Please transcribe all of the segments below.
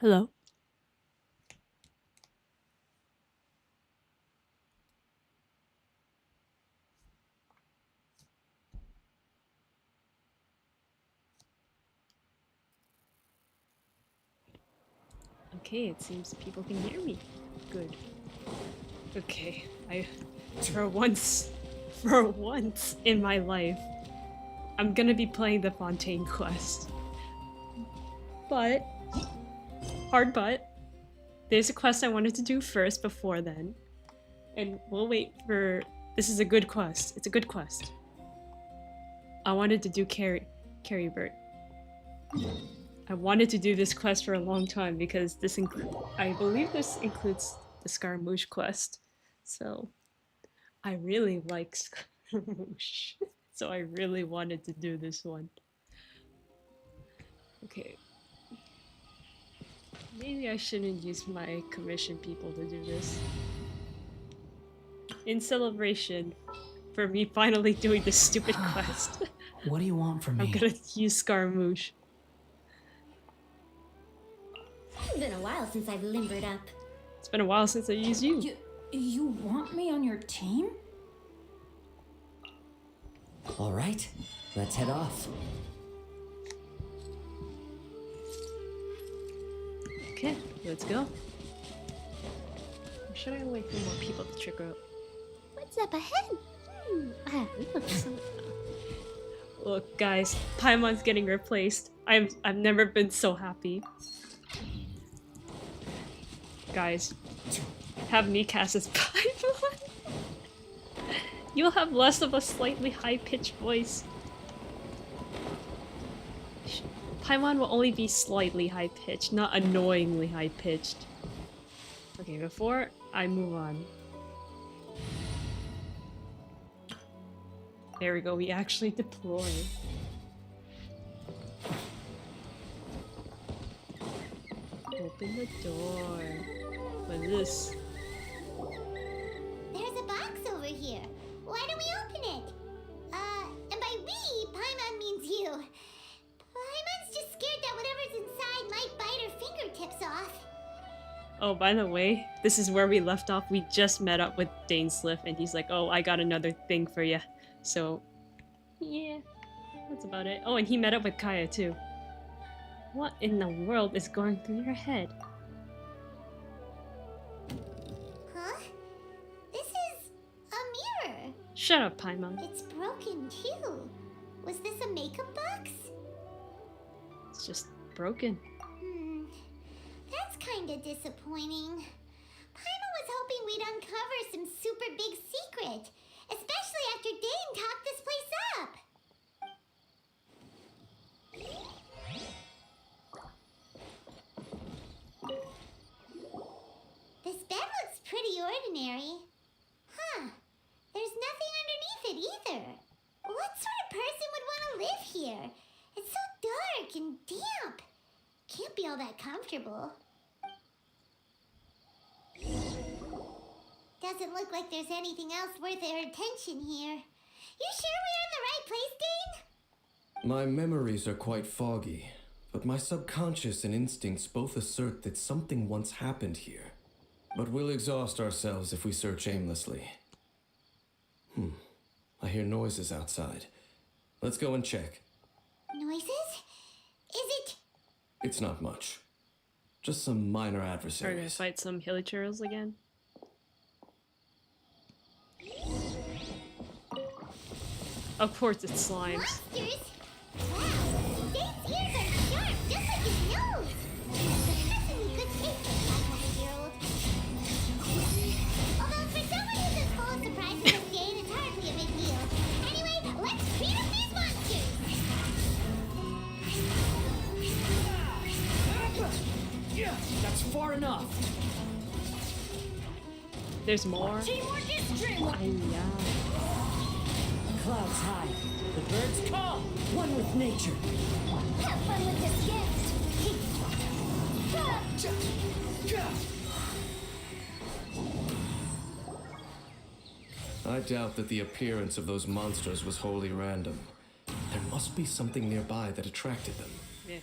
Hello. Okay, it seems people can hear me. Good. Okay, I for once for once in my life, I'm gonna be playing the Fontaine quest. But but there's a quest I wanted to do first before then. And we'll wait for this is a good quest. It's a good quest. I wanted to do Caribert. I wanted to do this quest for a long time because I believe this includes the Scaramouche quest. So I really like Scaramouche. So I really wanted to do this one. Okay. Maybe I shouldn't use my commission people to do this. In celebration for me finally doing this stupid quest. What do you want from me? I'm gonna use Scaramouche. It's been a while since I've limbered up. It's been a while since I used you. You want me on your team? All right, let's head off. Okay, let's go. Or should I wait for more people to trigger up? What's up ahead? Look, guys, Paimon's getting replaced. I've never been so happy. Guys, have me cast as Paimon. You'll have less of a slightly high-pitched voice. Paimon will only be slightly high-pitched, not annoyingly high-pitched. Okay, before I move on. There we go, we actually deploy. Open the door. What is this? There's a box over here. Why don't we open it? And by we, Paimon means you. Paimon's just scared that whatever's inside might bite her fingertips off. Oh, by the way, this is where we left off. We just met up with Dainsliff, and he's like, oh, I got another thing for you. So, yeah, that's about it. Oh, and he met up with Kaya, too. What in the world is going through your head? Huh? This is a mirror. Shut up, Paimon. It's broken too. Was this a makeup box? It's just broken. That's kinda disappointing. Paimon was hoping we'd uncover some super big secret, especially after Dane talked this place up. This bed looks pretty ordinary. Huh. There's nothing underneath it either. What sort of person would want to live here? It's so dark and damp. Can't be all that comfortable. Doesn't look like there's anything else worth our attention here. You sure we're in the right place, Dane? My memories are quite foggy, but my subconscious and instincts both assert that something once happened here. But we'll exhaust ourselves if we search aimlessly. I hear noises outside. Let's go and check. Noises? Is it? It's not much. Just some minor Are we gonna adversaries. fight some hilichurls again? Of course it's slimes. Monsters? Wow, Dane's ears are sharp, just like his nose. Surprisingly good taste for a 500-year-old. Although for someone who's as full of surprises as Dane, it's hardly a big deal. Anyway, let's beat up these monsters. That's far enough. There's more. Teamwork is dreamwork. Ay-ya. Clouds high. The birds call. One with nature. Have fun with this gift. I doubt that the appearance of those monsters was wholly random. There must be something nearby that attracted them. Yeah.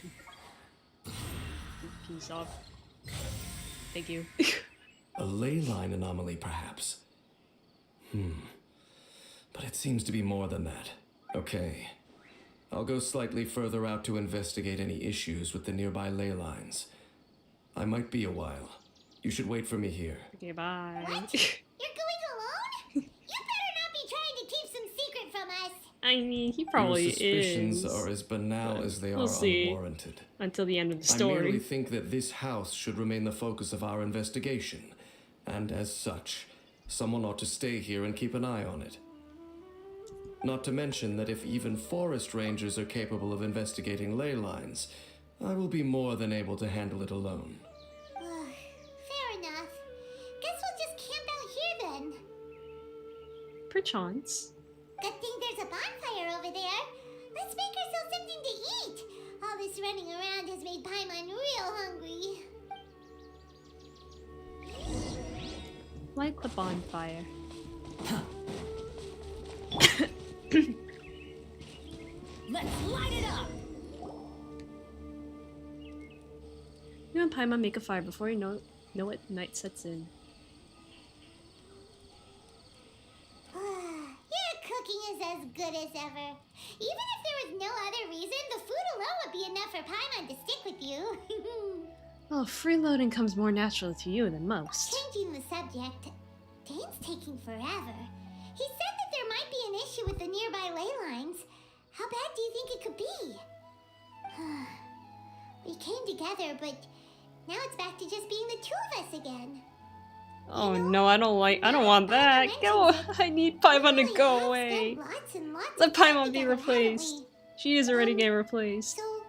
Please stop. Thank you. A ley line anomaly, perhaps. But it seems to be more than that. Okay. I'll go slightly further out to investigate any issues with the nearby ley lines. I might be a while. You should wait for me here. Okay, bye. What? You're going alone? You better not be trying to keep some secret from us. I mean, he probably Your suspicions is. are as banal as they we'll are see. unwarranted. Until the end of the I merely story. think that this house should remain the focus of our investigation, and as such, someone ought to stay here and keep an eye on it. Not to mention that if even forest rangers are capable of investigating ley lines, I will be more than able to handle it alone. Fair enough. Guess we'll just camp out here then. Perchance. Good thing there's a bonfire over there. Let's make ourselves something to eat. All this running around has made Paimon real hungry. Like the bonfire. Let's light it up! You and Paimon make a fire before you know it, night sets in. Your cooking is as good as ever. Even if there was no other reason, the food alone would be enough for Paimon to stick with you. Well, freeloading comes more naturally to you than most. Changing the subject, Dane's taking forever. He said that there might be an issue with the nearby ley lines. How bad do you think it could be? We came together, but now it's back to just being the two of us again. Oh You know, no, I don't want that. Paimon Go! mentions I need Paimon to really go have away. spent lots and lots Let of time Paimon be together, haven't replaced. we? She is already getting replaced. So,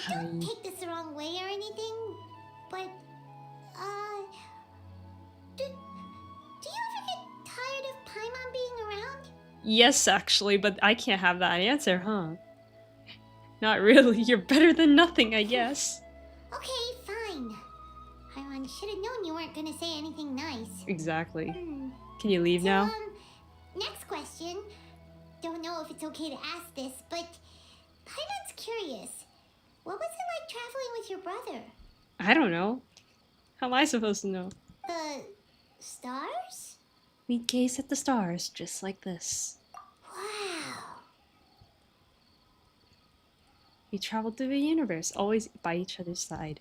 don't take this the wrong way or anything, but, do you ever get tired of Paimon being around? Yes, actually, but I can't have that answer, huh? Not really. You're better than nothing, I guess. Okay, fine. Paimon should have known you weren't gonna say anything nice. Exactly. Hmm. Can you leave So, now? next question. Don't know if it's okay to ask this, but Paimon's curious. What was it like traveling with your brother? I don't know. How am I supposed to know? The stars? We gaze at the stars just like this. Wow. We traveled through the universe, always by each other's side.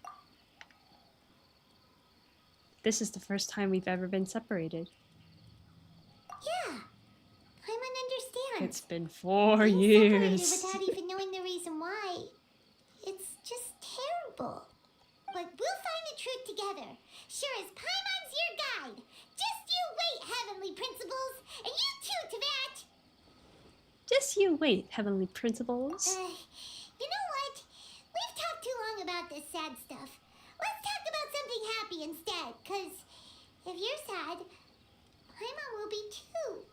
This is the first time we've ever been separated. Yeah. Paimon understands. It's been 4 Being years. separated without even knowing the reason why. It's just terrible. But we'll find the truth together. Sure as Paimon's your guide. Just you wait, Heavenly Principles. And you too, Tavat. Just you wait, heavenly principles. You know what? We've talked too long about this sad stuff. Let's talk about something happy instead. Because if you're sad, Paimon will be too.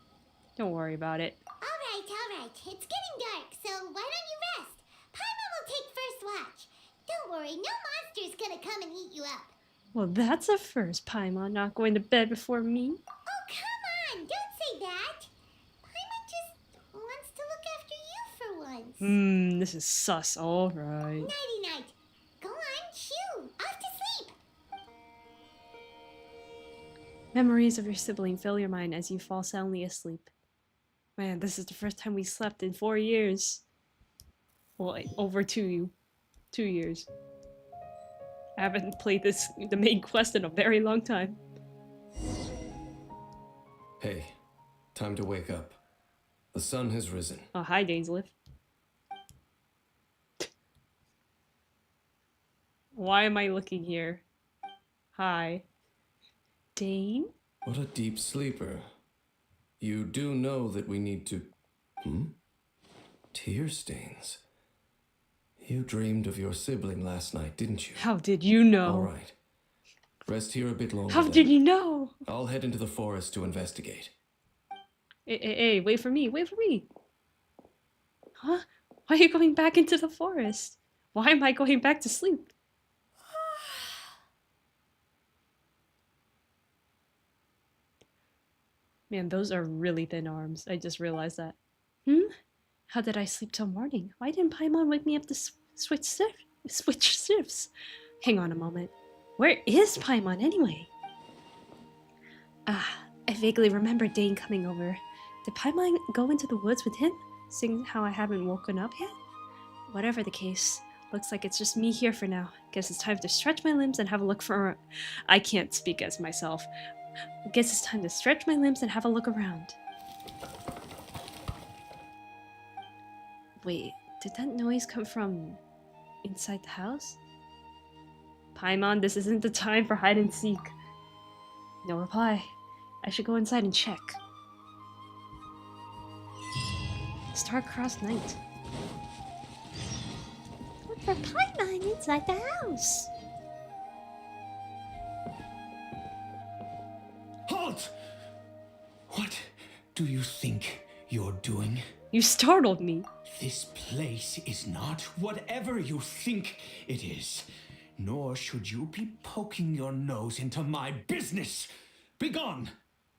Don't worry about it. All right. It's getting dark, so why don't you rest? Paimon will take first watch. Don't worry, no monster's gonna come and eat you up. Well, that's a first, Paimon not going to bed before me. Oh, come on, don't say that. Paimon just wants to look after you for once. This is sus, alright. Nighty-night. Go on, shoo. Off to sleep. Memories of your sibling fill your mind as you fall soundly asleep. Man, this is the first time we slept in 4 years. Well, over 2 years. I haven't played the main quest in a very long time. Hey, time to wake up. The sun has risen. Oh, hi, Dainsliff. Why am I looking here? Hi. Dane? What a deep sleeper. You do know that we need to... Tear stains. You dreamed of your sibling last night, didn't you? How did you know? All right. Rest here a bit longer. How then. did you know? I'll head into the forest to investigate. Hey, wait for me, Huh? Why are you going back into the forest? Why am I going back to sleep? Man, those are really thin arms. I just realized that. How did I sleep till morning? Why didn't Paimon wake me up to switch shifts? Hang on a moment. Where is Paimon anyway? Ah, I vaguely remember Dane coming over. Did Paimon go into the woods with him, seeing how I haven't woken up yet? Whatever the case, looks like it's just me here for now. Guess it's time to stretch my limbs and have a look for... I can't speak as myself. Guess it's time to stretch my limbs and have a look around. Wait, did that noise come from inside the house? Paimon, this isn't the time for hide and seek. No reply. I should go inside and check. Star-crossed night. Look for Paimon inside the house. Halt! What do you think you're doing? You startled me. This place is not whatever you think it is. Nor should you be poking your nose into my business. Begone!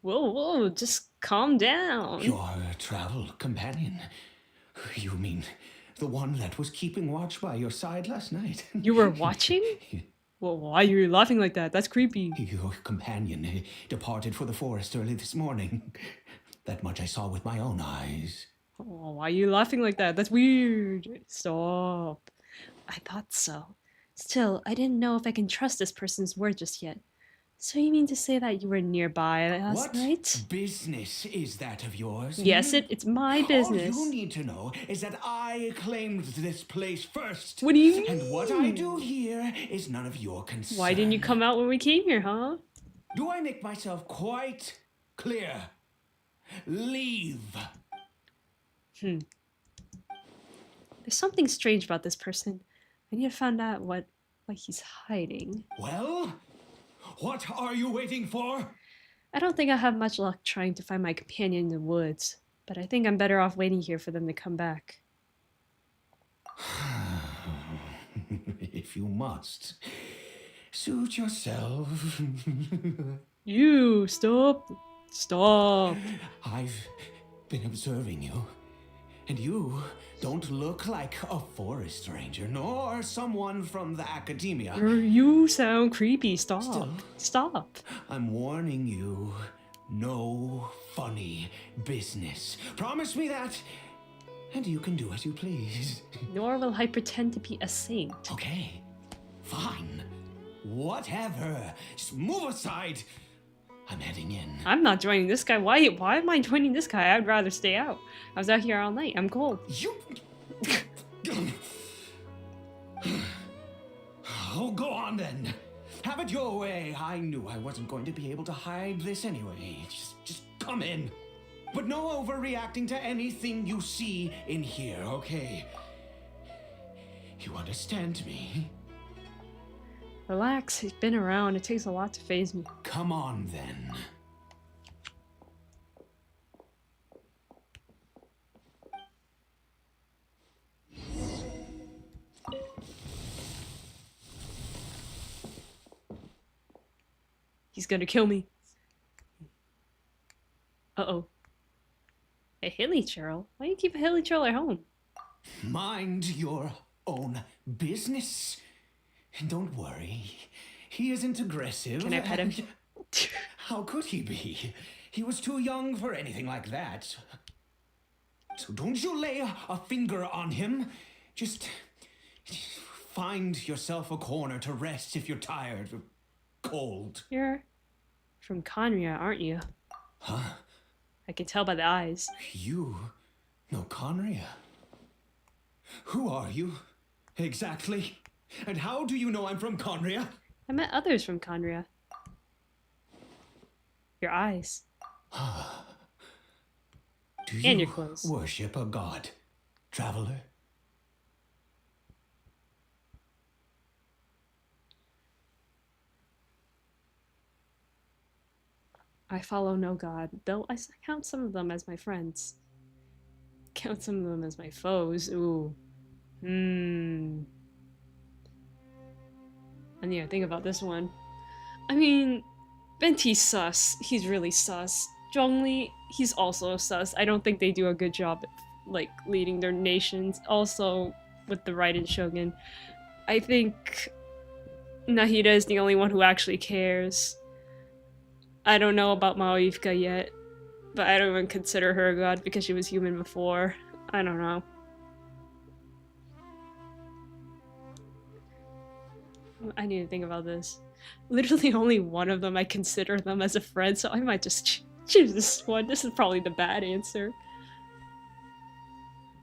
Whoa, whoa, just calm down. Your travel companion. You mean the one that was keeping watch by your side last night? You were watching? Well, why are you laughing like that? That's creepy. Your companion departed for the forest early this morning. That much I saw with my own eyes. Oh, why are you laughing like that? That's weird. Stop. I thought so. Still, I didn't know if I can trust this person's word just yet. So you mean to say that you were nearby last night? What business is that of yours? Yes, it's my business. All you need to know is that I claimed this place first. What do you mean? And what I do here is none of your concern. Why didn't you come out when we came here, huh? Do I make myself quite clear? Leave. There's something strange about this person. I need to find out what he's hiding. Well, what are you waiting for? I don't think I'll have much luck trying to find my companion in the woods, but I think I'm better off waiting here for them to come back. If you must, suit yourself. You, stop. Stop. I've been observing you, and you don't look like a forest ranger, nor someone from the academia. You sound creepy. Stop. Still. Stop. I'm warning you, no funny business. Promise me that, and you can do as you please. Nor will I pretend to be a saint. Okay, fine. Whatever. Just move aside. I'm heading in. I'm not joining this guy. Why am I joining this guy? I'd rather stay out. I was out here all night. I'm cold. You... Oh, go on then. Have it your way. I knew I wasn't going to be able to hide this anyway. Just come in. But no overreacting to anything you see in here, okay? You understand me? Relax. He's been around. It takes a lot to faze me. Come on then. He's gonna kill me. Uh-oh. A hilly churl? Why do you keep a hilly churl at home? Mind your own business. And don't worry, he isn't aggressive. Can I pet him? How could he be? He was too young for anything like that. So don't you lay a finger on him. Just find yourself a corner to rest if you're tired or cold. You're from Conria, aren't you? Huh? I can tell by the eyes. You know Conria? Who are you, exactly? And how do you know I'm from Conria? I met others from Conria. Your eyes. Do And you your clothes. worship a god, traveler? I follow no god, though I count some of them as my friends. Count some of them as my foes. Ooh. I need to think about this one. I mean, Venti's sus. He's really sus. Zhongli, he's also sus. I don't think they do a good job at, like, leading their nations. Also, with the Raiden Shogun. I think Nahida is the only one who actually cares. I don't know about Maoifka yet, but I don't even consider her a god because she was human before. I don't know. I need to think about this. Literally only one of them I consider them as a friend, so I might just choose this one. This is probably the bad answer.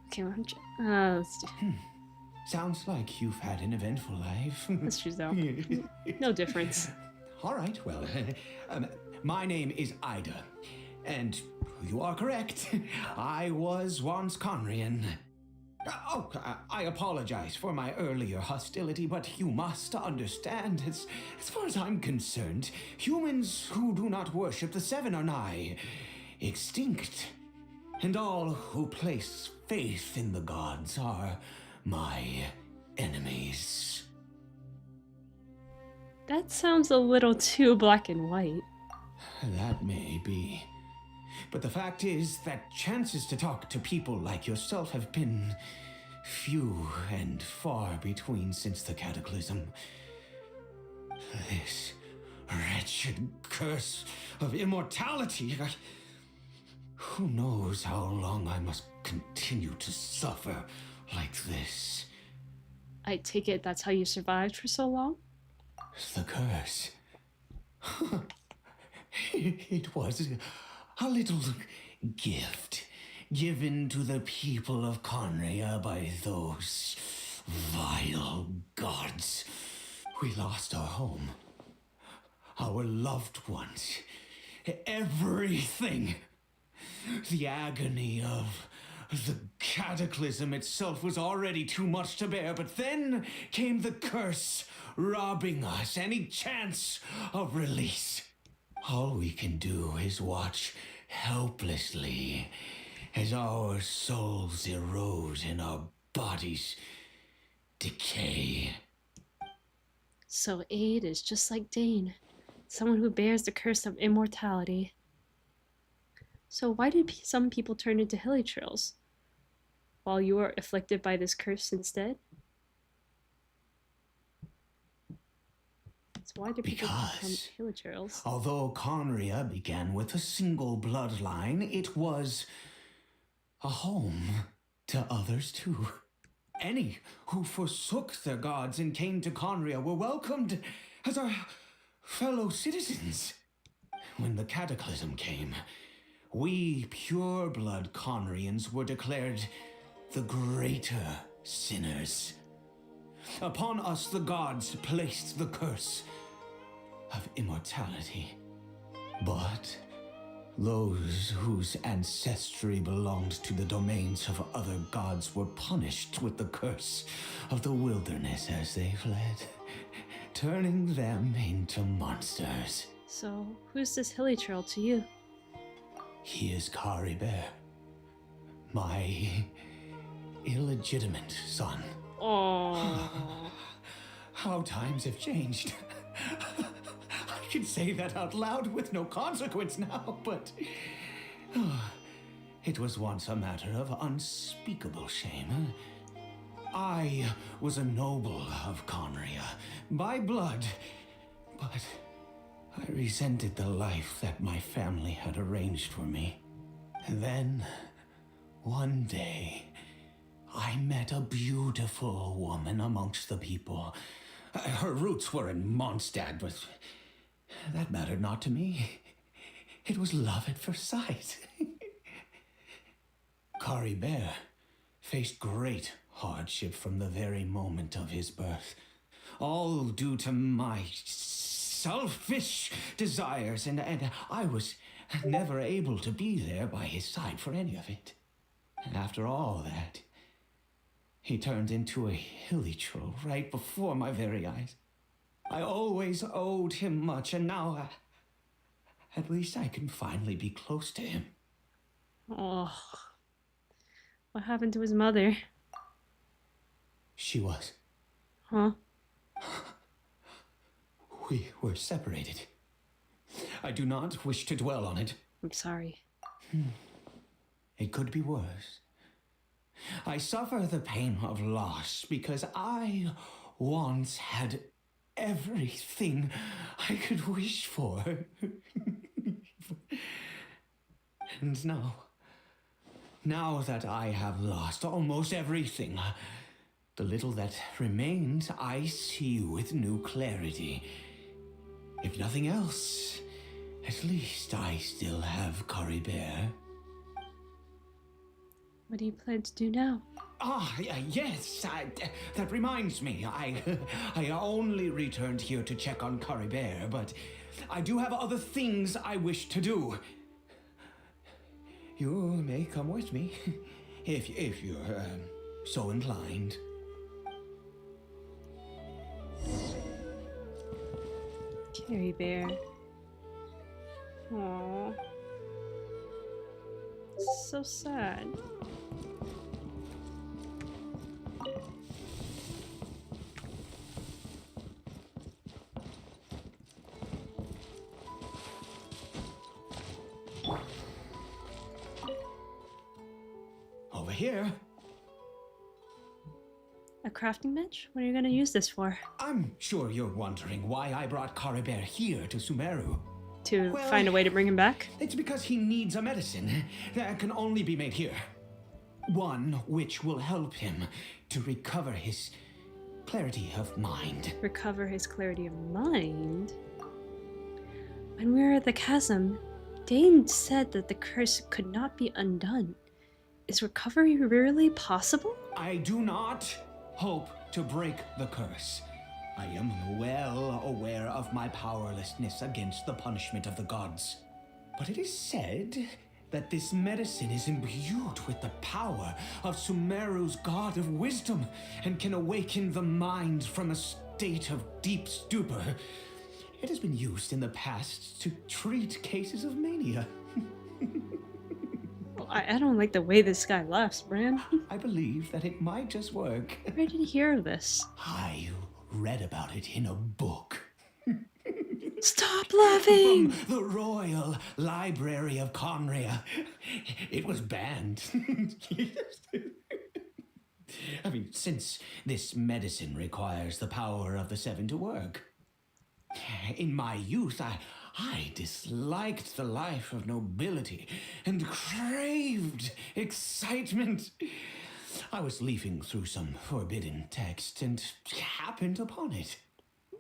Okay, let's do. Sounds like you've had an eventful life. Let's choose that one. No difference. All right, well, my name is Ida, and you are correct. I was once Conrian. I apologize for my earlier hostility, but you must understand, as far as I'm concerned, humans who do not worship the Seven are nigh extinct. And all who place faith in the gods are my enemies. That sounds a little too black and white. That may be. But the fact is that chances to talk to people like yourself have been few and far between since the cataclysm. This wretched curse of immortality. Who knows how long I must continue to suffer like this? I take it that's how you survived for so long? The curse. It was a little gift given to the people of Conria by those vile gods. We lost our home, our loved ones, everything. The agony of the cataclysm itself was already too much to bear, but then came the curse, robbing us any chance of release. All we can do is watch helplessly as our souls erode and our bodies decay. So Aid is just like Dane, someone who bears the curse of immortality. So why did some people turn into hilichurls, while you are afflicted by this curse instead? So why did people become hilichurls? Although Conria began with a single bloodline, it was a home to others too. Any who forsook their gods and came to Conria were welcomed as our fellow citizens. When the cataclysm came, we pure-blood Conrians were declared the greater sinners. Upon us the gods placed the curse of immortality. But those whose ancestry belonged to the domains of other gods were punished with the curse of the wilderness as they fled, turning them into monsters. So who's this hilichurl to you? He is Caribert, my illegitimate son. Oh. How times have changed. I can say that out loud with no consequence now, but it was once a matter of unspeakable shame. I was a noble of Conria by blood, but I resented the life that my family had arranged for me. And then, one day, I met a beautiful woman amongst the people. Her roots were in Mondstadt, but that mattered not to me. It was love at first sight. Caribert faced great hardship from the very moment of his birth, all due to my selfish desires, and I was never able to be there by his side for any of it. And after all that, he turned into a hilichurl right before my very eyes. I always owed him much, and now at least I can finally be close to him. Oh. What happened to his mother? She was. Huh? We were separated. I do not wish to dwell on it. I'm sorry. It could be worse. I suffer the pain of loss because I once had everything I could wish for. And now that I have lost almost everything, the little that remains I see with new clarity. If nothing else, at least I still have Caribert. What do you plan to do now? Yes, that reminds me. I only returned here to check on Caribert, but I do have other things I wish to do. You may come with me, if you're so inclined. Caribert. Aww. So sad. Over here. A crafting bench? What are you gonna use this for? I'm sure you're wondering why I brought Caribert here to Sumeru. To Well, find a way to bring him back? It's because he needs a medicine that can only be made here. One which will help him to recover his clarity of mind. Recover his clarity of mind? When we were at the chasm, Dane said that the curse could not be undone. Is recovery really possible? I do not hope to break the curse. I am well aware of my powerlessness against the punishment of the gods. But it is said that this medicine is imbued with the power of Sumeru's god of wisdom and can awaken the mind from a state of deep stupor. It has been used in the past to treat cases of mania. Well, I don't like the way this guy laughs, Bran. I believe that it might just work. Where did he hear of this? I read about it in a book. Stop laughing! From the Royal Library of Conria. It was banned. I mean, since this medicine requires the power of the Seven to work. In my youth, I disliked the life of nobility and craved excitement. I was leafing through some forbidden text and happened upon it.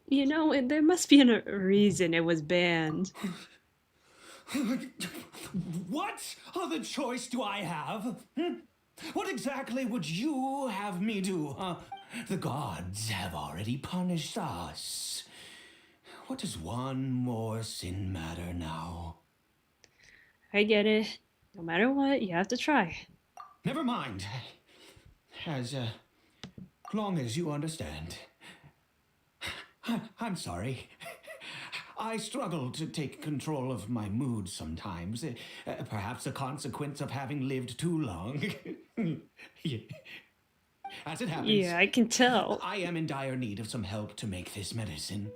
You know, there must be a reason it was banned. What other choice do I have? What exactly would you have me do? The gods have already punished us. What does one more sin matter now? I get it. No matter what, you have to try. Never mind. As long as you understand. I'm sorry. I struggle to take control of my mood sometimes. Perhaps a consequence of having lived too long. As it happens, Yeah, I can tell. I am in dire need of some help to make this medicine.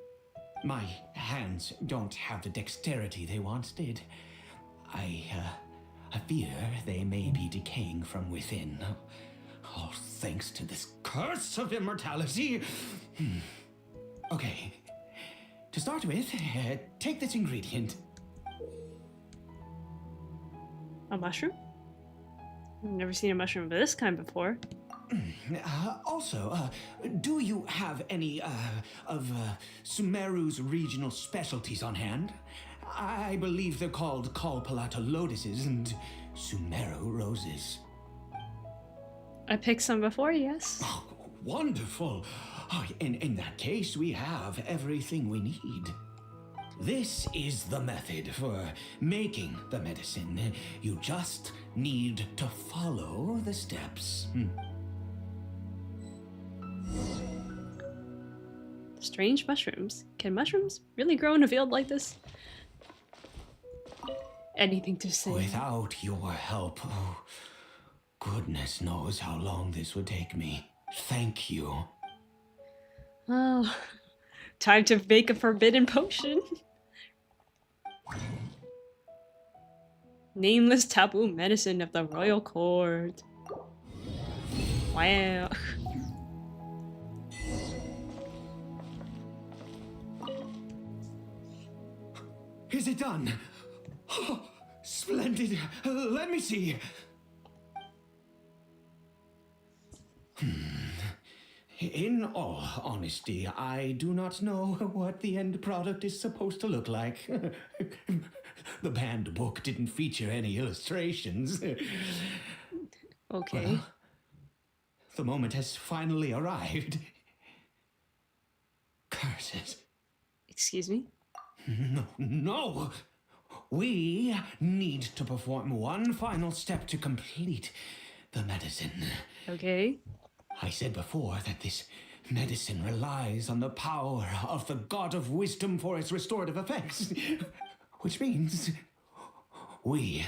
My hands don't have the dexterity they once did. I fear they may be decaying from within. All thanks to this curse of immortality. Okay. To start with, take this ingredient. A mushroom? I've never seen a mushroom of this kind before. Also, do you have any of Sumeru's regional specialties on hand? I believe they're called Kalpalata lotuses and Sumeru roses. I picked some before, yes. Oh, wonderful. Oh, in that case, we have everything we need. This is the method for making the medicine. You just need to follow the steps. Strange mushrooms. Can mushrooms really grow in a field like this? Anything to say? Without your help, oh, goodness knows how long this would take me. Thank you. Oh, time to make a forbidden potion. Nameless taboo medicine of the royal court. Wow. Is it done? Oh, splendid. Let me see. In all honesty, I do not know what the end product is supposed to look like. The banned book didn't feature any illustrations. Okay. Well, the moment has finally arrived. Curses. Excuse me? No! We need to perform one final step to complete the medicine. Okay. I said before that this medicine relies on the power of the God of Wisdom for its restorative effects. Which means we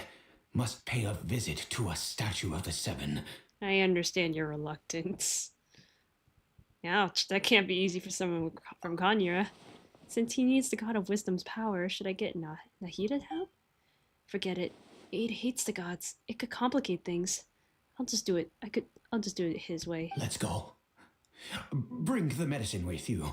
must pay a visit to a statue of the Seven. I understand your reluctance. Ouch, that can't be easy for someone from Kanya. Since he needs the God of Wisdom's power, should I get Nahida's help? Forget it. Aid hates the gods. It could complicate things. I'll just do it. I'll just do it his way. Let's go. Bring the medicine with you.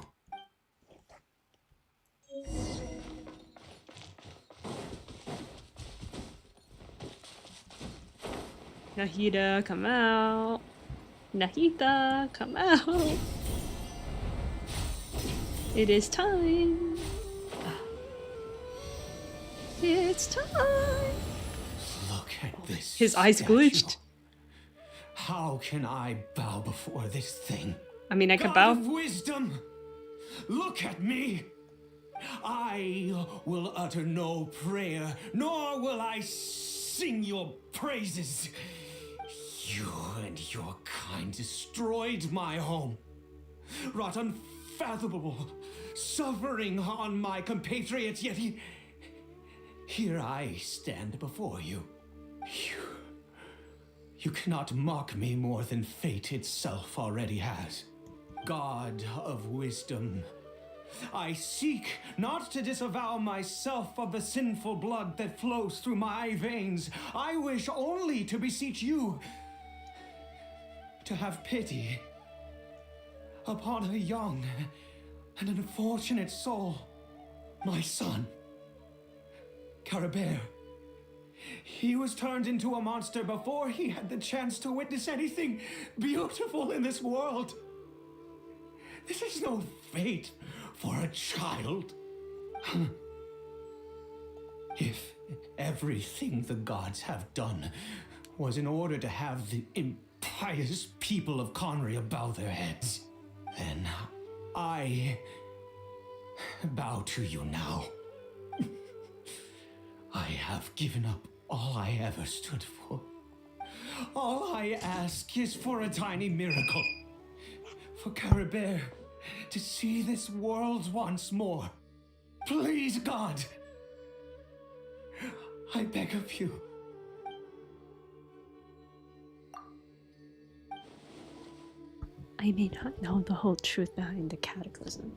Nahida, come out. Nahida, come out. It is time. It's time. Look at this. His eyes statue. glitched. How can I bow before this thing? I mean, I could God bow. of wisdom, look at me. I will utter no prayer, nor will I sing your praises. You and your kind destroyed my home, wrought unfathomable suffering on my compatriots, yet here I stand before you. You cannot mock me more than fate itself already has. God of wisdom, I seek not to disavow myself of the sinful blood that flows through my veins. I wish only to beseech you to have pity upon a young and unfortunate soul, my son, Caribert. He was turned into a monster before he had the chance to witness anything beautiful in this world. This is no fate for a child. If everything the gods have done was in order to have the impious people of Conria bow their heads, then I bow to you now. I have given up all I ever stood for. All I ask is for a tiny miracle. For Caribert to see this world once more. Please, God. I beg of you. I may not know the whole truth behind the cataclysm.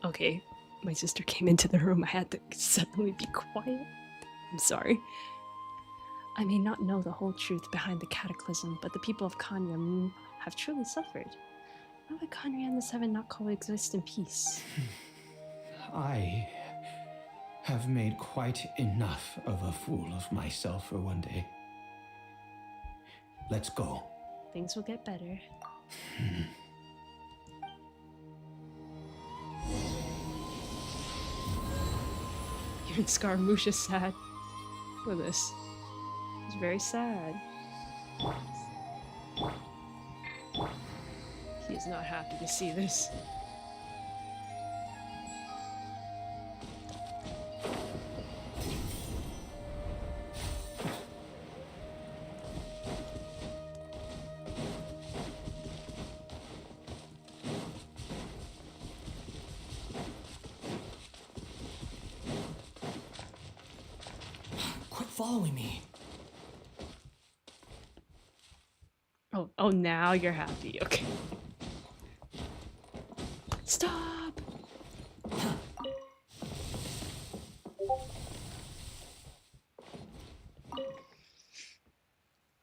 Okay. My sister came into the room. I had to suddenly be quiet. I'm sorry. I may not know the whole truth behind the cataclysm, but the people of Kanya have truly suffered. Why would Kanya and the Seven not coexist in peace? I have made quite enough of a fool of myself for one day. Let's go. Things will get better. Even Scaramouche is sad. Look at this. He's very sad. He is not happy to see this. Quit following me. Oh, now you're happy. Okay. Stop!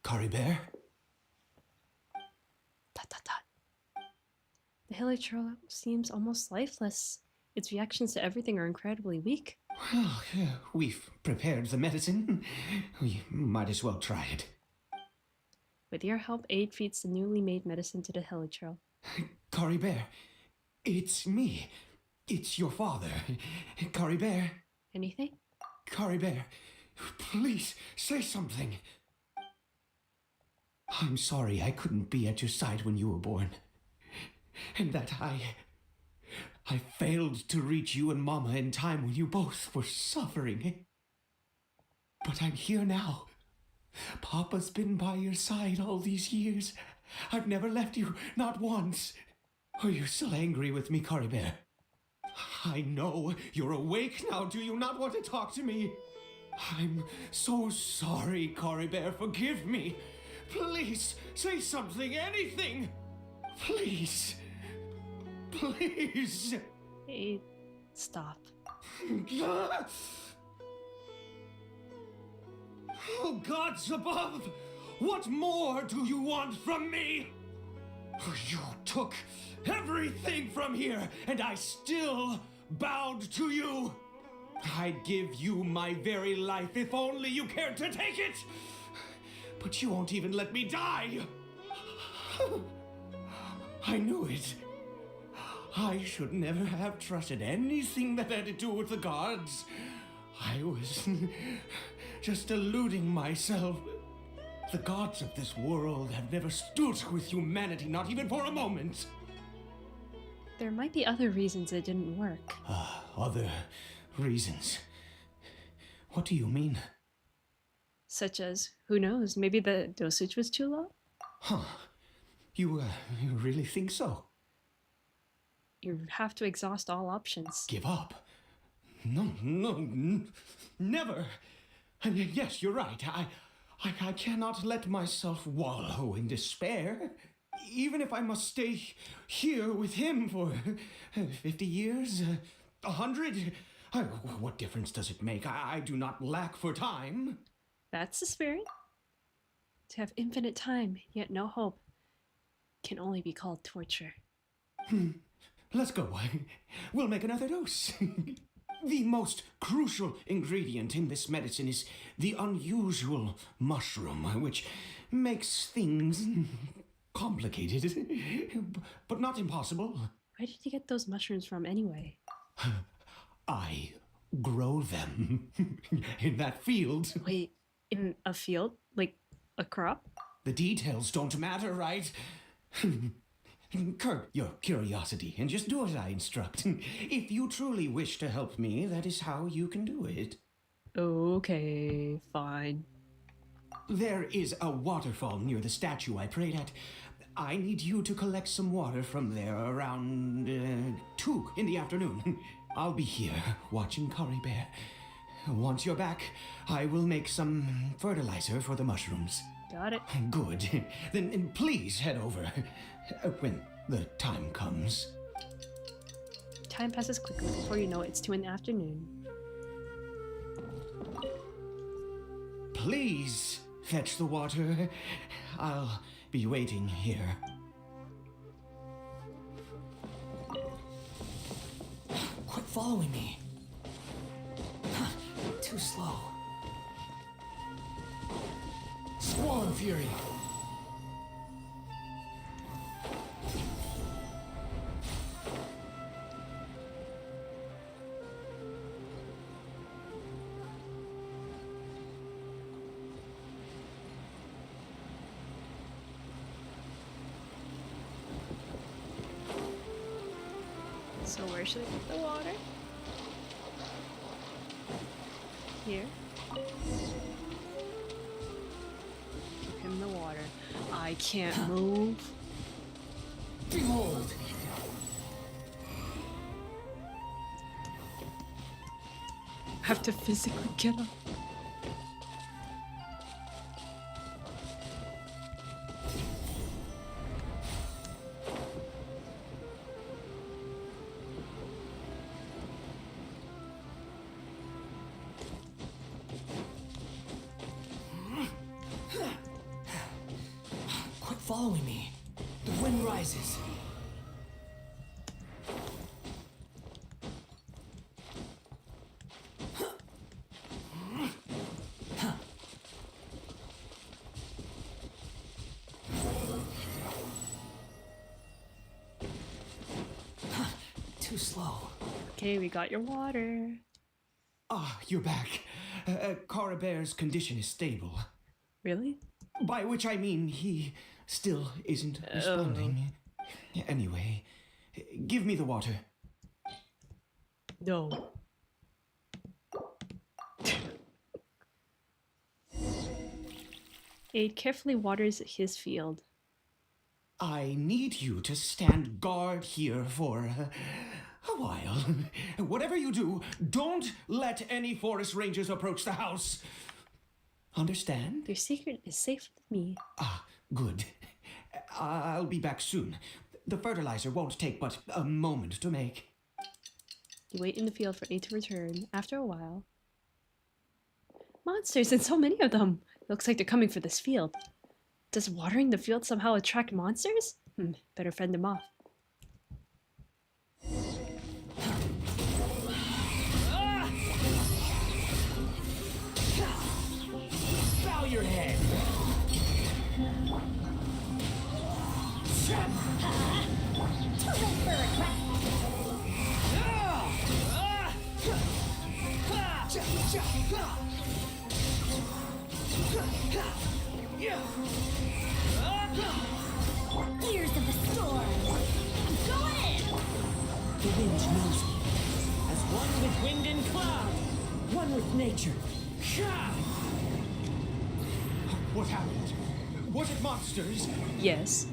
Caribert? Dot, dot, dot. The hilichurl seems almost lifeless. Its reactions to everything are incredibly weak. Well, we've prepared the medicine. We might as well try it. With your help, Aid feeds the newly made medicine to the hilichurl. Caribert, it's me. It's your father. Caribert. Anything? Caribert, please say something. I'm sorry I couldn't be at your side when you were born. And that I failed to reach you and Mama in time when you both were suffering. But I'm here now. Papa's been by your side all these years. I've never left you, not once. Are you still angry with me, Caribert? I know you're awake now. Do you not want to talk to me? I'm so sorry, Caribert. Forgive me. Please, say something, anything. Please. Please. Aid, stop. Oh, gods above! What more do you want from me? You took everything from here, and I still bowed to you. I'd give you my very life if only you cared to take it. But you won't even let me die. I knew it. I should never have trusted anything that had to do with the gods. I was just deluding myself. The gods of this world have never stood with humanity, not even for a moment. There might be other reasons it didn't work. Other reasons? What do you mean? Such as, who knows, maybe the dosage was too low? Huh. You really think so? You have to exhaust all options. Give up? No, never. And yes, you're right. I cannot let myself wallow in despair. Even if I must stay here with him for 50 years, 100, what difference does it make? I do not lack for time. That's the spirit. To have infinite time, yet no hope, can only be called torture. Let's go. We'll make another dose. The most crucial ingredient in this medicine is the unusual mushroom, which makes things complicated, but not impossible. Where did you get those mushrooms from anyway? I grow them in that field. Wait, in a field? Like a crop? The details don't matter, right? Curb your curiosity and just do as I instruct. If you truly wish to help me, that is how you can do it. Okay, fine. There is a waterfall near the statue I prayed at. I need you to collect some water from there around 2 in the afternoon. I'll be here watching Caribert. Once you're back, I will make some fertilizer for the mushrooms. Got it. Good. Then please head over when the time comes. Time passes quickly. Before you know it, it's 2 in the afternoon. Please fetch the water. I'll be waiting here. Quit following me. Too slow. Squall Fury. So where should I put the water? Here. Give him the water. I can't move. Behold. I have to physically get up. Quit following me. The wind rises. Too slow. Okay, we got your water. Ah, you're back. Caribert's condition is stable. Really? By which I mean he still isn't responding. Anyway, give me the water. No. Aid carefully waters his field. I need you to stand guard here for a while. Whatever you do, don't let any forest rangers approach the house. Understand? Your secret is safe with me. Ah, good. I'll be back soon. The fertilizer won't take but a moment to make. You wait in the field for Aid to return. After a while... Monsters, and so many of them! Looks like they're coming for this field. Does watering the field somehow attract monsters? Better fend them off. Bow your head. Too late for a crack. Ears of the storm. Go in. The wind knows me. As one with wind and cloud. One with nature. What happened? Was it monsters? Yes.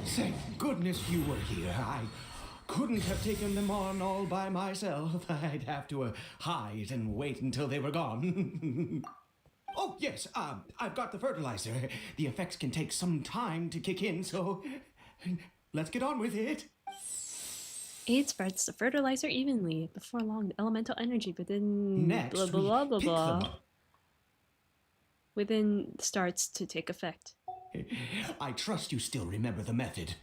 Thank goodness you were here. I couldn't have taken them on all by myself. I'd have to hide and wait until they were gone. Oh, yes, I've got the fertilizer. The effects can take some time to kick in, so let's get on with it. Aid spreads the fertilizer evenly. Before long, the elemental energy within Next, blah blah blah blah we pick blah them. within starts to take effect. I trust you still remember the method.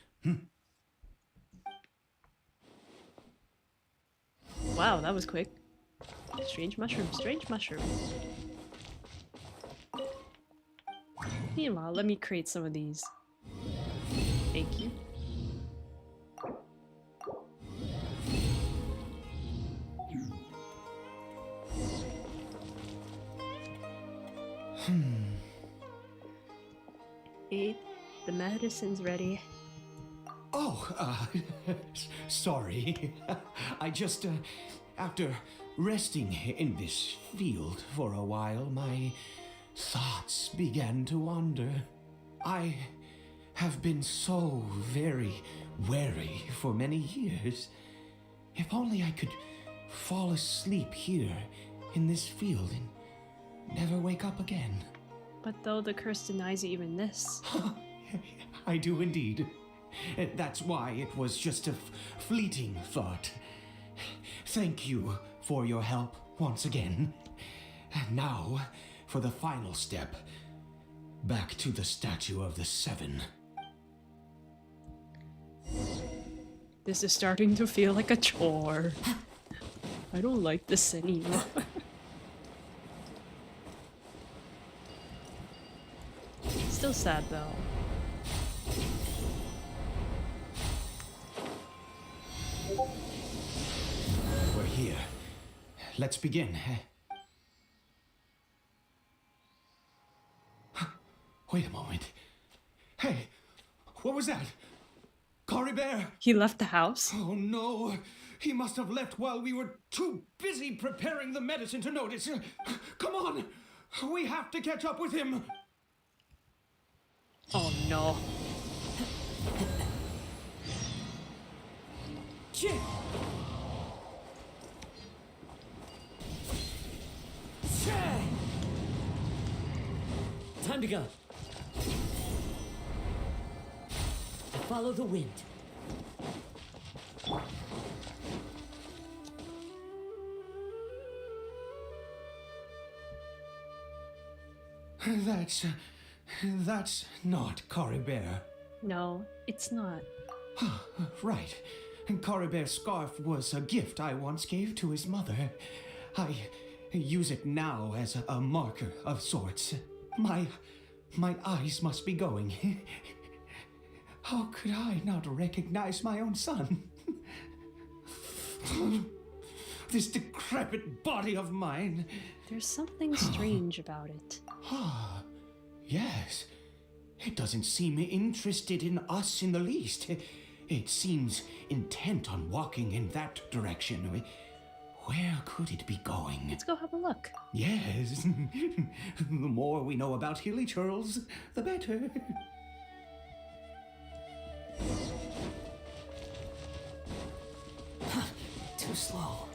Wow, that was quick. Strange mushroom, strange mushroom. Meanwhile, let me create some of these. Thank you. Aid, the medicine's ready. Oh, sorry. I just, after resting in this field for a while, my thoughts began to wander. I have been so very wary for many years. If only I could fall asleep here in this field and never wake up again. But though the curse denies you even this, I do indeed. That's why it was just a fleeting thought. Thank you for your help once again. And now, for the final step. Back to the Statue of the Seven. This is starting to feel like a chore. I don't like this anymore. Still sad though. We're here. Let's begin. Wait a moment. Hey, what was that? Caribert! He left the house? Oh no! He must have left while we were too busy preparing the medicine to notice. Come on! We have to catch up with him! Oh no. Shit! Time to go. Follow the wind. That's not Caribert. No, it's not. Right. Caribert's scarf was a gift I once gave to his mother. I use it now as a marker of sorts. My eyes must be going. How could I not recognize my own son? This decrepit body of mine. There's something strange about it. Ah, yes. It doesn't seem interested in us in the least. It seems intent on walking in that direction. Where could it be going? Let's go have a look. Yes. The more we know about hilly churls, the better. Too slow.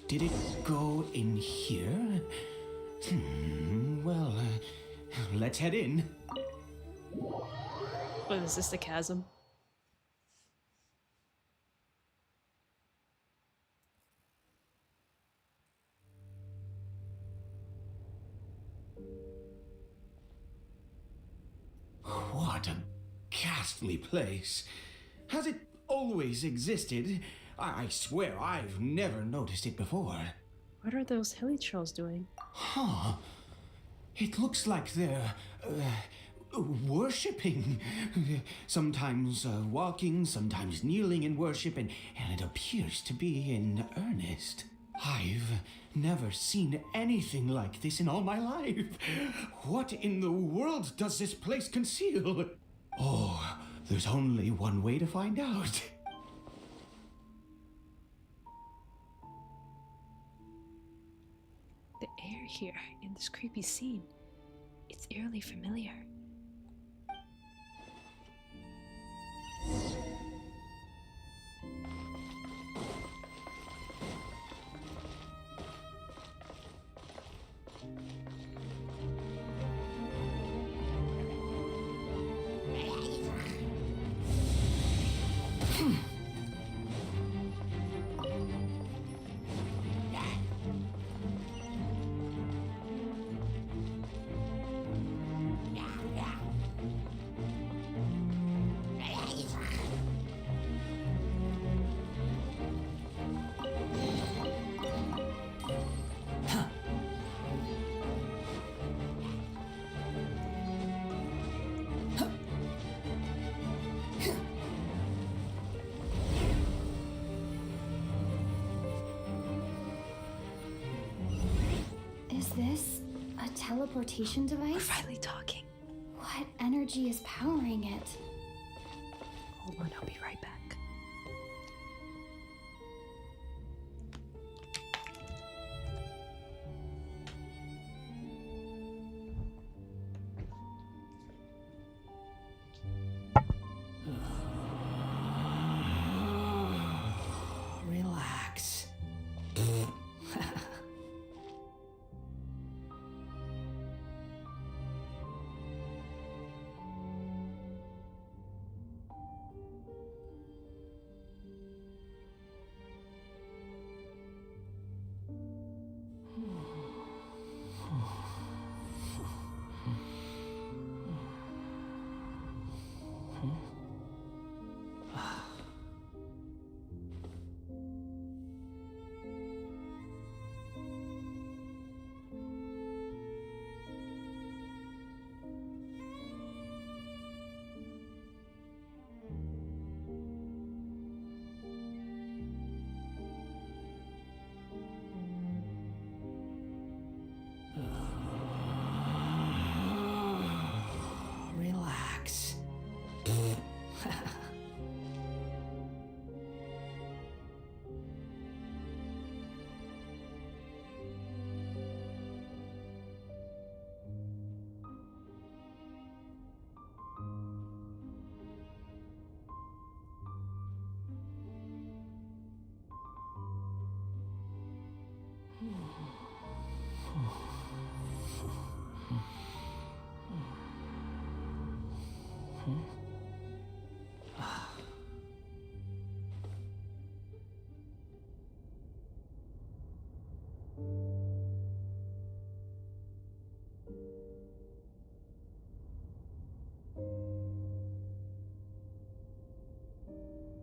Did it go in here? Well, let's head in. What is this, the chasm? What a ghastly place. Has it always existed? I swear I've never noticed it before. What are those hilly trolls doing? Huh. It looks like they're worshipping. Sometimes walking, sometimes kneeling in worship, and it appears to be in earnest. I've never seen anything like this in all my life. What in the world does this place conceal? Oh, there's only one way to find out. The air here in this creepy scene. It's eerily familiar. Is this a teleportation We're device? finally talking. What energy is powering it? Hold on, I'll be right back.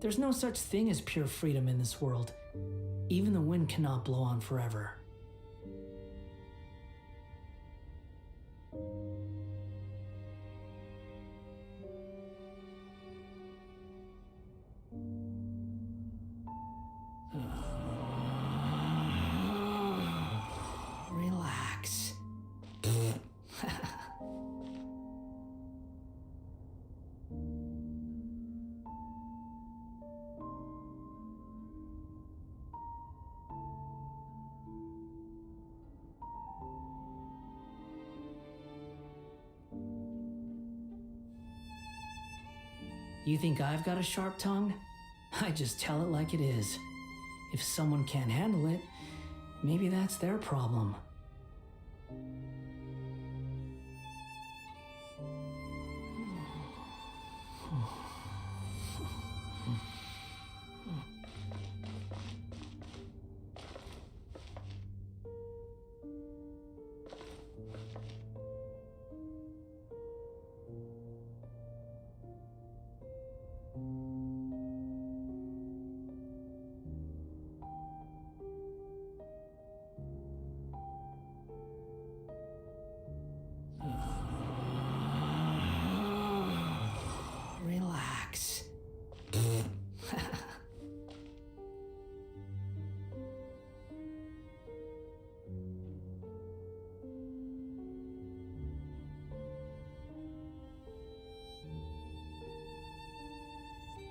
There's no such thing as pure freedom in this world. Even the wind cannot blow on forever. Relax. You think I've got a sharp tongue? I just tell it like it is. If someone can't handle it, maybe that's their problem. Relax.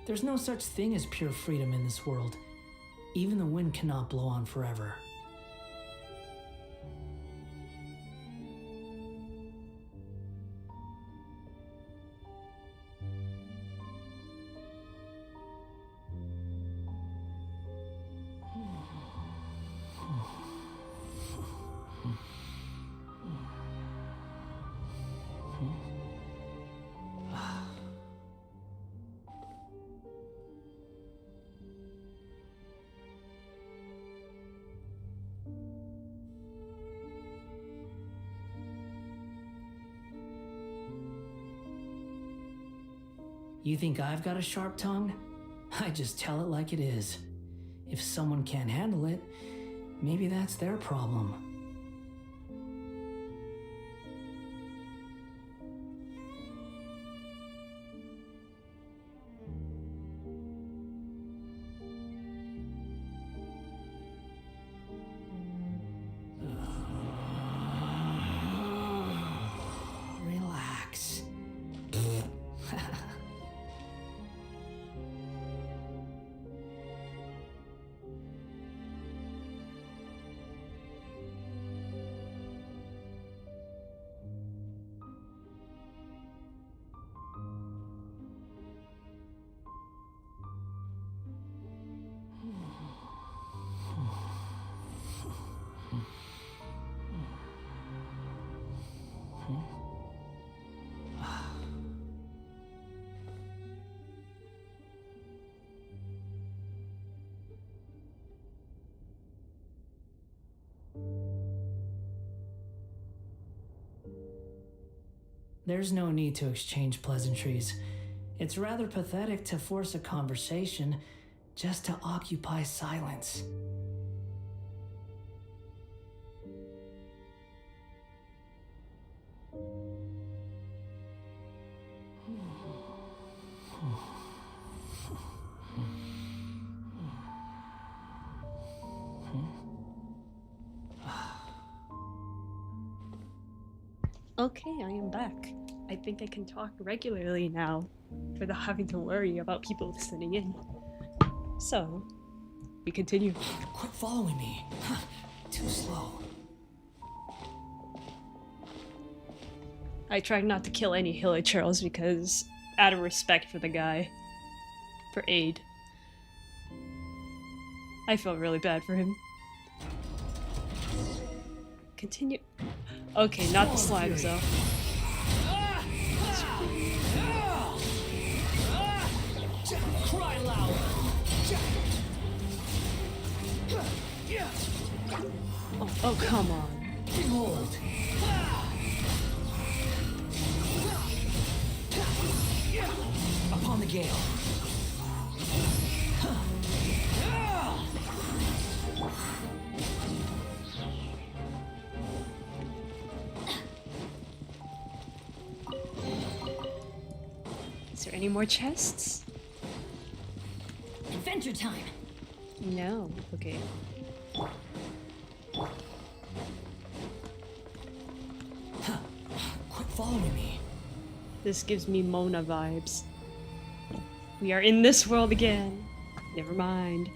There's no such thing as pure freedom in this world. Even the wind cannot blow on forever. You think I've got a sharp tongue? I just tell it like it is. If someone can't handle it, maybe that's their problem. Relax. There's no need to exchange pleasantries. It's rather pathetic to force a conversation just to occupy silence. Okay, I am back. I think I can talk regularly now without having to worry about people listening in. So, we continue. Quit following me. Too slow. I tried not to kill any hilichurls because, out of respect for the guy, for aid, I felt really bad for him. Continue. Okay, not the slimes though. Cry loud! Oh, come on. Behold! Upon the gale. Is there any more chests? Adventure time. No. Okay. Quit following me. This gives me Mona vibes. We are in this world again. Never mind.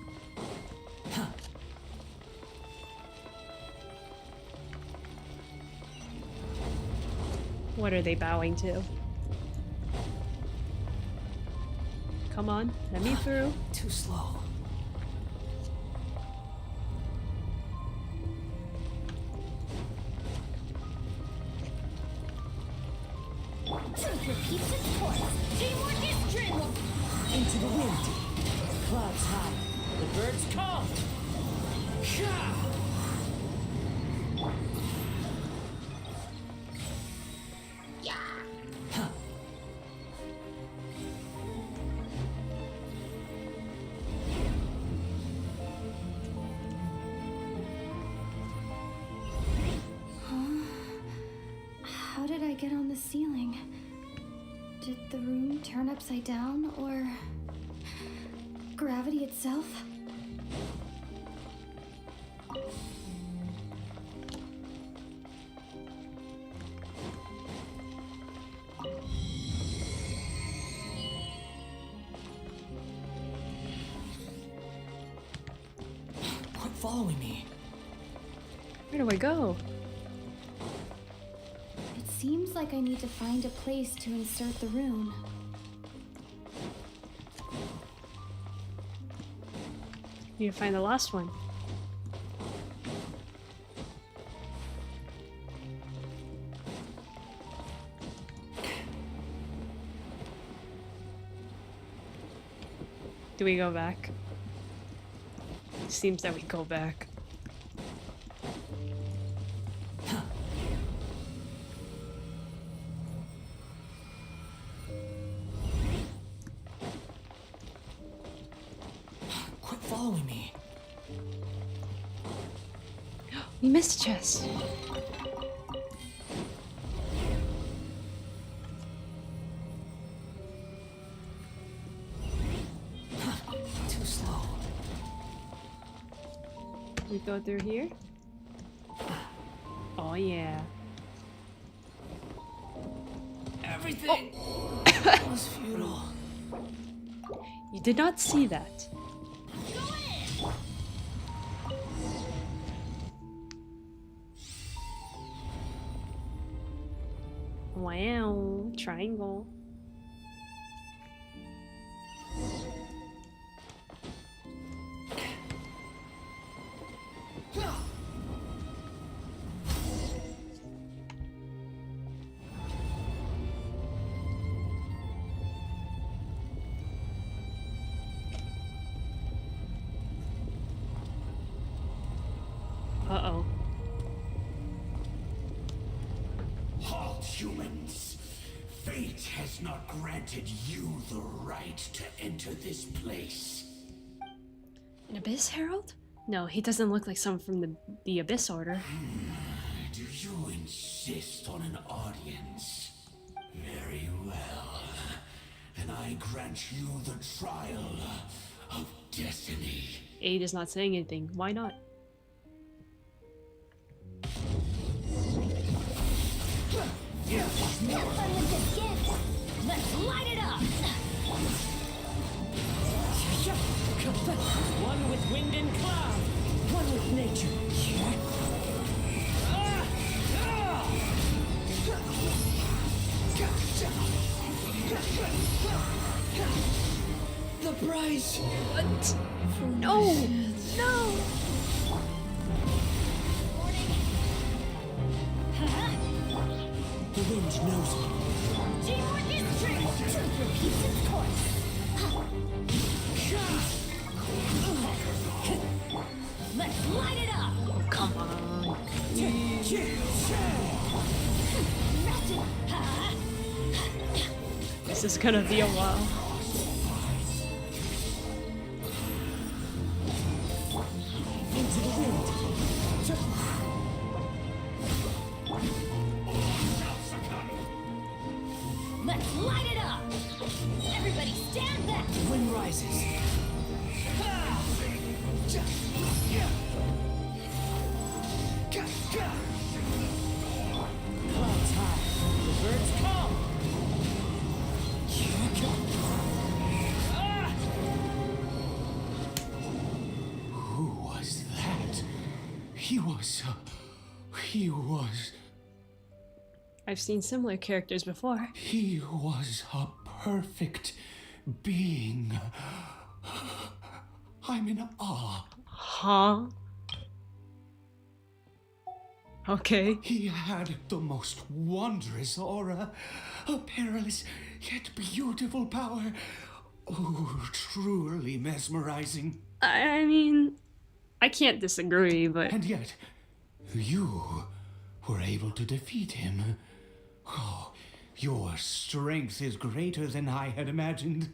What are they bowing to? Come on, let me through. Too slow. Truth repeats its course. Teamwork is dreamwork. Into the wind. Clouds high. The birds come. Ka! How did I get on the ceiling? Did the room turn upside down, or gravity itself? Quit following me. Where do I go? It seems like I need to find a place to insert the rune. Need to find the last one. Do we go back? Seems that we go back. Quit following me. We missed a chest. Too slow. We go through here? Oh yeah. Everything was futile. You did not see that. Wow, triangle. Uh-oh. Halt, humans! Fate has not granted you the right to enter this place. An Abyss Herald? No, he doesn't look like someone from the Abyss Order. Do you insist on an audience? Very well. Then I grant you the trial of destiny. Aid is not saying anything. Why not? Have fun with this gift. Let's light it up. One with wind and cloud. One with nature. The price. What? No! No! force. Let's light it up. Oh, come on. This is gonna be a while. Into the wind. Let's light it up. Everybody stand back. The wind rises. Clouds high. The birds come. Who was that? He was. I've seen similar characters before. He was a perfect being. I'm in awe. Huh? Okay. He had the most wondrous aura, a perilous yet beautiful power. Oh, truly mesmerizing. I mean, I can't disagree, but And yet, you were able to defeat him. Oh, your strength is greater than I had imagined.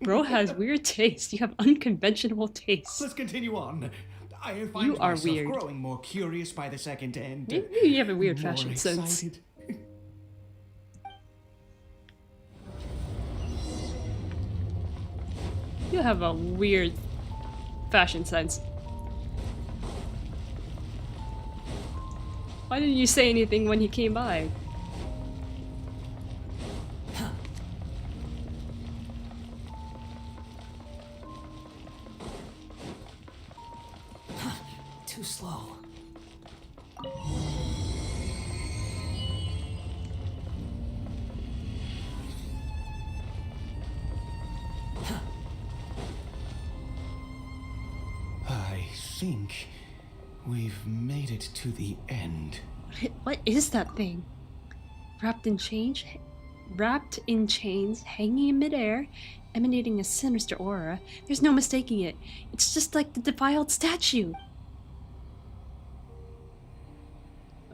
bro has weird taste. You have unconventional taste. Let's continue on. I find You are myself weird. growing more curious by the second and Maybe you have a weird more fashion sense. excited. You have a weird fashion sense. Why didn't you say anything when he came by? Too slow. I think we've made it to the end. What is that thing? Wrapped in chains, hanging in midair, emanating a sinister aura. There's no mistaking it. It's just like the defiled statue.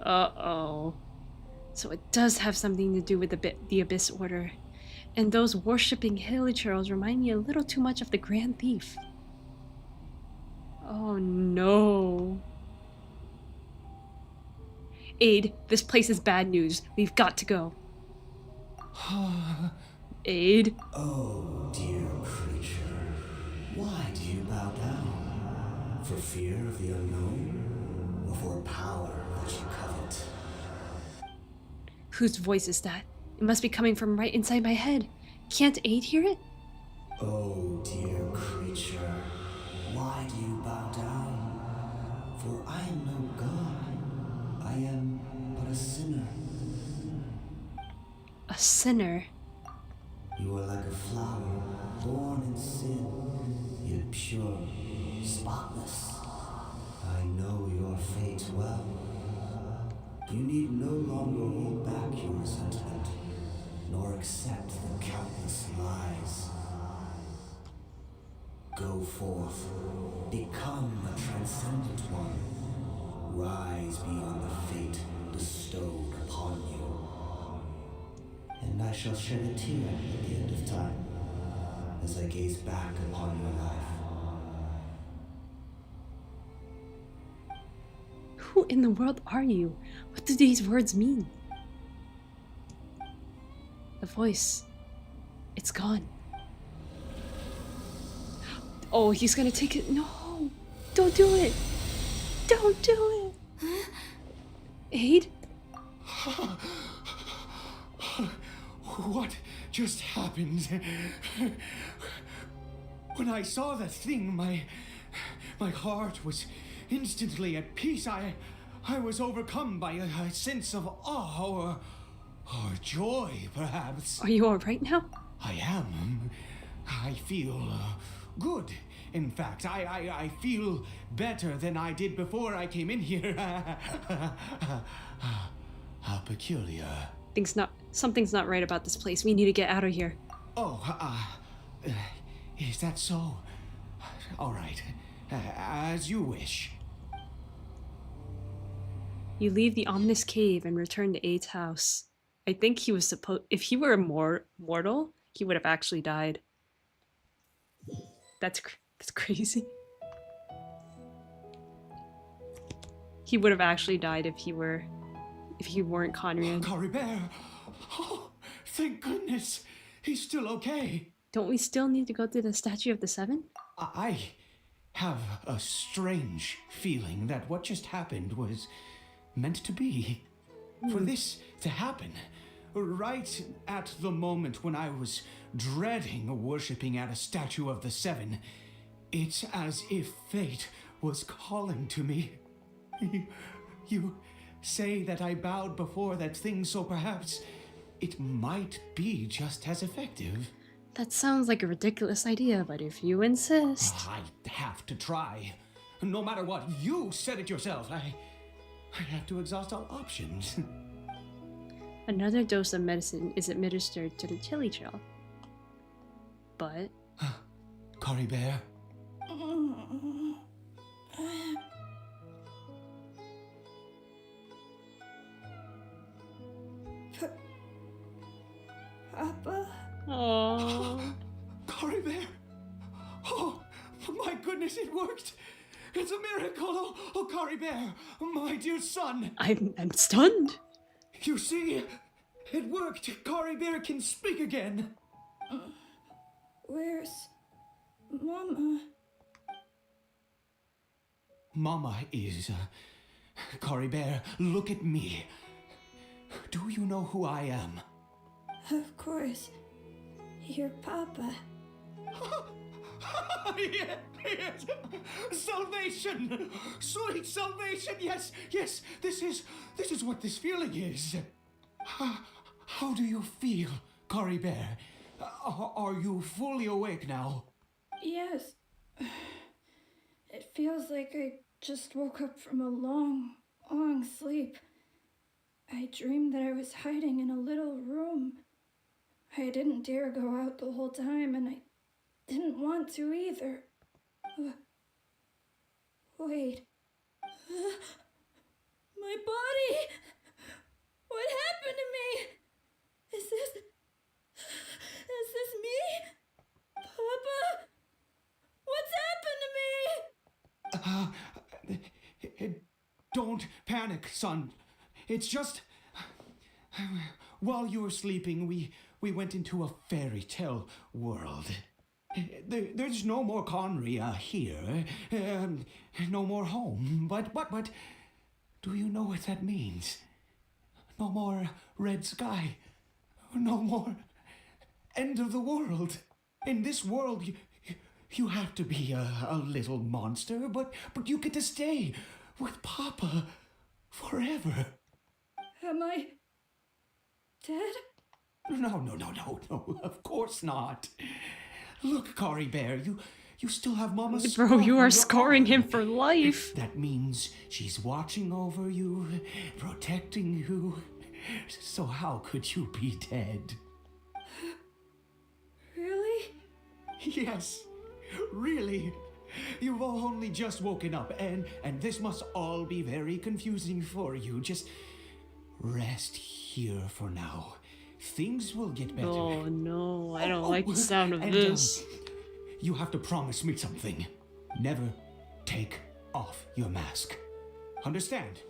Uh-oh. So it does have something to do with the Abyss Order. And those worshipping hilichurls remind me a little too much of the Grand Thief. Oh no. Aid, this place is bad news. We've got to go. Aid? Oh, dear creature, why do you bow down? For fear of the unknown, or for power that you covet? Whose voice is that? It must be coming from right inside my head. Can't Aid hear it? Oh, dear creature, why do you bow down? For I am no god, I am but a sinner. A sinner? You are like a flower, born in sin, yet pure, spotless. I know your fate well. You need no longer hold back your resentment, nor accept the countless lies. Go forth, become a transcendent one. Rise beyond the fate bestowed upon you. And I shall shed a tear at the end of time, as I gaze back upon your life. Who in the world are you? What do these words mean? The voice. It's gone. Oh, he's gonna take it. No! Don't do it! Don't do it! Aid? What just happened? When I saw that thing, my heart was instantly at peace. I was overcome by a sense of awe or joy, perhaps. Are you alright now? I am. I feel good. In fact, I feel better than I did before I came in here. How peculiar. Something's not right about this place. We need to get out of here. Is that so? All right. As you wish. You leave the ominous cave and return to Aid's house. I think he was supposed. If he were a mortal, he would have actually died. That's crazy. He would have actually died if he weren't Conrad. Caribert! Oh, thank goodness. He's still okay. Don't we still need to go to the Statue of the Seven? I have a strange feeling that what just happened was meant to be. For this to happen, right at the moment when I was dreading worshipping at a statue of the Seven, it's as if fate was calling to me. You say that I bowed before that thing, so perhaps it might be just as effective. That sounds like a ridiculous idea, but if you insist. I have to try. No matter what, you said it yourself. I have to exhaust all options. Another dose of medicine is administered to the chili trail. But... Caribert? Papa? Aww. Caribert! Oh, my goodness, it worked! It's a miracle! Oh, Caribert, my dear son! I'm stunned. You see, it worked! Caribert can speak again! Where's Mama? Mama is... Caribert, look at me. Do you know who I am? Of course. Your Papa. Yes. Salvation! Sweet salvation! Yes, yes, this is what this feeling is. How do you feel, Caribert? Are you fully awake now? Yes. It feels like I just woke up from a long, long sleep. I dreamed that I was hiding in a little room. I didn't dare go out the whole time, and I didn't want to either. Wait. My body! What happened to me? Is this me? Papa? What's happened to me? Don't panic, son. It's just... While you were sleeping, we went into a fairy tale world. There's no more Conria here. No more home. But, do you know what that means? No more red sky. No more end of the world. In this world, you have to be a little monster, but you get to stay with Papa forever. Am I dead? No, of course not. Look, Caribert, you still have Mama's Bro, scar you on are your scarring arm. him for life. That means she's watching over you, protecting you. So how could you be dead? Really? Yes, really. You've only just woken up, and this must all be very confusing for you. Just rest here for now. Things will get better. Oh no, I don't like the sound of and, this. You have to promise me something. Never take off your mask. Understand?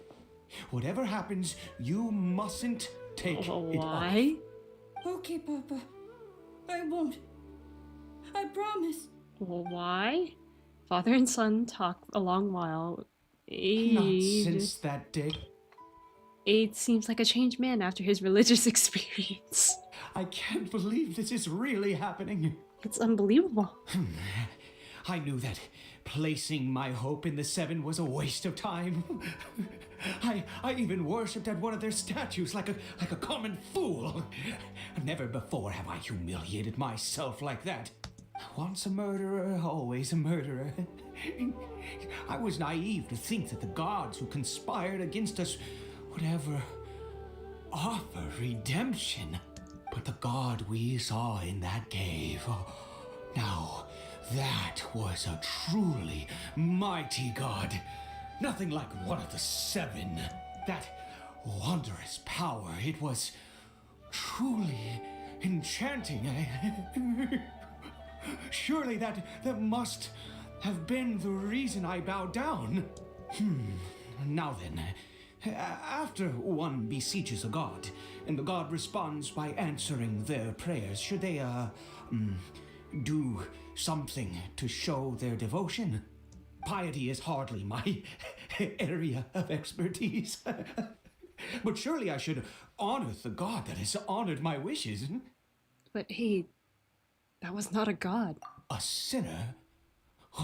Whatever happens, you mustn't take it off. Why? Okay, Papa. I won't. I promise. Well, why? Father and son talk a long while. Not since that day. Aid seems like a changed man after his religious experience. I can't believe this is really happening. It's unbelievable. I knew that placing my hope in the Seven was a waste of time. I even worshipped at one of their statues like a common fool. Never before have I humiliated myself like that. Once a murderer, always a murderer. I was naive to think that the gods who conspired against us would ever offer redemption. But the god we saw in that cave, now, that was a truly mighty god. Nothing like one of the seven. That wondrous power, it was truly enchanting. Surely that must have been the reason I bowed down. Now then, after one beseeches a god, and the god responds by answering their prayers, should they, do something to show their devotion? Piety is hardly my area of expertise. But surely I should honor the god that has honored my wishes. But hey, that was not a god. A sinner?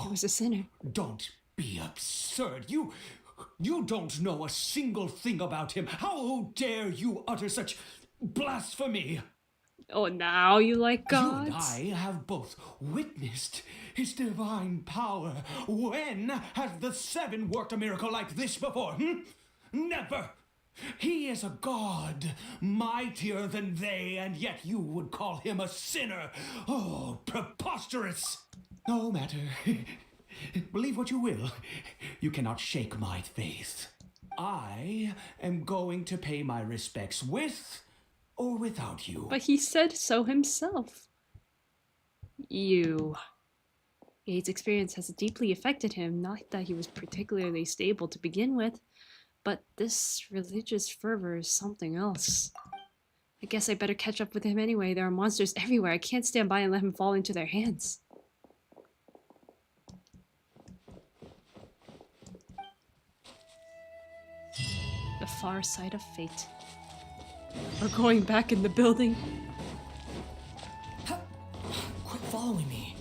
He was a sinner. Don't be absurd. You don't know a single thing about him. How dare you utter such blasphemy? Oh, now you like You gods? and I have both witnessed his divine power. When has the seven worked a miracle like this before? Never! He is a god, mightier than they, and yet you would call him a sinner. Oh, preposterous! No matter. Believe what you will. You cannot shake my faith. I am going to pay my respects with or without you. But he said so himself. His experience has deeply affected him, not that he was particularly stable to begin with, but this religious fervor is something else. I guess I better catch up with him anyway. There are monsters everywhere. I can't stand by and let him fall into their hands. The far side of fate. We're going back in the building. Quit following me.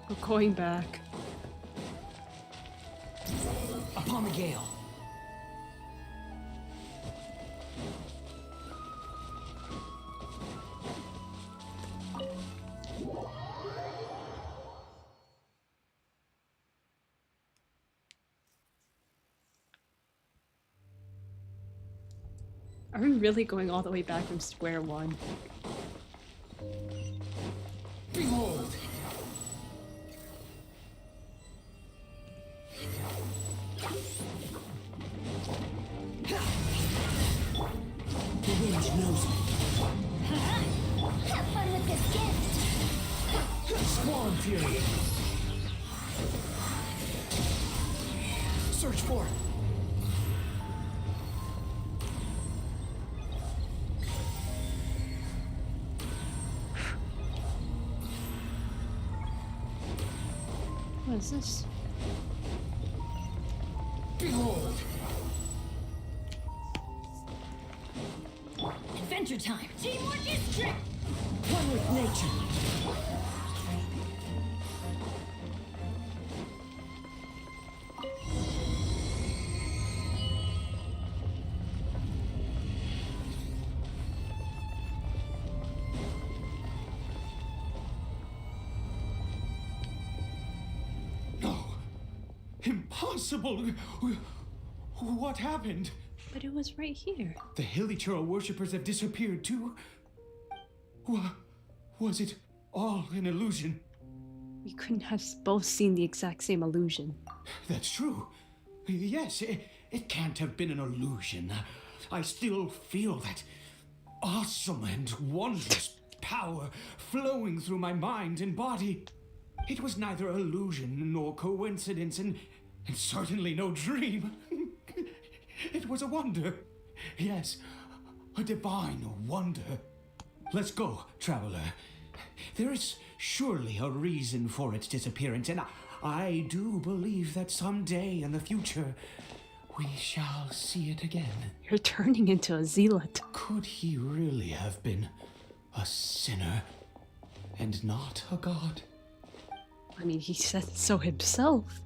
We're going back. Upon the gale. Are we really going all the way back from square one? Behold! The wind knows me. Have fun with this gift. Swarm Fury. Search for it. What is this? Behold! Adventure time. Teamwork is strict. One with nature. Impossible! What happened? But it was right here. The Hilichurl worshippers have disappeared too? Was it all an illusion? We couldn't have both seen the exact same illusion. That's true. Yes, it can't have been an illusion. I still feel that awesome and wondrous power flowing through my mind and body. It was neither illusion nor coincidence, and certainly no dream. It was a wonder. Yes, a divine wonder. Let's go, traveler. There is surely a reason for its disappearance, and I do believe that someday in the future, We shall see it again. You're turning into a zealot. Could he really have been a sinner and not a god? I mean, he said so himself.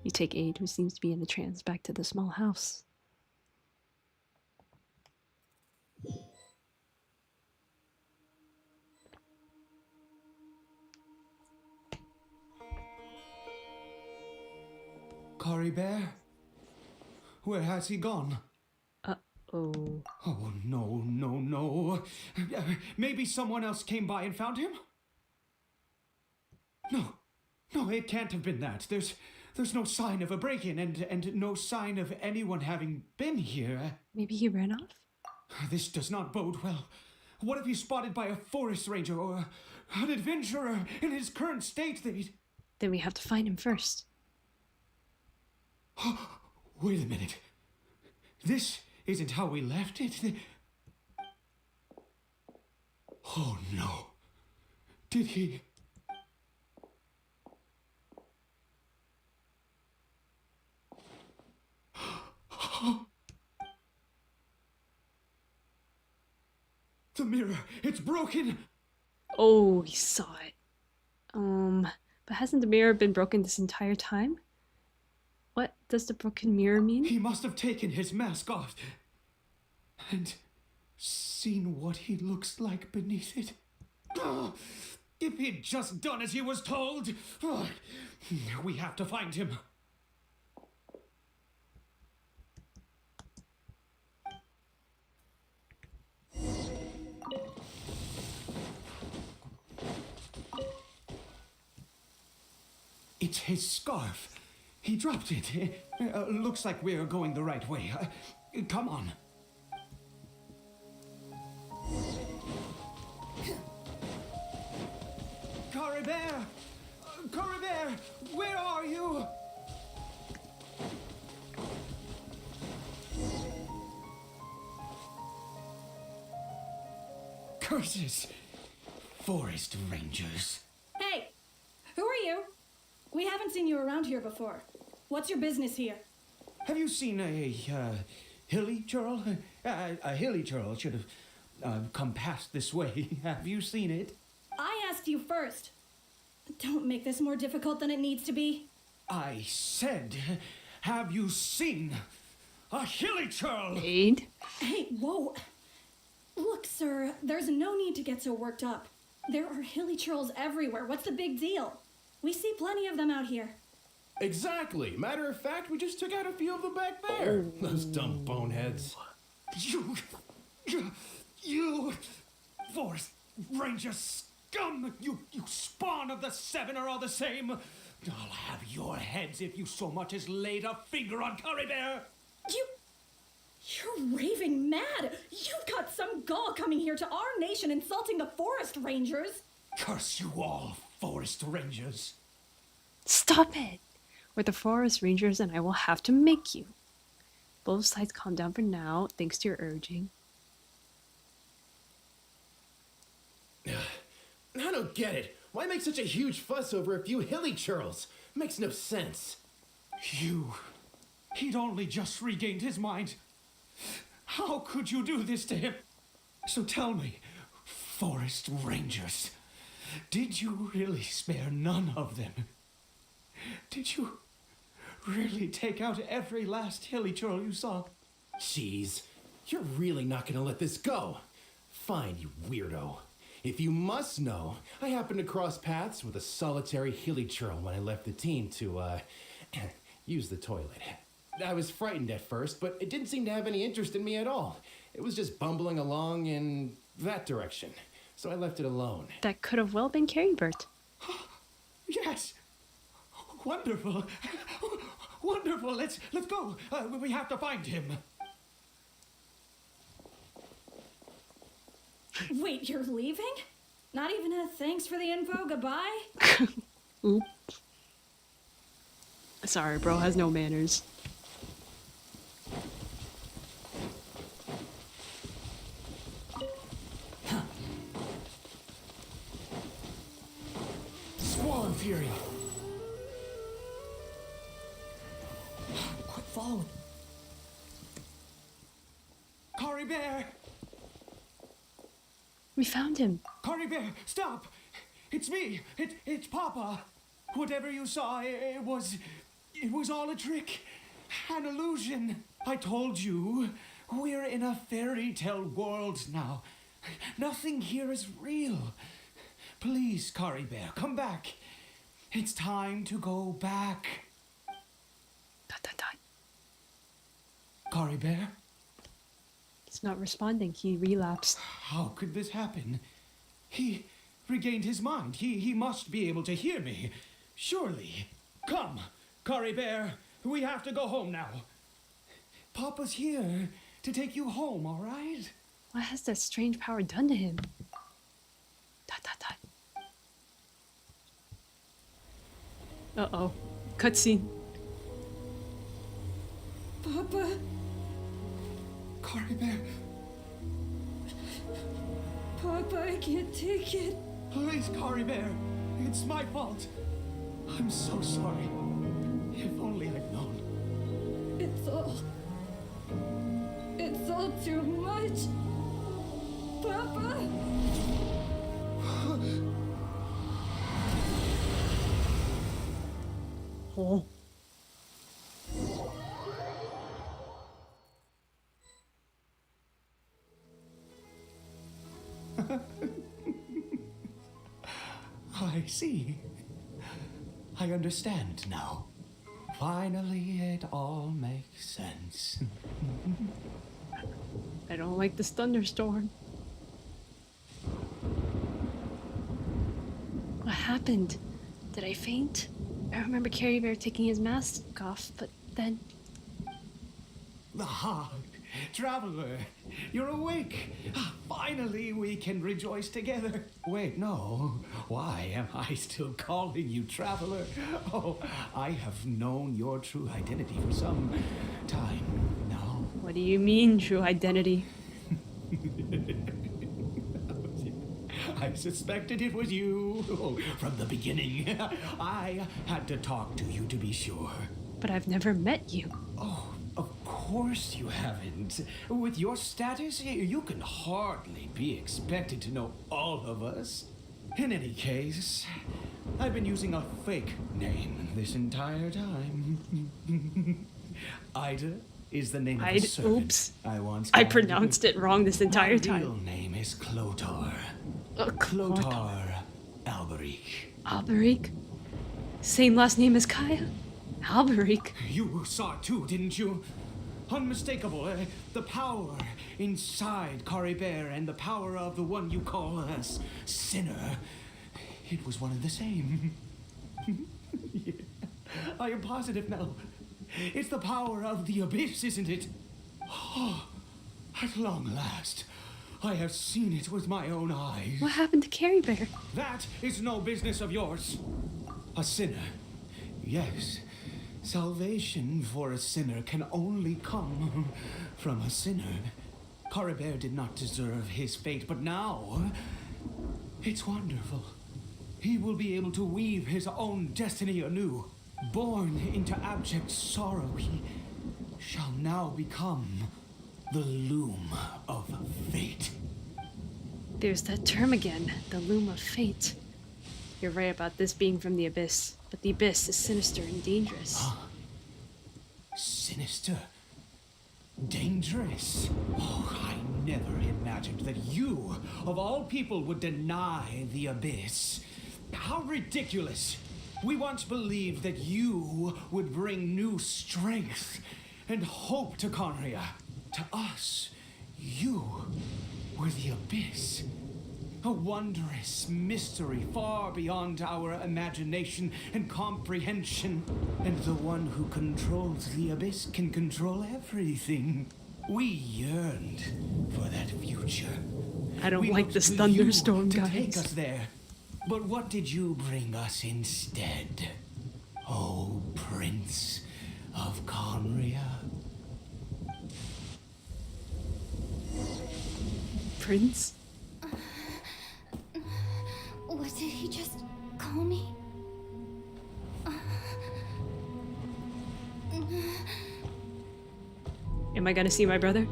You take Aid, who seems to be in a trance, back to the small house. Caribert? Where has he gone? Uh-oh. Oh, no, no, no. Maybe someone else came by and found him? No. No, it can't have been that. There's no sign of a break-in and no sign of anyone having been here. Maybe he ran off? This does not bode well. What if he's spotted by a forest ranger or an adventurer in his current state? Then we have to find him first. Wait a minute. This isn't how we left it. Oh no. Did he? The mirror, it's broken. Oh, he saw it. But hasn't the mirror been broken this entire time? What does the broken mirror mean? He must have taken his mask off and seen what he looks like beneath it. If he'd just done as he was told. We have to find him. It's his scarf. He dropped it. Looks like we're going the right way. Come on. Caribert! Caribert! Where are you? Curses! Forest rangers. Hey! Who are you? We haven't seen you around here before. What's your business here? Have you seen a hilly churl? A hilly churl should have come past this way. Have you seen it? I asked you first. Don't make this more difficult than it needs to be. I said, have you seen a hilly churl? Aid? Hey, whoa. Look, sir, there's no need to get so worked up. There are hilly churls everywhere. What's the big deal? We see plenty of them out here. Exactly. Matter of fact, we just took out a few of them back there. Those dumb boneheads. You, forest ranger scum! You spawn of the seven are all the same. I'll have your heads if you so much as laid a finger on Caribert. You're raving mad. You've got some gall coming here to our nation insulting the forest rangers. Curse you all, forest rangers. Stop it! We're the forest rangers and I will have to make you. Both sides calm down for now, thanks to your urging. I don't get it. Why make such a huge fuss over a few hilly churls? Makes no sense. He'd only just regained his mind. How could you do this to him? So tell me, forest rangers, did you really spare none of them? Did you really take out every last hilly churl you saw? Jeez, you're really not gonna let this go. Fine, you weirdo. If you must know, I happened to cross paths with a solitary hilly churl when I left the team to, use the toilet. I was frightened at first, but it didn't seem to have any interest in me at all. It was just bumbling along in that direction, so I left it alone. That could have well been Caribert. Yes! Wonderful! Wonderful! Let's go! We have to find him! Wait, you're leaving? Not even a thanks for the info, goodbye? Oop. Sorry, bro has no manners. Swollen Fury! Quit following. Caribert! We found him. Caribert, stop! It's me! It's Papa! Whatever you saw, it was all a trick. An illusion. I told you, we're in a fairy tale world now. Nothing here is real. Please, Caribert, come back. It's time to go back. Caribert? He's not responding. He relapsed. How could this happen? He regained his mind. He must be able to hear me. Surely. Come, Caribert. We have to go home now. Papa's here to take you home, all right? What has that strange power done to him? Uh-oh. Cutscene. Papa, Caribert, Papa, I can't take it. please, Caribert. It's my fault. I'm so sorry. If only I'd known. It's all too much. Papa! Oh. I see. I understand now. Finally, it all makes sense. I don't like this thunderstorm. What happened? Did I faint? I remember Caribert taking his mask off, but then... Ah, traveler, you're awake. Finally, we can rejoice together. Wait, no. Why am I still calling you traveler? Oh, I have known your true identity for some time now. What do you mean, true identity? I suspected it was you from the beginning. I had to talk to you to be sure. But I've never met you. Oh, of course you haven't. With your status, you can hardly be expected to know all of us. In any case, I've been using a fake name this entire time. Ida is the name of a servant Oops. I once I had. pronounced it wrong this entire My real time. name is Clotar. Clotar. Clotar Alberic. Alberic? Same last name as Kaya? Alberic? You saw it too, didn't you? Unmistakable. The power inside Caribert and the power of the one you call a sinner. It was one and the same. Yeah. I am positive now. It's the power of the abyss, isn't it? Oh, at long last, I have seen it with my own eyes. What happened to Caribert? That is no business of yours. A sinner. Yes. Salvation for a sinner can only come from a sinner. Caribert did not deserve his fate, but now it's wonderful. He will be able to weave his own destiny anew. Born into abject sorrow, he shall now become the loom of fate. There's that term again, the loom of fate. You're right about this being from the abyss, but the abyss is sinister and dangerous. Sinister? Dangerous? Oh, I never imagined that you, of all people, would deny the abyss. How ridiculous! We once believed that you would bring new strength and hope to Conria. To us, you were the abyss. A wondrous mystery far beyond our imagination and comprehension. And the one who controls the abyss can control everything. We yearned for that future. I don't We like looked this to thunderstorm, you to guys. take us there. But what did you bring us instead? Oh, Prince of Conria. Prince? What did he just call me? Am I gonna see my brother?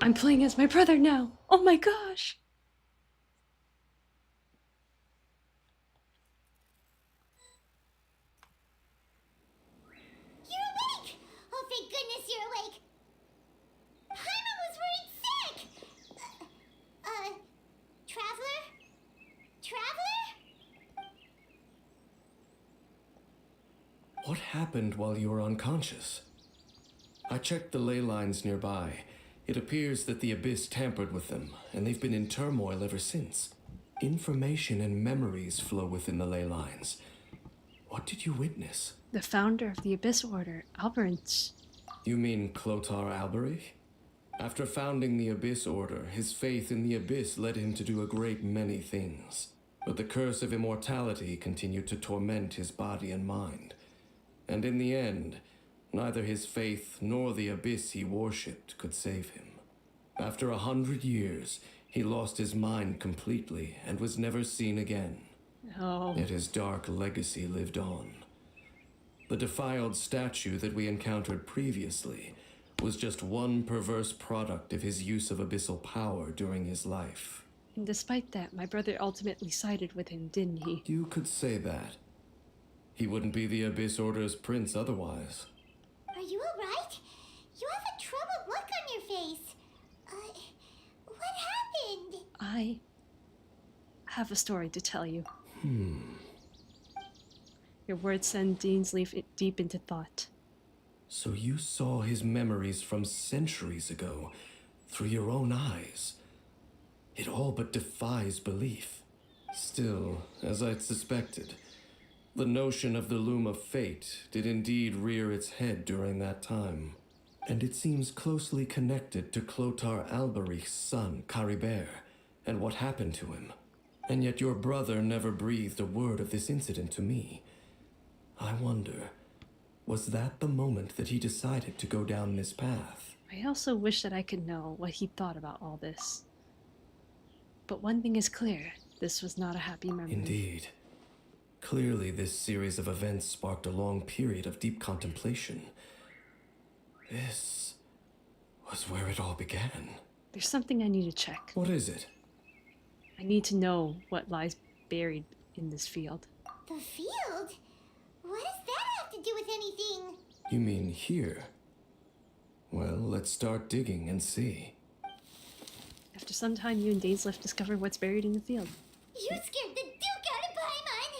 I'm playing as my brother now. Oh my gosh. You're awake! Oh, thank goodness you're awake. Paimon was worried sick! Traveler? Traveler? What happened while you were unconscious? I checked the ley lines nearby. It appears that the Abyss tampered with them, and they've been in turmoil ever since. Information and memories flow within the ley lines. What did you witness? The founder of the Abyss Order, Alberance. You mean Clotar Alberich? After founding the Abyss Order, his faith in the Abyss led him to do a great many things. But the curse of immortality continued to torment his body and mind. And in the end, neither his faith nor the Abyss he worshipped could save him. After 100 years, he lost his mind completely and was never seen again. Oh. Yet his dark legacy lived on. The defiled statue that we encountered previously was just one perverse product of his use of abyssal power during his life. And despite that, my brother ultimately sided with him, didn't he? You could say that. He wouldn't be the Abyss Order's prince otherwise. Are you alright? You have a troubled look on your face. What happened? I have a story to tell you. Your words send Dean's Leaf deep into thought. So you saw his memories from centuries ago through your own eyes. It all but defies belief. Still, as I'd suspected, the notion of the Loom of Fate did indeed rear its head during that time. And it seems closely connected to Clotar Alberich's son, Caribert, and what happened to him. And yet your brother never breathed a word of this incident to me. I wonder, was that the moment that he decided to go down this path? I also wish that I could know what he thought about all this. But one thing is clear, this was not a happy memory. Indeed. Clearly, this series of events sparked a long period of deep contemplation. This was where it all began. There's something I need to check. What is it? I need to know what lies buried in this field. The field? What does that have to do with anything? You mean here? Well, let's start digging and see. After some time, you and Dainsleif discover what's buried in the field. You scared the Duke out of Paimon!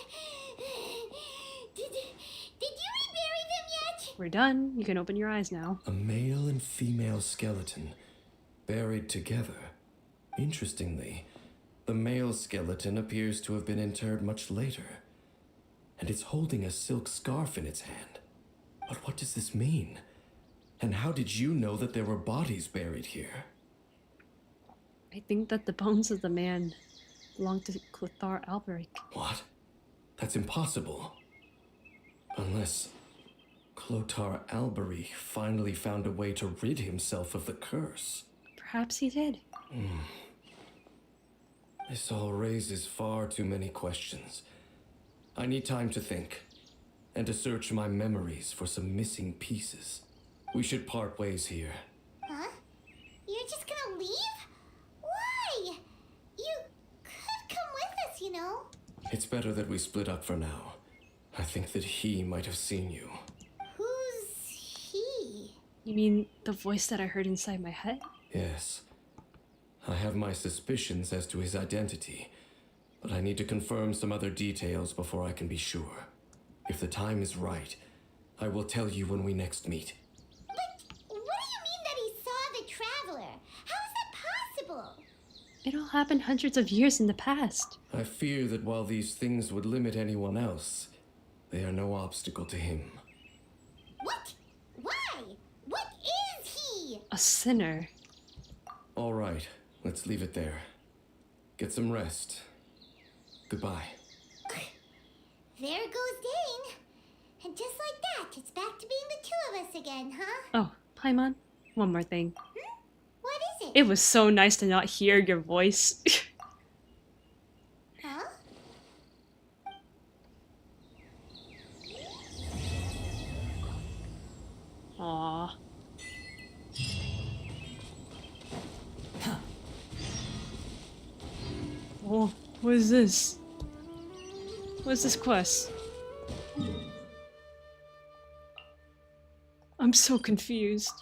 Did you rebury them yet? We're done. You can open your eyes now. A male and female skeleton, buried together. Interestingly, the male skeleton appears to have been interred much later, and it's holding a silk scarf in its hand. But what does this mean? And how did you know that there were bodies buried here? I think that the bones of the man belong to Clothar Alberic. What? That's impossible. Unless Clotar Alberic finally found a way to rid himself of the curse. Perhaps he did. This all raises far too many questions. I need time to think, and to search my memories for some missing pieces. We should part ways here. Huh? You're just gonna leave? Why? You could come with us, you know. It's better that we split up for now. I think that he might have seen you. Who's he? You mean the voice that I heard inside my head? Yes. I have my suspicions as to his identity, but I need to confirm some other details before I can be sure. If the time is right, I will tell you when we next meet. But what do you mean that he saw the traveler? How is that possible? It all happened hundreds of years in the past. I fear that while these things would limit anyone else, they are no obstacle to him. What? Why? What is he? A sinner. All right, let's leave it there. Get some rest. Goodbye. There goes Dane. And just like that, it's back to being the two of us again, huh? Oh, Paimon, one more thing. What is it? It was so nice to not hear your voice. Huh? Aww. Oh, what is this? What's this quest? I'm so confused.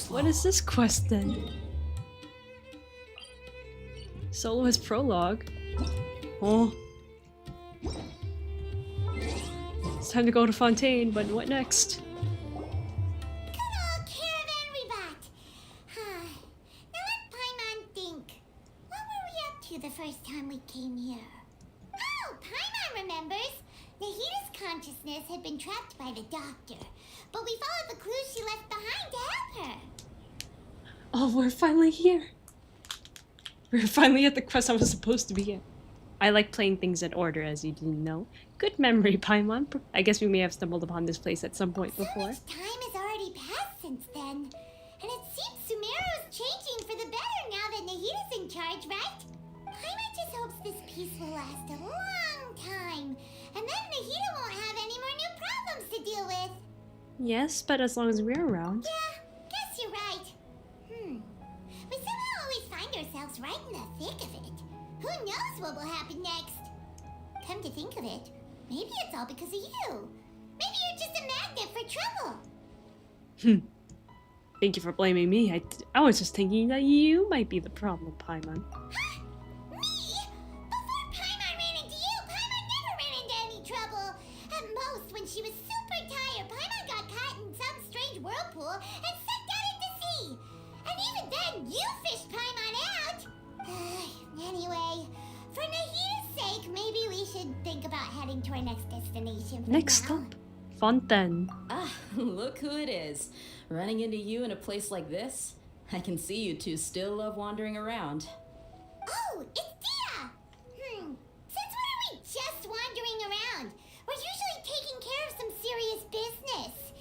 What is this quest then? Soloist prologue. Oh. It's time to go to Fontaine, but what next? Good old Caravan Rebat. Now let Paimon think. What were we up to the first time we came here? Oh, Paimon remembers. Nahita's consciousness had been trapped by the doctor, but we followed the clues she left behind to help her. Oh, we're finally here. We're finally at the quest I was supposed to be at. I like playing things in order, as you didn't know. Good memory, Paimon. I guess we may have stumbled upon this place at some point before. So much time has already passed since then. And it seems Sumeru's changing for the better now that Nahita's in charge, right? Paimon just hopes this peace will last a long time. And then Nahita won't have any more new problems to deal with. Yes, but as long as we're around. Yeah, guess you're right. We somehow always find ourselves right in the thick of it. Who knows what will happen next? Come to think of it, maybe it's all because of you. Maybe you're just a magnet for trouble. Thank you for blaming me. I was just thinking that you might be the problem, Paimon. Huh? Me? Before Paimon ran into you, Paimon never ran into any trouble. At most, when she was super tired, Paimon got caught in some strange whirlpool and sucked out into sea. And even then, you fished Paimon out. Anyway, for Nahita's sake, maybe we should think about heading to our next destination for Next now. stop, Fontaine. Ah, look who it is. Running into you in a place like this? I can see you two still love wandering around. Oh, it's Dia! Since when are we just wandering around? We're usually taking care of some serious business.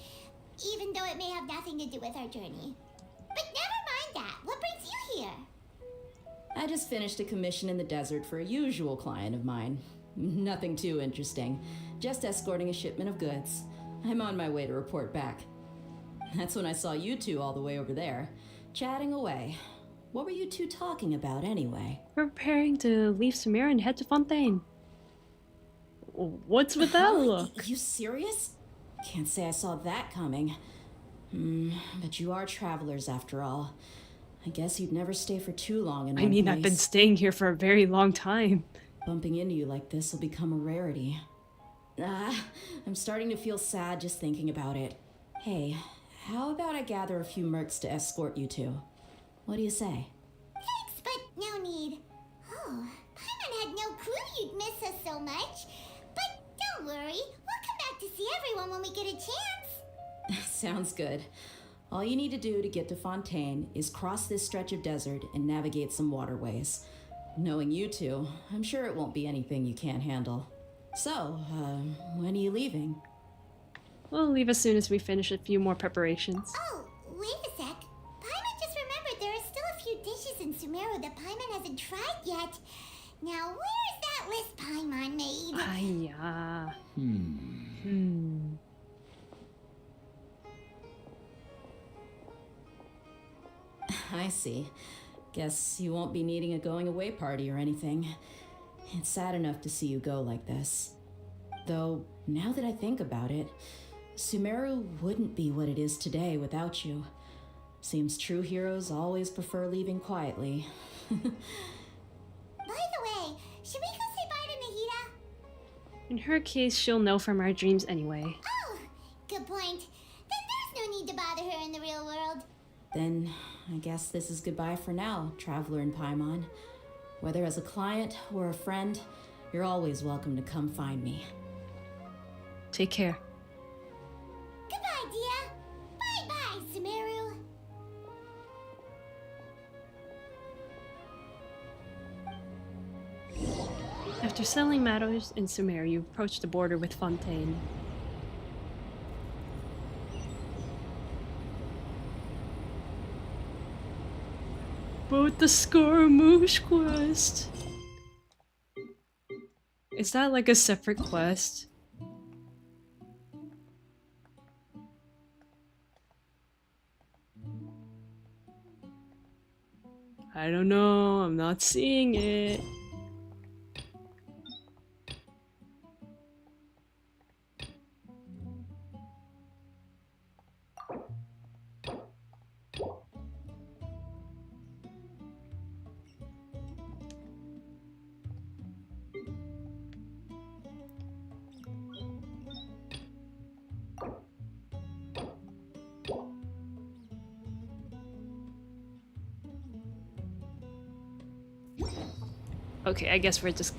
Even though it may have nothing to do with our journey. But never mind that. What brings you here? I just finished a commission in the desert for a usual client of mine. Nothing too interesting. Just escorting a shipment of goods. I'm on my way to report back. That's when I saw you two all the way over there, chatting away. What were you two talking about anyway? We're preparing to leave Sumeru and head to Fontaine. What's with that look? You serious? Can't say I saw that coming. But you are travelers after all. I guess you'd never stay for too long in one place. I've been staying here for a very long time. Bumping into you like this will become a rarity. I'm starting to feel sad just thinking about it. Hey, how about I gather a few mercs to escort you two? What do you say? Thanks, but no need. Oh, Paimon had no clue you'd miss us so much. But don't worry, we'll come back to see everyone when we get a chance. Sounds good. All you need to do to get to Fontaine is cross this stretch of desert and navigate some waterways. Knowing you two, I'm sure it won't be anything you can't handle. So, when are you leaving? We'll leave as soon as we finish a few more preparations. Oh, wait a sec. Paimon just remembered there are still a few dishes in Sumeru that Paimon hasn't tried yet. Now, where's that list Paimon made? Yeah. I see. Guess you won't be needing a going away party or anything. It's sad enough to see you go like this. Though, now that I think about it, Sumeru wouldn't be what it is today without you. Seems true heroes always prefer leaving quietly. By the way, should we go say bye to Nahita? In her case, she'll know from our dreams anyway. Oh, good point. Then there's no need to bother her in the real world. Then, I guess this is goodbye for now, Traveler in Paimon. Whether as a client or a friend, you're always welcome to come find me. Take care. Goodbye, Dia. Bye-bye, Sumeru. After settling matters in Sumer, you approach the border with Fontaine. But the Scaramouche quest. Is that like a separate quest? I don't know, I'm not seeing it. Okay, I guess we're just...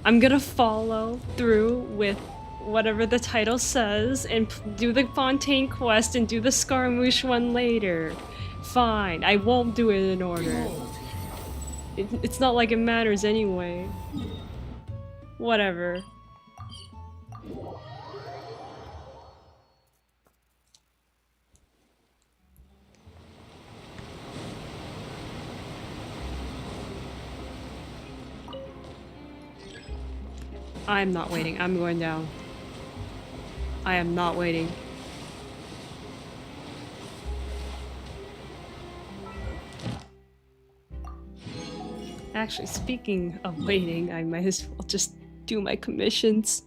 I'm gonna follow through with whatever the title says and do the Fontaine quest and do the Scaramouche one later. Fine, I won't do it in order. It's not like it matters anyway. Whatever. I'm not waiting. I'm going down. I am not waiting. Actually, speaking of waiting, I might as well just do my commissions.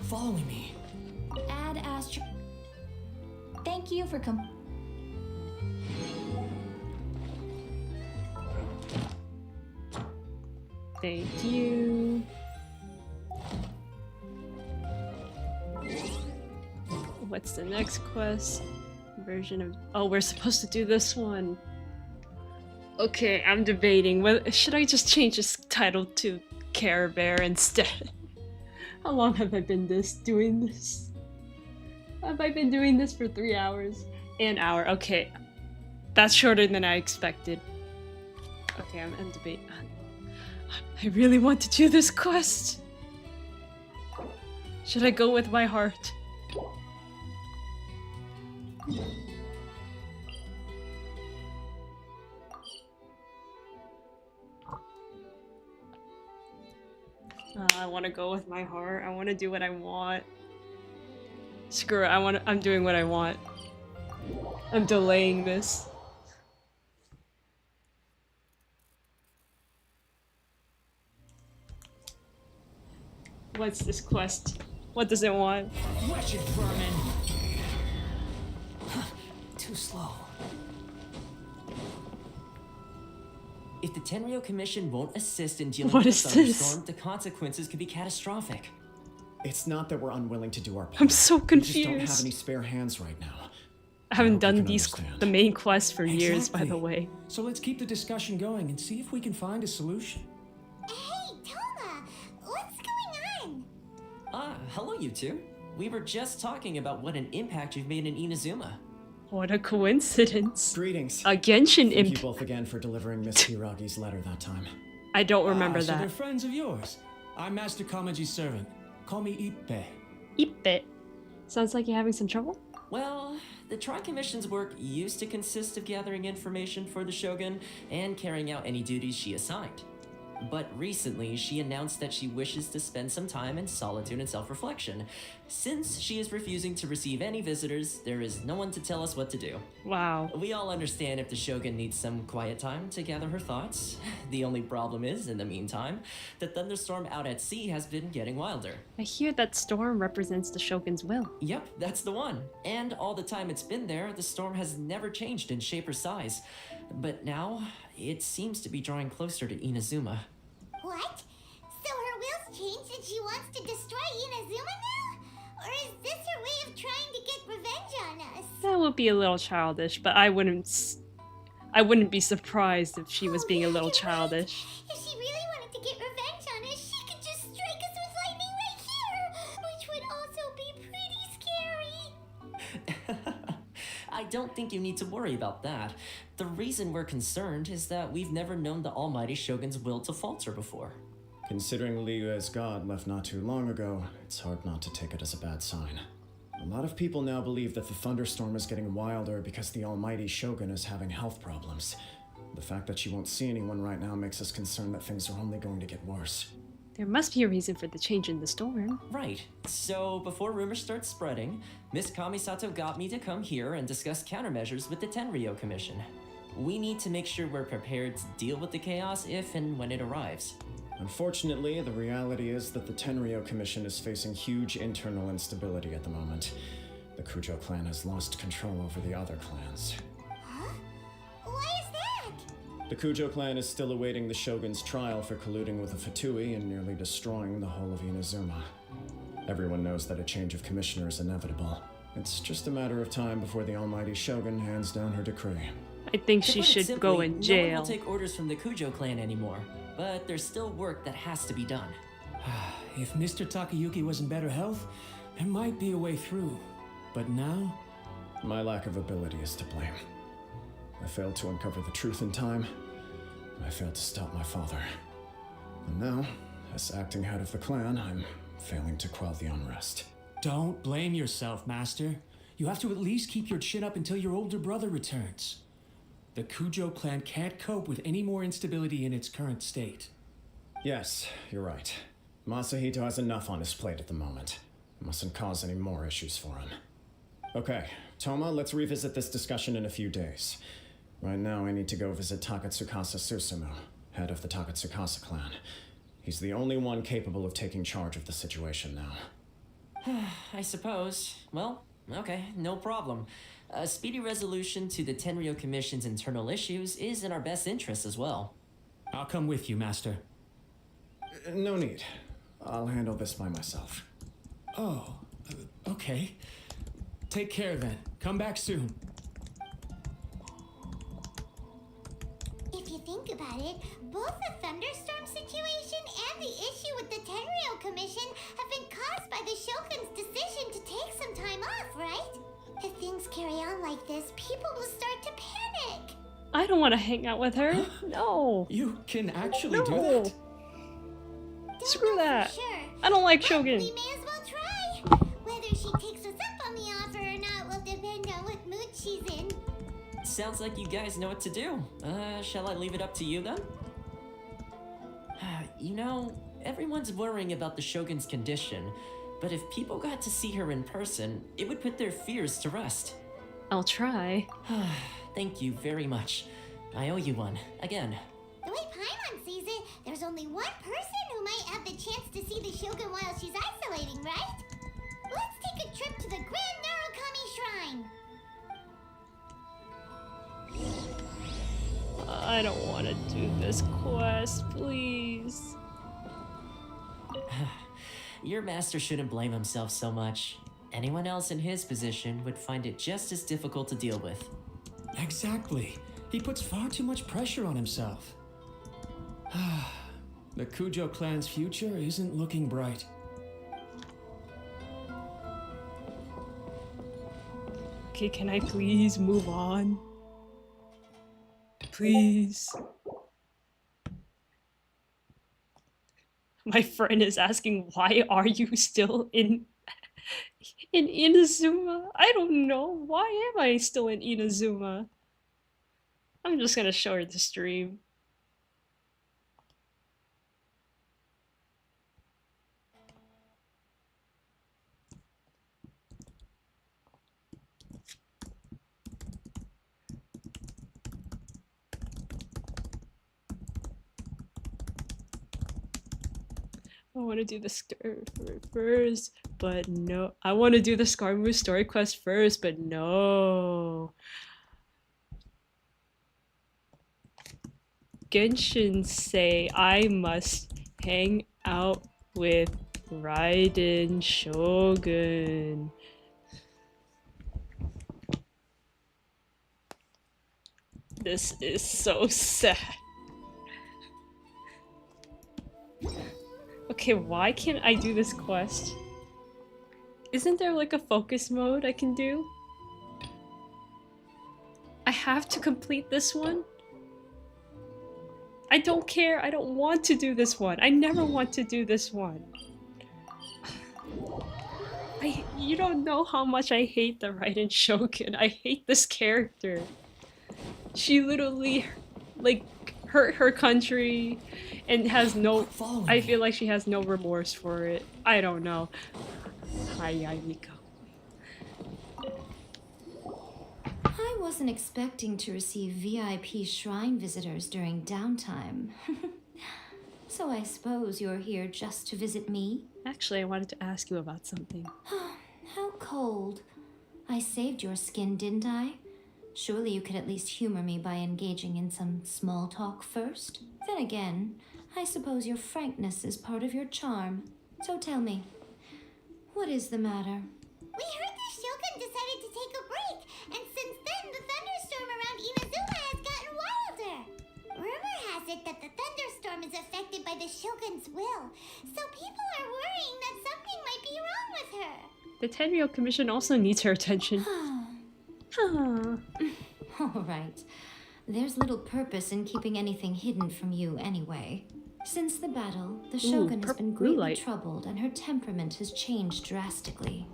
Following me. Ad Astra. Thank you for Thank you. What's the next quest? Version of... Oh, we're supposed to do this one. Okay, I'm debating. Should I just change this title to Caribert instead? How long have I been doing this? Have I been doing this for 3 hours? An hour, okay. That's shorter than I expected. Okay, I'm debating. I really want to do this quest. Should I go with my heart? I want to go with my heart. I want to do what I want. Screw it. I'm doing what I want. I'm delaying this. What's this quest? What does it want? Wretched vermin! Too slow. If the Tenryo Commission won't assist in dealing What with is the this? thunderstorm, the consequences could be catastrophic. It's not that we're unwilling to do our part. I'm so We just don't confused. have any spare hands right now. I haven't hope you done can the understand. main quests for years, by the Exactly. way. So let's keep the discussion going and see if we can find a solution. Hey, Toma! What's going on? Ah, hello you two. We were just talking about what an impact you've made in Inazuma. What a coincidence. Greetings. A Genshin Thank you imp. both again for delivering Miss Hiragi's letter that time. I don't remember So they're that. friends of yours. I'm Master Kamaji's servant. Call me Ippe. Ippe. Sounds like you're having some trouble? Well, the Tri-Commission's work used to consist of gathering information for the Shogun and carrying out any duties she assigned. But recently, she announced that she wishes to spend some time in solitude and self-reflection. Since she is refusing to receive any visitors, there is no one to tell us what to do. Wow. We all understand if the Shogun needs some quiet time to gather her thoughts. The only problem is, in the meantime, the thunderstorm out at sea has been getting wilder. I hear that storm represents the Shogun's will. Yep, that's the one. And all the time it's been there, the storm has never changed in shape or size. But now, it seems to be drawing closer to Inazuma. What? So her will's changed and she wants to destroy Inazuma now? Or is this her way of trying to get revenge on us? That would be a little childish, but I wouldn't be surprised if she was being a little childish. If she really wanted to get revenge on us, she could just strike us with don't think you need to worry about that. The reason we're concerned is that we've never known the Almighty Shogun's will to falter before. Considering Liu as god left not too long ago, it's hard not to take it as a bad sign. A lot of people now believe that the thunderstorm is getting wilder because the Almighty Shogun is having health problems. The fact that she won't see anyone right now makes us concerned that things are only going to get worse. There must be a reason for the change in the storm. Right. So, before rumors start spreading, Miss Kamisato got me to come here and discuss countermeasures with the Tenryou Commission. We need to make sure we're prepared to deal with the chaos if and when it arrives. Unfortunately, the reality is that the Tenryou Commission is facing huge internal instability at the moment. The Kujo clan has lost control over the other clans. Huh? Why is that? The Kujo clan is still awaiting the Shogun's trial for colluding with the Fatui and nearly destroying the whole of Inazuma. Everyone knows that a change of commissioner is inevitable. It's just a matter of time before the Almighty Shogun hands down her decree. I think To she put it should simply, go in No one jail. will take orders from the Kujo clan anymore, but there's still work that has to be done. If Mr. Takayuki was in better health, there might be a way through. But now, My lack of ability is to blame. I failed to uncover the truth in time, and I failed to stop my father. And now, as acting head of the clan, I'm failing to quell the unrest. don't blame yourself, Master. You have to at least keep your chin up until your older brother returns. The Kujo clan can't cope with any more instability in its current state. Yes, you're right. Masahito has enough on his plate at the moment. Mustn't cause any more issues for him. Okay, Toma, let's revisit this discussion in a few days. Right now, I need to go visit Takatsukasa Susumu, head of the Takatsukasa clan. He's the only one capable of taking charge of the situation now. I suppose. Well, okay, no problem. A speedy resolution to the Tenryou Commission's internal issues is in our best interest as well. I'll come with you, Master. No need. I'll handle this by myself. Oh, okay. Take care then. Come back soon. If you think about it, both the thunderstorm situation and the issue with the Tenryou Commission have been caused by the Shogun's decision to take some time off, right? If things carry on like this, people will start to panic. I don't want to hang out with her. No. You can actually do No. that? Don't Screw know for that. Sure. I don't like But Shogun. we may as well try. Whether she takes us up on the offer or not will depend on what mood she's in. Sounds like you guys know what to do. Shall I leave it up to you then? You know, everyone's worrying about the Shogun's condition, but if people got to see her in person, it would put their fears to rest. I'll try. Thank you very much. I owe you one, again. The way Paimon sees it, there's only one person who might have the chance to see the Shogun while she's isolating, right? Let's take a trip to the Grand Narukami Shrine. I don't want to do this quest, please. Your master shouldn't blame himself so much. Anyone else in his position would find it just as difficult to deal with. Exactly. He puts far too much pressure on himself. The Kujo clan's future isn't looking bright. Okay, can I please move on? Please. My friend is asking, why are you still in Inazuma? I don't know. Why am I still in Inazuma? I'm just gonna show her the stream. I want to do the story first, but no. I want to do the Skarmory story quest first, but no. Genshin say I must hang out with Raiden Shogun. This is so sad. Okay, why can't I do this quest? Isn't there like a focus mode I can do? have to complete this one? I don't care. I don't want to do this one. I never want to do this one. You don't know how much I hate the Raiden Shogun. I hate this character. She literally, like, hurt her country and has no... I feel like she has no remorse for it. I don't know. Hi, Miko. I wasn't expecting to receive VIP shrine visitors during downtime. So I suppose you're here just to visit me? Actually, I wanted to ask you about something. How cold. I saved your skin, didn't I? Surely you could at least humor me by engaging in some small talk first? Then again, I suppose your frankness is part of your charm. So tell me, what is the matter? We heard the Shogun decided to take a break, and since then the thunderstorm around Inazuma has gotten wilder. Rumor has it that the thunderstorm is affected by the Shogun's will, so people are worrying that something might be wrong with her. The Tenryou Commission also needs her attention. All right. There's little purpose in keeping anything hidden from you anyway. Since the battle, the Shogun has been greatly troubled and her temperament has changed drastically.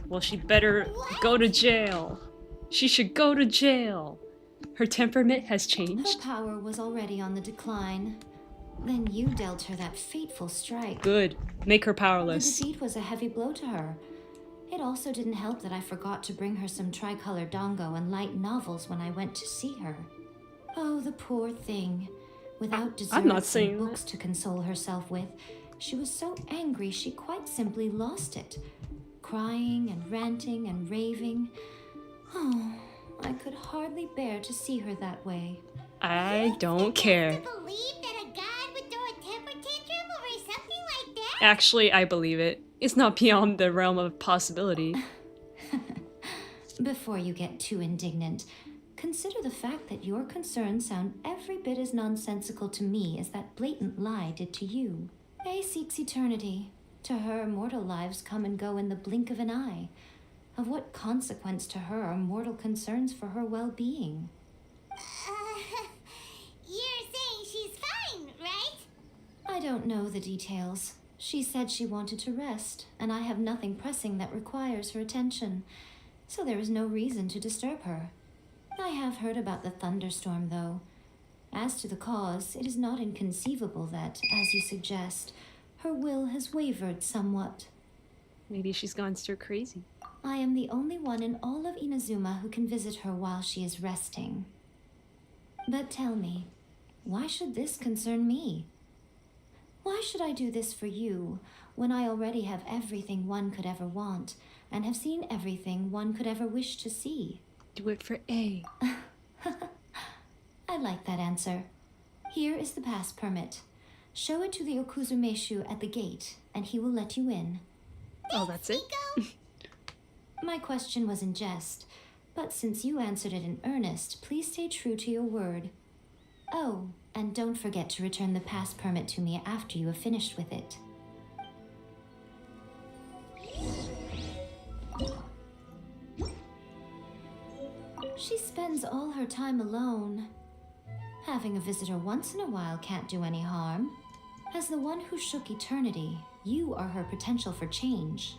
Well, she better go to jail. She should go to jail. Her temperament has changed. Her power was already on the decline. Then you dealt her that fateful strike. Good. Make her powerless. The defeat was a heavy blow to her. It also didn't help that I forgot to bring her some tricolor dango and light novels when I went to see her. Oh, the poor thing. Without desserts and books to console herself with, she was so angry she quite simply lost it. Crying and ranting and raving. Oh, I could hardly bear to see her that way. I don't care. To believe that a god would throw a temper tantrum over something like that? Actually, I believe it. It's not beyond the realm of possibility. Before you get too indignant, consider the fact that your concerns sound every bit as nonsensical to me as that blatant lie did to you. A seeks eternity. To her, mortal lives come and go in the blink of an eye. Of what consequence to her are mortal concerns for her well-being? You're saying she's fine, right? I don't know the details. She said she wanted to rest, and I have nothing pressing that requires her attention, so there is no reason to disturb her. I have heard about the thunderstorm, though. As to the cause, it is not inconceivable that, as you suggest, her will has wavered somewhat. Maybe she's gone stir crazy. I am the only one in all of Inazuma who can visit her while she is resting. But tell me, why should this concern me? Why should I do this for you, when I already have everything one could ever want, and have seen everything one could ever wish to see? Do it for A. I like that answer. Here is the pass permit. Show it to the Okuzumeshu at the gate, and he will let you in. Oh, that's it? My question was in jest, but since you answered it in earnest, please stay true to your word. Oh, and don't forget to return the pass permit to me after you have finished with it. She spends all her time alone. Having a visitor once in a while can't do any harm. As the one who shook eternity, you are her potential for change.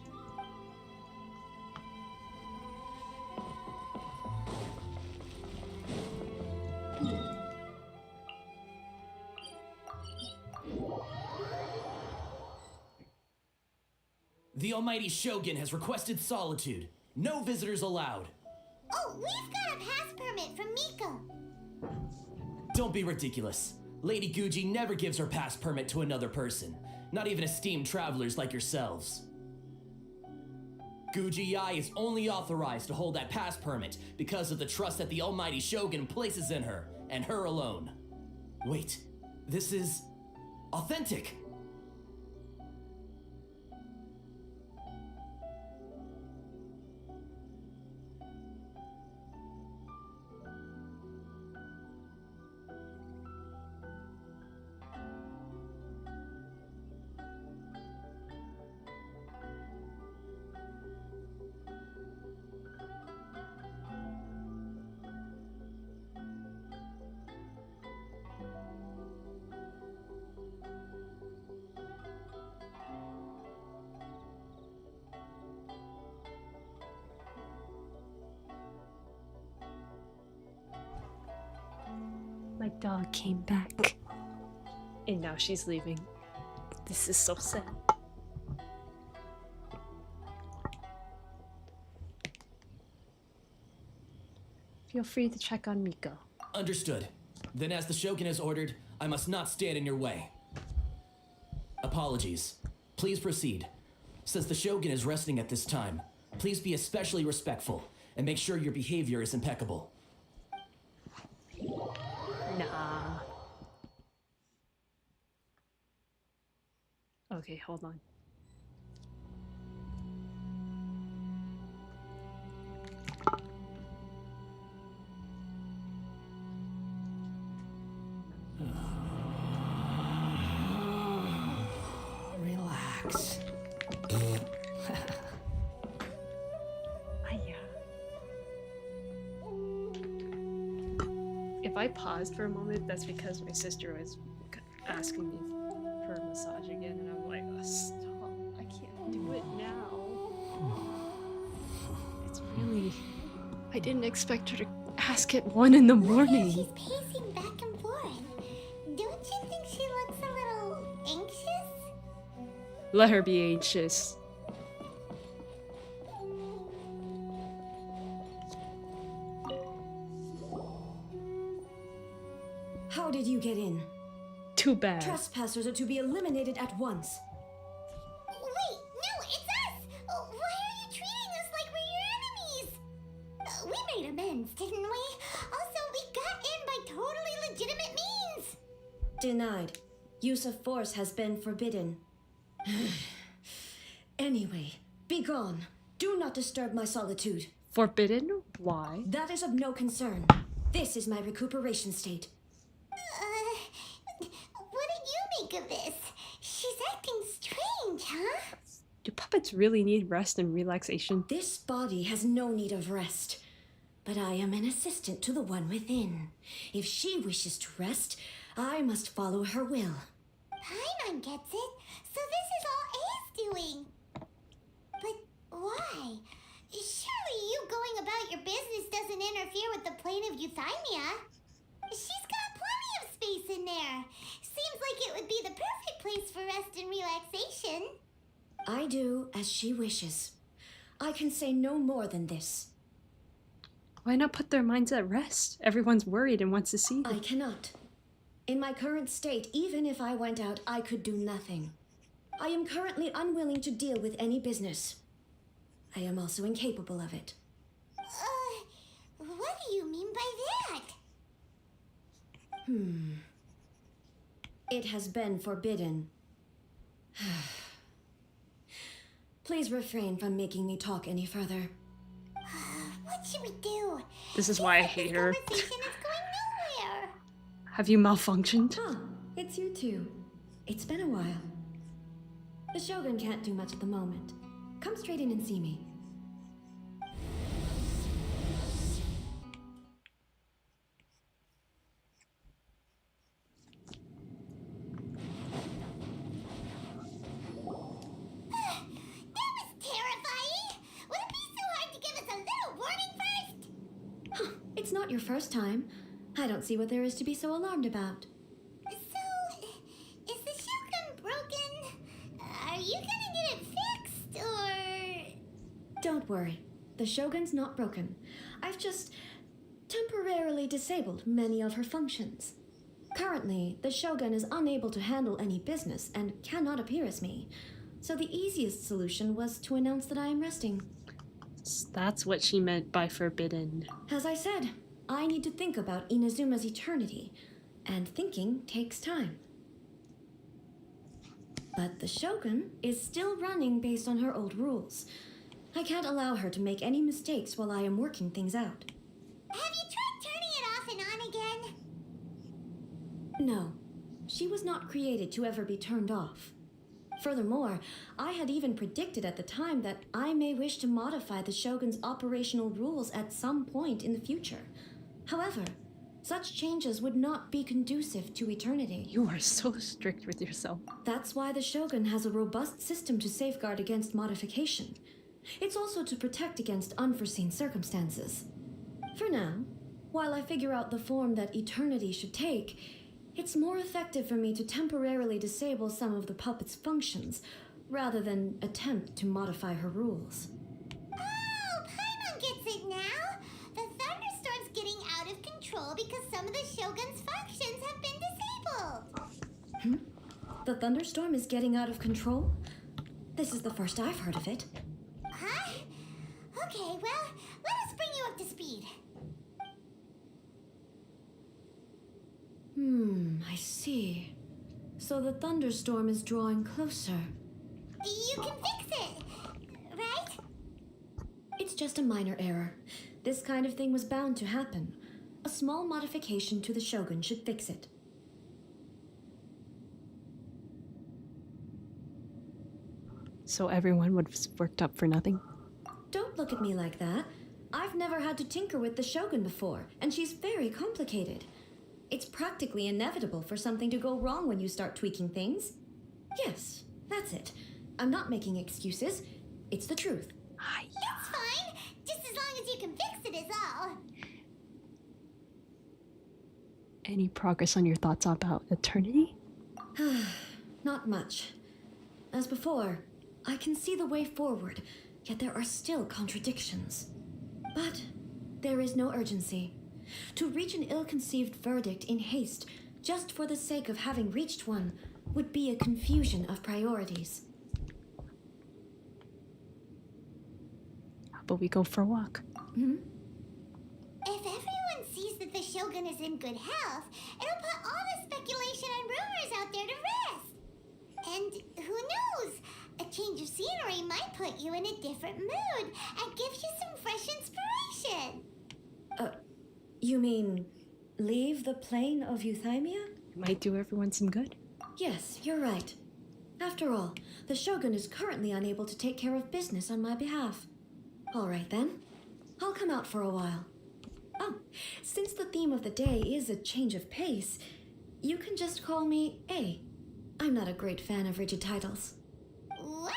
The Almighty Shogun has requested solitude. No visitors allowed. Oh, we've got a pass permit from Miko. Don't be ridiculous. Lady Guji never gives her pass permit to another person, not even esteemed travelers like yourselves. Guji Ai is only authorized to hold that pass permit because of the trust that the Almighty Shogun places in her, and her alone. Wait, this is authentic. My dog came back. And now she's leaving. This is so sad. Feel free to check on Miko. Understood. Then as the Shogun has ordered, I must not stand in your way. Apologies. Please proceed. Since the Shogun is resting at this time, please be especially respectful and make sure your behavior is impeccable. Nah. Okay, hold on. Relax. If I paused for a moment, that's because my sister was asking me for a massage again, and I'm like, oh, stop. I can't do it now. It's really... I didn't expect her to ask at 1 in the morning. She's pacing back and forth. Don't you think she looks a little anxious? Let her be anxious. How did you get in? Too bad. Trespassers are to be eliminated at once. Wait, no, it's us! Why are you treating us like we're your enemies? We made amends, didn't we? Also, we got in by totally legitimate means. Denied. Use of force has been forbidden. Anyway, be gone. Do not disturb my solitude. Forbidden? Why? That is of no concern. This is my recuperation state. What did you make of this? She's acting strange, huh? Do puppets really need rest and relaxation? This body has no need of rest. But I am an assistant to the one within. If she wishes to rest, I must follow her will. Paimon gets it. So this is all A's doing. But why? Surely you going about your business doesn't interfere with the plane of euthymia. She's got plenty of space in there. Seems like it would be the perfect place for rest and relaxation. I do as she wishes. I can say no more than this. Why not put their minds at rest? Everyone's worried and wants to see them. I cannot. In my current state, even if I went out, I could do nothing. I am currently unwilling to deal with any business. I am also incapable of it. What do you mean by that? It has been forbidden. Please refrain from making me talk any further. What should we do? This is why I hate her. Conversation is going nowhere. Have you malfunctioned? Huh, it's you two. It's been a while. The Shogun can't do much at the moment. Come straight in and see me. It's not your first time. I don't see what there is to be so alarmed about. So, is the Shogun broken? Are you gonna get it fixed, or...? Don't worry. The Shogun's not broken. I've just temporarily disabled many of her functions. Currently, the Shogun is unable to handle any business and cannot appear as me. So the easiest solution was to announce that I am resting. That's what she meant by forbidden. As I said, I need to think about Inazuma's eternity, and thinking takes time. But the Shogun is still running based on her old rules. I can't allow her to make any mistakes while I am working things out. Have you tried turning it off and on again? No, she was not created to ever be turned off. Furthermore, I had even predicted at the time that I may wish to modify the Shogun's operational rules at some point in the future. However, such changes would not be conducive to eternity. You are so strict with yourself. That's why the Shogun has a robust system to safeguard against modification. It's also to protect against unforeseen circumstances. For now, While I figure out the form that eternity should take, it's more effective for me to temporarily disable some of the puppet's functions, rather than attempt to modify her rules. Oh, Paimon gets it now! The thunderstorm's getting out of control because some of the Shogun's functions have been disabled! The thunderstorm is getting out of control? This is the first I've heard of it. Huh? Okay, well, let us bring you up to speed. I see. So the thunderstorm is drawing closer. You can fix it, right? It's just a minor error. This kind of thing was bound to happen. A small modification to the Shogun should fix it. So everyone was worked up for nothing? Don't look at me like that. I've never had to tinker with the Shogun before, and she's very complicated. It's practically inevitable for something to go wrong when you start tweaking things. Yes, that's it. I'm not making excuses. It's the truth. It's fine, just as long as you can fix it is all. Any progress on your thoughts about eternity? Not much. As before, I can see the way forward, yet there are still contradictions. But there is no urgency. To reach an ill-conceived verdict in haste, just for the sake of having reached one, would be a confusion of priorities. How about we go for a walk? If everyone sees that the Shogun is in good health, it'll put all the speculation and rumors out there to rest. And who knows? A change of scenery might put you in a different mood and give you some fresh inspiration. You mean leave the plane of Euthymia? It might do everyone some good. Yes, you're right. After all, the Shogun is currently unable to take care of business on my behalf. All right then, I'll come out for a while. Oh, since the theme of the day is a change of pace, you can just call me A. I'm not a great fan of rigid titles. What?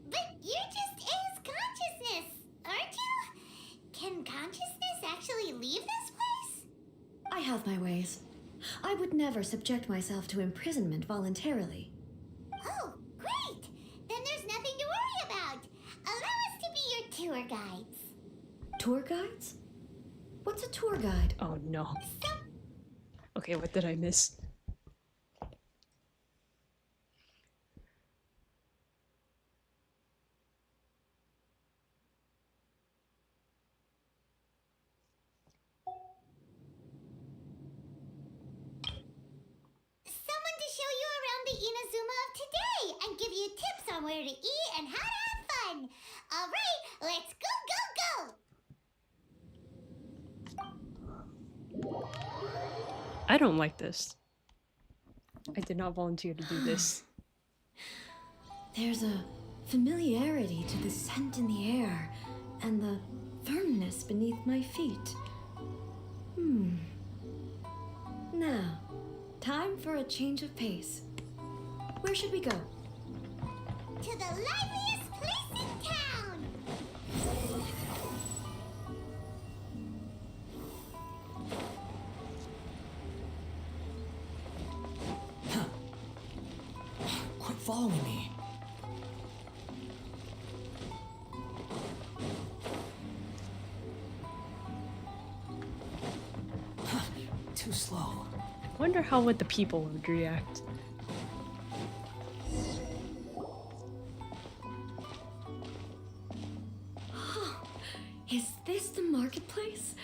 But you're just A's consciousness, aren't you? Can consciousness actually leave this place? I have my ways. I would never subject myself to imprisonment voluntarily. Oh, great! Then there's nothing to worry about. Allow us to be your tour guides. Tour guides? What's a tour guide? Oh no. Okay, what did I miss? Someone to show you around the Inazuma of today and give you tips on where to eat and how to have fun. All right, let's go, go, go! I don't like this. I did not volunteer to do this. There's a familiarity to the scent in the air and the firmness beneath my feet. Now, time for a change of pace. Where should we go? To the liveliest place in town! Quit following me. Too slow. Wonder how would the people would react. Is this the marketplace?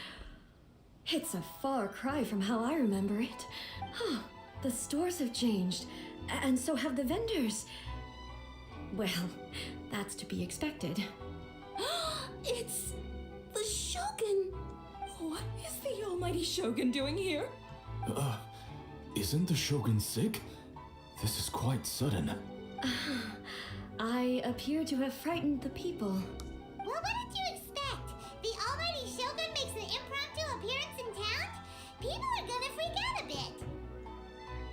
It's a far cry from how I remember it. The stores have changed, and so have the vendors. Well, that's to be expected. It's the Shogun! What is the almighty Shogun doing here? Isn't the Shogun sick? This is quite sudden. I appear to have frightened the people. Well, what did you expect? The almighty Shogun makes an impromptu appearance in town? People are gonna freak out a bit.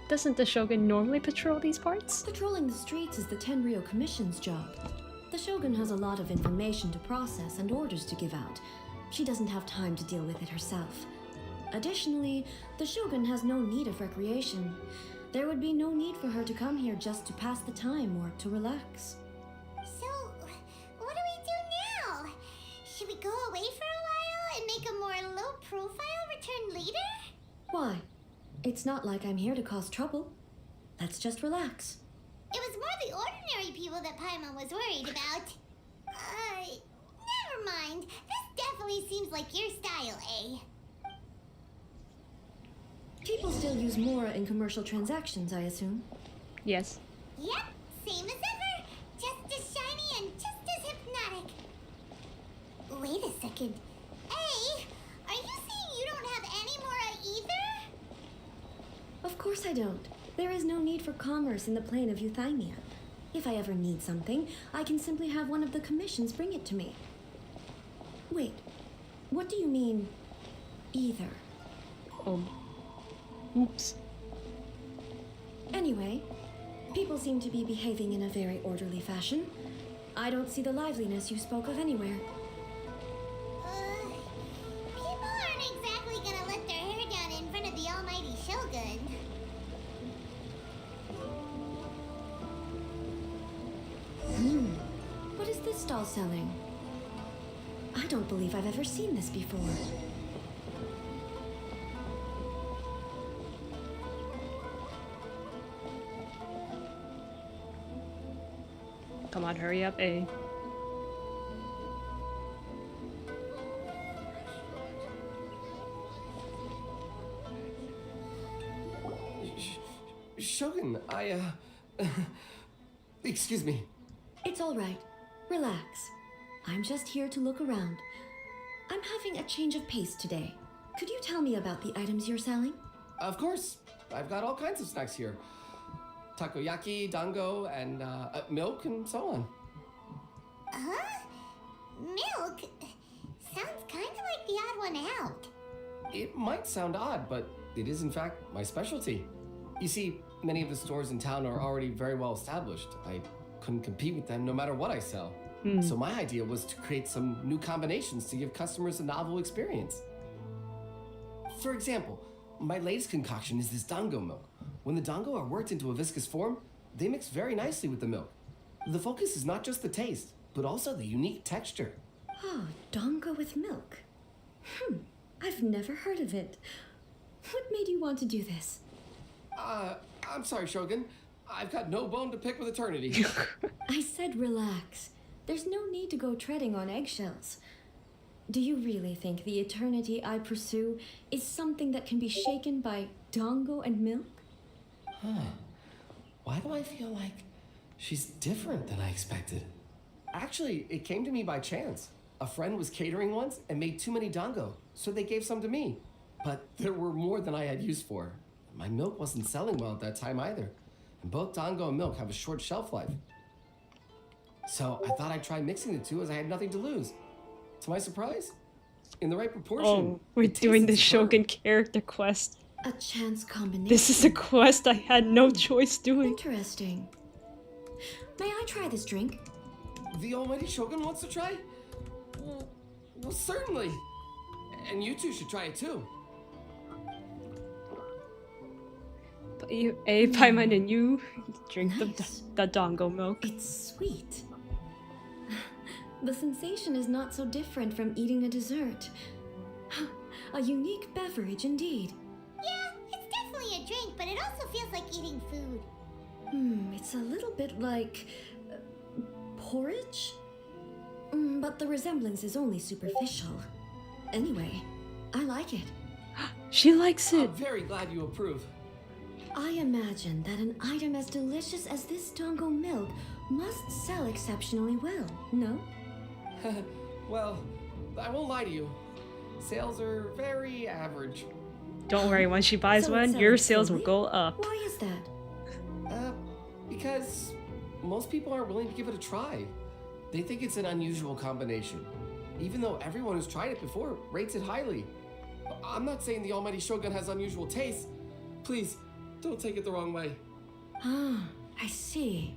Doesn't the Shogun normally patrol these parts? Patrolling the streets is the Tenryou Commission's job. The Shogun has a lot of information to process and orders to give out. She doesn't have time to deal with it herself. Additionally, the Shogun has no need of recreation. There would be no need for her to come here just to pass the time or to relax. So, what do we do now? Should we go away for a while and make a more low-profile return later? Why? It's not like I'm here to cause trouble. Let's just relax. It was more the ordinary people that Paimon was worried about. Never mind. This definitely seems like your style, eh? People still use Mora in commercial transactions, I assume. Yes. Yep, same as ever. Just as shiny and just as hypnotic. Wait a second. Hey, are you saying you don't have any Mora either? Of course I don't. There is no need for commerce in the plane of Euthymia. If I ever need something, I can simply have one of the commissions bring it to me. Wait, what do you mean, either? Oops. Anyway, people seem to be behaving in a very orderly fashion. I don't see the liveliness you spoke of anywhere. People aren't exactly gonna let their hair down in front of the almighty Shogun. What is this stall selling? I don't believe I've ever seen this before. Come on, hurry up, eh? Shogun, excuse me. It's all right. Relax. I'm just here to look around. I'm having a change of pace today. Could you tell me about the items you're selling? Of course. I've got all kinds of snacks here. Takoyaki, dango, and milk, and so on. Huh? Milk? Sounds kind of like the odd one out. It might sound odd, but it is in fact my specialty. You see, many of the stores in town are already very well established. I couldn't compete with them no matter what I sell. So my idea was to create some new combinations to give customers a novel experience. For example, my latest concoction is this dango milk. When the dango are worked into a viscous form, they mix very nicely with the milk. The focus is not just the taste, but also the unique texture. Oh, dango with milk. I've never heard of it. What made you want to do this? I'm sorry, Shogun. I've got no bone to pick with eternity. I said relax. There's no need to go treading on eggshells. Do you really think the eternity I pursue is something that can be shaken by dango and milk? Why do I feel like she's different than I expected? Actually, it came to me by chance. A friend was catering once and made too many dango, so they gave some to me. But there were more than I had use for. My milk wasn't selling well at that time either. And both dango and milk have a short shelf life. So I thought I'd try mixing the two as I had nothing to lose. To my surprise, in the right proportion. Oh, we're doing the Shogun character quest. A chance combination. This is a quest I had no choice doing. Interesting. May I try this drink? The almighty Shogun wants to try? Well, certainly. And you two should try it too. Paimon and you drink the dango milk. It's sweet. The sensation is not so different from eating a dessert. A unique beverage indeed. Yeah, it's definitely a drink, but it also feels like eating food. It's a little bit like porridge? But the resemblance is only superficial. Anyway, I like it. She likes it. I'm very glad you approve. I imagine that an item as delicious as this dango milk must sell exceptionally well, no? Well, I won't lie to you. Sales are very average. Don't worry, when she buys So one, it's your selling sales will slowly? go up. Why is that? Because most people aren't willing to give it a try. They think it's an unusual combination. Even though everyone who's tried it before rates it highly. I'm not saying the almighty Shogun has unusual tastes. Please, don't take it the wrong way. Ah, I see.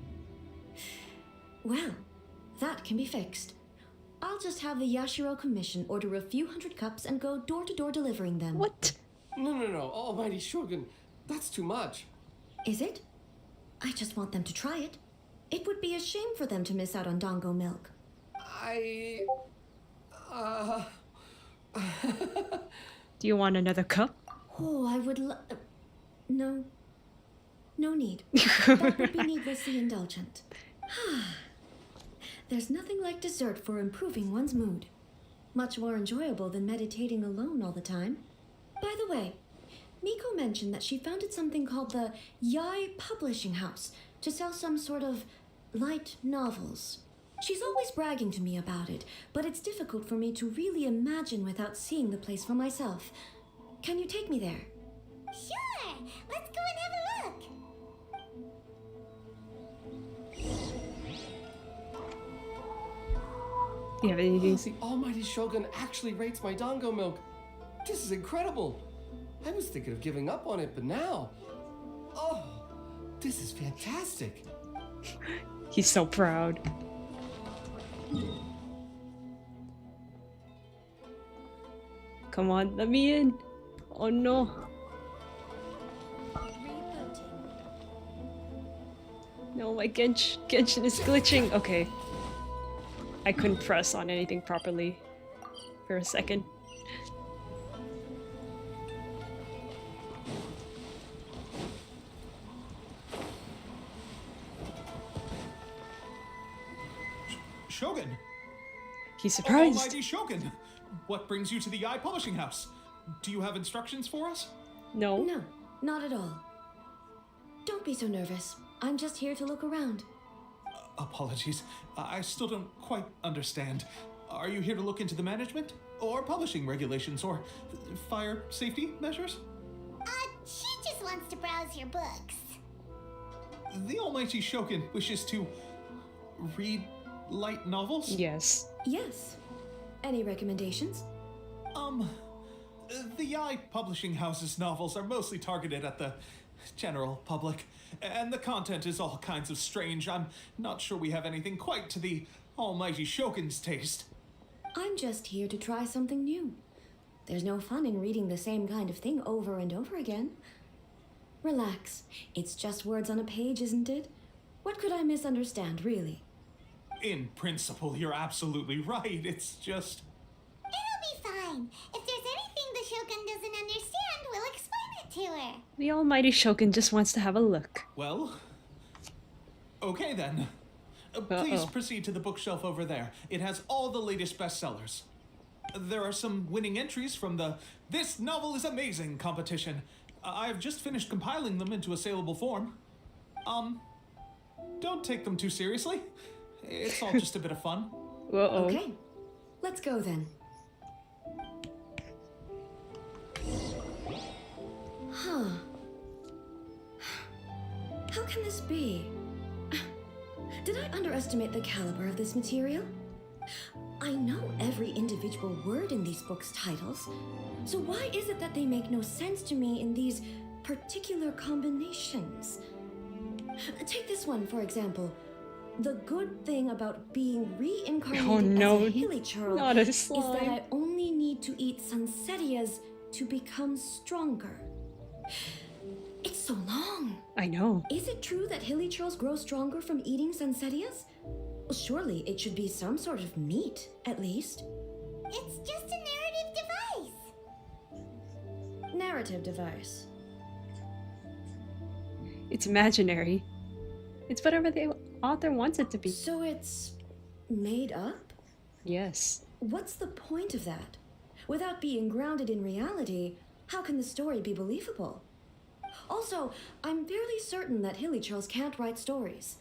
Well, that can be fixed. I'll just have the Yashiro Commission order a few hundred cups and go door to door delivering them. What? No, Almighty Shogun. That's too much. Is it? I just want them to try it. It would be a shame for them to miss out on Dango milk. Do you want another cup? Oh, I would No. No need. That would be needlessly indulgent. There's nothing like dessert for improving one's mood. Much more enjoyable than meditating alone all the time. By the way, Miko mentioned that she founded something called the Yai Publishing House to sell some sort of light novels. She's always bragging to me about it, but it's difficult for me to really imagine without seeing the place for myself. Can you take me there? Sure! Let's go and have a look! Do you have anything? The Almighty Shogun actually rates my Dango milk. This is incredible. I was thinking of giving up on it, but now... Oh, this is fantastic. He's so proud. Come on, let me in. Oh no. No, my Genshin is glitching. Okay. I couldn't press on anything properly for a second. Shogun! He's surprised. Almighty Shogun! What brings you to the Yai Publishing House? Do you have instructions for us? No. No, not at all. Don't be so nervous. I'm just here to look around. Apologies. I still don't quite understand. Are you here to look into the management? Or publishing regulations? Or fire safety measures? She just wants to browse your books. The Almighty Shogun wishes to read light novels? Yes. Yes. Any recommendations? The Yai Publishing House's novels are mostly targeted at the general public, and the content is all kinds of strange. I'm not sure we have anything quite to the Almighty Shogun's taste. I'm just here to try something new. There's no fun in reading the same kind of thing over and over again. Relax. It's just words on a page, isn't it? What could I misunderstand, really? In principle, you're absolutely right. It's just... It'll be fine. If there's anything the Shogun doesn't understand, we'll explain it to her. The Almighty Shogun just wants to have a look. Well... Okay then. Please proceed to the bookshelf over there. It has all the latest bestsellers. There are some winning entries from the This Novel is Amazing competition. I've just finished compiling them into a saleable form. Don't take them too seriously. It's all just a bit of fun. Uh-oh. Okay, let's go then. Huh. How can this be? Did I underestimate the caliber of this material? I know every individual word in these books' titles, so why is it that they make no sense to me in these particular combinations? Take this one, for example. The good thing about being reincarnated as a hilly churl not a is slime. that I only need to eat Sansetias to become stronger. It's so long. I know. Is it true that hilly churls grow stronger from eating Sansetias? Well, surely it should be some sort of meat, at least. It's just a narrative device. Narrative device. It's imaginary. It's whatever the author wants it to be. So it's made up? Yes. What's the point of that? Without being grounded in reality, how can the story be believable? Also, I'm fairly certain that hilly churls can't write stories.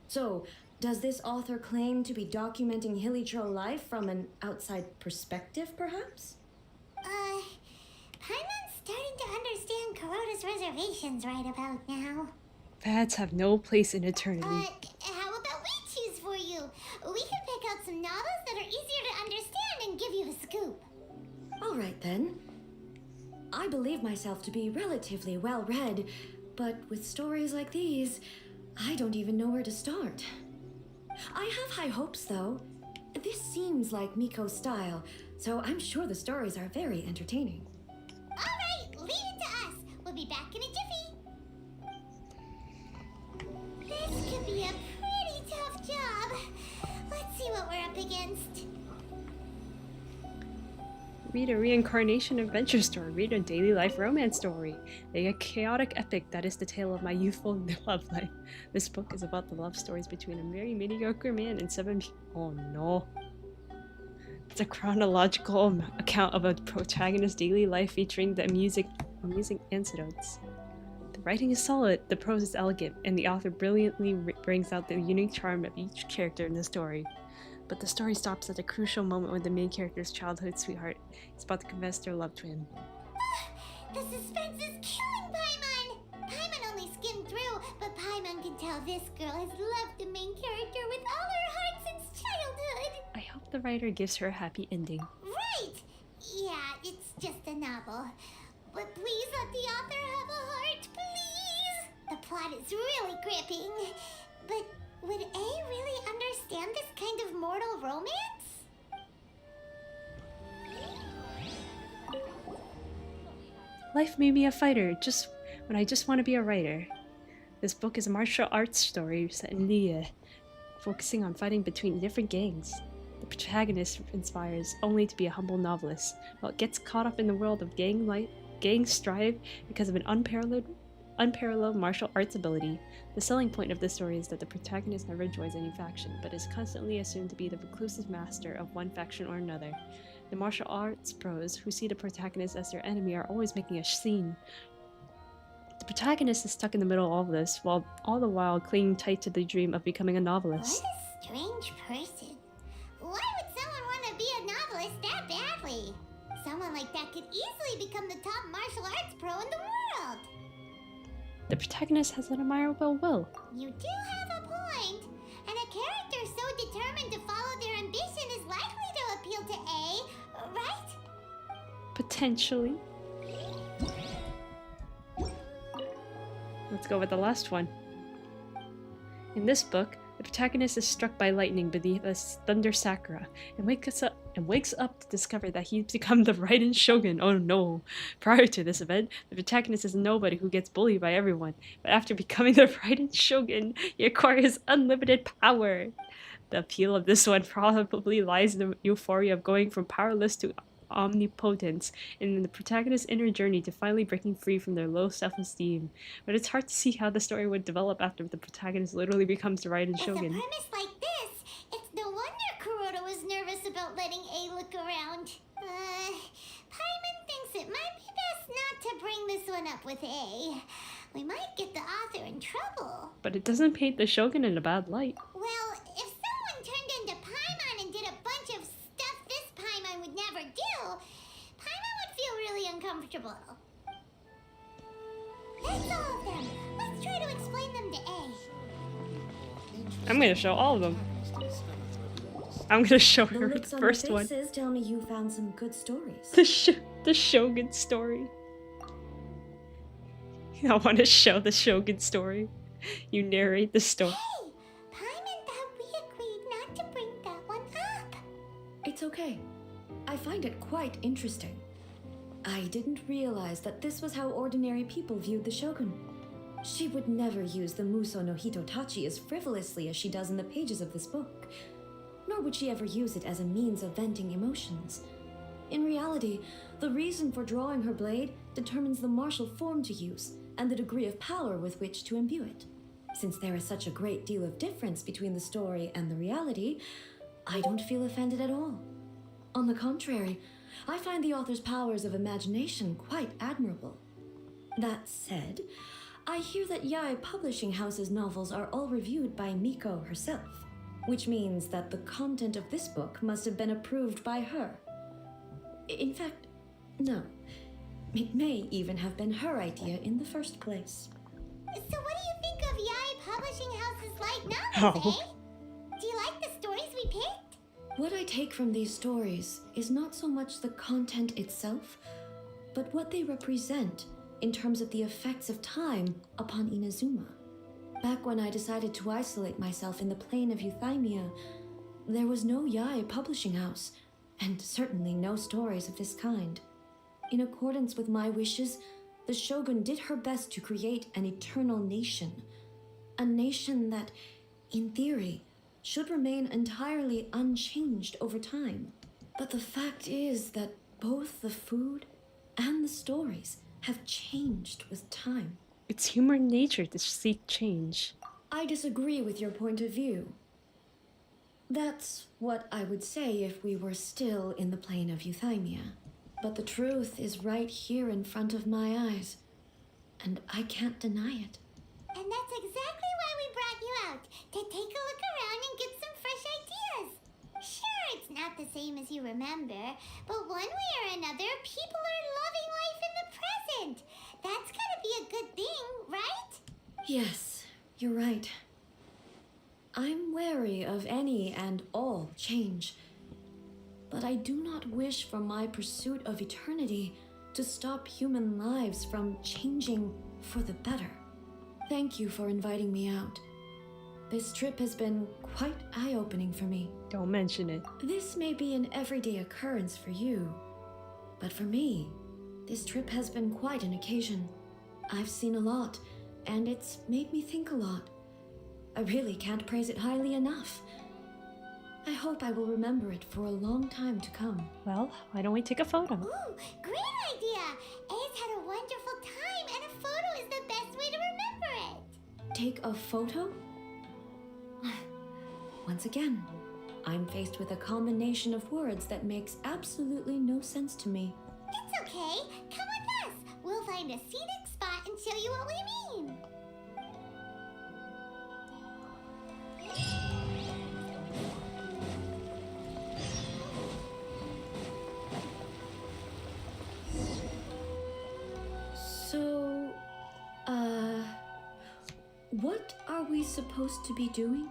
So, does this author claim to be documenting hilly churl life from an outside perspective, perhaps? Paimon's starting to understand Kuroda's reservations right about now. Fads have no place in eternity. How about we choose for you? We can pick out some novels that are easier to understand and give you the scoop. All right, then. I believe myself to be relatively well-read, but with stories like these, I don't even know where to start. I have high hopes, though. This seems like Miko's style, so I'm sure the stories are very entertaining. All right, leave We'll be back in a jiffy. This could be a pretty tough job. Let's see what we're up against. Read a reincarnation adventure story. Read a daily life romance story. A chaotic epic that is the tale of my youthful love life. This book is about the love stories between a very mediocre man and 7 Oh no. It's a chronological account of a protagonist's daily life featuring the amusing anecdotes. The writing is solid, the prose is elegant, and the author brilliantly brings out the unique charm of each character in the story. But the story stops at a crucial moment when the main character's childhood sweetheart is about to confess their love to him. The suspense is killing Paimon! Paimon only skimmed through, but Paimon can tell this girl has loved the main character with all her heart since childhood! I hope the writer gives her a happy ending. Right! Yeah, it's just a novel. But please let the author have a heart, please! The plot is really gripping. But would A really understand this kind of mortal romance? Life made me a fighter, just when I just want to be a writer. This book is a martial arts story set in Lille, focusing on fighting between different gangs. The protagonist inspires only to be a humble novelist, while it gets caught up in the world of gang strife because of an unparalleled martial arts ability. The selling point of this story is that the protagonist never joins any faction, but is constantly assumed to be the reclusive master of one faction or another. The martial arts pros, who see the protagonist as their enemy, are always making a scene. The protagonist is stuck in the middle of all of this, while all the while clinging tight to the dream of becoming a novelist. What a strange person. Why would someone want to be a novelist that badly? Someone like that could easily become the top martial arts pro in the world. The protagonist has an admirable will. You do have a point. And a character so determined to follow their ambition is likely to appeal to A, right? Potentially. Let's go with the last one. In this book, the protagonist is struck by lightning beneath a thunder sakura and wakes up to discover that he's become the Raiden Shogun. Oh no. Prior to this event, the protagonist is nobody who gets bullied by everyone, but after becoming the Raiden Shogun, he acquires unlimited power. The appeal of this one probably lies in the euphoria of going from powerless to omnipotence, and in the protagonist's inner journey to finally breaking free from their low self-esteem. But it's hard to see how the story would develop after the protagonist literally becomes the Raiden Shogun. With a premise like this, it's no wonder Kuroda was nervous about letting A look around. Paimon thinks it might be best not to bring this one up with A. We might get the author in trouble. But it doesn't paint the Shogun in a bad light. Well, if someone turned into Paimon and did a bunch of stuff this Paimon would never do, Paimon would feel really uncomfortable. That's all of them. Let's try to explain them to A. I'm gonna show all of them. I'm gonna show her the looks on first your one. faces tell me you found some good stories. The Shogun story. I want to show the Shogun story. You narrate the story. Hey! Paimon thought we agreed not to bring that one up. It's okay. I find it quite interesting. I didn't realize that this was how ordinary people viewed the Shogun. She would never use the Muso no Hitotachi as frivolously as she does in the pages of this book. Nor would she ever use it as a means of venting emotions. In reality, the reason for drawing her blade determines the martial form to use and the degree of power with which to imbue it. Since there is such a great deal of difference between the story and the reality, I don't feel offended at all. On the contrary, I find the author's powers of imagination quite admirable. That said, I hear that Yae Publishing House's novels are all reviewed by Miko herself, which means that the content of this book must have been approved by her. In fact, no. It may even have been her idea in the first place. So what do you think of Yae Publishing House's light novels, eh? Do you like the stories we picked? What I take from these stories is not so much the content itself, but what they represent in terms of the effects of time upon Inazuma. Back when I decided to isolate myself in the plain of Euthymia, there was no Yae Publishing House, and certainly no stories of this kind. In accordance with my wishes, the Shogun did her best to create an eternal nation. A nation that, in theory, should remain entirely unchanged over time. But the fact is that both the food and the stories have changed with time. It's human nature to seek change. I disagree with your point of view. That's what I would say if we were still in the plane of euthymia. But the truth is right here in front of my eyes, and I can't deny it. And that's exactly why we brought you out, to take a look around and get some fresh ideas. Sure, it's not the same as you remember, but one way or another, people are loving life in the present. That's gotta be a good thing, right? Yes, you're right. I'm wary of any and all change, but I do not wish for my pursuit of eternity to stop human lives from changing for the better. Thank you for inviting me out. This trip has been quite eye-opening for me. Don't mention it. This may be an everyday occurrence for you, but for me, this trip has been quite an occasion. I've seen a lot, and it's made me think a lot. I really can't praise it highly enough. I hope I will remember it for a long time to come. Well, why don't we take a photo? Ooh, great idea! A's had a wonderful time, and a photo is the best way to remember it. Take a photo? Once again, I'm faced with a combination of words that makes absolutely no sense to me. It's okay. Come with us. We'll find a scenic spot and show you what we mean. So, what are we supposed to be doing?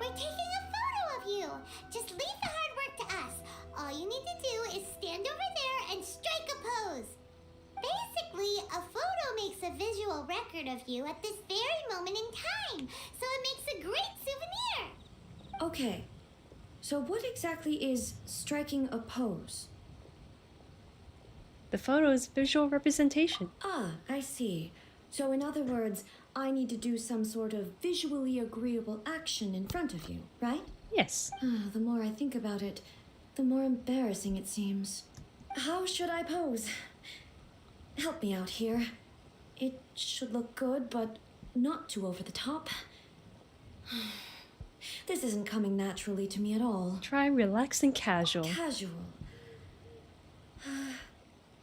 We're taking a photo of you. Just leave the hard work to us. All you need to do is stand over there and strike a pose. Basically, a photo makes a visual record of you at this very moment in time, so it makes a great souvenir. Okay, so what exactly is striking a pose? The photo is visual representation. Ah, I see. So in other words, I need to do some sort of visually agreeable action in front of you, right? Yes. The more I think about it, the more embarrassing it seems. How should I pose? Help me out here. It should look good, but not too over the top. This isn't coming naturally to me at all. Try relaxed and casual. Casual.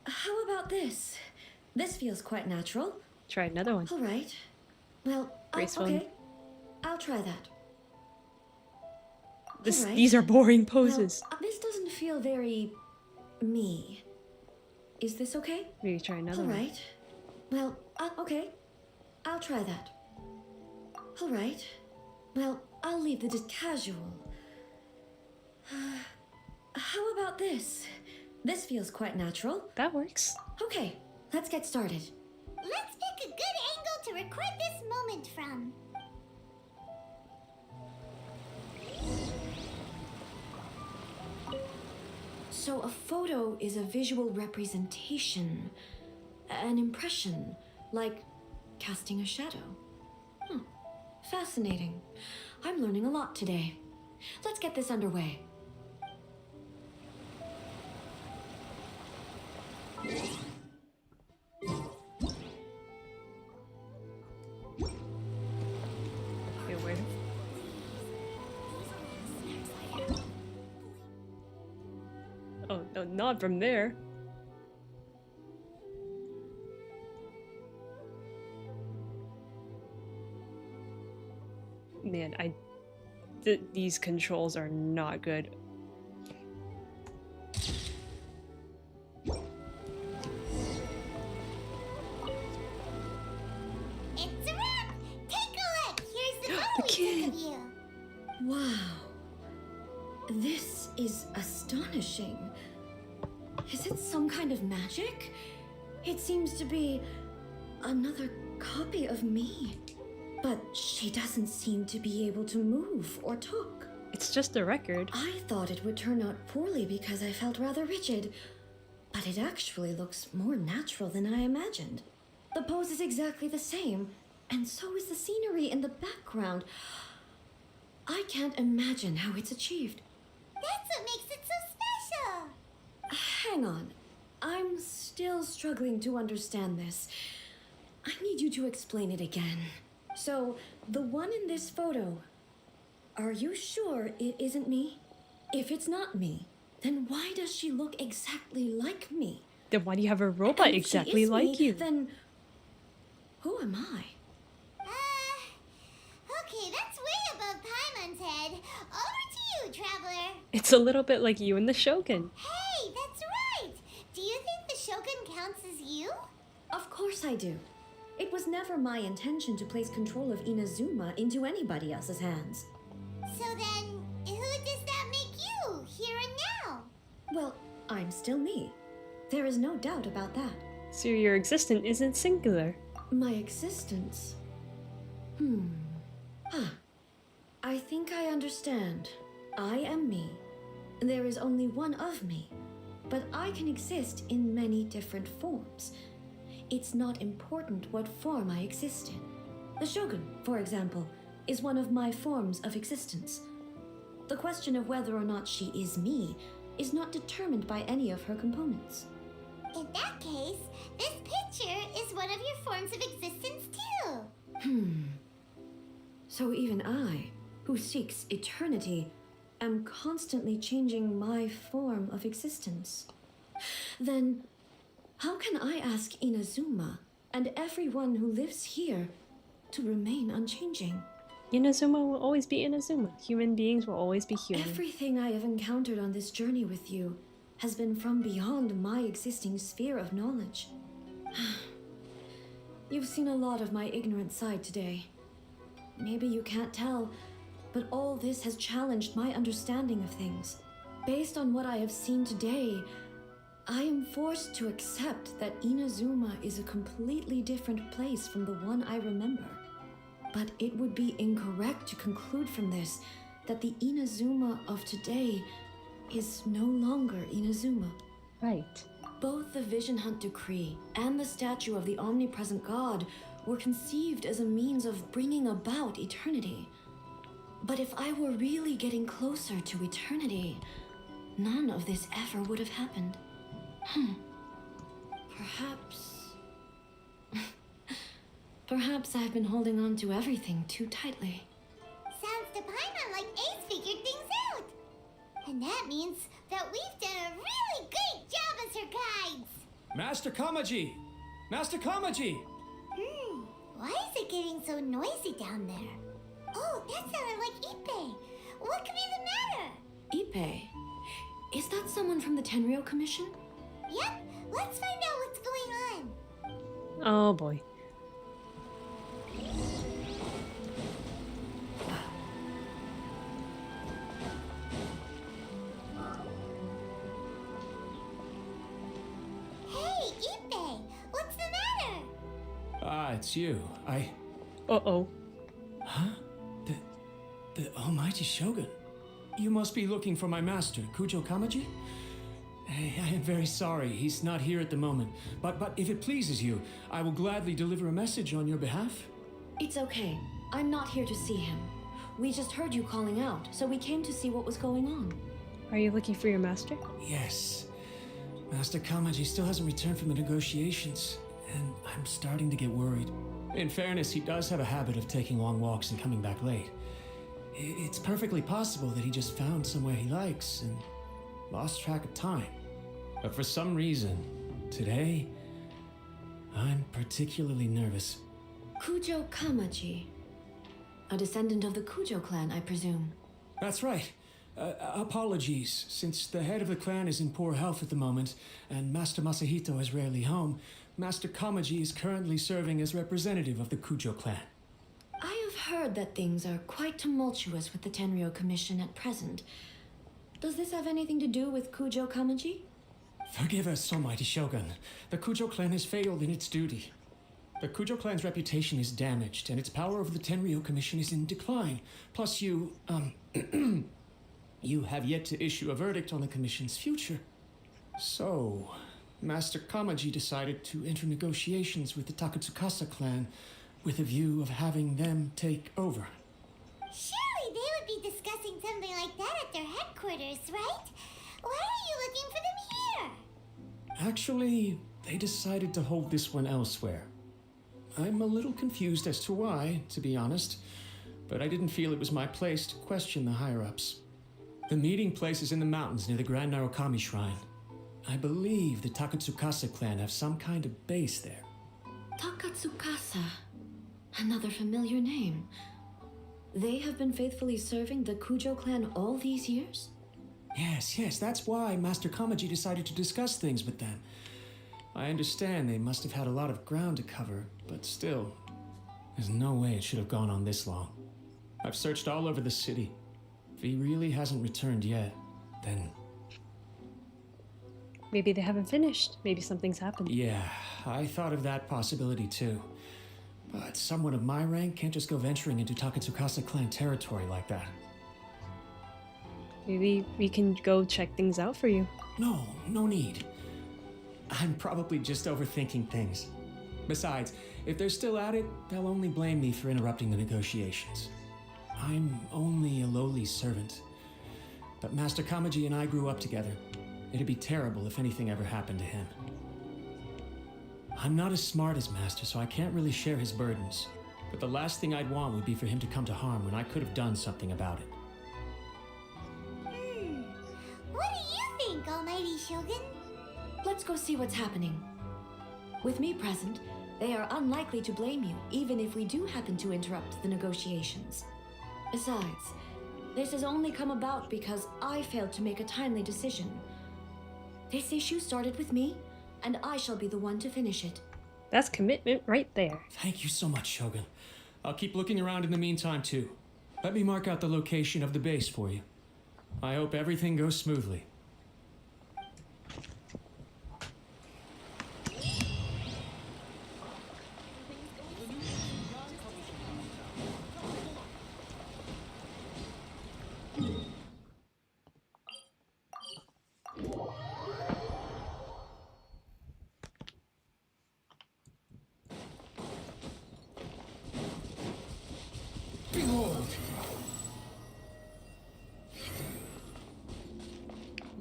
How about this? This feels quite natural. Try another one. All right. Well, Graceful. okay. I'll try that. All right. These are boring poses. Well, this doesn't feel very me. Is this okay? Maybe try another All one. right. Well, okay. I'll try that. All right. Well, I'll leave the casual. How about this? This feels quite natural. That works. Okay, let's get started. Let's pick a good angle to record this moment from. So a photo is a visual representation, an impression, like casting a shadow. Fascinating. I'm learning a lot today. Let's get this underway. Okay, where? Oh, no, not from there. Man, these controls are not good. It's a wrap! Take a look! Here's the photo The we kid. took of you. Wow. This is astonishing. Is it some kind of magic? It seems to be another copy of me. But she doesn't seem to be able to move or talk. It's just a record. I thought it would turn out poorly because I felt rather rigid. But it actually looks more natural than I imagined. The pose is exactly the same, and so is the scenery in the background. I can't imagine how it's achieved. That's what makes it so special. Hang on. I'm still struggling to understand this. I need you to explain it again. So, the one in this photo, are you sure it isn't me? If it's not me, then why does she look exactly like me? Then why do you have a robot And if she exactly is like me, you? Then who am I? Okay, that's way above Paimon's head. Over to you, Traveler. It's a little bit like you and the Shogun. Hey, that's right. Do you think the Shogun counts as you? Of course I do. It was never my intention to place control of Inazuma into anybody else's hands. So then, who does that make you, here and now? Well, I'm still me. There is no doubt about that. So your existence isn't singular. My existence? I think I understand. I am me. There is only one of me, but I can exist in many different forms. It's not important what form I exist in. The Shogun, for example, is one of my forms of existence. The question of whether or not she is me is not determined by any of her components. In that case, this picture is one of your forms of existence too. So even I, who seeks eternity, am constantly changing my form of existence. Then, how can I ask Inazuma and everyone who lives here to remain unchanging? Inazuma will always be Inazuma. Human beings will always be human. Everything I have encountered on this journey with you has been from beyond my existing sphere of knowledge. You've seen a lot of my ignorant side today. Maybe you can't tell, but all this has challenged my understanding of things. Based on what I have seen today, I am forced to accept that Inazuma is a completely different place from the one I remember. But it would be incorrect to conclude from this that the Inazuma of today is no longer Inazuma. Right. Both the Vision Hunt Decree and the statue of the omnipresent God were conceived as a means of bringing about eternity. But if I were really getting closer to eternity, none of this ever would have happened. Perhaps I've been holding on to everything too tightly. Sounds to Paimon like Ace figured things out. And that means that we've done a really great job as her guides. Master Kamaji! Master Kamaji! Why is it getting so noisy down there? Oh, that sounded like Ippei. What could be the matter? Ippei? Is that someone from the Tenryou Commission? Yep, let's find out what's going on. Oh boy. Hey, Ippei, what's the matter? It's you. Uh-oh. Huh? The Almighty Shogun? You must be looking for my master, Kujo Kamaji? Hey, I am very sorry. He's not here at the moment. But if it pleases you, I will gladly deliver a message on your behalf. It's okay. I'm not here to see him. We just heard you calling out, so we came to see what was going on. Are you looking for your master? Yes. Master Kamaji still hasn't returned from the negotiations, and I'm starting to get worried. In fairness, he does have a habit of taking long walks and coming back late. It's perfectly possible that he just found somewhere he likes and lost track of time. But for some reason, today, I'm particularly nervous. Kujo Kamaji. A descendant of the Kujo clan, I presume. That's right. Apologies, since the head of the clan is in poor health at the moment, and Master Masahito is rarely home, Master Kamaji is currently serving as representative of the Kujo clan. I have heard that things are quite tumultuous with the Tenryou Commission at present. Does this have anything to do with Kujo Kamaji? Forgive us, Almighty Shogun. The Kujo clan has failed in its duty. The Kujo clan's reputation is damaged, and its power over the Tenryou Commission is in decline. Plus you have yet to issue a verdict on the Commission's future. So, Master Kamaji decided to enter negotiations with the Takatsukasa clan with a view of having them take over. Surely they would be discussing something like that at their headquarters, right? Why are you looking for them here? Actually, they decided to hold this one elsewhere. I'm a little confused as to why, to be honest, but I didn't feel it was my place to question the higher-ups. The meeting place is in the mountains near the Grand Narukami Shrine. I believe the Takatsukasa clan have some kind of base there. Takatsukasa. Another familiar name. They have been faithfully serving the Kujo clan all these years? Yes, that's why Master Kamaji decided to discuss things with them. I understand they must have had a lot of ground to cover, but still, there's no way it should have gone on this long. I've searched all over the city. If he really hasn't returned yet, then... Maybe they haven't finished. Maybe something's happened. Yeah, I thought of that possibility too. But someone of my rank can't just go venturing into Takatsukasa clan territory like that. Maybe we can go check things out for you. No need. I'm probably just overthinking things. Besides, if they're still at it, they'll only blame me for interrupting the negotiations. I'm only a lowly servant. But Master Kamaji and I grew up together. It'd be terrible if anything ever happened to him. I'm not as smart as Master, so I can't really share his burdens. But the last thing I'd want would be for him to come to harm when I could have done something about it. What do you think, Almighty Shogun? Let's go see what's happening. With me present, they are unlikely to blame you, even if we do happen to interrupt the negotiations. Besides, this has only come about because I failed to make a timely decision. This issue started with me, and I shall be the one to finish it. That's commitment right there. Thank you so much, Shogun. I'll keep looking around in the meantime, too. Let me mark out the location of the base for you. I hope everything goes smoothly.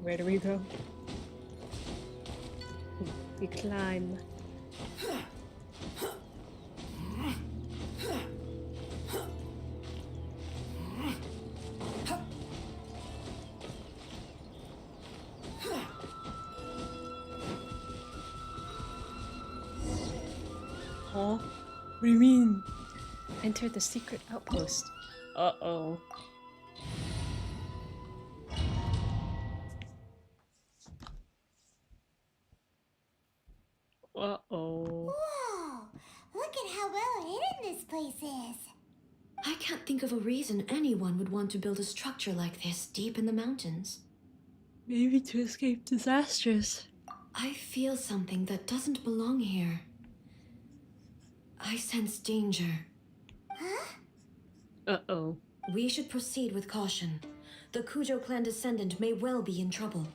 Where do we go? We climb. Huh? What do you mean? Enter the secret outpost. Uh-oh. Uh-oh. Whoa! Look at how well hidden this place is. I can't think of a reason anyone would want to build a structure like this deep in the mountains. Maybe to escape disasters. I feel something that doesn't belong here. I sense danger. Huh? Uh-oh. We should proceed with caution. The Kujo clan descendant may well be in trouble.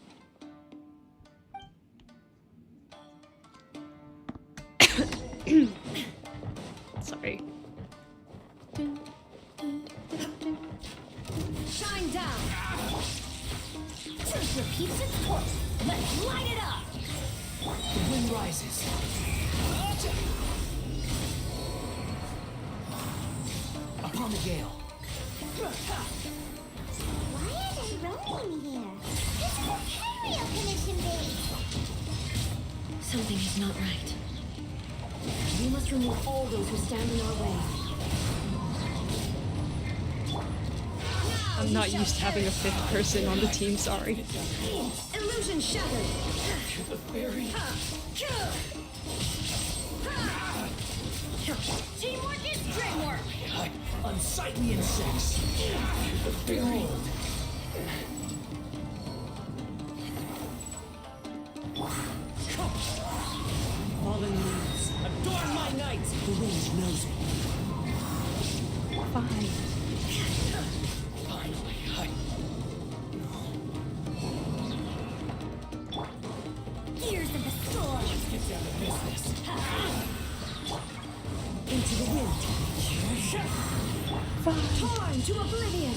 Sorry. Shine down! Truth repeats its course. Let's light it up! The wind rises. Upon the gale. Why are they roaming here? This is a Caribert commission base. Something is not right. We must remove all those who stand in our way. I'm not used to having a fifth person on the team, sorry. Illusion shattered! The fairy. Teamwork is dreamwork! Unsightly insects. The fairy. Fallen leaves, adorn my night! The wind knows me. Fine. Finally, Gears of the storm! Torn to oblivion.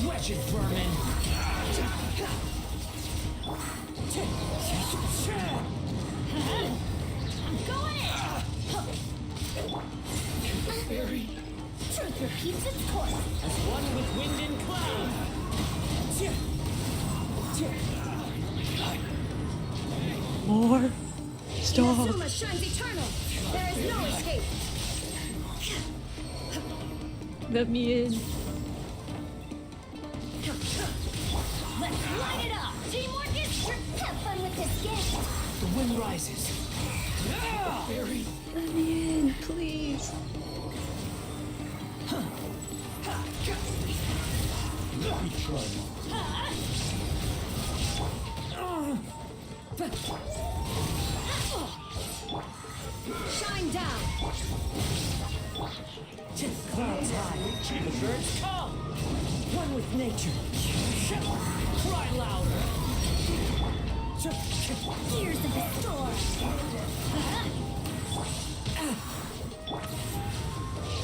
Wretched vermin! Going in! Truth repeats its course. As one with wind and cloud! More. Stop. Inazuma shines eternal. There is no escape. Let me in. Let's light it up! Teamwork is have fun with this gift! The wind rises. Let me in, please. Let me try. Shine down. Clouds high. The birds come. One with nature. Cry louder. Gears of the storm!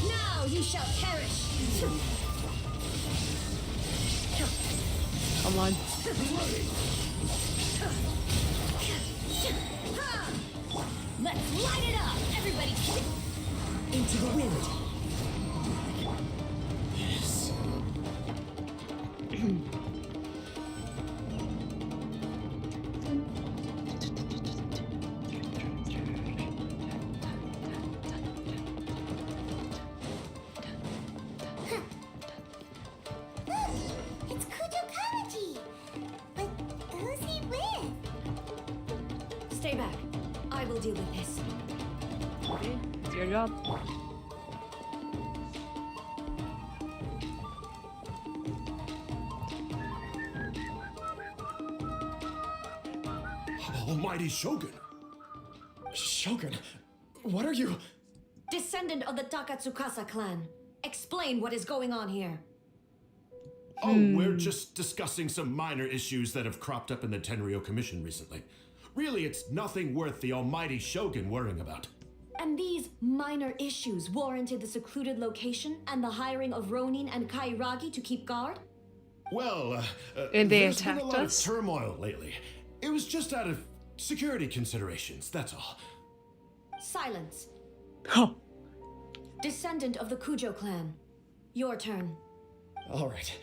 Now you shall perish. Come on. Let's light it up! Everybody Into the wind. Yes. It's Kujokawaji! But who's he with? Stay back. I will deal with this. Okay, it's your job. Almighty Shogun! Shogun, what are you? Descendant of the Takatsukasa clan. Explain what is going on here. Oh, we're just discussing some minor issues that have cropped up in the Tenryo Commission recently. Really, it's nothing worth the almighty Shogun worrying about. And these minor issues warranted the secluded location and the hiring of Ronin and Kairagi to keep guard? Well, And they there's been a attacked lot us? of turmoil lately. It was just out of security considerations, that's all. Silence. Oh. Descendant of the Kujo clan. Your turn. All right.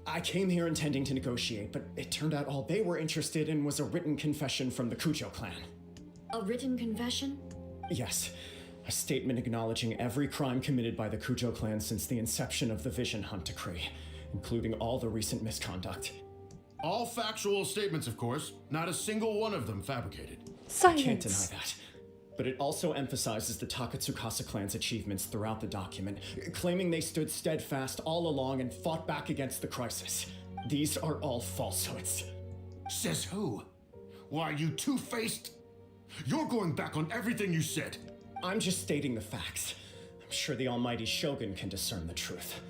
I came here intending to negotiate, but it turned out all they were interested in was a written confession from the Kujo clan. A written confession? Yes, a statement acknowledging every crime committed by the Kujo clan since the inception of the Vision Hunt Decree, including all the recent misconduct. All factual statements, of course. Not a single one of them fabricated. I can't deny that. But it also emphasizes the Takatsukasa clan's achievements throughout the document, claiming they stood steadfast all along and fought back against the crisis. These are all falsehoods. Says who? Why, you two-faced? You're going back on everything you said. I'm just stating the facts. I'm sure the almighty Shogun can discern the truth.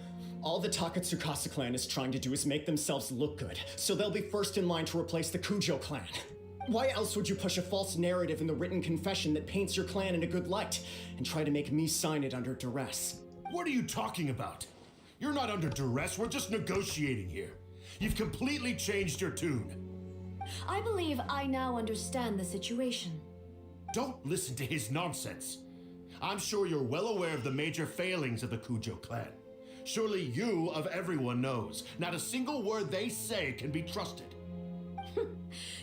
All the Takatsukasa clan is trying to do is make themselves look good, so they'll be first in line to replace the Kujo clan. Why else would you push a false narrative in the written confession that paints your clan in a good light and try to make me sign it under duress? What are you talking about? You're not under duress, we're just negotiating here. You've completely changed your tune. I believe I now understand the situation. Don't listen to his nonsense. I'm sure you're well aware of the major failings of the Kujo clan. Surely you, of everyone, knows. Not a single word they say can be trusted.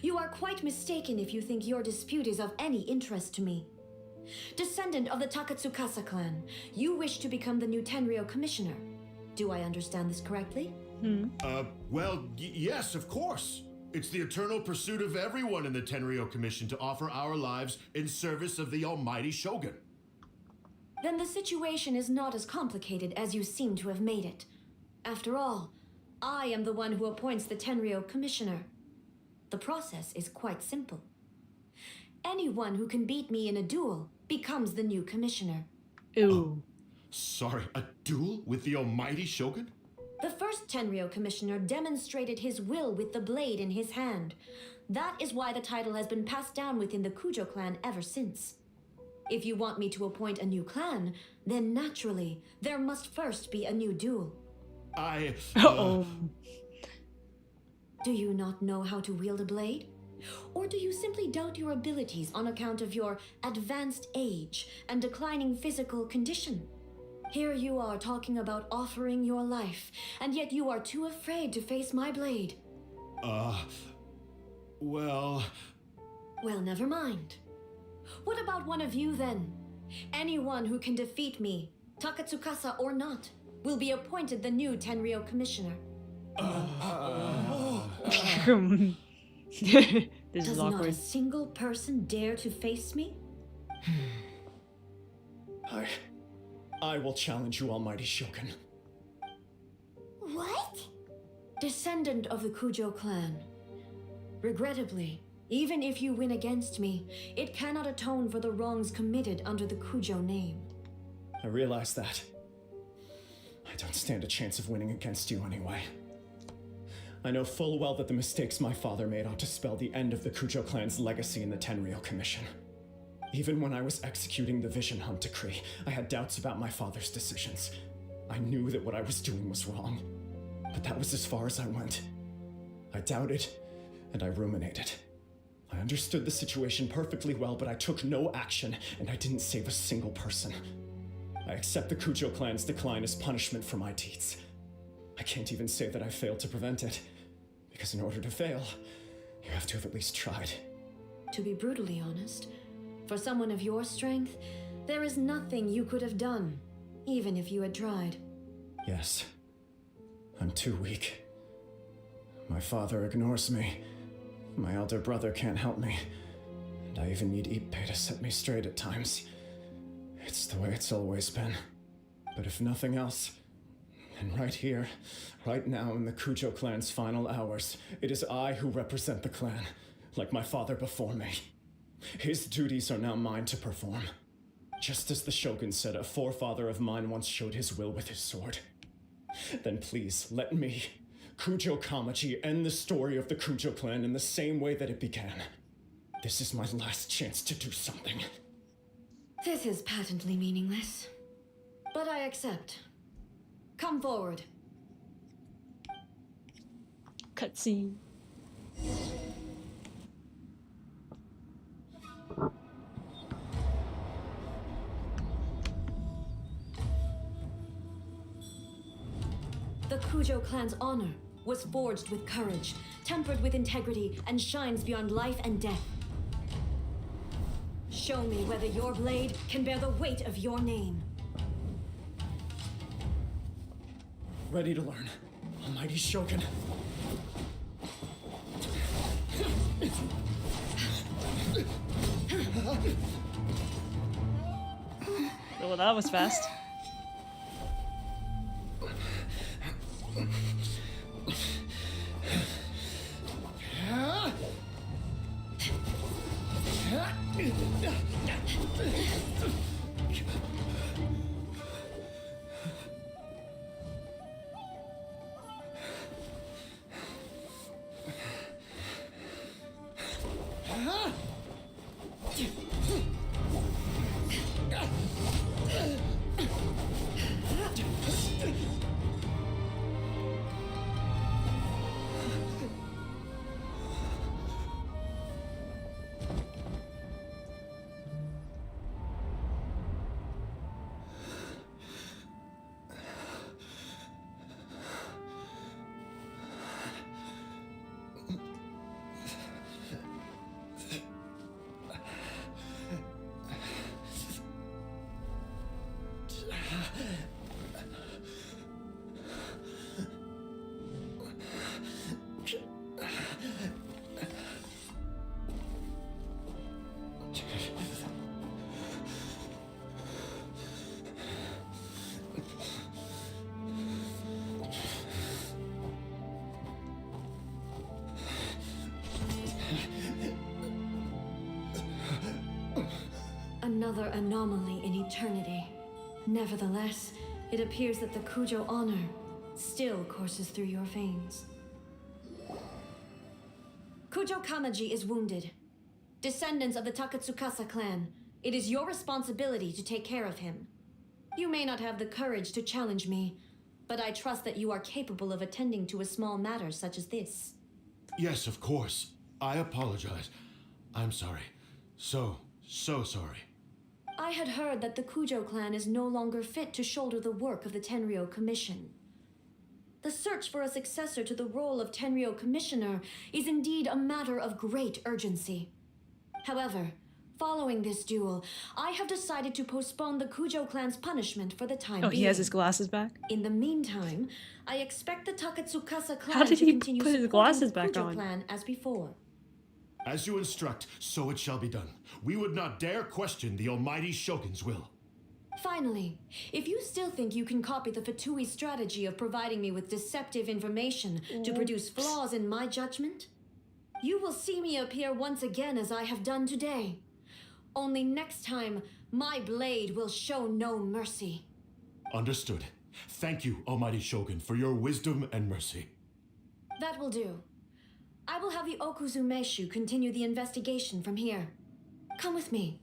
You are quite mistaken if you think your dispute is of any interest to me. Descendant of the Takatsukasa clan, you wish to become the new Tenryo commissioner. Do I understand this correctly? Well, yes, of course. It's the eternal pursuit of everyone in the Tenryo Commission to offer our lives in service of the almighty Shogun. Then the situation is not as complicated as you seem to have made it. After all, I am the one who appoints the Tenryo commissioner. The process is quite simple. Anyone who can beat me in a duel becomes the new commissioner. Ooh. Sorry, a duel with the almighty Shogun? The first Tenryou Commissioner demonstrated his will with the blade in his hand. That is why the title has been passed down within the Kujo clan ever since. If you want me to appoint a new clan, then naturally, there must first be a new duel. Uh-oh. Do you not know how to wield a blade? Or do you simply doubt your abilities on account of your advanced age and declining physical condition? Here you are talking about offering your life, and yet you are too afraid to face my blade. Well, never mind. What about one of you then? Anyone who can defeat me, Takatsukasa or not, will be appointed the new Tenryou Commissioner. This Does is not awkward. a single person dare to face me? I will challenge you, Almighty Shogun. What? Descendant of the Kujo clan. Regrettably, even if you win against me, it cannot atone for the wrongs committed under the Kujo name. I realize that. I don't stand a chance of winning against you anyway. I know full well that the mistakes my father made ought to spell the end of the Kujo clan's legacy in the Tenryou Commission. Even when I was executing the Vision Hunt decree, I had doubts about my father's decisions. I knew that what I was doing was wrong, but that was as far as I went. I doubted, and I ruminated. I understood the situation perfectly well, but I took no action, and I didn't save a single person. I accept the Kujo clan's decline as punishment for my deeds. I can't even say that I failed to prevent it, because in order to fail, you have to have at least tried. To be brutally honest, for someone of your strength, there is nothing you could have done, even if you had tried. Yes, I'm too weak. My father ignores me. My elder brother can't help me. And I even need Ippei to set me straight at times. It's the way it's always been. But if nothing else, then right here, right now in the Kujo clan's final hours, it is I who represent the clan, like my father before me. His duties are now mine to perform. Just as the Shogun said, a forefather of mine once showed his will with his sword. Then please, let me, Kujo Kamaji, end the story of the Kujo clan in the same way that it began. This is my last chance to do something. This is patently meaningless, but I accept. Come forward. Cutscene. The Kujo clan's honor was forged with courage, tempered with integrity, and shines beyond life and death. Show me whether your blade can bear the weight of your name. Ready to learn, Almighty Shogun. Well, that was fast. Another anomaly in eternity. Nevertheless, it appears that the Kujo honor still courses through your veins. Kujo Kamaji is wounded. Descendants of the Takatsukasa clan, it is your responsibility to take care of him. You may not have the courage to challenge me, but I trust that you are capable of attending to a small matter such as this. Yes, of course. I apologize. I'm sorry. So sorry. I had heard that the Kujo clan is no longer fit to shoulder the work of the Tenryou Commission. The search for a successor to the role of Tenryou Commissioner is indeed a matter of great urgency. However, following this duel, I have decided to postpone the Kujo clan's punishment for the time being. He has his glasses back? In the meantime, I expect the Takatsukasa clan How did to he continue put his supporting glasses the back Kujo on? clan as before. As you instruct, so it shall be done. We would not dare question the almighty Shogun's will. Finally, if you still think you can copy the Fatui strategy of providing me with deceptive information to produce flaws in my judgment, you will see me appear once again as I have done today. Only next time, my blade will show no mercy. Understood. Thank you, almighty Shogun, for your wisdom and mercy. That will do. I will have the Okuzumeshu continue the investigation from here. Come with me.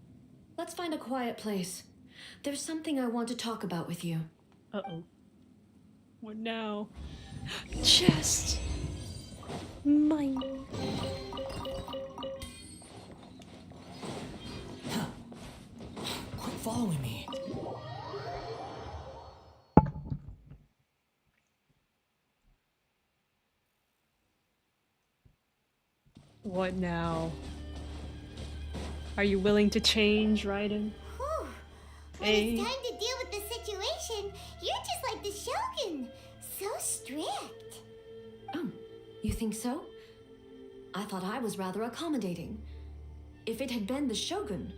Let's find a quiet place. There's something I want to talk about with you. Uh-oh. What now? Chest! Mine. Quit following me. What now? Are you willing to change, Raiden? Whew. When it's time to deal with the situation, you're just like the Shogun. So strict. Oh, you think so? I thought I was rather accommodating. If it had been the Shogun,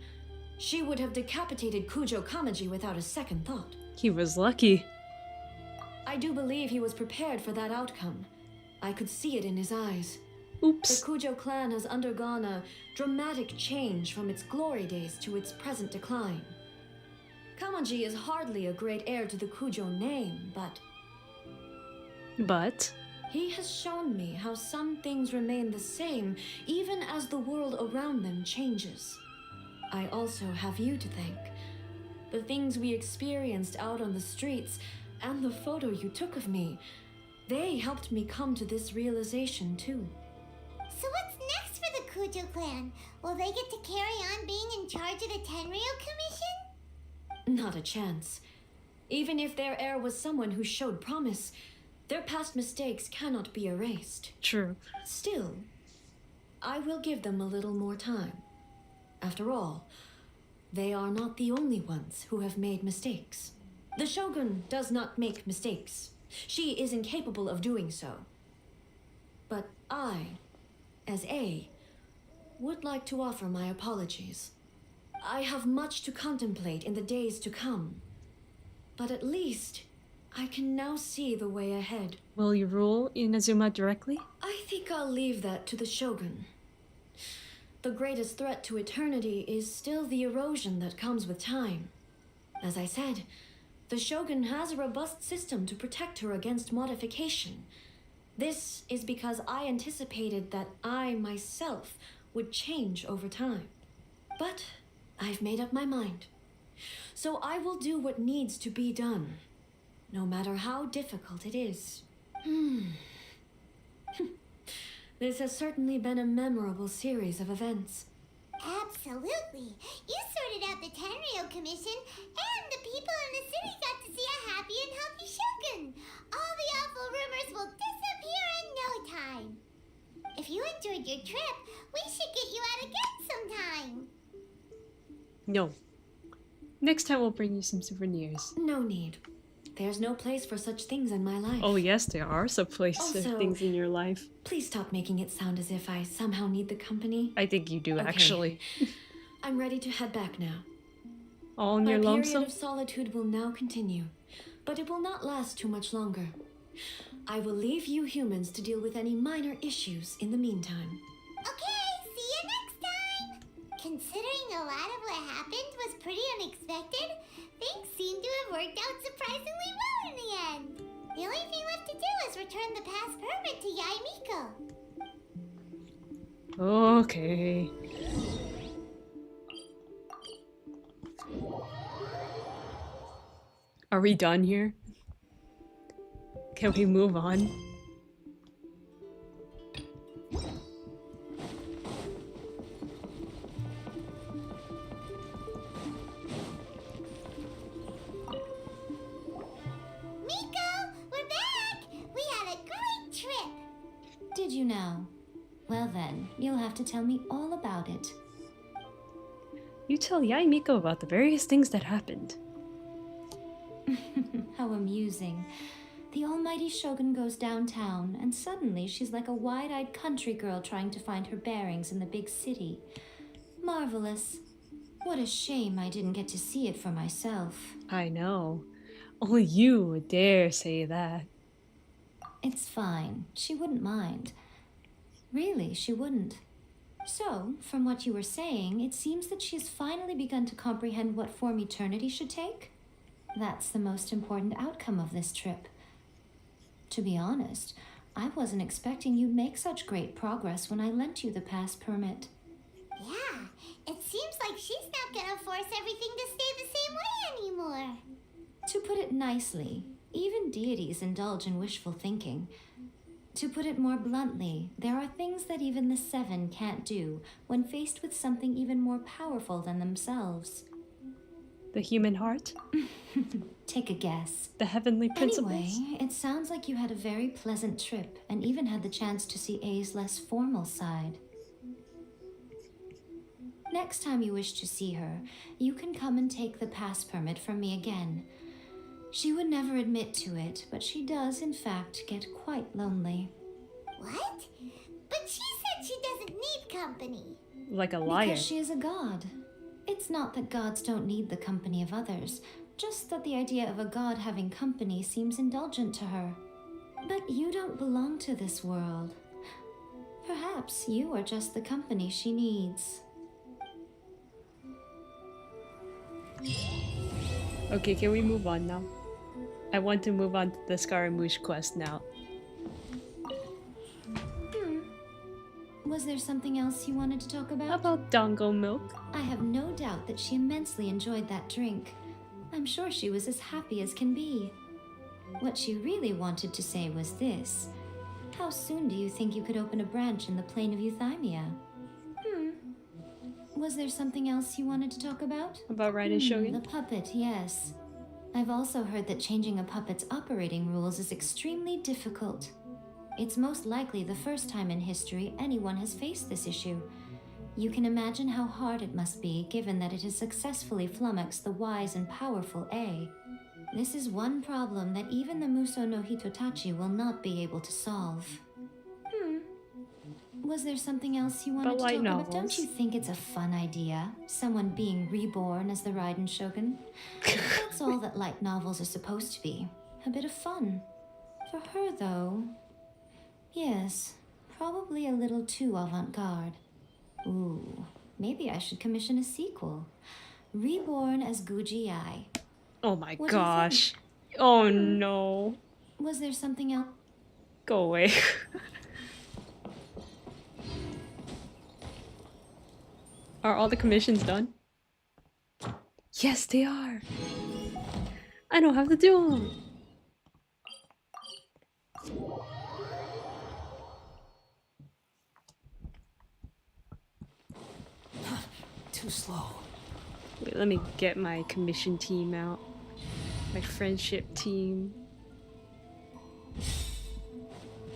she would have decapitated Kujo Kamaji without a second thought. He was lucky. I do believe he was prepared for that outcome. I could see it in his eyes. Oops. The Kujo clan has undergone a dramatic change from its glory days to its present decline. Kamaji is hardly a great heir to the Kujo name, but he has shown me how some things remain the same even as the world around them changes. I also have you to thank. The things we experienced out on the streets and the photo you took of me, they helped me come to this realization too. So what's next for the Kujo clan? Will they get to carry on being in charge of the Tenryou Commission? Not a chance. Even if their heir was someone who showed promise, their past mistakes cannot be erased. True. Still, I will give them a little more time. After all, they are not the only ones who have made mistakes. The Shogun does not make mistakes. She is incapable of doing so. But I, as A, would like to offer my apologies. I have much to contemplate in the days to come, but at least I can now see the way ahead. Will you rule Inazuma directly? I think I'll leave that to the Shogun. The greatest threat to eternity is still the erosion that comes with time. As I said, the Shogun has a robust system to protect her against modification. This is because I anticipated that I myself would change over time. But I've made up my mind. So I will do what needs to be done, no matter how difficult it is. This has certainly been a memorable series of events. Absolutely. You sorted out the Tenryou Commission, and the people in the city got to see a happy and healthy Shogun. All the awful rumors will disappear in no time. If you enjoyed your trip, we should get you out again sometime. No. Next time we'll bring you some souvenirs. No need. There's no place for such things in my life. Oh yes, there are some places Also, things in your life. Please stop making it sound as if I somehow need the company. I think you do, Okay. actually. I'm ready to head back now. All in My your period lonesome? of solitude will now continue, but it will not last too much longer. I will leave you humans to deal with any minor issues in the meantime. Okay, see you next time. Considering a lot of what happened was pretty unexpected, things seem to have worked out surprisingly well in the end. The only thing left to do is return the past permit to Yaimiko. Okay. Are we done here? Can we move on? Did you know? Well then, you'll have to tell me all about it. You tell Yaimiko about the various things that happened. How amusing. The almighty Shogun goes downtown, and suddenly she's like a wide-eyed country girl trying to find her bearings in the big city. Marvelous. What a shame I didn't get to see it for myself. I know. Only you would dare say that. It's fine. She wouldn't mind. Really, she wouldn't. So, from what you were saying, it seems that she has finally begun to comprehend what form eternity should take? That's the most important outcome of this trip. To be honest, I wasn't expecting you'd make such great progress when I lent you the pass permit. Yeah, it seems like she's not gonna force everything to stay the same way anymore. To put it nicely, even deities indulge in wishful thinking. To put it more bluntly, there are things that even the Seven can't do when faced with something even more powerful than themselves. The human heart? Take a guess. The heavenly principles? Anyway, it sounds like you had a very pleasant trip and even had the chance to see A's less formal side. Next time you wish to see her, you can come and take the pass permit from me again. She would never admit to it, but she does, in fact, get quite lonely. What? But she said she doesn't need company. Like a liar. Because she is a god. It's not that gods don't need the company of others, just that the idea of a god having company seems indulgent to her. But you don't belong to this world. Perhaps you are just the company she needs. Okay, can we move on now? I want to move on to the Scaramouche quest now. Was there something else you wanted to talk about? How about Dango milk? I have no doubt that she immensely enjoyed that drink. I'm sure she was as happy as can be. What she really wanted to say was this. How soon do you think you could open a branch in the plain of Euthymia? Was there something else you wanted to talk about? About Raiden Shogun? The puppet, yes. I've also heard that changing a puppet's operating rules is extremely difficult. It's most likely the first time in history anyone has faced this issue. You can imagine how hard it must be, given that it has successfully flummoxed the wise and powerful A. This is one problem that even the Muso no Hitotachi will not be able to solve. Was there something else you wanted to talk about? Don't you think it's a fun idea? Someone being reborn as the Raiden Shogun? That's all that light novels are supposed to be. A bit of fun. For her, though... Yes, probably a little too avant-garde. Ooh, maybe I should commission a sequel. Reborn as Guji Ai. Oh my gosh. Oh no. Was there something else? Go away. Are all the commissions done? Yes, they are. I don't have to do them. Too slow. Wait, let me get my commission team out. My friendship team.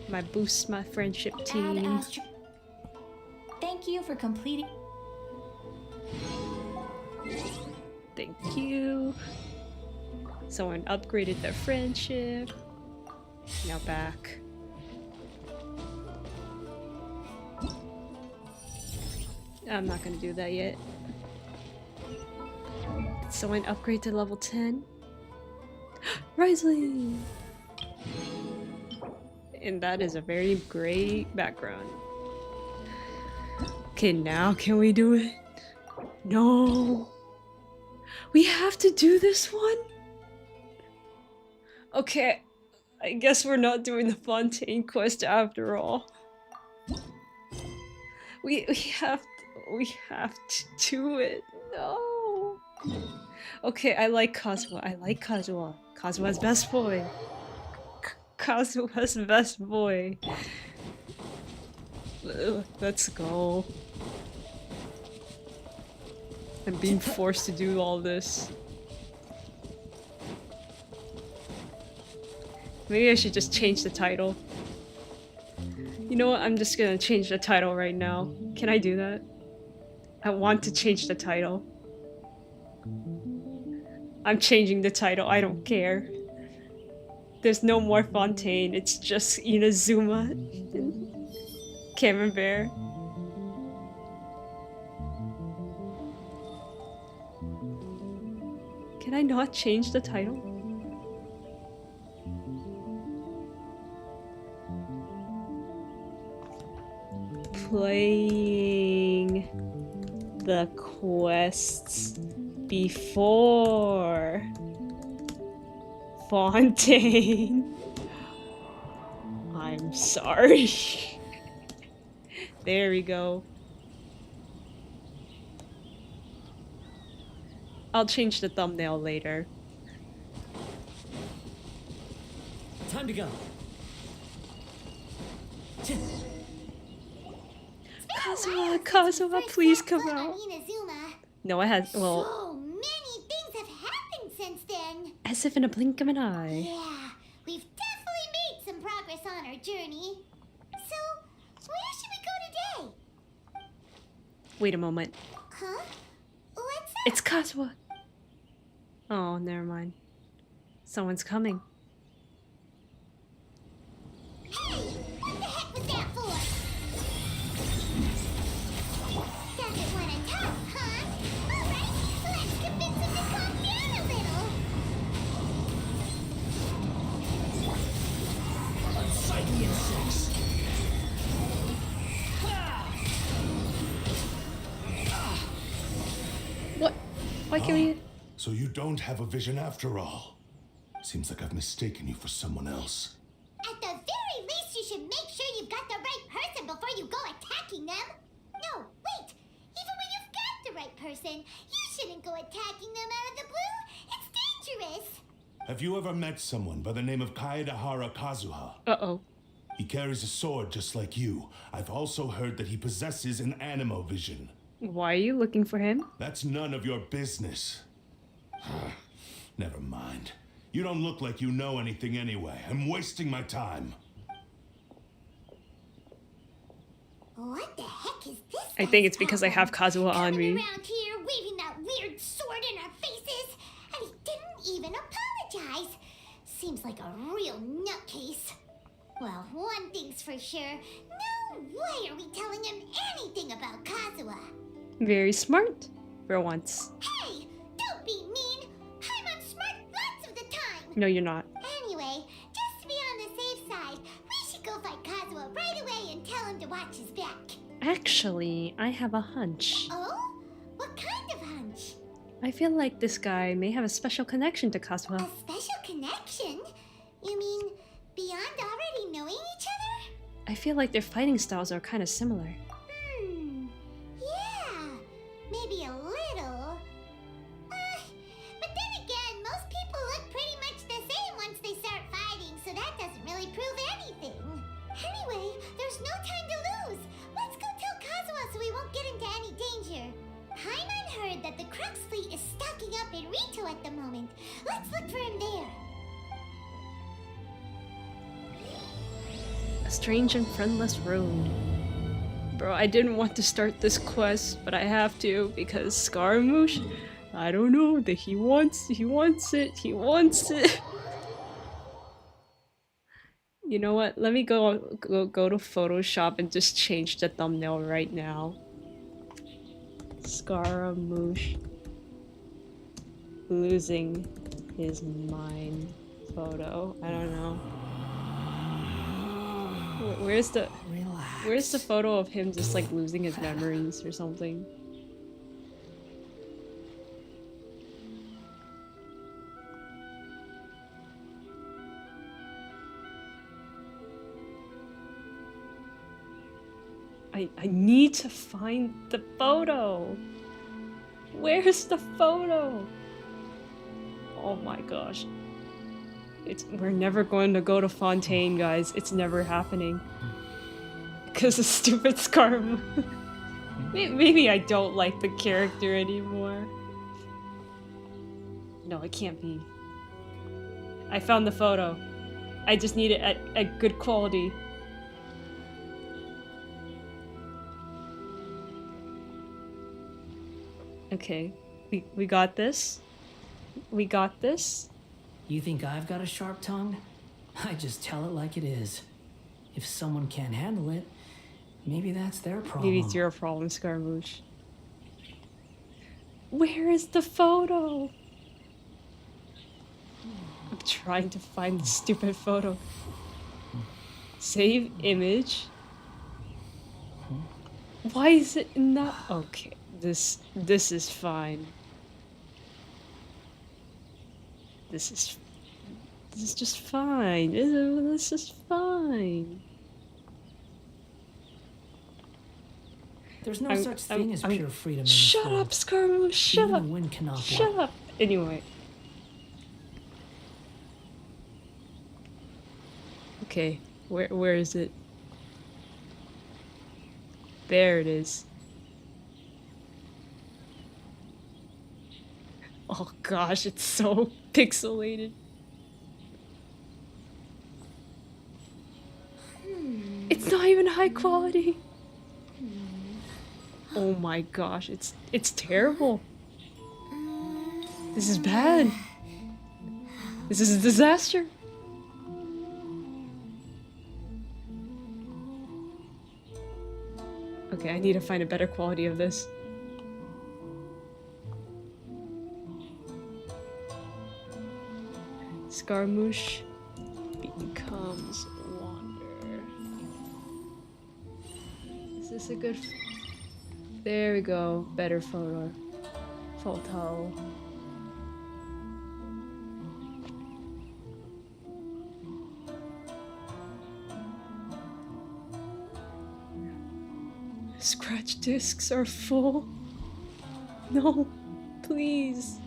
My boost my friendship team. Thank you for completing. Thank you. Someone upgraded their friendship. Now back. I'm not gonna do that yet. Did someone upgrade to level 10? Risley! And that is a very great background. Okay, now can we do it? No! We have to do this one? Okay. I guess we're not doing the Fontaine quest after all. We have to do it. No. Okay, I like Kazuha. I like Kazuha. Kazuha's best boy. Kazuha's best boy. Let's go. I'm being forced to do all this. Maybe I should just change the title. You know what? I'm just gonna change the title right now. Can I do that? I want to change the title. I'm changing the title. I don't care. There's no more Fontaine. It's just Inazuma and Caribert. Can I not change the title? Playing the quests before Fontaine. I'm sorry. There we go. I'll change the thumbnail later. Time to go. Kazuha, please come out. No, I had. Well. So many things have happened since then. As if in a blink of an eye. Yeah, we've definitely made some progress on our journey. So, where should we go today? Wait a moment. Huh? What's up? It's Kazuha. Oh, never mind. Someone's coming. Hey! What the heck was that for? Doesn't want to talk, huh? Alright, let's convince him to calm down a little. Unsightly insects. What? Why can't we... So you don't have a vision after all. Seems like I've mistaken you for someone else. At the very least, you should make sure you've got the right person before you go attacking them. No, wait. Even when you've got the right person, you shouldn't go attacking them out of the blue. It's dangerous. Have you ever met someone by the name of Kaedahara Kazuha? Uh-oh. He carries a sword just like you. I've also heard that he possesses an animo vision. Why are you looking for him? That's none of your business. Never mind. You don't look like you know anything anyway. I'm wasting my time. What the heck is this? I think it's because I have Kazuha on me. Around here, waving that weird sword in our faces, and he didn't even apologize. Seems like a real nutcase. Well, one thing's for sure. No way are we telling him anything about Kazuha. Very smart, for once. Hey, don't be mean. I'm unsmart lots of the time. No, you're not. Anyway, just to be on the safe side, we should go find Kazuha right away and tell him to watch his back. Actually, I have a hunch. Oh? What kind of hunch? I feel like this guy may have a special connection to Kazuha. A special connection? You mean beyond already knowing each other? I feel like their fighting styles are kind of similar. Yeah, maybe a little. But then again, most people look pretty much the same once they start fighting, so that doesn't really prove anything. Anyway, there's no time to lose. Let's go tell Kazuha so we won't get into any danger. Paimon heard that the Crux fleet is stocking up in Rito at the moment. Let's look for him there. A strange and friendless road. Bro, I didn't want to start this quest, but I have to because Scaramouche, I don't know, that he wants it. You know what? Let me go to Photoshop and just change the thumbnail right now. Scaramouche losing his mind photo. I don't know. Where's the photo of him just like losing his memories or something? I need to find the photo. Where's the photo? Oh my gosh. We're never going to go to Fontaine, guys. It's never happening. Because of stupid Scarm. Maybe I don't like the character anymore. No, it can't be. I found the photo. I just need it at good quality. Okay, we got this. We got this. You think I've got a sharp tongue? I just tell it like it is. If someone can't handle it, maybe that's their problem. Maybe it's your problem, Scaramouche. Where is the photo? I'm trying to find the stupid photo. Save image. Why is it not? Okay, this is fine. This is just fine. This is fine. There's no such thing as pure freedom in this Shut world. up, Scaramouche. Shut Even up. the wind cannot Shut blow. up. Anyway. Okay, where is it? There it is. Oh gosh, it's so pixelated. It's not even high quality. Oh my gosh, it's terrible. This is bad. This is a disaster. Okay, I need to find a better quality of this. Scaramouche becomes wander. Is this a good? There we go. Better photo. Photo. Scratch discs are full. No, please.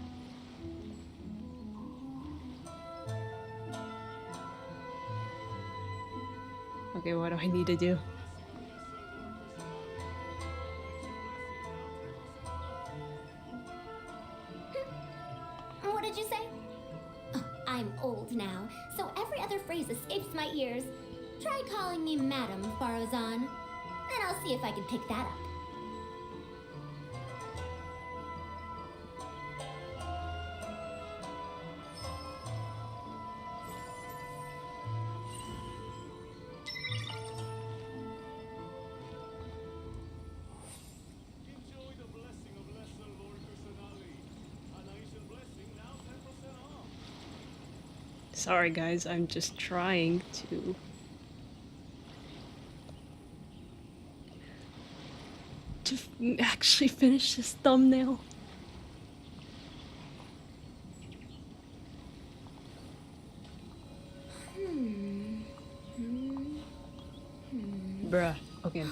Okay, what do I need to do? What did you say? Oh, I'm old now, so every other phrase escapes my ears. Try calling me Madam Farazan, then I'll see if I can pick that up. Sorry guys, I'm just trying to actually finish this thumbnail. Bruh, okay.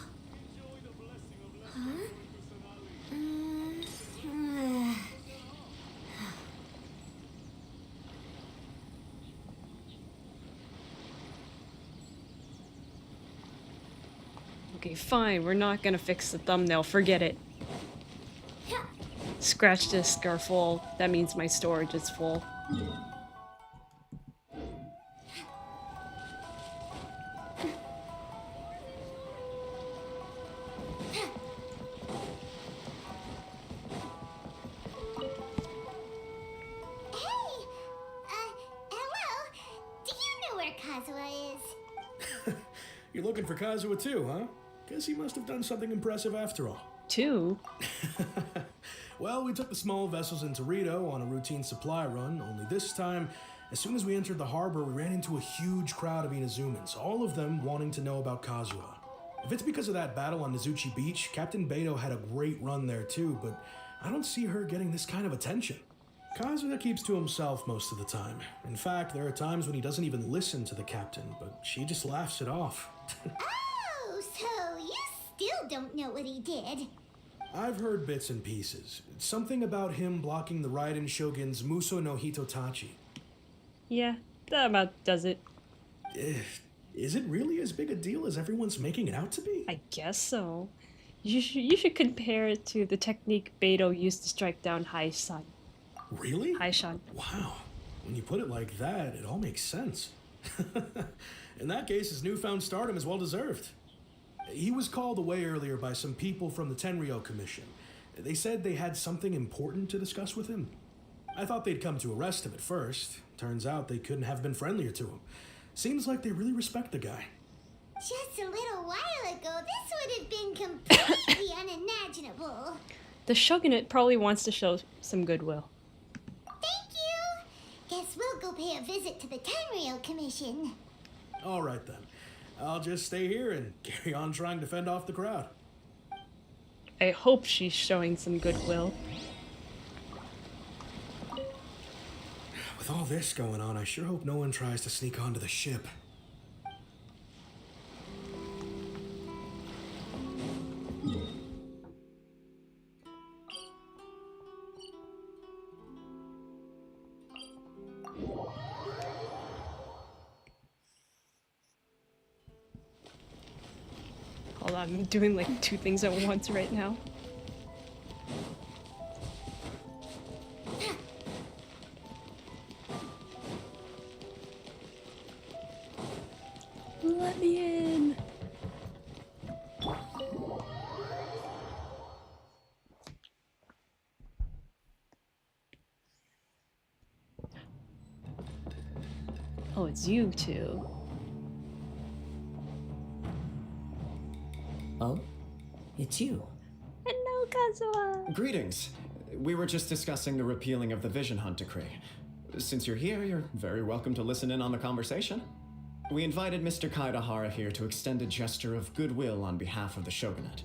Okay, fine, we're not gonna fix the thumbnail, forget it. Scratch discs are full, that means my storage is full. Hello? Do you know where Kazuha is? You're looking for Kazuha too, huh? Guess he must have done something impressive after all. Two? Well, we took the small vessels into Rito on a routine supply run, only this time, as soon as we entered the harbor, we ran into a huge crowd of Inazumans, all of them wanting to know about Kazuha. If it's because of that battle on Nizuchi Beach, Captain Beto had a great run there too, but I don't see her getting this kind of attention. Kazuha keeps to himself most of the time. In fact, there are times when he doesn't even listen to the captain, but she just laughs it off. Oh, so you still don't know what he did. I've heard bits and pieces. Something about him blocking the Raiden Shogun's Muso no Hitotachi. Yeah, that about does it. Is it really as big a deal as everyone's making it out to be? I guess so. You should compare it to the technique Beidou used to strike down Haishan. Really? Haishan. Wow. When you put it like that, it all makes sense. In that case, his newfound stardom is well deserved. He was called away earlier by some people from the Tenryou Commission. They said they had something important to discuss with him. I thought they'd come to arrest him at first. Turns out they couldn't have been friendlier to him. Seems like they really respect the guy. Just a little while ago, this would have been completely unimaginable. The Shogunate probably wants to show some goodwill. Thank you! Guess we'll go pay a visit to the Tenryou Commission. All right then. I'll just stay here and carry on trying to fend off the crowd. I hope she's showing some goodwill. With all this going on, I sure hope no one tries to sneak onto the ship. Hold on, I'm doing like 2 things at once right now. Let me in. Oh, it's you two. Oh? It's you. Hello, Kazuha. Greetings. We were just discussing the repealing of the Vision Hunt decree. Since you're here, you're very welcome to listen in on the conversation. We invited Mr. Kaidahara here to extend a gesture of goodwill on behalf of the Shogunate.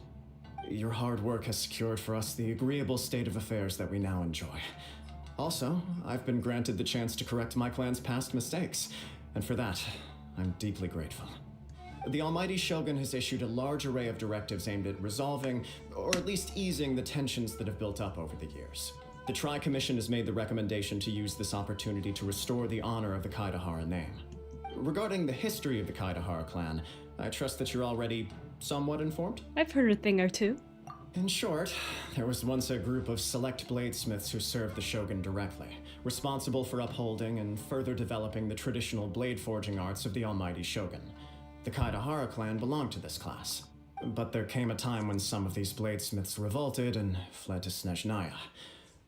Your hard work has secured for us the agreeable state of affairs that we now enjoy. Also, I've been granted the chance to correct my clan's past mistakes, and for that, I'm deeply grateful. The Almighty Shogun has issued a large array of directives aimed at resolving, or at least easing, the tensions that have built up over the years. The Tri-Commission has made the recommendation to use this opportunity to restore the honor of the Kaidahara name. Regarding the history of the Kaidahara clan, I trust that you're already somewhat informed? I've heard a thing or two. In short, there was once a group of select bladesmiths who served the Shogun directly, responsible for upholding and further developing the traditional blade forging arts of the Almighty Shogun. The Kaidahara clan belonged to this class. But there came a time when some of these bladesmiths revolted and fled to Snezhnaya.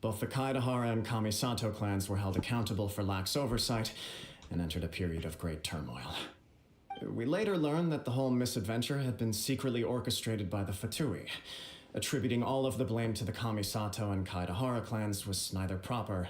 Both the Kaidahara and Kamisato clans were held accountable for lax oversight and entered a period of great turmoil. We later learned that the whole misadventure had been secretly orchestrated by the Fatui. Attributing all of the blame to the Kamisato and Kaidahara clans was neither proper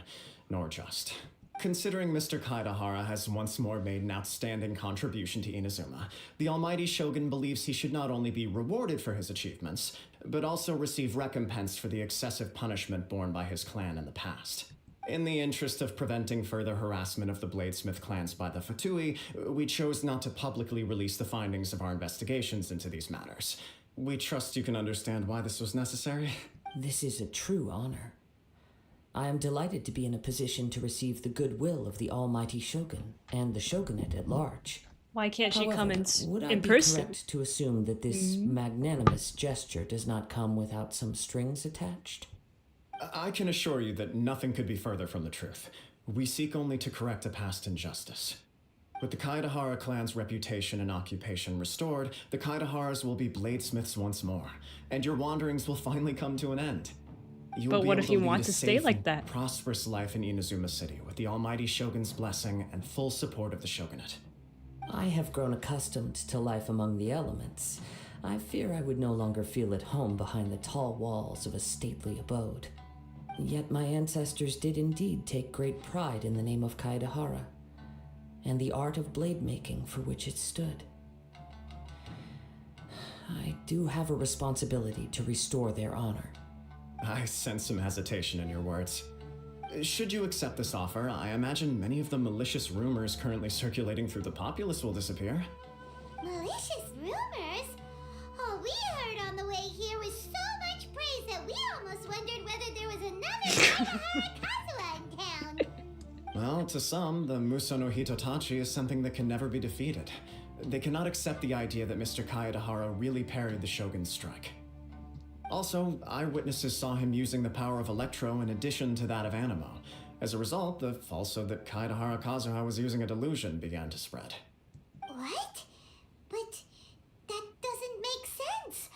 nor just. Considering Mr. Kaidahara has once more made an outstanding contribution to Inazuma, the Almighty Shogun believes he should not only be rewarded for his achievements, but also receive recompense for the excessive punishment borne by his clan in the past. In the interest of preventing further harassment of the Bladesmith clans by the Fatui, we chose not to publicly release the findings of our investigations into these matters. We trust you can understand why this was necessary. This is a true honor. I am delighted to be in a position to receive the goodwill of the Almighty Shogun and the Shogunate at large. Why can't she come in would I in be person? correct to assume that this magnanimous gesture does not come without some strings attached? I can assure you that nothing could be further from the truth. We seek only to correct a past injustice. With the Kaidahara clan's reputation and occupation restored, the Kaidaharas will be bladesmiths once more, and your wanderings will finally come to an end. You will But be what able if you lead want a to stay safe like and that? prosperous life in Inazuma City with the Almighty Shogun's blessing and full support of the Shogunate. I have grown accustomed to life among the elements. I fear I would no longer feel at home behind the tall walls of a stately abode. Yet my ancestors did indeed take great pride in the name of Kaidahara, and the art of blade making for which it stood. I do have a responsibility to restore their honor. I sense some hesitation in your words. Should you accept this offer, I imagine many of the malicious rumors currently circulating through the populace will disappear. Malicious rumors? All we heard on the way Kazuha in town. Well, to some, the Muso no Hitotachi is something that can never be defeated. They cannot accept the idea that Mr. Kaedahara really parried the Shogun's strike. Also, eyewitnesses saw him using the power of Electro in addition to that of Animo. As a result, the falsehood that Kaedahara Kazuha was using a delusion began to spread. What? But that doesn't make sense.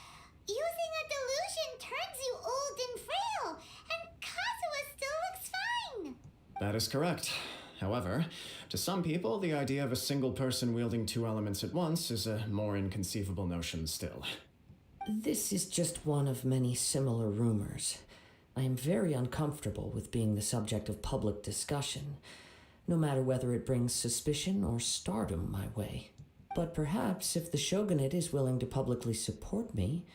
Using a delusion turns you old and frail, and Kazuha still looks fine. That is correct. However, to some people, the idea of a single person wielding two elements at once is a more inconceivable notion still. This is just one of many similar rumors. I am very uncomfortable with being the subject of public discussion, no matter whether it brings suspicion or stardom my way. But perhaps if the shogunate is willing to publicly support me,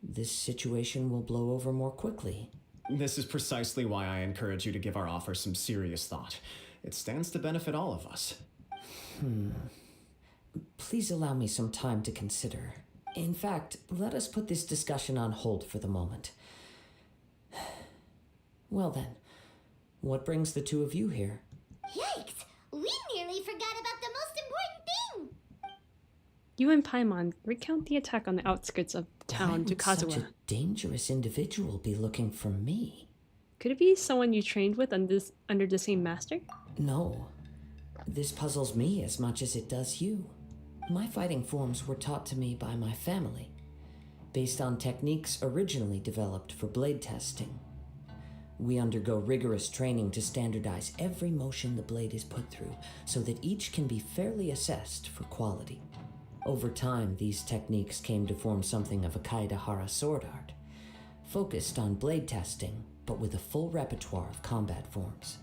this situation will blow over more quickly. This is precisely why I encourage you to give our offer some serious thought. It stands to benefit all of us. Please allow me some time to consider. In fact, let us put this discussion on hold for the moment. Well then, what brings the two of you here? Yikes! We nearly forgot about the most important thing! You and Paimon recount the attack on the outskirts of town to Why would Kazuha. such a dangerous individual be looking for me? Could it be someone you trained with under the same master? No. This puzzles me as much as it does you. My fighting forms were taught to me by my family, based on techniques originally developed for blade testing. We undergo rigorous training to standardize every motion the blade is put through, so that each can be fairly assessed for quality. Over time, these techniques came to form something of a Kaedahara sword art, focused on blade testing, but with a full repertoire of combat forms.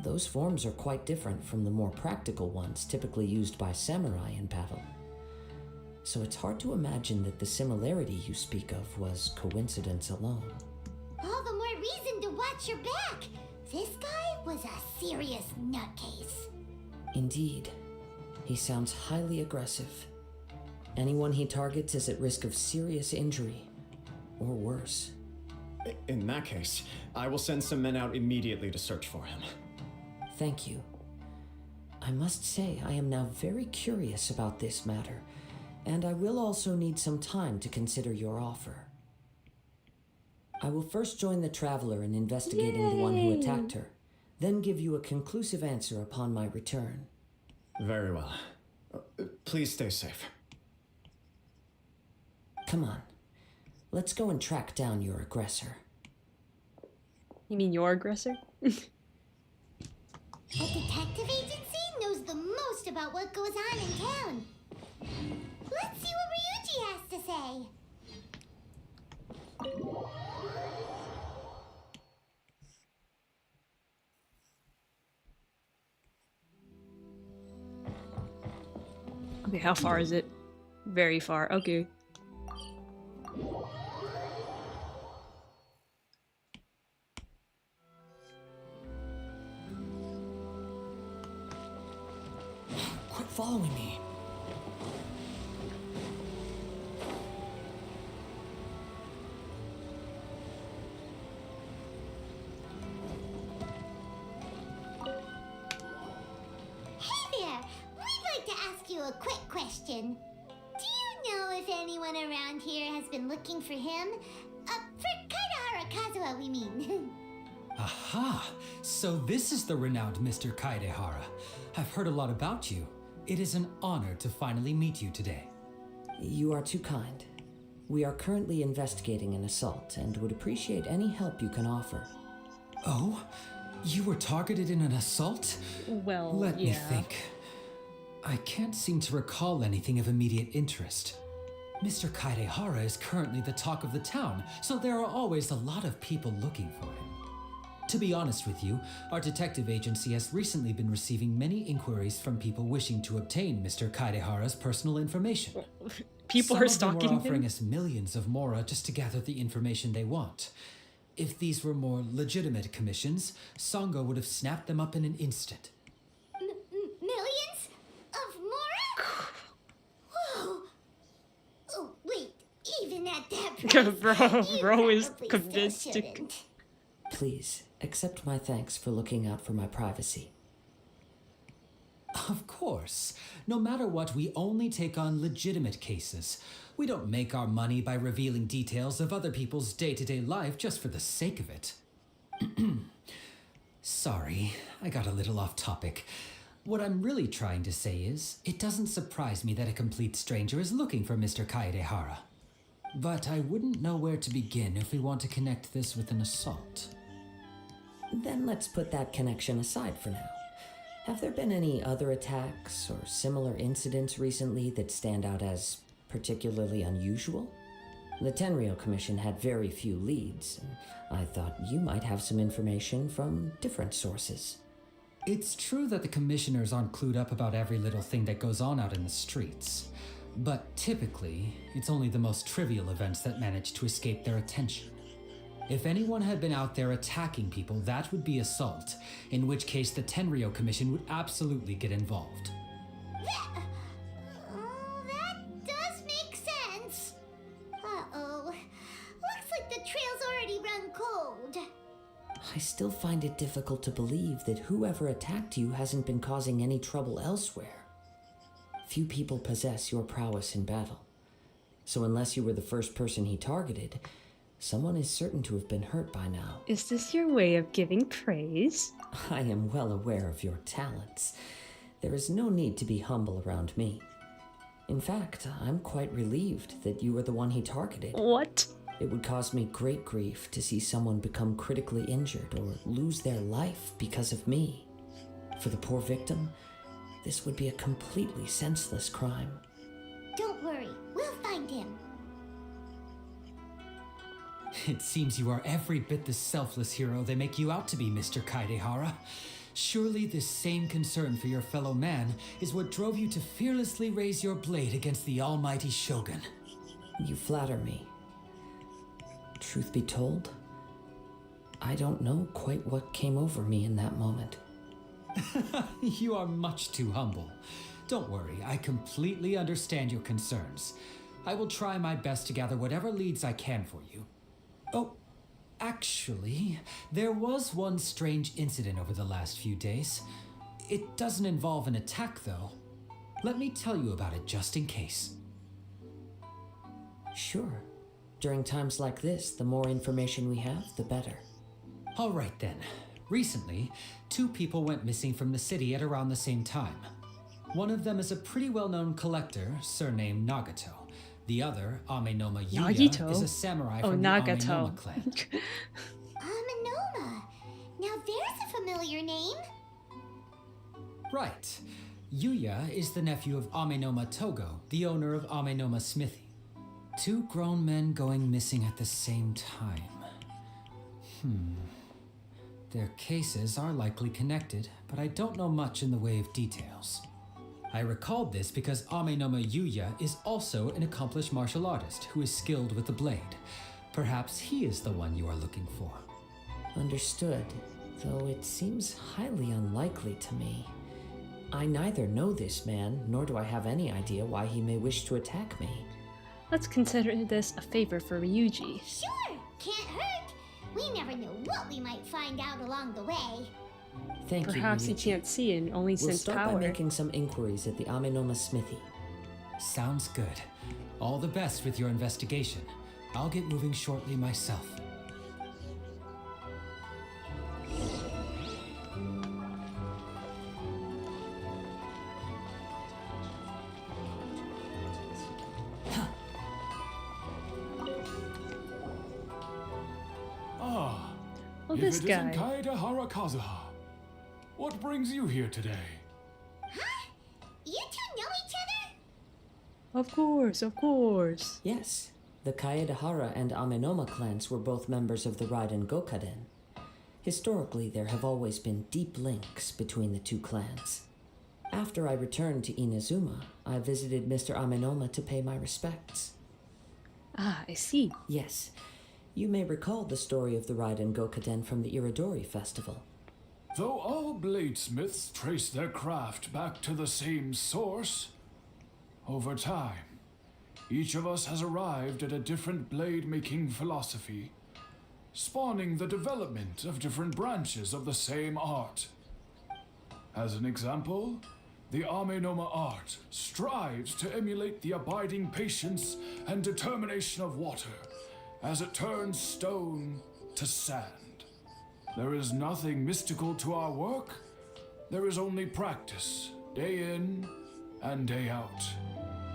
Those forms are quite different from the more practical ones typically used by samurai in battle. So it's hard to imagine that the similarity you speak of was coincidence alone. All the more reason to watch your back. This guy was a serious nutcase. Indeed. He sounds highly aggressive. Anyone he targets is at risk of serious injury, or worse. In that case, I will send some men out immediately to search for him. Thank you. I must say I am now very curious about this matter, and I will also need some time to consider your offer. I will first join the traveler in investigating the one who attacked her, then give you a conclusive answer upon my return. Very well. Please stay safe. Come on. Let's go and track down your aggressor. You mean your aggressor? A detective agency knows the most about what goes on in town. Let's see what Ryuji has to say. Okay, how far is it? Very far. Okay. Quit following me. Hey there! We'd like to ask you a quick question. Do you know if anyone around here has been looking for him? For Kaedahara Kazuha, we mean. Aha! So this is the renowned Mr. Kaedehara. I've heard a lot about you. It is an honor to finally meet you today. You are too kind. We are currently investigating an assault and would appreciate any help you can offer. Oh? You were targeted in an assault? Well, Let me yeah. think. I can't seem to recall anything of immediate interest. Mr. Kaedehara is currently the talk of the town, so there are always a lot of people looking for him. To be honest with you, our detective agency has recently been receiving many inquiries from people wishing to obtain Mr. Kaedehara's personal information. People Some are of them stalking are offering him? us millions of mora just to gather the information they want. If these were more legitimate commissions, Sango would have snapped them up in an instant. Millions of mora? Whoa! Oh, wait. Even at that price, Bro you is probably convinced still to... shouldn't. Please, accept my thanks for looking out for my privacy. Of course. No matter what, we only take on legitimate cases. We don't make our money by revealing details of other people's day-to-day life just for the sake of it. Sorry, I got a little off topic. What I'm really trying to say is, it doesn't surprise me that a complete stranger is looking for Mr. Kaedehara. But I wouldn't know where to begin if we want to connect this with an assault. Then let's put that connection aside for now. Have there been any other attacks or similar incidents recently that stand out as particularly unusual? The Tenryou Commission had very few leads, and I thought you might have some information from different sources. It's true that the commissioners aren't clued up about every little thing that goes on out in the streets. But typically, it's only the most trivial events that manage to escape their attention. If anyone had been out there attacking people, that would be assault, in which case the Tenryou Commission would absolutely get involved. That does make sense. Uh-oh. Looks like the trail's already run cold. I still find it difficult to believe that whoever attacked you hasn't been causing any trouble elsewhere. Few people possess your prowess in battle. So unless you were the first person he targeted, someone is certain to have been hurt by now. Is this your way of giving praise? I am well aware of your talents. There is no need to be humble around me. In fact, I'm quite relieved that you were the one he targeted. What? It would cause me great grief to see someone become critically injured or lose their life because of me. For the poor victim, this would be a completely senseless crime. Don't worry, we'll find him. It seems you are every bit the selfless hero they make you out to be, Mr. Kaedehara. Surely this same concern for your fellow man is what drove you to fearlessly raise your blade against the almighty Shogun. You flatter me. Truth be told, I don't know quite what came over me in that moment. You are much too humble. Don't worry, I completely understand your concerns. I will try my best to gather whatever leads I can for you. Oh, actually, there was one strange incident over the last few days. It doesn't involve an attack, though. Let me tell you about it just in case. Sure. During times like this, the more information we have, the better. All right then. Recently, 2 people went missing from the city at around the same time. One of them is a pretty well-known collector, surnamed Nagato. The other, Amenoma Yuya, is a samurai from the Amenoma clan. Amenoma. Now there's a familiar name. Right. Yuya is the nephew of Amenoma Togo, the owner of Amenoma Smithy. 2 grown men going missing at the same time. Their cases are likely connected, but I don't know much in the way of details. I recalled this because Amenoma Yuya is also an accomplished martial artist who is skilled with the blade. Perhaps he is the one you are looking for. Understood, though it seems highly unlikely to me. I neither know this man, nor do I have any idea why he may wish to attack me. Let's consider this a favor for Ryuji. Sure, can't hurt. We never know what we might find out along the way. Thank you, Perhaps he Ryuji. can't see and only We'll sense start power. by making some inquiries at the Amenoma Smithy. Sounds good. All the best with your investigation. I'll get moving shortly myself. Well, if this it guy. isn't Kaedehara Kazuha. What brings you here today? Huh? You 2 know each other? Of course, of course. Yes, the Kaedehara and Amenoma clans were both members of the Raiden Gokaden. Historically, there have always been deep links between the 2 clans. After I returned to Inazuma, I visited Mr. Amenoma to pay my respects. Ah, I see. Yes. You may recall the story of the Raiden Gokaden from the Iridori Festival. Though all bladesmiths trace their craft back to the same source, over time, each of us has arrived at a different blade-making philosophy. spawning the development of different branches of the same art. As an example, the Amenoma art strives to emulate the abiding patience and determination of water as it turns stone to sand. There is nothing mystical to our work. There is only practice, day in and day out,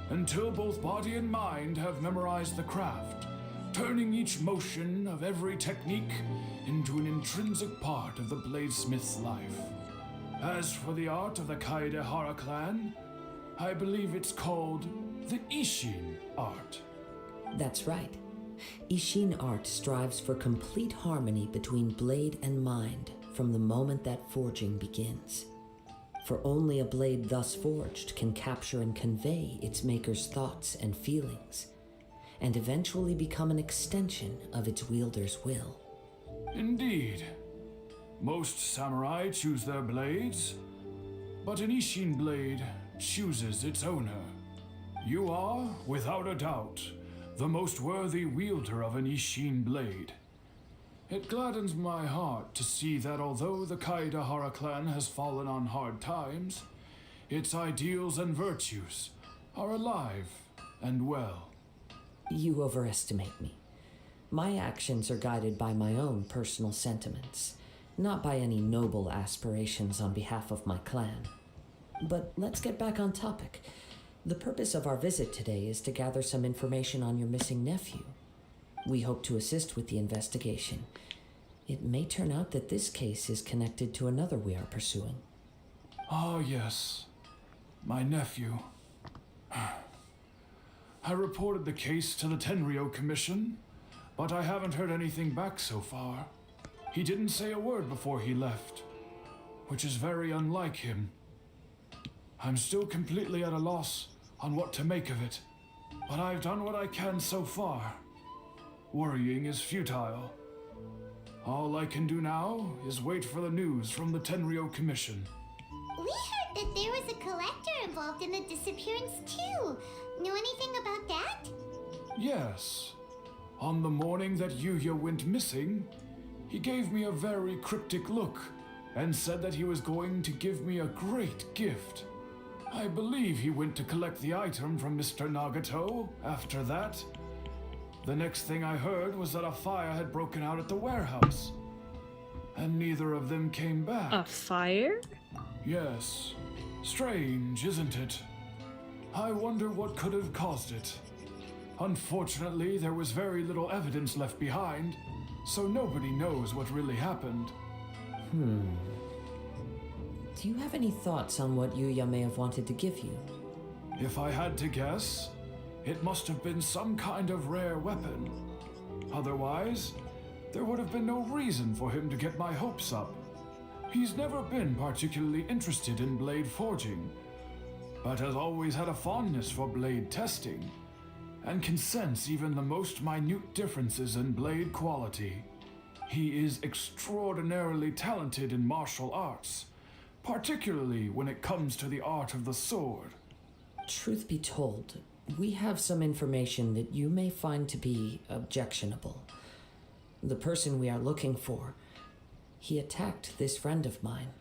until both body and mind have memorized the craft, turning each motion of every technique into an intrinsic part of the bladesmith's life. As for the art of the Kaedehara clan, I believe it's called the Ishin art. That's right. Ishin art strives for complete harmony between blade and mind from the moment that forging begins. For only a blade thus forged can capture and convey its maker's thoughts and feelings, and eventually become an extension of its wielder's will. Indeed. Most samurai choose their blades, but an Ishin blade chooses its owner. You are, without a doubt, the most worthy wielder of an Ishin blade. It gladdens my heart to see that although the Kaedehara clan has fallen on hard times, its ideals and virtues are alive and well. You overestimate me. My actions are guided by my own personal sentiments, not by any noble aspirations on behalf of my clan. But let's get back on topic. The purpose of our visit today is to gather some information on your missing nephew. We hope to assist with the investigation. It may turn out that this case is connected to another we are pursuing. Ah, yes. My nephew. I reported the case to the Tenryo Commission, but I haven't heard anything back so far. He didn't say a word before he left, which is very unlike him. I'm still completely at a loss on what to make of it, but I've done what I can so far. Worrying is futile. All I can do now is wait for the news from the Tenryo Commission. We heard that there was a collector involved in the disappearance too. Know anything about that? Yes. On the morning that Yuya went missing, he gave me a very cryptic look and said that he was going to give me a great gift. I believe he went to collect the item from Mr. Nagato after that. The next thing I heard was that a fire had broken out at the warehouse, and neither of them came back. A fire? Yes. Strange, isn't it? I wonder what could have caused it. Unfortunately, there was very little evidence left behind, so nobody knows what really happened. Do you have any thoughts on what Yuya may have wanted to give you? If I had to guess, it must have been some kind of rare weapon. Otherwise, there would have been no reason for him to get my hopes up. He's never been particularly interested in blade forging, but has always had a fondness for blade testing, and can sense even the most minute differences in blade quality. He is extraordinarily talented in martial arts, particularly when it comes to the art of the sword. Truth be told, we have some information that you may find to be objectionable. The person we are looking for, he attacked this friend of mine.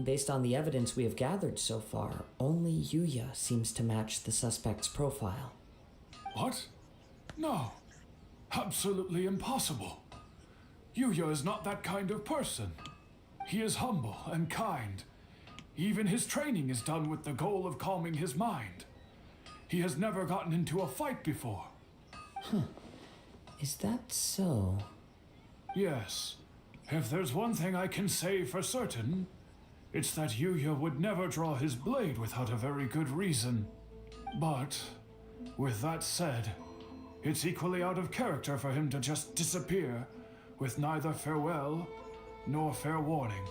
Based on the evidence we have gathered so far, only Yuya seems to match the suspect's profile. What? No. Absolutely impossible. Yuya is not that kind of person. He is humble and kind. Even his training is done with the goal of calming his mind. He has never gotten into a fight before. Is that so? Yes. If there's one thing I can say for certain, it's that Yuya would never draw his blade without a very good reason. But, with that said, it's equally out of character for him to just disappear with neither farewell nor fair warning.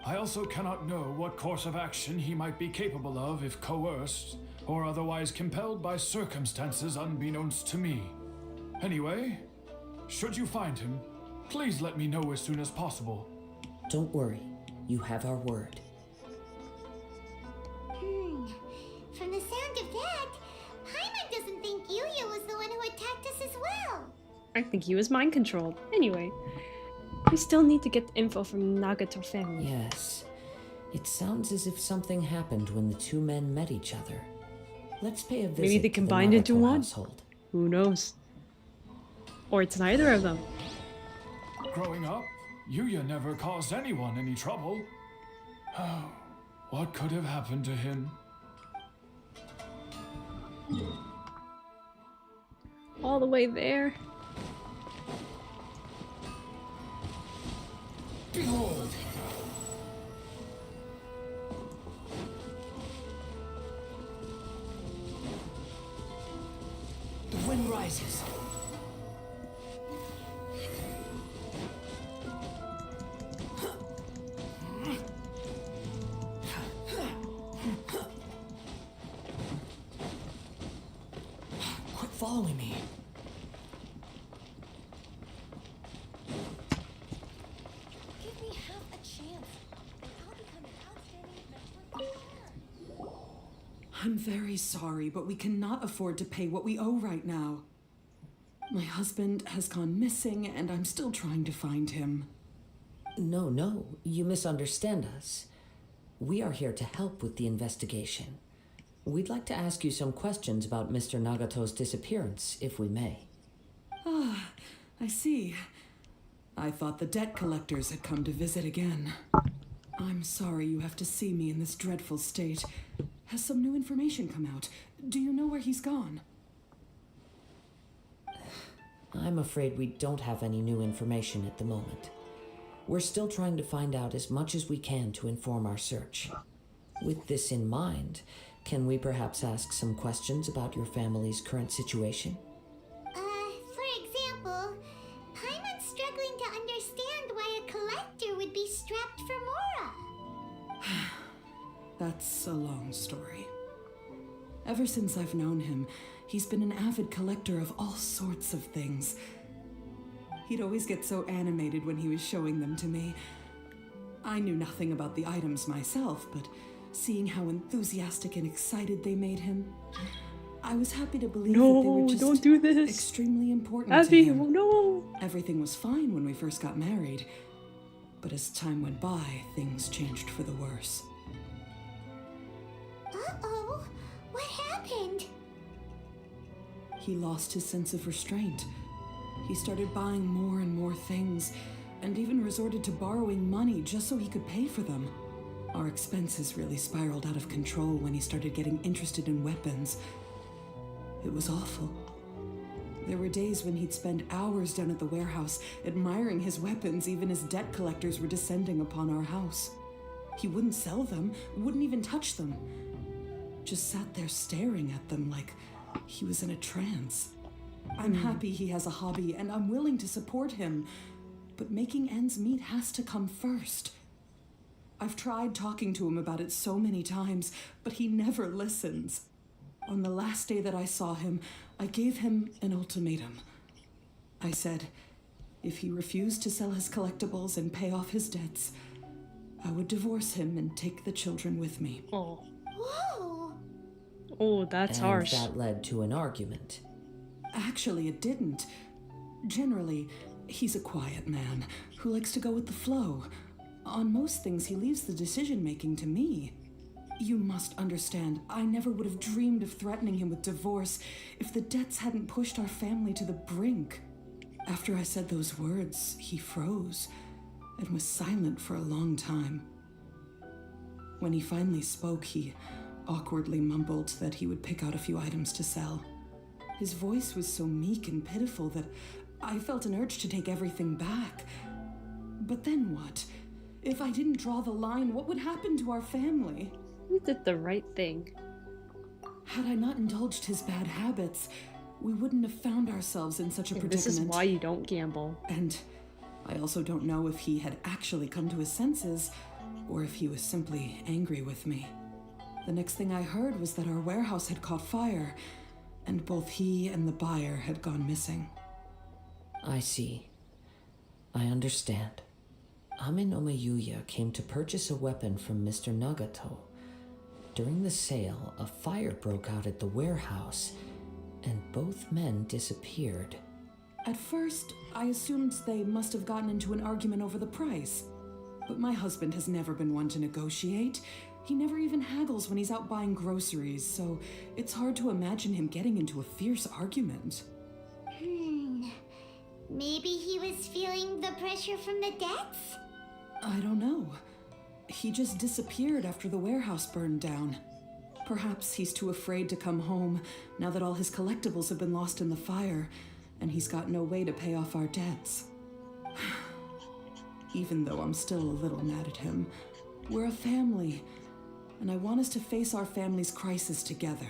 I also cannot know what course of action he might be capable of if coerced or otherwise compelled by circumstances unbeknownst to me. Anyway, should you find him, please let me know as soon as possible. Don't worry, you have our word. From the sound of that, Paimon doesn't think Yuya was the one who attacked us as well. I think he was mind controlled. Anyway, we still need to get info from Nagato family. Yes. It sounds as if something happened when the two men met each other. Let's pay a visit Maybe they to the combined into Nagato one? household. Who knows? Or it's neither of them. Growing up, Yuya never caused anyone any trouble. Oh, what could have happened to him? All the way there. Behold! The wind rises. Quit following me. Give me half a chance, and I'll become an outstanding adventurer. I'm very sorry, but we cannot afford to pay what we owe right now. My husband has gone missing, and I'm still trying to find him. No, you misunderstand us. We are here to help with the investigation. We'd like to ask you some questions about Mr. Nagato's disappearance, if we may. Ah, I see. I thought the debt collectors had come to visit again. I'm sorry you have to see me in this dreadful state. Has some new information come out? Do you know where he's gone? I'm afraid we don't have any new information at the moment. We're still trying to find out as much as we can to inform our search. With this in mind, can we perhaps ask some questions about your family's current situation? For example, Paimon's struggling to understand why a collector would be strapped for Mora. That's a long story. Ever since I've known him, he's been an avid collector of all sorts of things. He'd always get so animated when he was showing them to me. I knew nothing about the items myself, but seeing how enthusiastic and excited they made him, I was happy to believe that they were just don't do this. extremely important Abby, to him. no. Everything was fine when we first got married, but as time went by, things changed for the worse. Uh-oh, what happened? He lost his sense of restraint. He started buying more and more things, and even resorted to borrowing money just so he could pay for them. Our expenses really spiraled out of control when he started getting interested in weapons. It was awful. There were days when he'd spend hours down at the warehouse admiring his weapons even as debt collectors were descending upon our house. He wouldn't sell them, wouldn't even touch them. Just sat there staring at them like he was in a trance. I'm happy he has a hobby and I'm willing to support him, but making ends meet has to come first. I've tried talking to him about it so many times, but he never listens. On the last day that I saw him, I gave him an ultimatum. I said, if he refused to sell his collectibles and pay off his debts, I would divorce him and take the children with me. Oh. Whoa! Oh, that's and harsh. That led to an argument. Actually, it didn't. Generally, he's a quiet man who likes to go with the flow. On most things, he leaves the decision-making to me. You must understand, I never would have dreamed of threatening him with divorce if the debts hadn't pushed our family to the brink. After I said those words, he froze and was silent for a long time. When he finally spoke, he awkwardly mumbled that he would pick out a few items to sell. His voice was so meek and pitiful that I felt an urge to take everything back. But then what? If I didn't draw the line, what would happen to our family? You did the right thing. Had I not indulged his bad habits, we wouldn't have found ourselves in such a predicament. This is why you don't gamble. And I also don't know if he had actually come to his senses, or if he was simply angry with me. The next thing I heard was that our warehouse had caught fire, and both he and the buyer had gone missing. I see. I understand. Amenoma Yuya came to purchase a weapon from Mr. Nagato. During the sale, a fire broke out at the warehouse, and both men disappeared. At first, I assumed they must have gotten into an argument over the price. But my husband has never been one to negotiate. He never even haggles when he's out buying groceries, so it's hard to imagine him getting into a fierce argument. Maybe he was feeling the pressure from the debts? I don't know. He just disappeared after the warehouse burned down. Perhaps he's too afraid to come home now that all his collectibles have been lost in the fire, and he's got no way to pay off our debts. Even though I'm still a little mad at him, we're a family, and I want us to face our family's crisis together.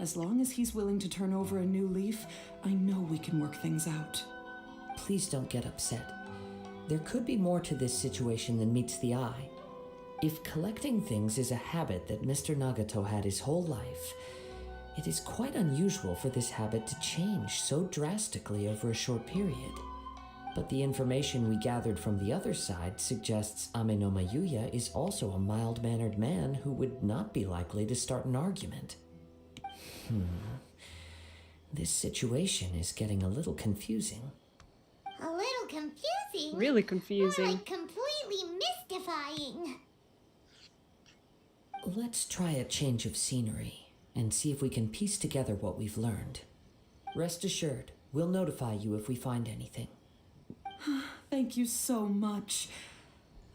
As long as he's willing to turn over a new leaf, I know we can work things out. Please don't get upset. There could be more to this situation than meets the eye. If collecting things is a habit that Mr. Nagato had his whole life, it is quite unusual for this habit to change so drastically over a short period. But the information we gathered from the other side suggests Amenoma Yuya is also a mild-mannered man who would not be likely to start an argument. This situation is getting a little confusing. A little confusing? Really confusing. More like completely mystifying. Let's try a change of scenery and see if we can piece together what we've learned. Rest assured, we'll notify you if we find anything. Thank you so much.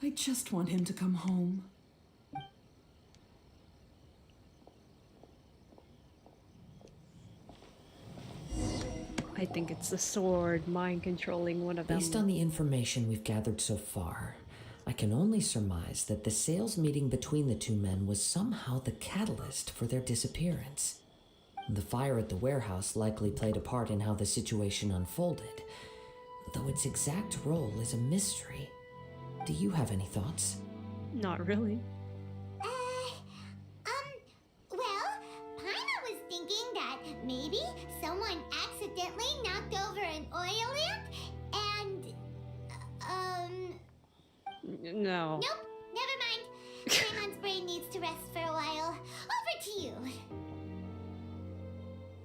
I just want him to come home. I think it's the sword mind controlling one of them. Based on the information we've gathered so far, I can only surmise that the sales meeting between the two men was somehow the catalyst for their disappearance. The fire at the warehouse likely played a part in how the situation unfolded, though its exact role is a mystery. Do you have any thoughts? Not really. Well, Paimon was thinking that maybe someone accidentally knocked over an oil lamp and, No. Nope, never mind. Paimon's brain needs to rest for a while. Over to you.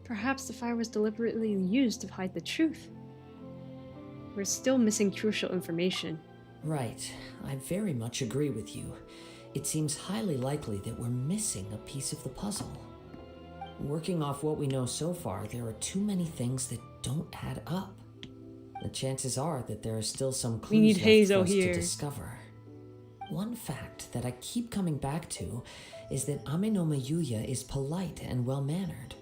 Perhaps the fire was deliberately used to hide the truth. We're still missing crucial information. Right. I very much agree with you. It seems highly likely that we're missing a piece of the puzzle. Working off what we know so far, there are too many things that don't add up. The chances are that there are still some clues We need left Hazel for us here. to discover. One fact that I keep coming back to is that Amenoma Yuya is polite and well-mannered,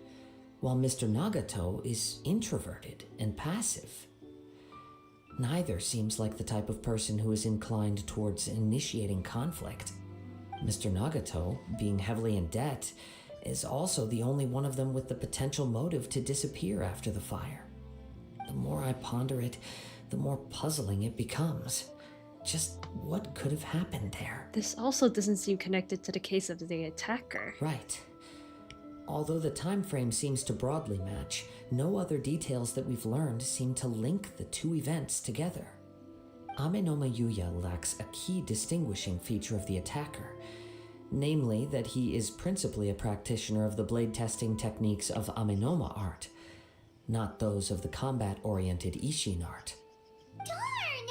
while Mr. Nagato is introverted and passive. Neither seems like the type of person who is inclined towards initiating conflict. Mr. Nagato, being heavily in debt, is also the only one of them with the potential motive to disappear after the fire. The more I ponder it, the more puzzling it becomes. Just what could have happened there? This also doesn't seem connected to the case of the attacker. Right. Although the time frame seems to broadly match, no other details that we've learned seem to link the two events together. Amenoma Yuya lacks a key distinguishing feature of the attacker, namely that he is principally a practitioner of the blade testing techniques of Amenoma art, not those of the combat-oriented Ishin art. Darn!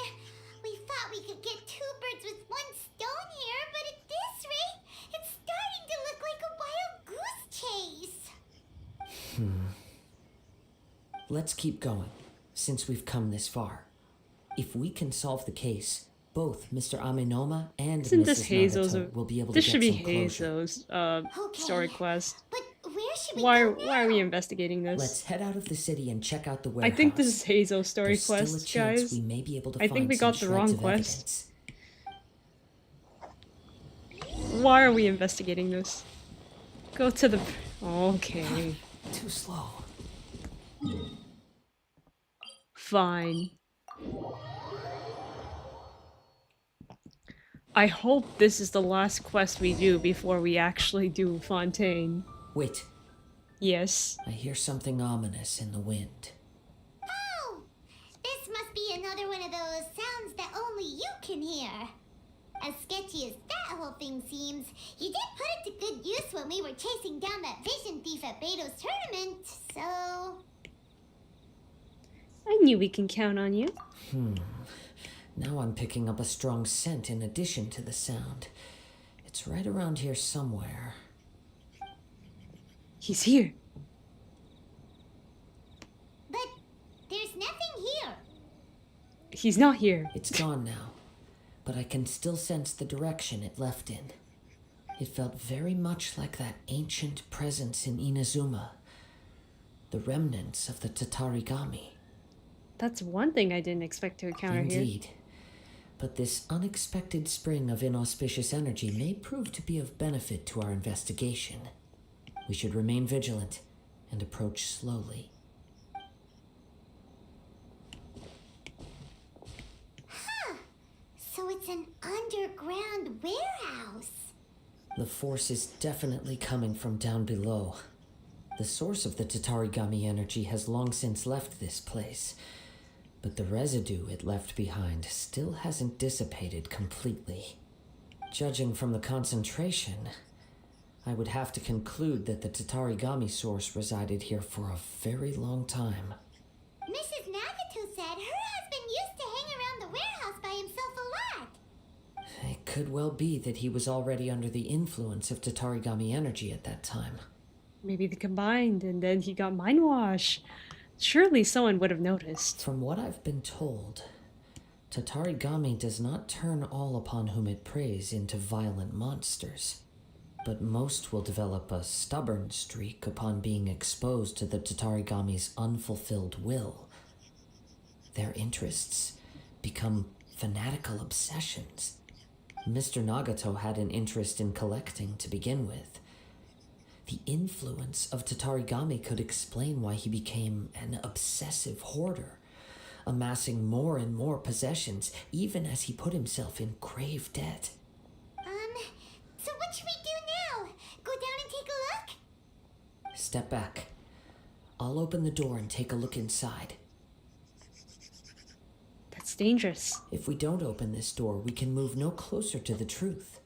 We thought we could get two birds with one stone here, but at this rate, it's starting to look like a wild goose chase. Let's keep going, since we've come this far. If we can solve the case, both Mr. Amenoma and Isn't Mrs. this Hazel's? Nagato will be able This to should get be some closure. Hazel's story quest. But where should we Why go now? are we investigating this? Let's head out of the city and check out the warehouse. I think this is Hazel's story There's still a quest, chance guys. we may be able to I think find we some got the wrong shreds of quest. evidence. Why are we investigating this? Go to the... Okay. Too slow. Fine. I hope this is the last quest we do before we actually do Fontaine. Wait. Yes. I hear something ominous in the wind. Oh! This must be another one of those sounds that only you can hear. As sketchy as that whole thing seems, you did put it to good use when we were chasing down that vision thief at Beto's tournament, so... I knew we can count on you. Now I'm picking up a strong scent in addition to the sound. It's right around here somewhere. He's here. But there's nothing here. He's not here. It's gone now, but I can still sense the direction it left in. It felt very much like that ancient presence in Inazuma. The remnants of the Tatarigami. That's one thing I didn't expect to encounter here. Indeed. But this unexpected spring of inauspicious energy may prove to be of benefit to our investigation. We should remain vigilant and approach slowly. Huh. So it's an underground warehouse. The force is definitely coming from down below. The source of the Tatarigami energy has long since left this place, but the residue it left behind still hasn't dissipated completely. Judging from the concentration, I would have to conclude that the Tatarigami source resided here for a very long time. Mrs. Nagato said her husband used to hang around the warehouse by himself a lot. It could well be that he was already under the influence of Tatarigami energy at that time. Maybe they combined and then he got mind wash. Surely someone would have noticed. From what I've been told, Tatarigami does not turn all upon whom it preys into violent monsters, but most will develop a stubborn streak upon being exposed to the Tatarigami's unfulfilled will. Their interests become fanatical obsessions. Mr. Nagato had an interest in collecting to begin with. The influence of Tatarigami could explain why he became an obsessive hoarder, amassing more and more possessions even as he put himself in grave debt. So what should we do now? Go down and take a look? Step back. I'll open the door and take a look inside. That's dangerous. If we don't open this door, we can move no closer to the truth.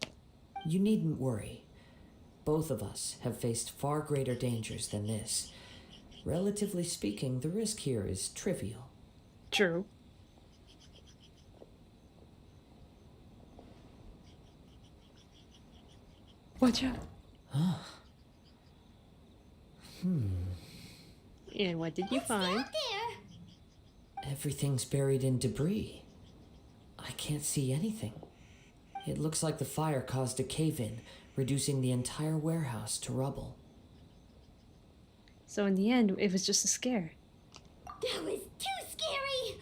You needn't worry. Both of us have faced far greater dangers than this. Relatively speaking, the risk here is trivial. True. Watch out. And what did you find? Everything's buried in debris. I can't see anything. It looks like the fire caused a cave-in, reducing the entire warehouse to rubble. So in the end, it was just a scare. That was too scary.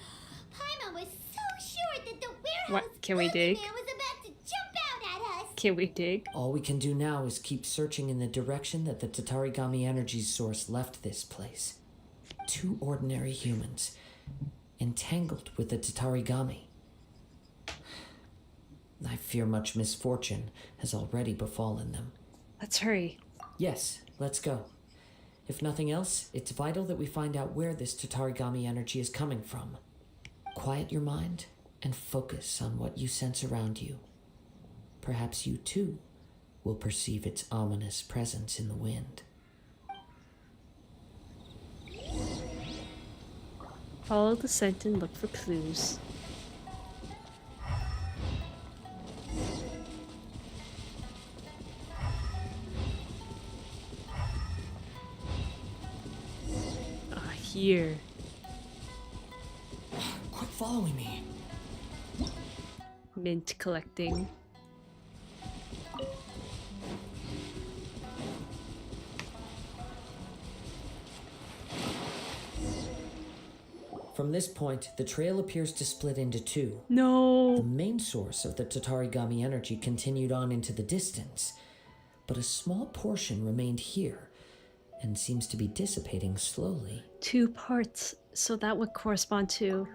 Paimon was so sure that the warehouse What? Can we dig? man was about to jump out at us. Can we dig? All we can do now is keep searching in the direction that the Tatarigami energy's source left this place. Two ordinary humans, entangled with the Tatarigami. I fear much misfortune has already befallen them. Let's hurry. Yes, let's go. If nothing else, it's vital that we find out where this Tatarigami energy is coming from. Quiet your mind and focus on what you sense around you. Perhaps you too will perceive its ominous presence in the wind. Follow the scent and look for clues. Here. Quit following me. Mint collecting. From this point, the trail appears to split into two. No. The main source of the Tatarigami energy continued on into the distance, but a small portion remained here and seems to be dissipating slowly. 2 parts, so that would correspond to...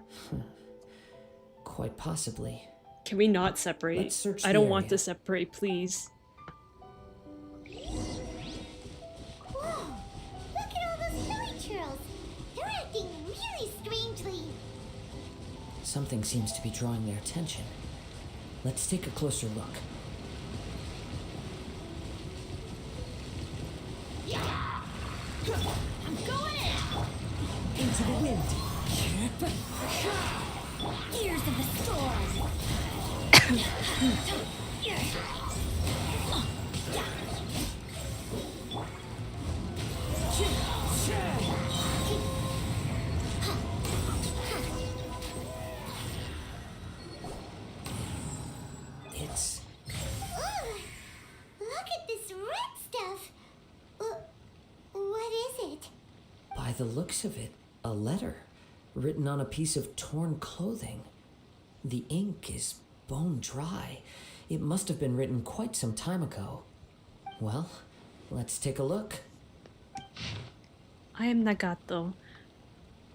Quite possibly. Can we not separate? Let's search I the don't want area. to separate, please. Whoa! Look at all those silly churls. They're acting really strangely. Something seems to be drawing their attention. Let's take a closer look. I'm going in. Into the wind. Gears of the storm. It's... Look at this red stuff. What is it? By the looks of it, a letter written on a piece of torn clothing. The ink is bone dry. It must have been written quite some time ago. Well, let's take a look. I am Nagato.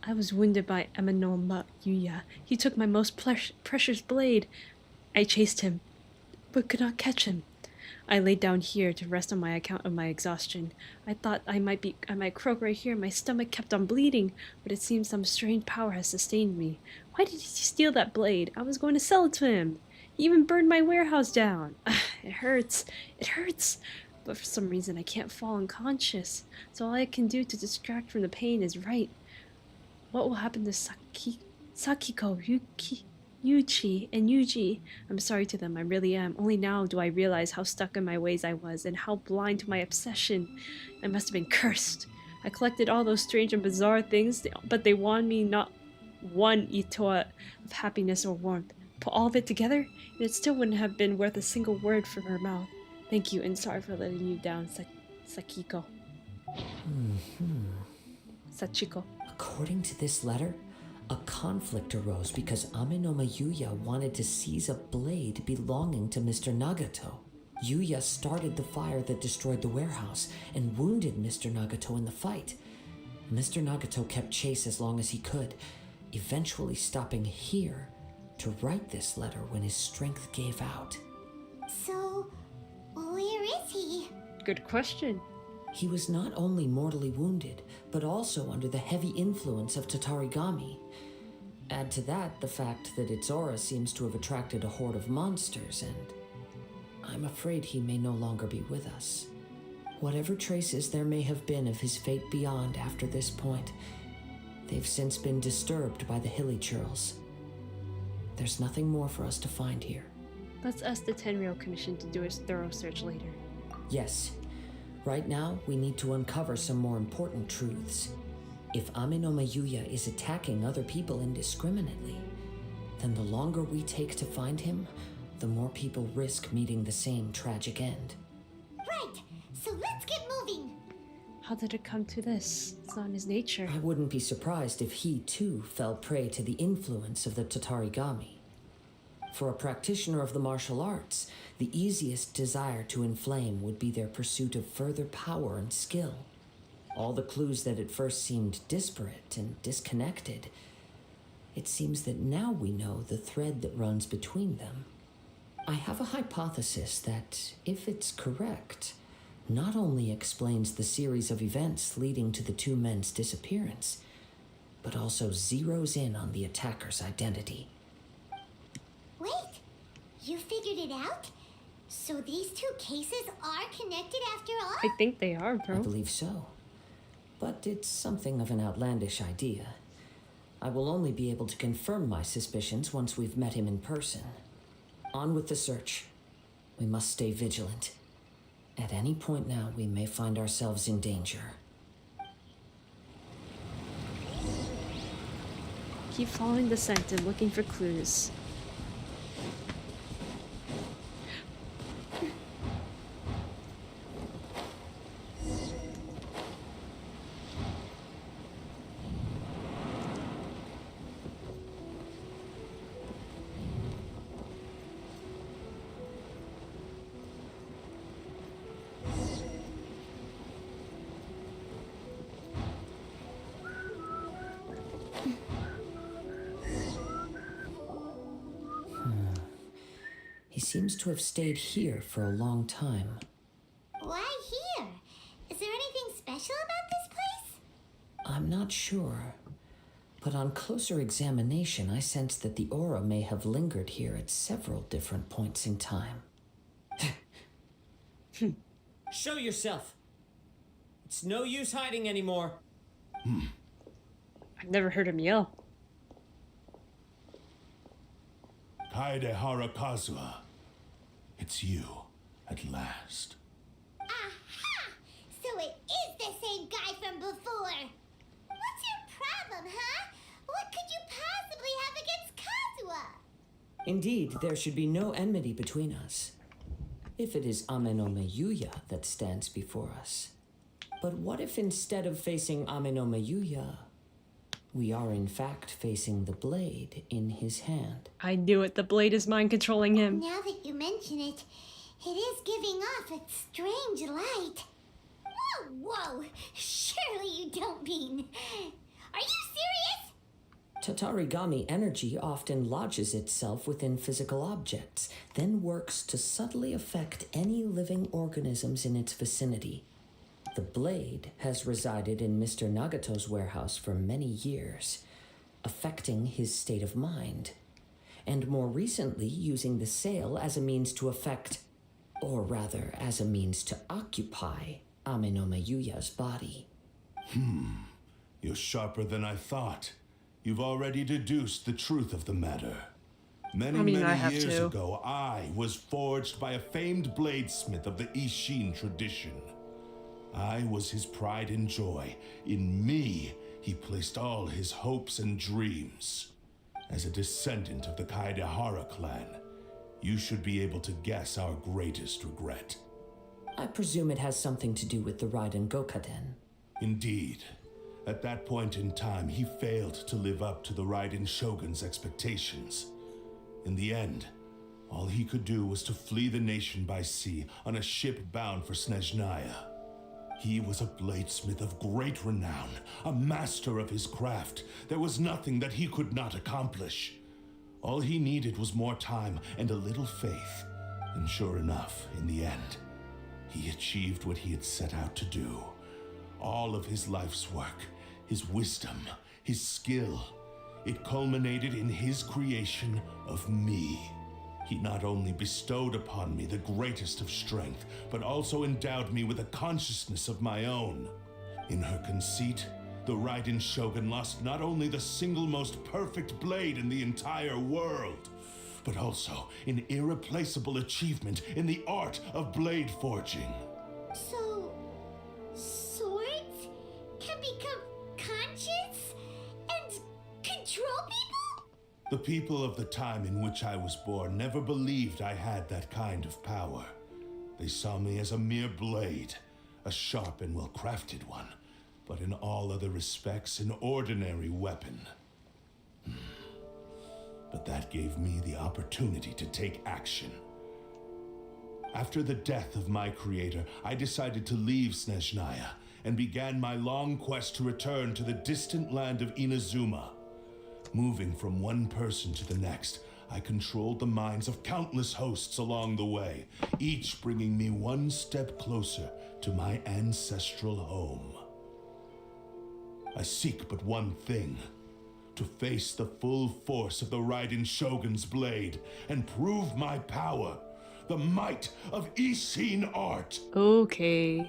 I was wounded by Amanoma Yuya. He took my most precious blade. I chased him, but could not catch him. I laid down here to rest on my account of my exhaustion. I thought I might croak right here. My stomach kept on bleeding, but it seems some strange power has sustained me. Why did he steal that blade? I was going to sell it to him. He even burned my warehouse down. It hurts. It hurts. But for some reason I can't fall unconscious. So all I can do to distract from the pain is write. What will happen to Sakiko, Yuchi, and Yuji? I'm sorry to them, I really am. Only now do I realize how stuck in my ways I was and how blind to my obsession. I must have been cursed. I collected all those strange and bizarre things, but they won me not one itoa of happiness or warmth. Put all of it together, and it still wouldn't have been worth a single word from her mouth. Thank you, and sorry for letting you down, Sakiko. Sachiko. According to this letter, a conflict arose because Amenoma Yuya wanted to seize a blade belonging to Mr. Nagato. Yuya started the fire that destroyed the warehouse and wounded Mr. Nagato in the fight. Mr. Nagato kept chase as long as he could, eventually stopping here to write this letter when his strength gave out. So, where is he? Good question. He was not only mortally wounded, but also under the heavy influence of Tatarigami. Add to that the fact that its aura seems to have attracted a horde of monsters, and I'm afraid he may no longer be with us. Whatever traces there may have been of his fate beyond after this point, they've since been disturbed by the hilly churls. There's nothing more for us to find here. Let's ask the Tenryou Commission to do a thorough search later. Yes. Right now, we need to uncover some more important truths. If Amenoma Yuya is attacking other people indiscriminately, then the longer we take to find him, the more people risk meeting the same tragic end. Right, so let's get moving. How did it come to this? It's not in his nature. I wouldn't be surprised if he, too, fell prey to the influence of the Tatarigami. For a practitioner of the martial arts, the easiest desire to inflame would be their pursuit of further power and skill. All the clues that at first seemed disparate and disconnected, it seems that now we know the thread that runs between them. I have a hypothesis that, if it's correct, not only explains the series of events leading to the two men's disappearance, but also zeroes in on the attacker's identity. Wait, you figured it out? So these two cases are connected after all? I think they are, bro. I believe so. But it's something of an outlandish idea. I will only be able to confirm my suspicions once we've met him in person. On with the search. We must stay vigilant. At any point now, we may find ourselves in danger. Keep following the scent and looking for clues. He seems to have stayed here for a long time. Why here? Is there anything special about this place? I'm not sure. But on closer examination, I sense that the aura may have lingered here at several different points in time. Show yourself. It's no use hiding anymore. I've never heard him yell. Kaede Kazuha. It's you, at last. Aha! So it is the same guy from before. What's your problem, huh? What could you possibly have against Kazuha? Indeed, there should be no enmity between us. If it is Amenome Yuya that stands before us. But what if instead of facing Amenome Yuya, we are in fact facing the blade in his hand? I knew it. The blade is mind controlling him. Now that you mention it, it is giving off a strange light. Whoa, whoa! Surely you don't mean... Are you serious? Tatarigami energy often lodges itself within physical objects, then works to subtly affect any living organisms in its vicinity. The blade has resided in Mr. Nagato's warehouse for many years, affecting his state of mind, and more recently using the sale as a means to affect, or rather as a means to occupy, Amenome Yuya's body. You're sharper than I thought. You've already deduced the truth of the matter. Many years ago, I was forged by a famed bladesmith of the Ishin tradition. I was his pride and joy. In me, he placed all his hopes and dreams. As a descendant of the Kaedehara clan, you should be able to guess our greatest regret. I presume it has something to do with the Raiden Gokaden. Indeed. At that point in time, he failed to live up to the Raiden Shogun's expectations. In the end, all he could do was to flee the nation by sea on a ship bound for Snezhnaya. He was a bladesmith of great renown, a master of his craft. There was nothing that he could not accomplish. All he needed was more time and a little faith. And sure enough, in the end, he achieved what he had set out to do. All of his life's work, his wisdom, his skill, it culminated in his creation of me. He not only bestowed upon me the greatest of strength, but also endowed me with a consciousness of my own. In her conceit, the Raiden Shogun lost not only the single most perfect blade in the entire world, but also an irreplaceable achievement in the art of blade forging. So, swords can become conscious and control people? The people of the time in which I was born never believed I had that kind of power. They saw me as a mere blade, a sharp and well-crafted one, but in all other respects an ordinary weapon. But that gave me the opportunity to take action. After the death of my creator, I decided to leave Snezhnaya and began my long quest to return to the distant land of Inazuma. Moving from one person to the next, I controlled the minds of countless hosts along the way, each bringing me one step closer to my ancestral home. I seek but one thing: to face the full force of the Raiden Shogun's blade and prove my power, the might of Ishin art. Okay.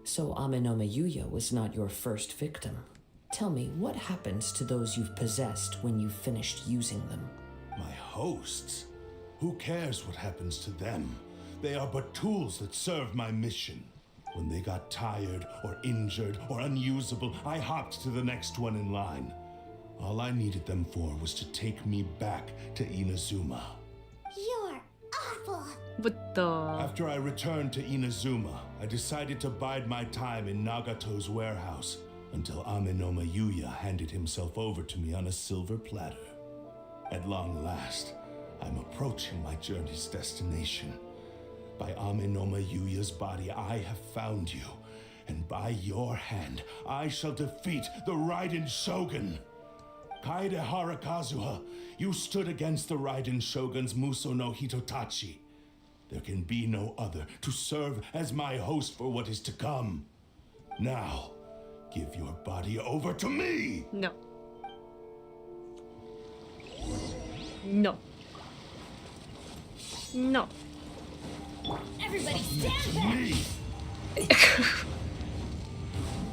So Amenome Yuya was not your first victim. Tell me, what happens to those you've possessed when you've finished using them? My hosts? Who cares what happens to them? They are but tools that serve my mission. When they got tired or injured or unusable, I hopped to the next one in line. All I needed them for was to take me back to Inazuma. You're awful. What the? After I returned to Inazuma, I decided to bide my time in Nagato's warehouse until Amenome Yuya handed himself over to me on a silver platter. At long last, I'm approaching my journey's destination. By Amenome Yuya's body, I have found you, and by your hand, I shall defeat the Raiden Shogun. Kaedehara Kazuha, you stood against the Raiden Shogun's Muso no Hitotachi. There can be no other to serve as my host for what is to come. Now, give your body over to me! No. No. No. Everybody stand back!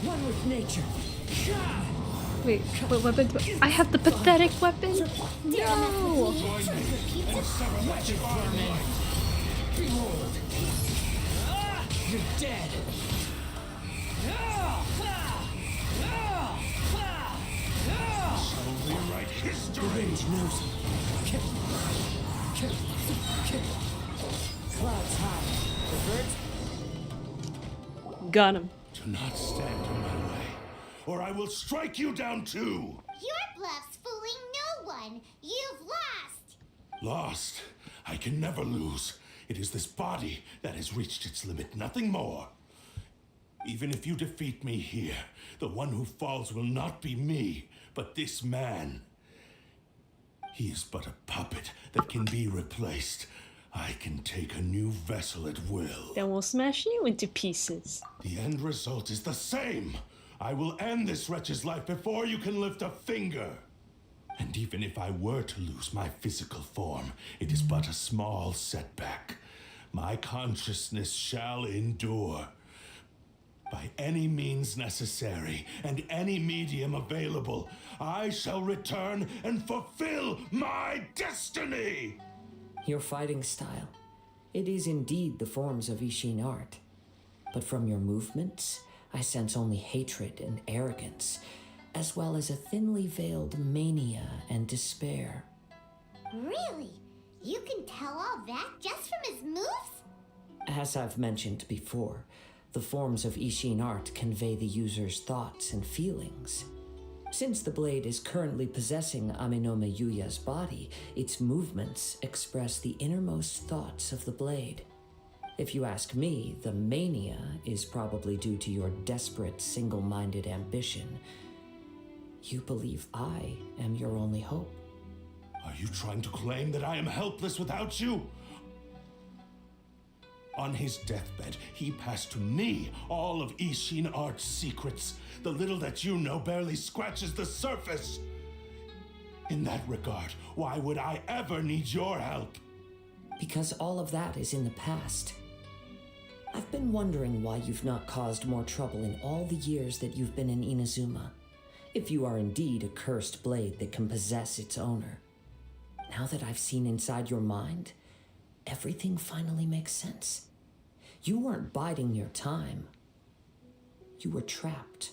One with nature. Wait, what weapon? I have the pathetic weapon? No! Behold! You're dead! Shall rewrite history! Clouds high. Caribert? Got him. Do not stand in my way, or I will strike you down too! Your bluff's fooling no one. You've lost. Lost? I can never lose. It is this body that has reached its limit, nothing more. Even if you defeat me here, the one who falls will not be me, but this man. He is but a puppet that can be replaced. I can take a new vessel at will. Then we'll smash you into pieces. The end result is the same. I will end this wretch's life before you can lift a finger. And even if I were to lose my physical form, it is but a small setback. My consciousness shall endure. By any means necessary and any medium available, I shall return and fulfill my destiny! Your fighting style. It is indeed the forms of Ishin art. But from your movements, I sense only hatred and arrogance, as well as a thinly veiled mania and despair. Really? You can tell all that just from his moves? As I've mentioned before, the forms of Ishin art convey the user's thoughts and feelings. Since the blade is currently possessing Amenome Yuya's body, its movements express the innermost thoughts of the blade. If you ask me, the mania is probably due to your desperate, single-minded ambition. You believe I am your only hope. Are you trying to claim that I am helpless without you? On his deathbed, he passed to me all of Ishin Art's secrets. The little that you know barely scratches the surface. In that regard, why would I ever need your help? Because all of that is in the past. I've been wondering why you've not caused more trouble in all the years that you've been in Inazuma. If you are indeed a cursed blade that can possess its owner. Now that I've seen inside your mind, everything finally makes sense. You weren't biding your time. You were trapped.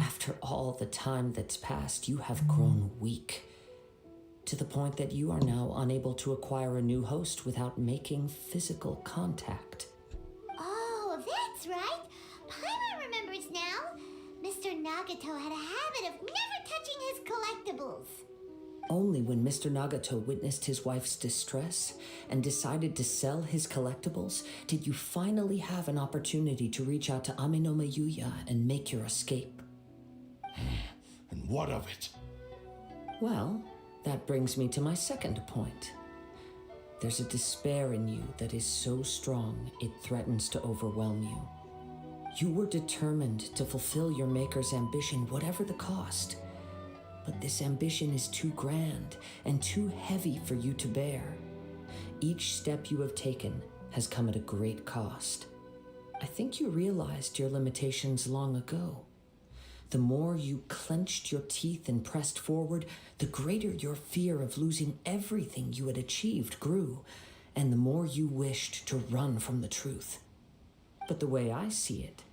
After all the time that's passed, you have grown weak. To the point that you are now unable to acquire a new host without making physical contact. Oh, that's right. Paimon remembers now. Mr. Nagato had a habit of never touching his collectibles. Only when Mr. Nagato witnessed his wife's distress and decided to sell his collectibles did you finally have an opportunity to reach out to Amenome Yuya and make your escape. And what of it? Well, that brings me to my second point. There's a despair in you that is so strong it threatens to overwhelm you. You were determined to fulfill your maker's ambition, whatever the cost. But this ambition is too grand and too heavy for you to bear. Each step you have taken has come at a great cost. I think you realized your limitations long ago. The more you clenched your teeth and pressed forward, the greater your fear of losing everything you had achieved grew, and the more you wished to run from the truth. But the way I see it,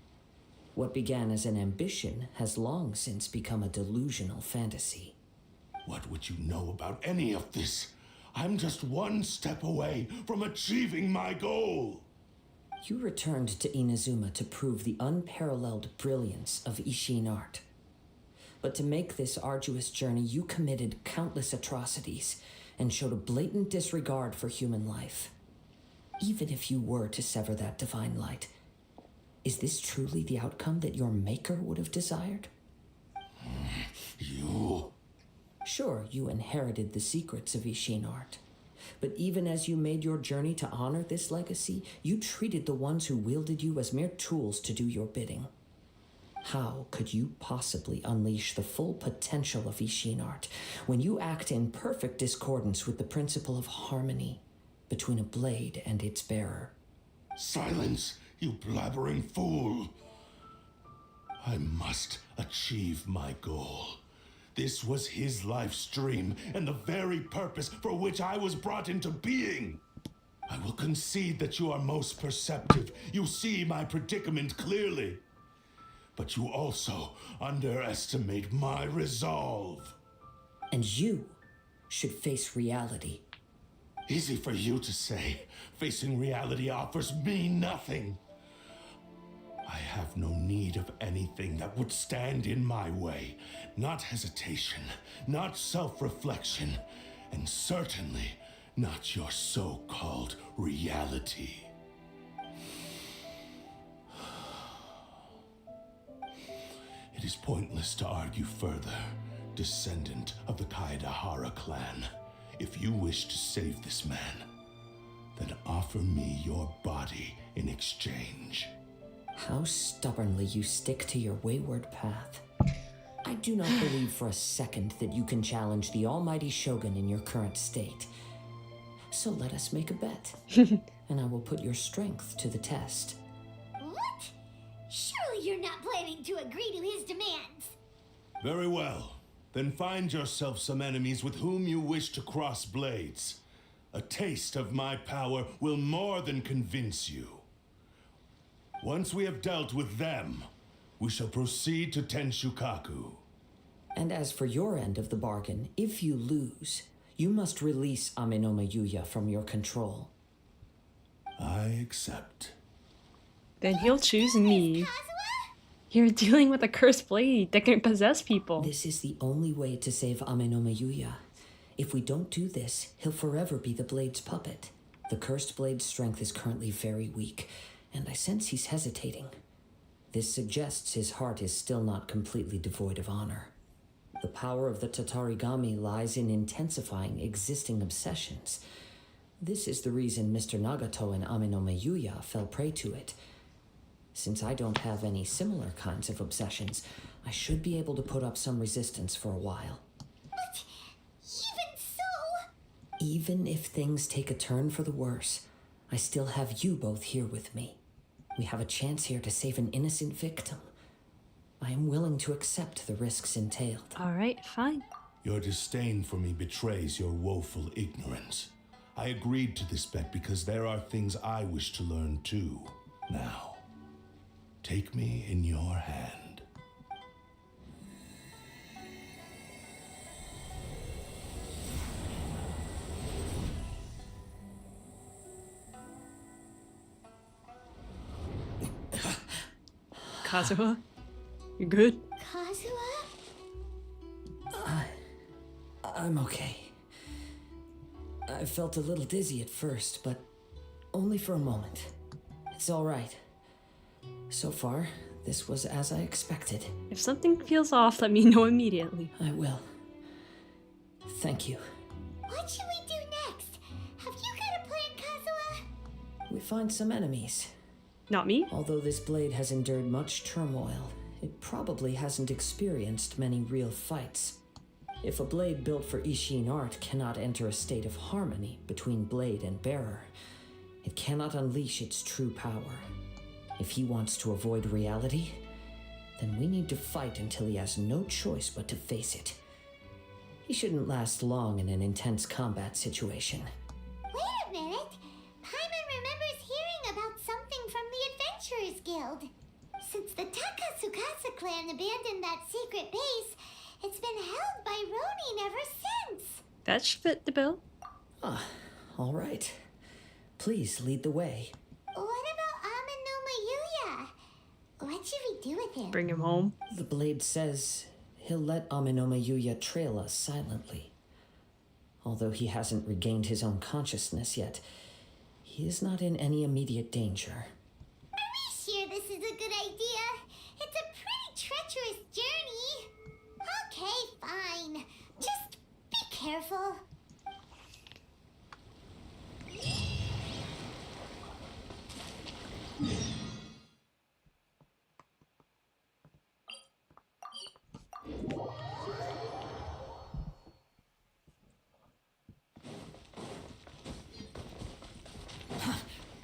what began as an ambition has long since become a delusional fantasy. What would you know about any of this? I'm just one step away from achieving my goal. You returned to Inazuma to prove the unparalleled brilliance of Ishin art. But to make this arduous journey, you committed countless atrocities and showed a blatant disregard for human life. Even if you were to sever that divine light, is this truly the outcome that your maker would have desired? You... Sure, you inherited the secrets of Ishin art. But even as you made your journey to honor this legacy, you treated the ones who wielded you as mere tools to do your bidding. How could you possibly unleash the full potential of Ishin art when you act in perfect discordance with the principle of harmony between a blade and its bearer? Silence, you blabbering fool! I must achieve my goal. This was his life's dream and the very purpose for which I was brought into being. I will concede that you are most perceptive. You see my predicament clearly. But you also underestimate my resolve. And you should face reality. Easy for you to say. Facing reality offers me nothing. I have no need of anything that would stand in my way. Not hesitation, not self-reflection, and certainly not your so-called reality. It is pointless to argue further, descendant of the Kaedahara clan. If you wish to save this man, then offer me your body in exchange. How stubbornly you stick to your wayward path. I do not believe for a second that you can challenge the almighty Shogun in your current state. So let us make a bet, and I will put your strength to the test. What? Surely you're not planning to agree to his demands. Very well. Then find yourself some enemies with whom you wish to cross blades. A taste of my power will more than convince you. Once we have dealt with them, we shall proceed to Tenshukaku. And as for your end of the bargain, if you lose, you must release Amenoma Yuya from your control. I accept. Then he'll choose me. You're dealing with a cursed blade that can possess people. This is the only way to save Amenoma Yuya. If we don't do this, he'll forever be the blade's puppet. The cursed blade's strength is currently very weak, and I sense he's hesitating. This suggests his heart is still not completely devoid of honor. The power of the Tatarigami lies in intensifying existing obsessions. This is the reason Mr. Nagato and Amenoma Yuya fell prey to it. Since I don't have any similar kinds of obsessions, I should be able to put up some resistance for a while. But even so... Even if things take a turn for the worse, I still have you both here with me. We have a chance here to save an innocent victim. I am willing to accept the risks entailed. All right, fine. Your disdain for me betrays your woeful ignorance. I agreed to this bet because there are things I wish to learn too. Now, take me in your hand. Kazuha? You good? Kazuha? I'm okay. I felt a little dizzy at first, but only for a moment. It's all right. So far, this was as I expected. If something feels off, let me know immediately. I will. Thank you. What should we do next? Have you got a plan, Kazuha? We find some enemies. Not me? Although this blade has endured much turmoil, it probably hasn't experienced many real fights. If a blade built for Ishin art cannot enter a state of harmony between blade and bearer, it cannot unleash its true power. If he wants to avoid reality, then we need to fight until he has no choice but to face it. He shouldn't last long in an intense combat situation. Wait a minute. Paimon remembers hearing about something from the Adventurers Guild. Since the Takasukasa clan abandoned that secret base, it's been held by Ronin ever since. That should fit the bill. Ah, all right. Please lead the way. What about Amenoma Yuya? What should we do with him? Bring him home. The blade says he'll let Amenoma Yuya trail us silently. Although he hasn't regained his own consciousness yet, he is not in any immediate danger. Are we sure this is a good idea? It's a pretty treacherous journey. Okay, fine. Just be careful.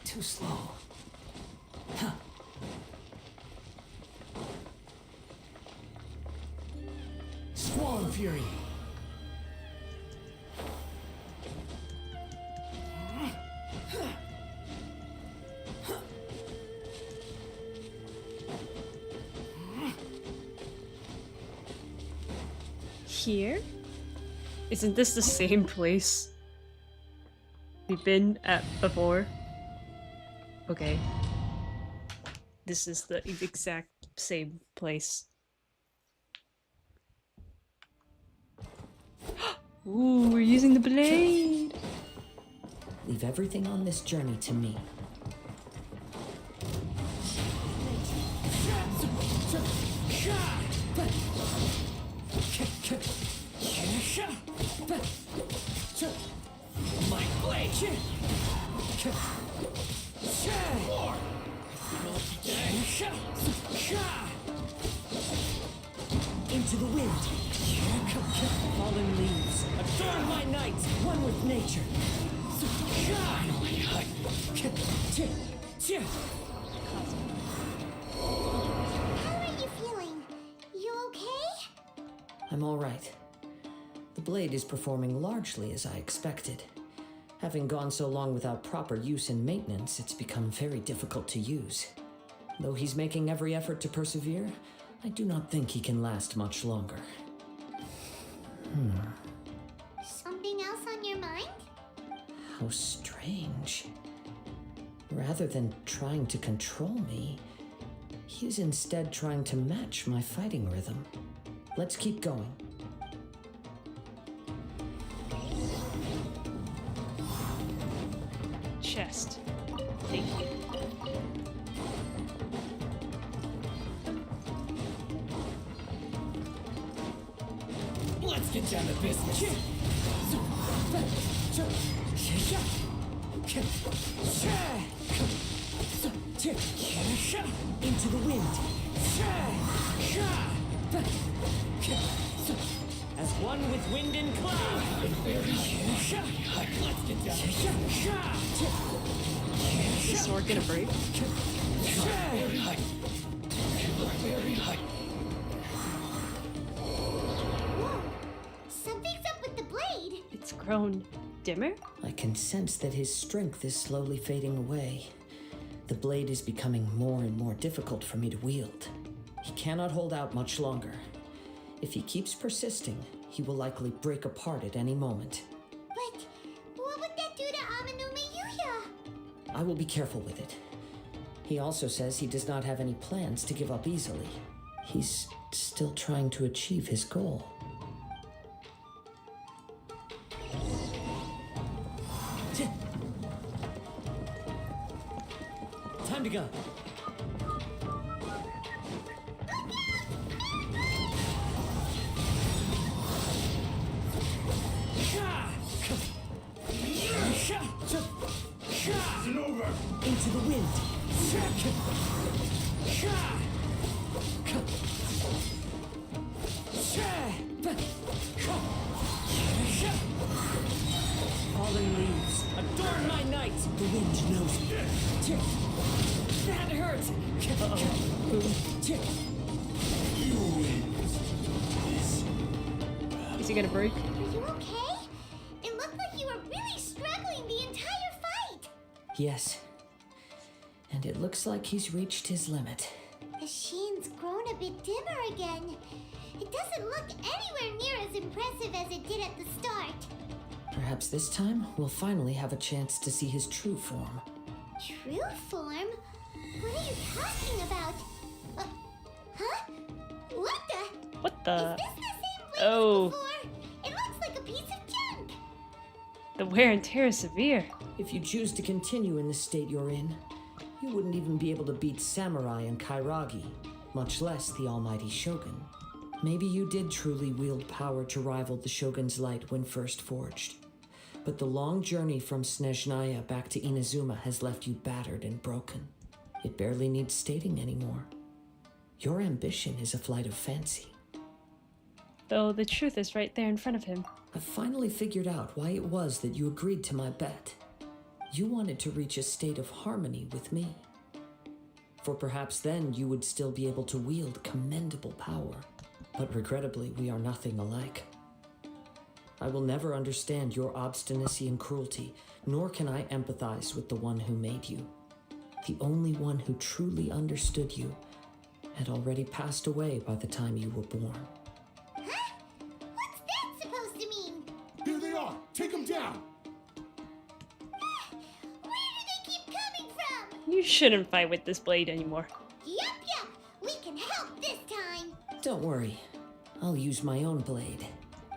Too slow. here? Isn't this the same place we've been at before? Okay. This is the exact same place. Ooh, we're using the blade! Leave everything on this journey to me. My blade! Into the wind. Fallen leaves. Adorn my night. One with nature. How are you feeling? You okay? I'm all right. The blade is performing largely as I expected. Having gone so long without proper use and maintenance, it's become very difficult to use. Though he's making every effort to persevere, I do not think he can last much longer. Something else on your mind? How strange. Rather than trying to control me, he is instead trying to match my fighting rhythm. Let's keep going. Chest. Thank you. Let's get down to business. Into the wind. As one with wind and cloud. Let's get down. Is this sword gonna break? Very high. Very high. Whoa! Something's up with the blade! It's grown dimmer? I can sense that his strength is slowly fading away. The blade is becoming more and more difficult for me to wield. He cannot hold out much longer. If he keeps persisting, he will likely break apart at any moment. But what would that do to Amanuma Yuya? I will be careful with it. He also says he does not have any plans to give up easily. He's still trying to achieve his goal. Time to go. Into the wind. Fallen leaves. Adorn my night. The wind knows me. That hurts. Is he gonna break? Are you okay? It looked like you were really struggling the entire fight! Yes. And it looks like he's reached his limit. The sheen's grown a bit dimmer again. It doesn't look anywhere near as impressive as it did at the start. Perhaps this time we'll finally have a chance to see his true form. True form? What are you talking about? Huh? What the? What the? Is this the same place Oh. as before? It looks like a piece of junk. The wear and tear is severe. If you choose to continue in the state you're in, you wouldn't even be able to beat Samurai and Kairagi, much less the almighty Shogun. Maybe you did truly wield power to rival the Shogun's light when first forged. But the long journey from Snezhnaya back to Inazuma has left you battered and broken. It barely needs stating anymore. Your ambition is a flight of fancy. Though the truth is right there in front of him. I've finally figured out why it was that you agreed to my bet. You wanted to reach a state of harmony with me. For perhaps then you would still be able to wield commendable power. But regrettably, we are nothing alike. I will never understand your obstinacy and cruelty, nor can I empathize with the one who made you. The only one who truly understood you had already passed away by the time you were born. Huh? What's are! Take them down! Where do they keep coming from? You shouldn't fight with this blade anymore. Yup, we can help this time. Don't worry. I'll use my own blade.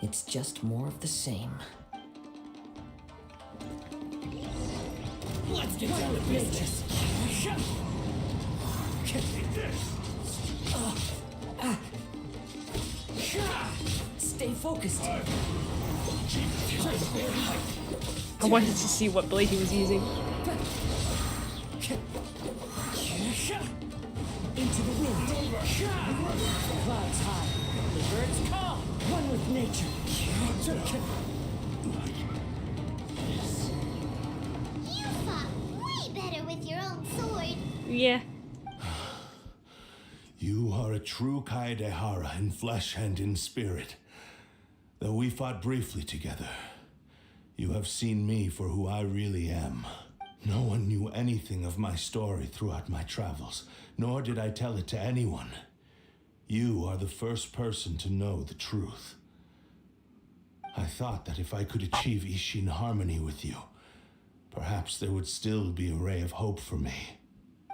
It's just more of the same. Let's get down to business. Stay focused. I wanted to see what blade he was using. Into the wind. The clouds high. The birds calm. One with nature. You fought way better with your own sword. Yeah. You are a true Kaedehara in flesh and in spirit. Though we fought briefly together, you have seen me for who I really am. No one knew anything of my story throughout my travels, nor did I tell it to anyone. You are the first person to know the truth. I thought that if I could achieve Ishin harmony with you, perhaps there would still be a ray of hope for me.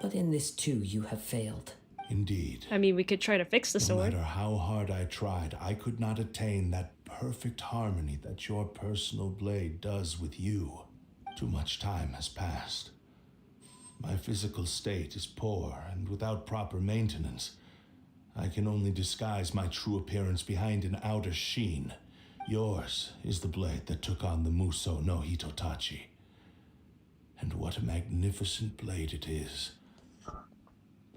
But in this too, you have failed. Indeed. I mean, we could try to fix the No sword. matter how hard I tried, I could not attain that perfect harmony that your personal blade does with you. Too much time has passed. My physical state is poor, and without proper maintenance, I can only disguise my true appearance behind an outer sheen. Yours is the blade that took on the Muso no Hitotachi. And what a magnificent blade it is.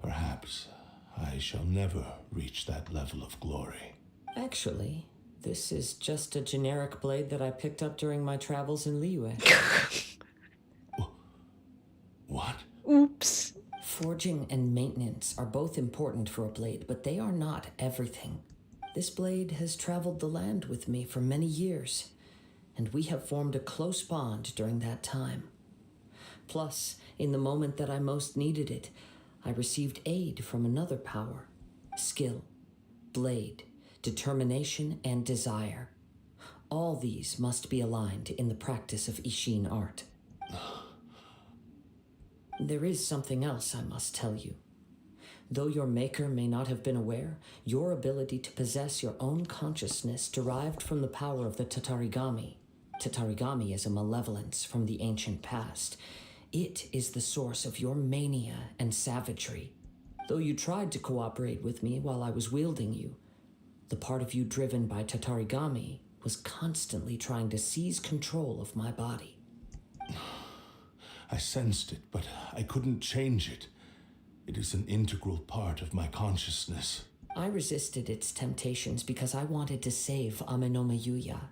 Perhaps I shall never reach that level of glory. Actually, this is just a generic blade that I picked up during my travels in Liyue. What? Oops. Forging and maintenance are both important for a blade, but they are not everything. This blade has traveled the land with me for many years, and we have formed a close bond during that time. Plus, in the moment that I most needed it, I received aid from another power. Skill, blade, determination, and desire. All these must be aligned in the practice of Ishin art. There is something else I must tell you. Though your maker may not have been aware, your ability to possess your own consciousness derived from the power of the Tatarigami. Tatarigami is a malevolence from the ancient past. It is the source of your mania and savagery. Though you tried to cooperate with me while I was wielding you, the part of you driven by Tatarigami was constantly trying to seize control of my body. I sensed it, but I couldn't change it. It is an integral part of my consciousness. I resisted its temptations because I wanted to save Amenoma Yuya.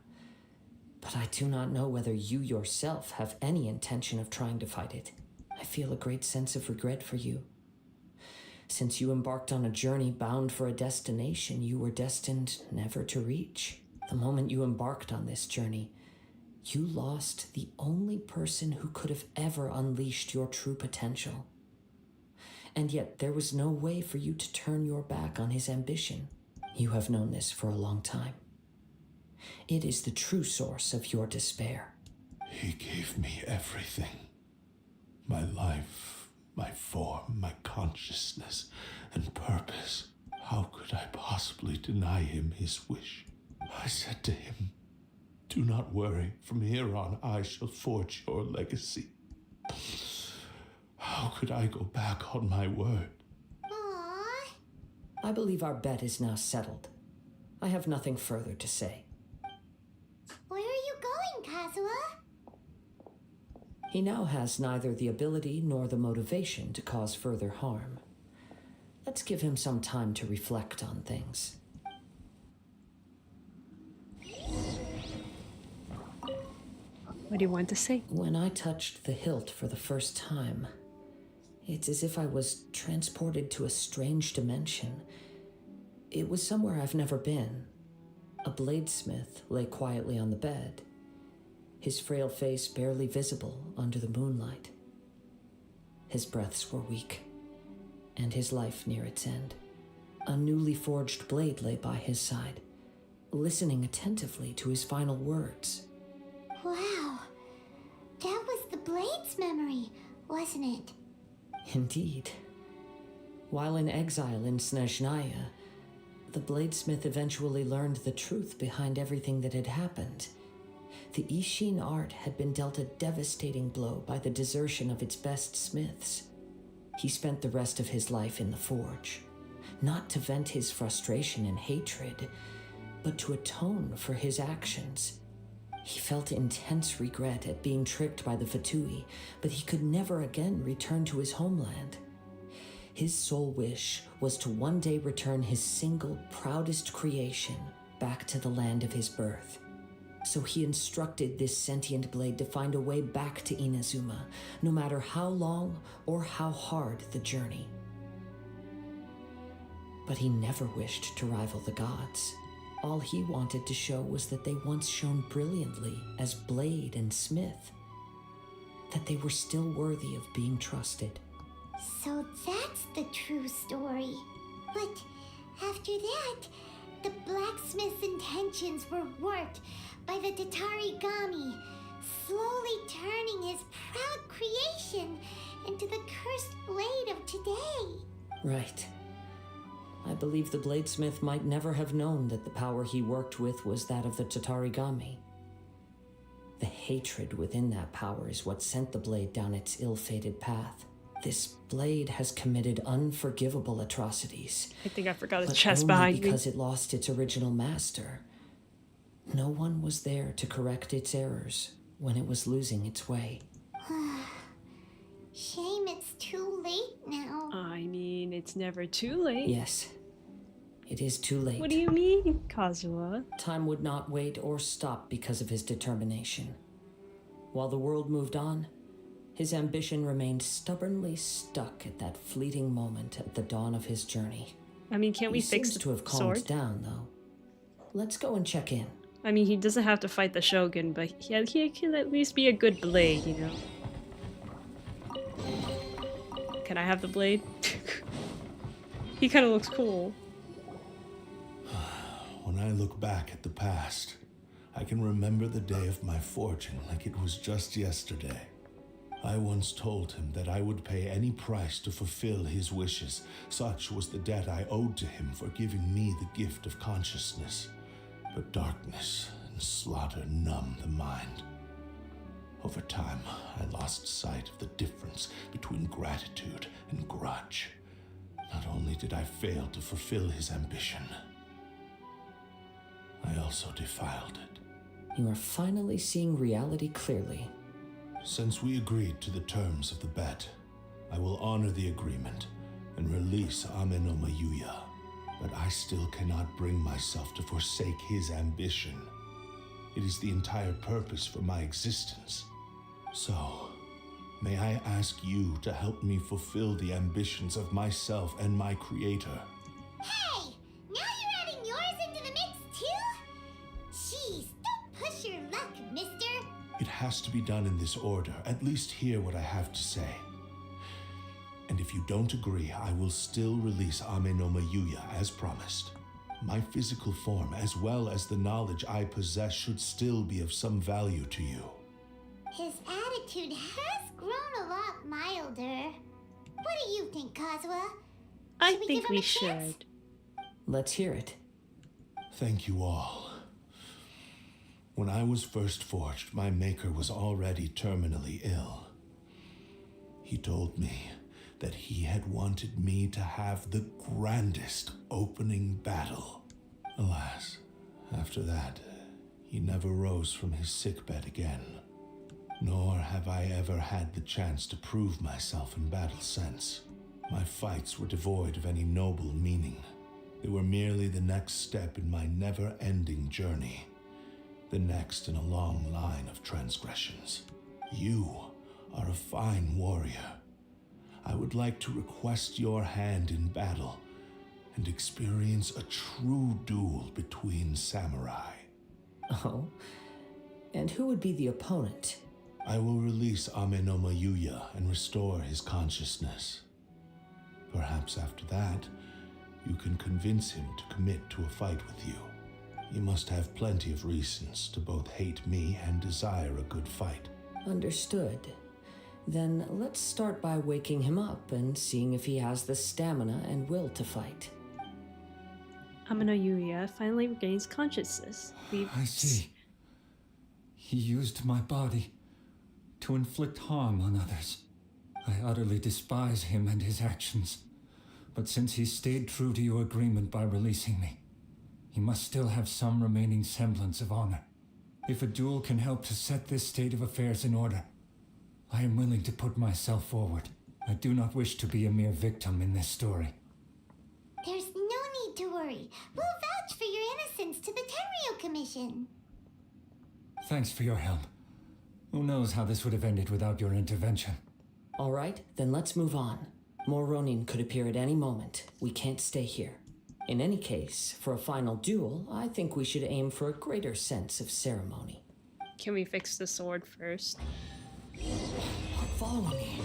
But I do not know whether you yourself have any intention of trying to fight it. I feel a great sense of regret for you. Since you embarked on a journey bound for a destination you were destined never to reach. The moment you embarked on this journey, you lost the only person who could have ever unleashed your true potential. And yet there was no way for you to turn your back on his ambition. You have known this for a long time. It is the true source of your despair. He gave me everything. My life, my form, my consciousness, and purpose. How could I possibly deny him his wish? I said to him, "Do not worry, from here on I shall forge your legacy." How could I go back on my word? Aww. I believe our bet is now settled. I have nothing further to say. Where are you going, Kazuha? He now has neither the ability nor the motivation to cause further harm. Let's give him some time to reflect on things. What do you want to say? When I touched the hilt for the first time, it's as if I was transported to a strange dimension. It was somewhere I've never been. A bladesmith lay quietly on the bed, his frail face barely visible under the moonlight. His breaths were weak, and his life near its end. A newly forged blade lay by his side, listening attentively to his final words. Wow. That was the Blade's memory, wasn't it? Indeed. While in exile in Snezhnaya, the bladesmith eventually learned the truth behind everything that had happened. The Ishin art had been dealt a devastating blow by the desertion of its best smiths. He spent the rest of his life in the forge, not to vent his frustration and hatred, but to atone for his actions. He felt intense regret at being tricked by the Fatui, but he could never again return to his homeland. His sole wish was to one day return his single proudest creation back to the land of his birth. So he instructed this sentient blade to find a way back to Inazuma, no matter how long or how hard the journey. But he never wished to rival the gods. All he wanted to show was that they once shone brilliantly as blade and smith, that they were still worthy of being trusted. So that's the true story. But after that, the blacksmith's intentions were warped by the Tatarigami, slowly turning his proud creation into the cursed blade of today. Right. I believe the bladesmith might never have known that the power he worked with was that of the Tatarigami. The hatred within that power is what sent the blade down its ill-fated path. This blade has committed unforgivable atrocities. I think I forgot a but chest only behind me. because it lost its original master. No one was there to correct its errors when it was losing its way. Shame it's too late now. I mean, it's never too late. Yes, it is too late. What do you mean, Kazuha? Time would not wait or stop because of his determination. While the world moved on, his ambition remained stubbornly stuck at that fleeting moment at the dawn of his journey. I mean, can't we fix seems the to have calmed sword? down, though. Let's go and check in. I mean, he doesn't have to fight the Shogun, but he can at least be a good blade, you know? Can I have the blade? He kind of looks cool. When I look back at the past, I can remember the day of my fortune like it was just yesterday. I once told him that I would pay any price to fulfill his wishes. Such was the debt I owed to him for giving me the gift of consciousness. But darkness and slaughter numb the mind. Over time, I lost sight of the difference between gratitude and grudge. Not only did I fail to fulfill his ambition, I also defiled it. You are finally seeing reality clearly. Since we agreed to the terms of the bet, I will honor the agreement and release Ame no Mayuya. But I still cannot bring myself to forsake his ambition. It is the entire purpose for my existence. So, may I ask you to help me fulfill the ambitions of myself and my creator? Hey! Now you're adding yours into the mix too? Jeez, don't push your luck, mister. It has to be done in this order. At least hear what I have to say. And if you don't agree, I will still release Ame no Mayuya as promised. My physical form, as well as the knowledge I possess, should still be of some value to you. His attitude has grown a lot milder. What do you think, Kazuha? I we think give him we a chance? should. Let's hear it. Thank you all. When I was first forged, my maker was already terminally ill. He told me that he had wanted me to have the grandest opening battle. Alas, after that, he never rose from his sickbed again. Nor have I ever had the chance to prove myself in battle since. My fights were devoid of any noble meaning. They were merely the next step in my never-ending journey. The next in a long line of transgressions. You are a fine warrior. I would like to request your hand in battle and experience a true duel between samurai. Oh? And who would be the opponent? I will release Ame no Mayuya and restore his consciousness. Perhaps after that, you can convince him to commit to a fight with you. You must have plenty of reasons to both hate me and desire a good fight. Understood. Then let's start by waking him up and seeing if he has the stamina and will to fight. Amino Yuya finally regains consciousness. I see. He used my body to inflict harm on others. I utterly despise him and his actions. But since he stayed true to your agreement by releasing me, he must still have some remaining semblance of honor. If a duel can help to set this state of affairs in order, I am willing to put myself forward. I do not wish to be a mere victim in this story. There's no need to worry. We'll vouch for your innocence to the Tenryo Commission. Thanks for your help. Who knows how this would have ended without your intervention. All right, then let's move on. More Ronin could appear at any moment. We can't stay here. In any case, for a final duel, I think we should aim for a greater sense of ceremony. Can we fix the sword first? Follow me.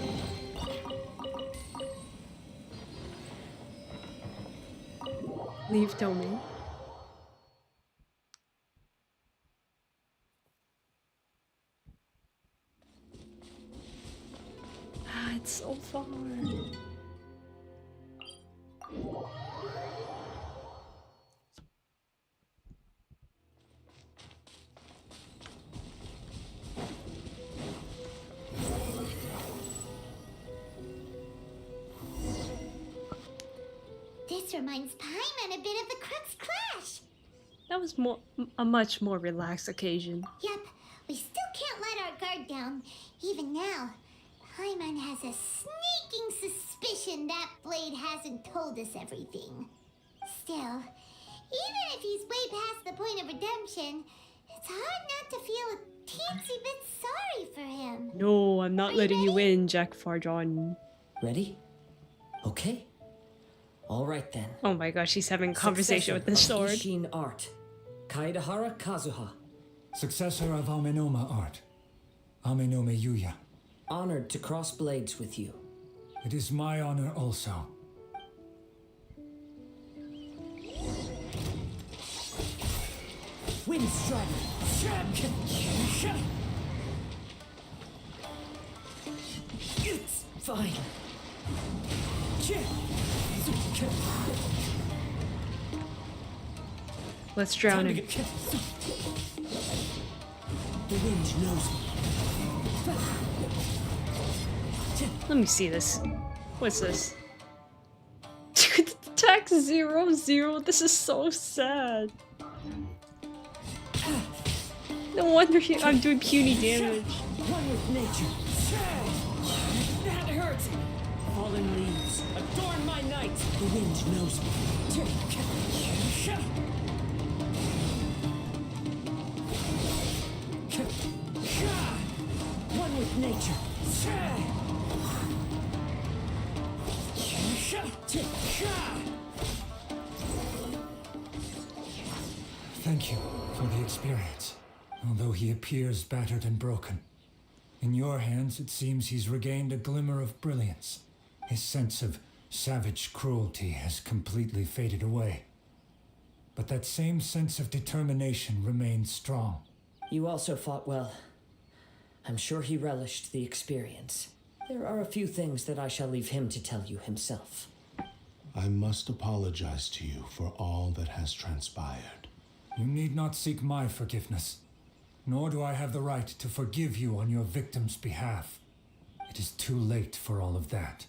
Leave Tomei. Ah, it's so far. This reminds Paimon a bit of the Crux Clash. That was a much more relaxed occasion. Yep, we still can't let our guard down. Even now, Paimon has a sneaking suspicion that Blade hasn't told us everything. Still, even if he's way past the point of redemption, it's hard not to feel a teensy bit sorry for him. No, I'm not letting you in, Jack Farjon. Ready? Okay. All right then. Oh my gosh, he's having a conversation with the sword. Genshin art. Kaedahara Kazuha. Successor of Amenoma art. Amenome Yuya. Honored to cross blades with you. It is my honor also. Wind Strider. It's fine. Let's drown him. The wind knows me. Let me see this. What's this? Attack 0-0. This is so sad. No wonder I'm doing puny damage. One with nature. That hurts. Fallen leaves adorn my night. The wind knows me. One with nature. Thank you for the experience. Although he appears battered and broken, in your hands it seems he's regained a glimmer of brilliance. His sense of savage cruelty has completely faded away. But that same sense of determination remains strong. You also fought well. I'm sure he relished the experience. There are a few things that I shall leave him to tell you himself. I must apologize to you for all that has transpired. You need not seek my forgiveness, nor do I have the right to forgive you on your victim's behalf. It is too late for all of that.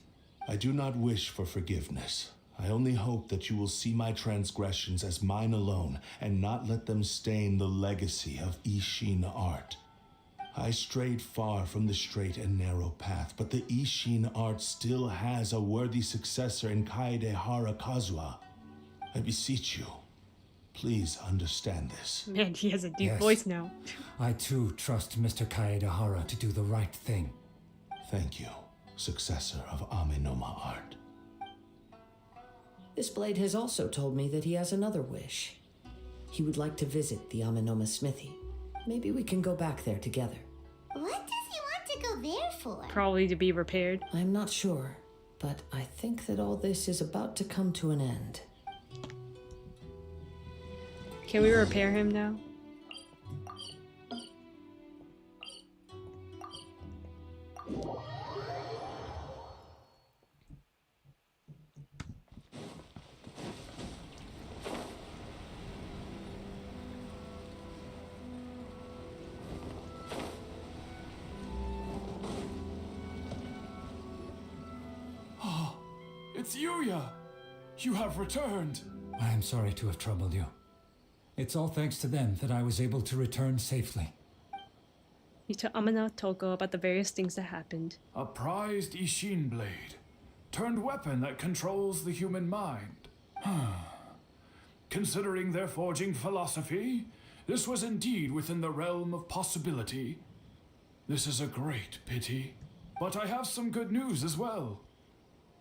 I do not wish for forgiveness. I only hope that you will see my transgressions as mine alone and not let them stain the legacy of Ishin art. I strayed far from the straight and narrow path, but the Ishin art still has a worthy successor in Kaedahara Kazuha. I beseech you, please understand this. Man, he has a deep voice now. I too trust Mr. Kaedahara to do the right thing. Thank you, successor of Amenoma art. This blade has also told me that he has another wish. He would like to visit the Amenoma smithy. Maybe we can go back there together. What does he want to go there for? Probably to be repaired. I'm not sure, but I think that all this is about to come to an end. Can we repair him now? It's Yuya! You have returned! I am sorry to have troubled you. It's all thanks to them that I was able to return safely. You tell Amana Toko about the various things that happened. A prized Ishin blade. Turned weapon that controls the human mind. Considering their forging philosophy, this was indeed within the realm of possibility. This is a great pity. But I have some good news as well.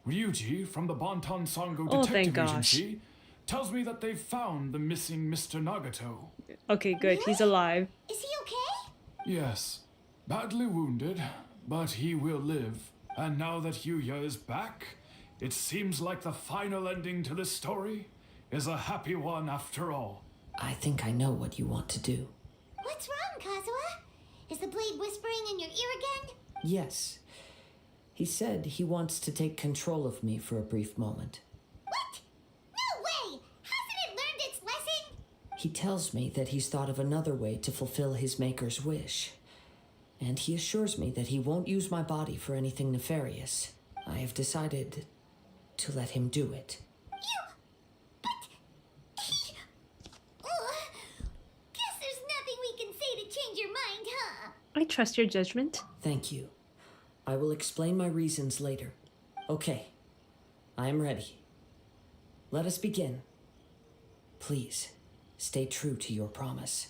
Ryuji from the Bonton Sango Detective Agency tells me that they've found the missing Mr. Nagato. Okay, good. He's alive. Is he okay? Yes. Badly wounded, but he will live. And now that Yuya is back, it seems like the final ending to this story is a happy one after all. I think I know what you want to do. What's wrong, Kazuha? Is the blade whispering in your ear again? Yes. He said he wants to take control of me for a brief moment. What? No way! Hasn't it learned its lesson? He tells me that he's thought of another way to fulfill his maker's wish. And he assures me that he won't use my body for anything nefarious. I have decided to let him do it. Guess there's nothing we can say to change your mind, huh? I trust your judgment. Thank you. I will explain my reasons later. Okay, I am ready. Let us begin. Please, stay true to your promise.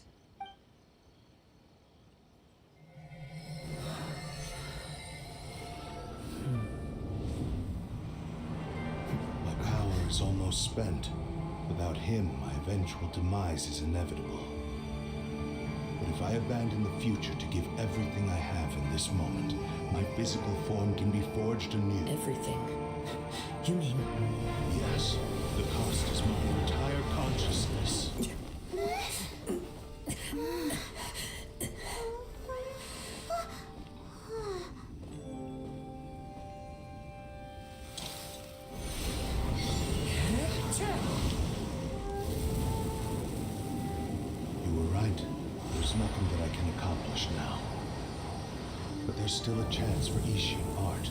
My power is almost spent. Without him, my eventual demise is inevitable. But if I abandon the future to give everything I have in this moment, my physical form can be forged anew. Everything? You mean? Yes. The cost is my entire consciousness. You were right. There's nothing that I can accomplish now. But there's still a chance for Ishin art.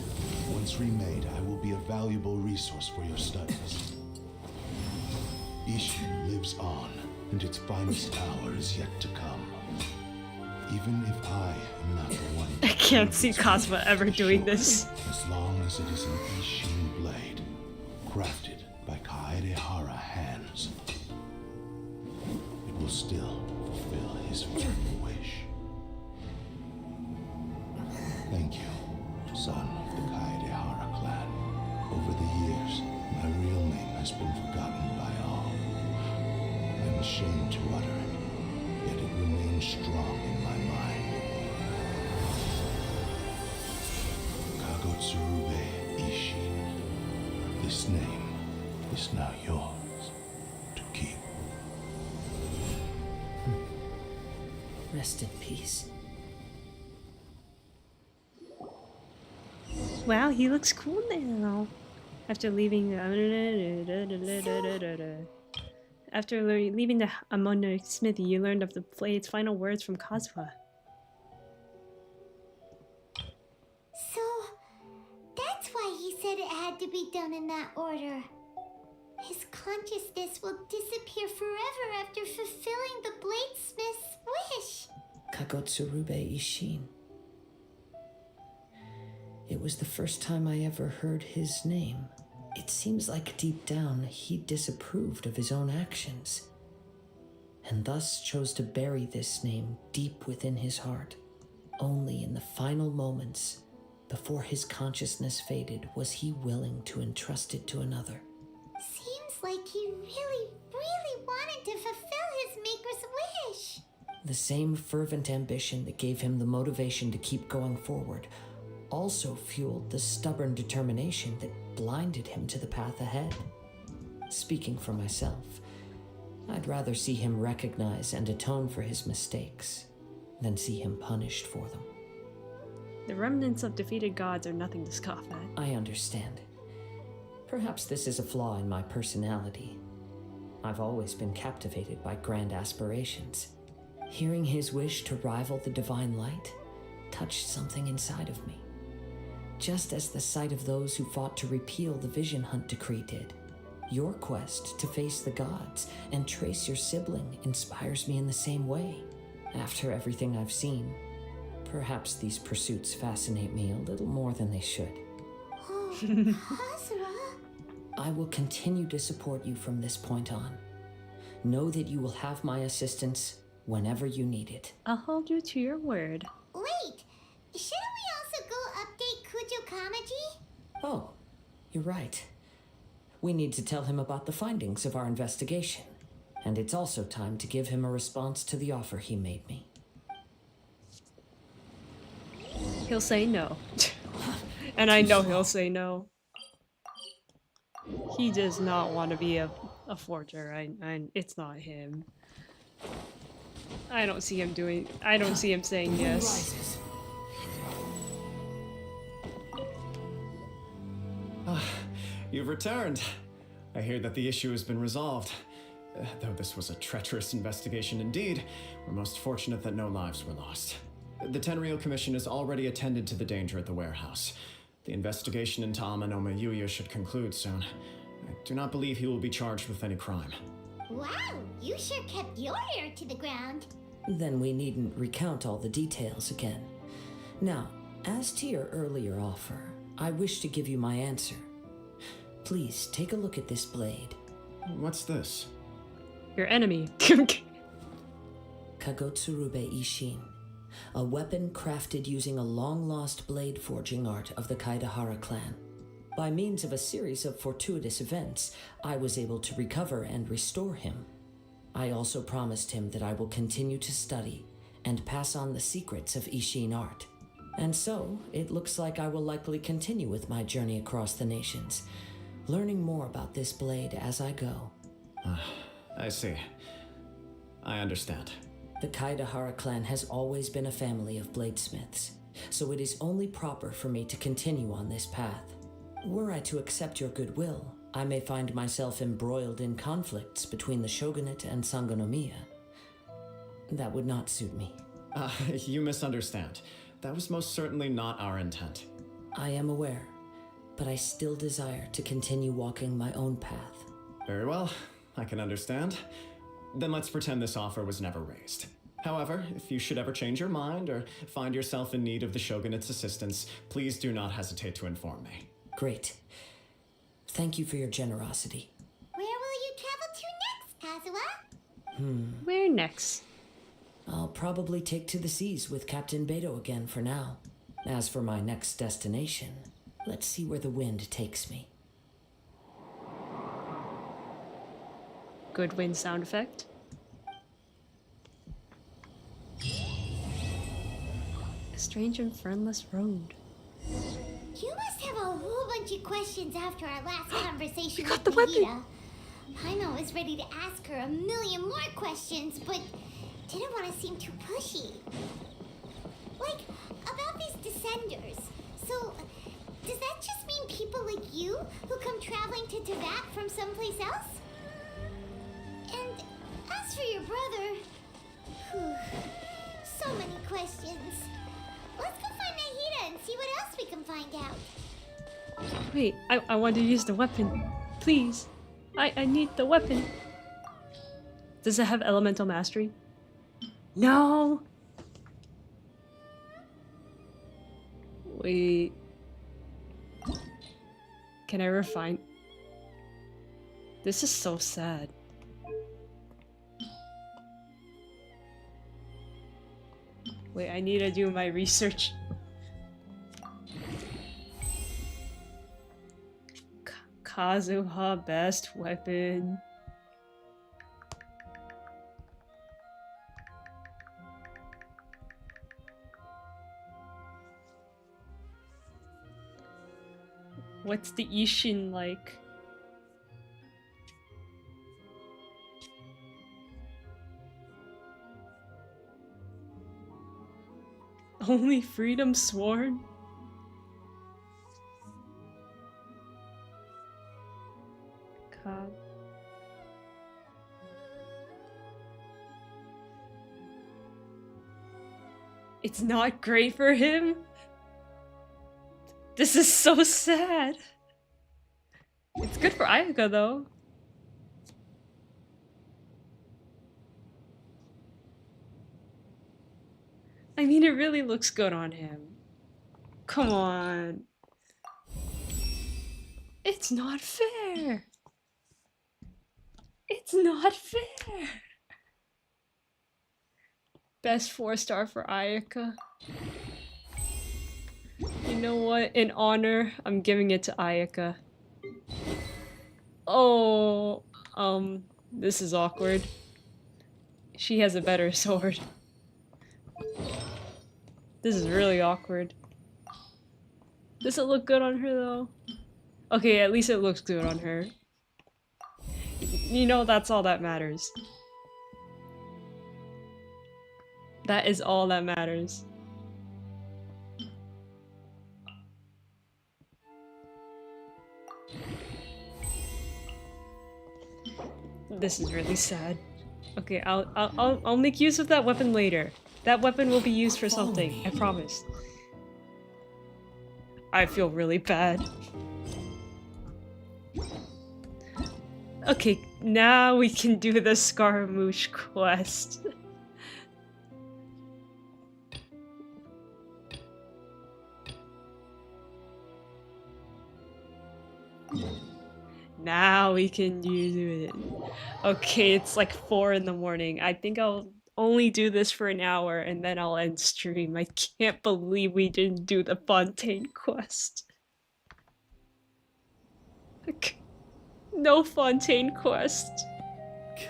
Once remade, I will be a valuable resource for your studies. Ishin lives on, and its finest hour is yet to come. Even if I am not the one... I can't see Kazuha ever doing this. As long as it is an Ishin blade, crafted by Kaedehara hands, it will still fulfill his final wish. Thank you, son of the Kaedehara clan. Over the years, my real name has been forgotten by all. I'm ashamed to utter it, yet it remains strong in my mind. Kagotsurube Ishin. This name is now yours to keep. Rest in peace. Wow, he looks cool now. After leaving leaving the Amona smithy, you learned of the blade's final words from Kazuha. So, that's why he said it had to be done in that order. His consciousness will disappear forever after fulfilling the bladesmith's wish. Kagotsurube Ishin. It was the first time I ever heard his name. It seems like deep down he disapproved of his own actions, and thus chose to bury this name deep within his heart. Only in the final moments, before his consciousness faded, was he willing to entrust it to another. Seems like he really, really wanted to fulfill his maker's wish. The same fervent ambition that gave him the motivation to keep going forward also fueled the stubborn determination that blinded him to the path ahead. Speaking for myself, I'd rather see him recognize and atone for his mistakes than see him punished for them. The remnants of defeated gods are nothing to scoff at. I understand. Perhaps this is a flaw in my personality. I've always been captivated by grand aspirations. Hearing his wish to rival the divine light touched something inside of me, just as the sight of those who fought to repeal the Vision Hunt decree did. Your quest to face the gods and trace your sibling inspires me in the same way. After everything I've seen, perhaps these pursuits fascinate me a little more than they should. Oh, Hazara. I will continue to support you from this point on. Know that you will have my assistance whenever you need it. I'll hold you to your word. Wait, shouldn't we also go update Kujo Kamaji? Oh, you're right. We need to tell him about the findings of our investigation. And it's also time to give him a response to the offer he made me. He'll say no. And I know he'll say no. He does not want to be a forger. It's not him. I don't see him saying yes. You've returned. I hear that the issue has been resolved. Though this was a treacherous investigation indeed, we're most fortunate that no lives were lost. The Tenryou Commission has already attended to the danger at the warehouse. The investigation into Amanoma Yuya should conclude soon. I do not believe he will be charged with any crime. Wow, you sure kept your ear to the ground. Then we needn't recount all the details again. Now, as to your earlier offer, I wish to give you my answer. Please take a look at this blade. What's this? Your enemy. Kagotsurube Ishin, a weapon crafted using a long-lost blade forging art of the Kaidahara clan. By means of a series of fortuitous events, I was able to recover and restore him. I also promised him that I will continue to study and pass on the secrets of Ishin art. And so, it looks like I will likely continue with my journey across the nations, learning more about this blade as I go. I see. I understand. The Kaidahara clan has always been a family of bladesmiths, so it is only proper for me to continue on this path. Were I to accept your goodwill, I may find myself embroiled in conflicts between the shogunate and Sangonomiya. That would not suit me. You misunderstand. That was most certainly not our intent. I am aware, but I still desire to continue walking my own path. Very well, I can understand. Then let's pretend this offer was never raised. However, if you should ever change your mind or find yourself in need of the shogunate's assistance, please do not hesitate to inform me. Great. Thank you for your generosity. Where will you travel to next, Kazuha? Where next? I'll probably take to the seas with Captain Beto again for now. As for my next destination, let's see where the wind takes me. Good wind sound effect. A strange and friendless road. You must have a whole bunch of questions after our last conversation got with the weapon. Nahida. Paimon was ready to ask her a million more questions, but didn't want to seem too pushy. Like, about these descenders. So, does that just mean people like you who come traveling to Teyvat from someplace else? And as for your brother, so many questions. Let's go find Nahida and see what else we can find out. Wait, I want to use the weapon. Please. I need the weapon. Does it have elemental mastery? No! Wait. Can I refine? This is so sad. Wait, I need to do my research. Kazuha best weapon. What's the Ishin like? Only freedom sworn? God. It's not great for him? This is so sad. It's good for Ayaka though. I mean, it really looks good on him. Come on. It's not fair. It's not fair. Best 4-star for Ayaka. You know what? In honor, I'm giving it to Ayaka. Oh, this is awkward. She has a better sword. This is really awkward. Does it look good on her though? Okay, at least it looks good on her. You know, that's all that matters. That is all that matters. This is really sad. Okay, I'll make use of that weapon later. That weapon will be used for something, I promise. I feel really bad. Okay, now we can do the Scaramouche quest. Now we can do it. Okay, it's like 4 in the morning. I think I'll only do this for an hour and then I'll end stream. I can't believe we didn't do the Fontaine quest. No Fontaine quest.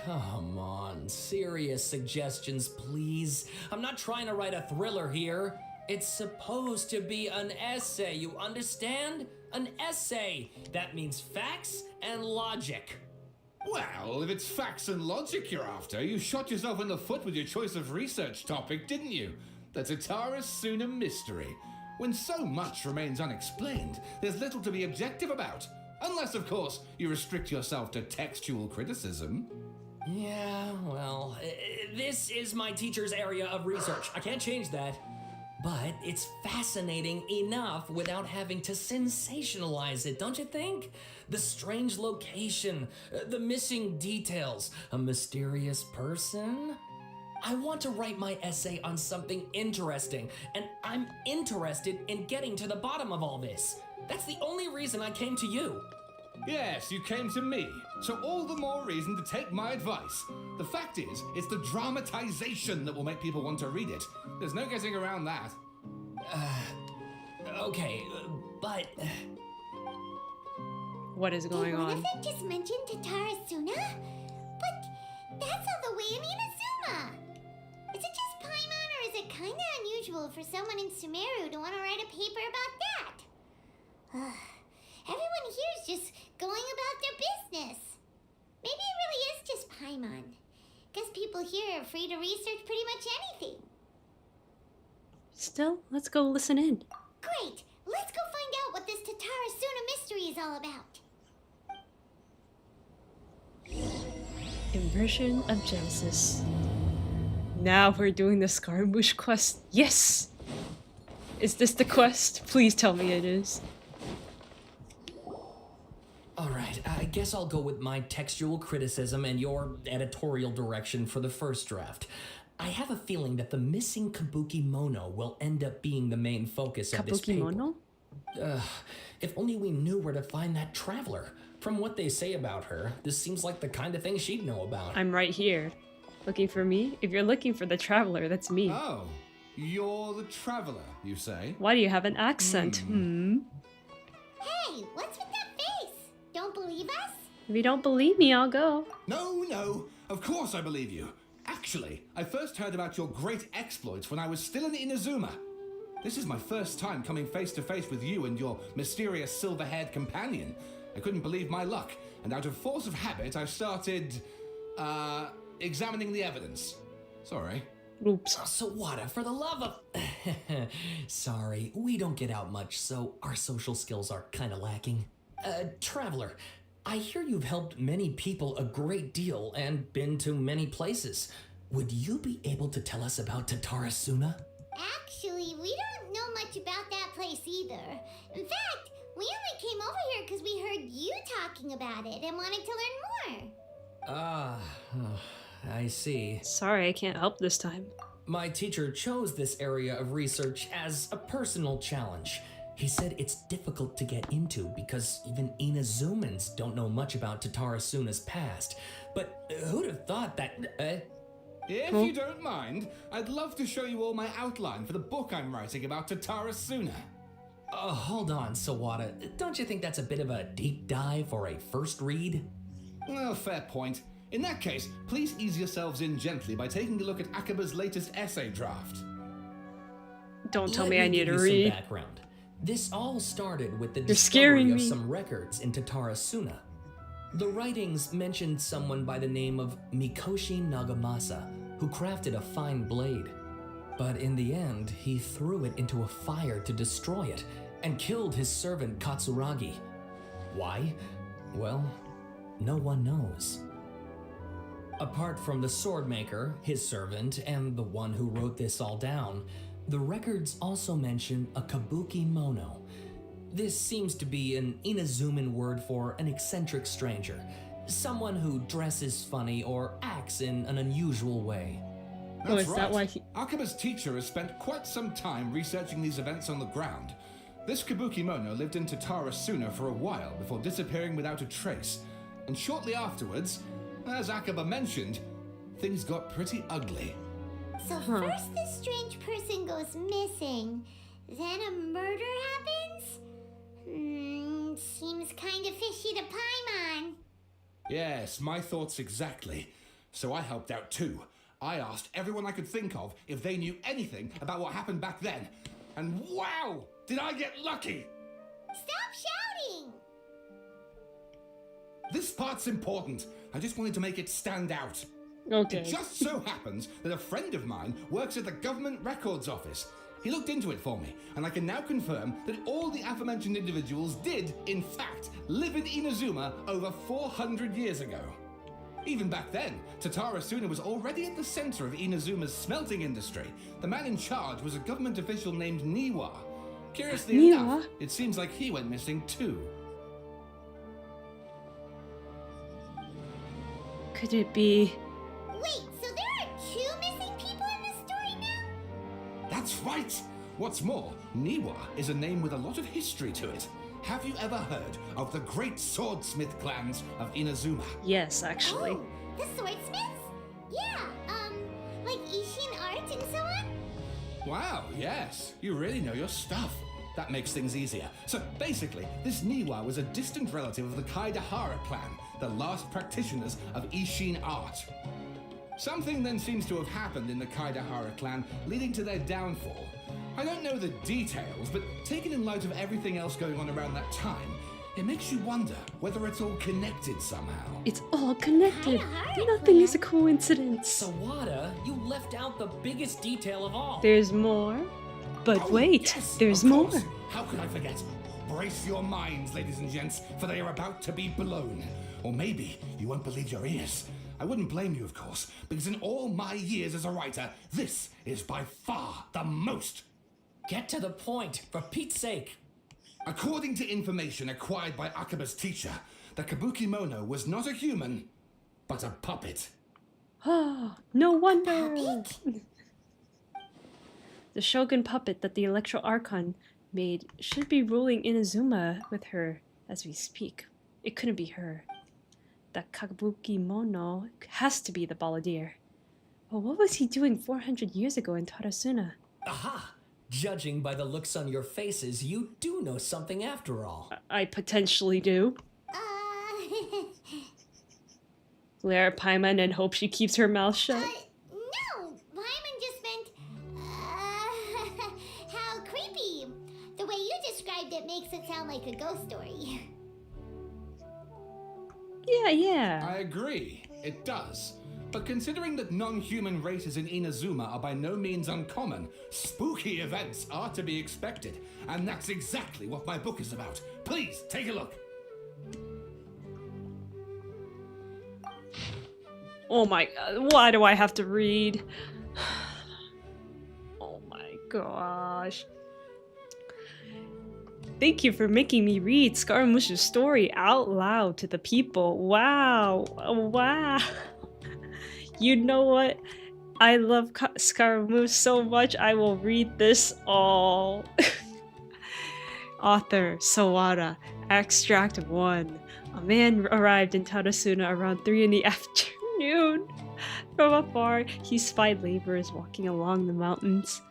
Come on, serious suggestions, please. I'm not trying to write a thriller here. It's supposed to be an essay, you understand? An essay. That means facts and logic. Well, if it's facts and logic you're after, you shot yourself in the foot with your choice of research topic, didn't you? The Tatara Suna mystery. When so much remains unexplained, there's little to be objective about. Unless, of course, you restrict yourself to textual criticism. Yeah, well, this is my teacher's area of research. I can't change that. But it's fascinating enough without having to sensationalize it, don't you think? The strange location, the missing details, a mysterious person. I want to write my essay on something interesting, and I'm interested in getting to the bottom of all this. That's the only reason I came to you. Yes, you came to me, so all the more reason to take my advice. The fact is, it's the dramatization that will make people want to read it. There's no getting around that. Okay, but... What is going Did one on? of them just mention Tatara Suna? But that's all the way in Inazuma! Is it just Paimon, or is it kinda unusual for someone in Sumeru to want to write a paper about that? Everyone here is just going about their business. Maybe it really is just Paimon. Guess people here are free to research pretty much anything. Still, let's go listen in. Great! Let's go find out what this Tatara Suna mystery is all about. Immersion of Genesis. Now we're doing the Scaramouche quest. Yes! Is this the quest? Please tell me it is. Alright, I guess I'll go with my textual criticism and your editorial direction for the first draft. I have a feeling that the missing Kabuki Mono will end up being the main focus of this paper. Kabuki Mono? If only we knew where to find that traveler. From what they say about her, this seems like the kind of thing she'd know about. I'm right here. Looking for me? If you're looking for the traveler, that's me. Oh, you're the traveler, you say? Why do you have an accent? Hey, what's with that face? Don't believe us? If you don't believe me, I'll go. No, of course I believe you. Actually, I first heard about your great exploits when I was still in Inazuma. This is my first time coming face to face with you and your mysterious silver-haired companion. I couldn't believe my luck, and out of force of habit, I started, examining the evidence. Sorry. Oops. So what? For the love of... Sorry, we don't get out much, so our social skills are kinda lacking. Traveler, I hear you've helped many people a great deal and been to many places. Would you be able to tell us about Tatarasuna? Actually, we don't know much about that place either. In fact, we only came over here because we heard you talking about it and wanted to learn more. Ah, I see. Sorry, I can't help this time. My teacher chose this area of research as a personal challenge. He said it's difficult to get into because even Inazumans don't know much about Tatarasuna's past. But who'd have thought that... If you don't mind, I'd love to show you all my outline for the book I'm writing about Tatarasuna. Hold on, Sawada. Don't you think that's a bit of a deep dive for a first read? Well, fair point. In that case, please ease yourselves in gently by taking a look at Akaba's latest essay draft. Don't tell Let me I need give to you read. Some background. This all started with the You're scaring discovery of me. some records in Tatarasuna. The writings mentioned someone by the name of Mikoshi Nagamasa, who crafted a fine blade. But in the end, he threw it into a fire to destroy it, and killed his servant Katsuragi. Why? Well, no one knows. Apart from the swordmaker, his servant, and the one who wrote this all down, the records also mention a kabuki mono. This seems to be an Inazuman word for an eccentric stranger, someone who dresses funny or acts in an unusual way. That's is right. that why he... Akaba's teacher has spent quite some time researching these events on the ground. This kabuki mono lived in Tatarasuna for a while before disappearing without a trace. And shortly afterwards, as Akaba mentioned, things got pretty ugly. So first this strange person goes missing, then a murder happens? Seems kind of fishy to Paimon. Yes, my thoughts exactly. So I helped out too. I asked everyone I could think of if they knew anything about what happened back then. And wow, did I get lucky! Stop shouting! This part's important. I just wanted to make it stand out. Okay. It just so happens that a friend of mine works at the government records office. He looked into it for me, and I can now confirm that all the aforementioned individuals did, in fact, live in Inazuma over 400 years ago. Even back then, Tatarasuna was already at the center of Inazuma's smelting industry. The man in charge was a government official named Niwa. Curiously enough, it seems like he went missing too. Could it be... Wait, so there are 2 missing people in this story now? That's right! What's more, Niwa is a name with a lot of history to it. Have you ever heard of the great swordsmith clans of Inazuma? Yes, actually. Oh, the swordsmiths? Yeah, like Ishin art and so on? Wow, yes. You really know your stuff. That makes things easier. So basically, this Niwa was a distant relative of the Kaidahara clan, the last practitioners of Ishin art. Something then seems to have happened in the Kaidahara clan, leading to their downfall. I don't know the details, but taken in light of everything else going on around that time, it makes you wonder whether it's all connected somehow. It's all connected. Nothing is a coincidence. Sawada, you left out the biggest detail of all. There's more. But wait, yes, there's of more. course. How could I forget? Brace your minds, ladies and gents, for they are about to be blown. Or maybe you won't believe your ears. I wouldn't blame you, of course, because in all my years as a writer, this is by far the most. Get to the point, for Pete's sake. According to information acquired by Akaba's teacher, the kabuki mono was not a human, but a puppet. Oh, no wonder. The Shogun puppet that the Electro Archon made should be ruling Inazuma with her as we speak. It couldn't be her. That kabuki mono has to be the balladeer. Well, what was he doing 400 years ago in Tarasuna? Aha! Judging by the looks on your faces, you do know something after all. I potentially do. Glare at Paimon and hope she keeps her mouth shut. No, Paimon just meant, how creepy. The way you described it makes it sound like a ghost story. Yeah. I agree. It does. But considering that non-human races in Inazuma are by no means uncommon, spooky events are to be expected. And that's exactly what my book is about. Please, take a look. Oh my god, why do I have to read? Oh my gosh. Thank you for making me read Scaramouche's story out loud to the people. Wow. Wow. You know what? I love Scaramouche so much, I will read this all. Author Sawada. Extract 1. A man arrived in Tadasuna around 3 in the afternoon. From afar, he spied laborers walking along the mountains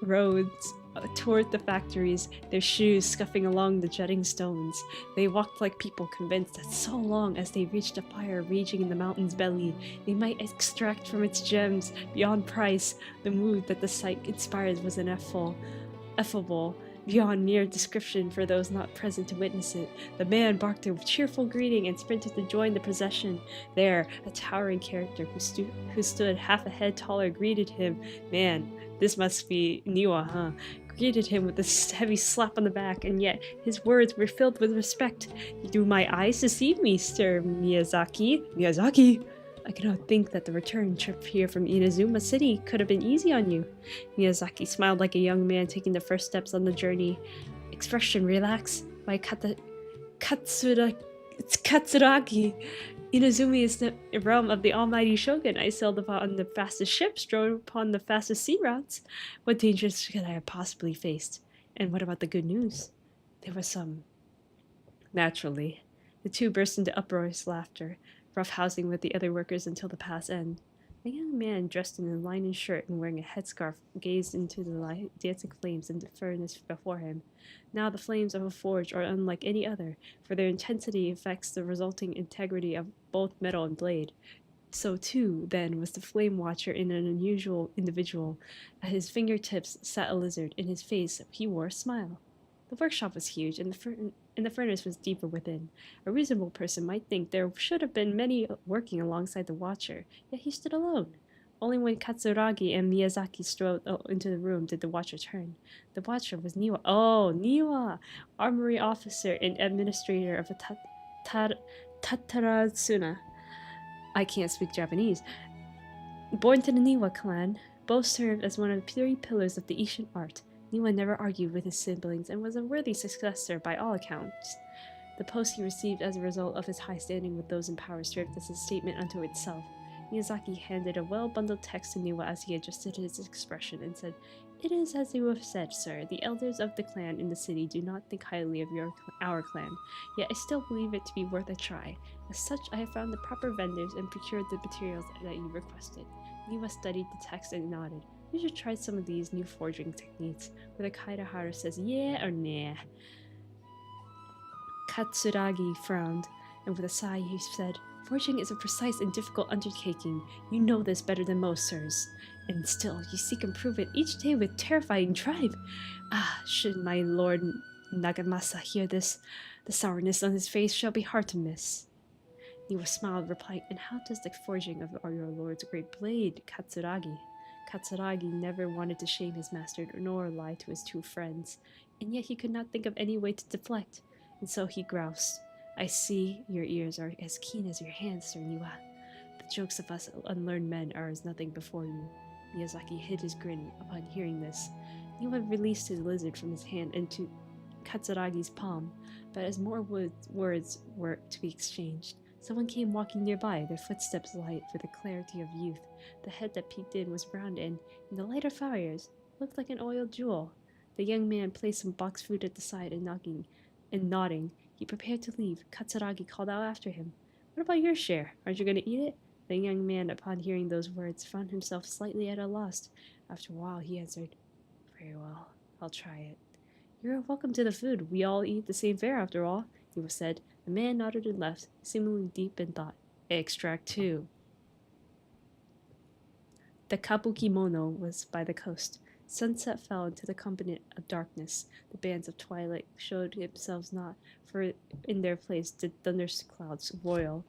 roads toward the factories, their shoes scuffing along the jutting stones. They walked like people convinced that so long as they reached a fire raging in the mountain's belly, they might extract from its gems, beyond price. The mood that the sight inspired was ineffable, beyond mere description for those not present to witness it. The man barked a cheerful greeting and sprinted to join the procession. There, a towering character who stood half a head taller greeted him. Man, this must be Niwa, huh? Greeted him with a heavy slap on the back, and yet his words were filled with respect. Do my eyes deceive me, Sir Miyazaki? Miyazaki? I cannot think that the return trip here from Inazuma City could have been easy on you. Miyazaki smiled like a young man taking the first steps on the journey. Expression relax. By Katsuragi. Inazuma is the realm of the almighty shogun. I sailed upon the fastest ships, drove upon the fastest sea routes. What dangers could I have possibly faced? And what about the good news? There was some. Naturally. The two burst into uproarious laughter, roughhousing with the other workers until the past end. A young man dressed in a linen shirt and wearing a headscarf gazed into the dancing flames in the furnace before him. Now the flames of a forge are unlike any other, for their intensity affects the resulting integrity of both metal and blade. So too, then, was the flame watcher in an unusual individual. At his fingertips sat a lizard. In his face he wore a smile. The workshop was huge, and the furnace was deeper within. A reasonable person might think there should have been many working alongside the watcher, yet he stood alone. Only when Katsuragi and Miyazaki strode into the room did the watcher turn. The watcher was Niwa. Oh, Niwa! Armory officer and administrator of the Tatarasuna. I can't speak Japanese. Born to the Niwa clan, both served as one of the 3 pillars of the Ishin art. Niwa never argued with his siblings and was a worthy successor by all accounts. The post he received as a result of his high standing with those in power served as a statement unto itself. Miyazaki handed a well-bundled text to Niwa as he adjusted his expression and said, "It is as you have said, sir. The elders of the clan in the city do not think highly of our clan, yet I still believe it to be worth a try. As such, I have found the proper vendors and procured the materials that you requested." Niwa studied the text and nodded. "You should try some of these new forging techniques, whether Kaidahara says yeah or nah." Katsuragi frowned, and with a sigh he said, "Forging is a precise and difficult undertaking. You know this better than most, sirs. And still, you seek improvement each day with terrifying drive. Ah, should my lord Nagamasa hear this, the sourness on his face shall be hard to miss." Niwa smiled, replying, "And how does the forging of your lord's great blade, Katsuragi?" Katsuragi never wanted to shame his master nor lie to his 2 friends, and yet he could not think of any way to deflect, and so he groused, "I see your ears are as keen as your hands, Sir Niwa. The jokes of us unlearned men are as nothing before you." Miyazaki hid his grin upon hearing this. Niwa released his lizard from his hand into Katsuragi's palm, but as more words were to be exchanged, someone came walking nearby, their footsteps light with the clarity of youth. The head that peeked in was round and, in the light of fires, looked like an oiled jewel. The young man placed some box food at the side and nodding, he prepared to leave. Katsuragi called out after him, "What about your share? Aren't you going to eat it?" The young man, upon hearing those words, found himself slightly at a loss. After a while, he answered, "Very well, I'll try it." "You're welcome to the food. We all eat the same fare, after all," he said. The man nodded and left, seemingly deep in thought. Extract 2. The Kabukimono was by the coast. Sunset fell into the company of darkness. The bands of twilight showed themselves not, for in their place did thunderclouds roil.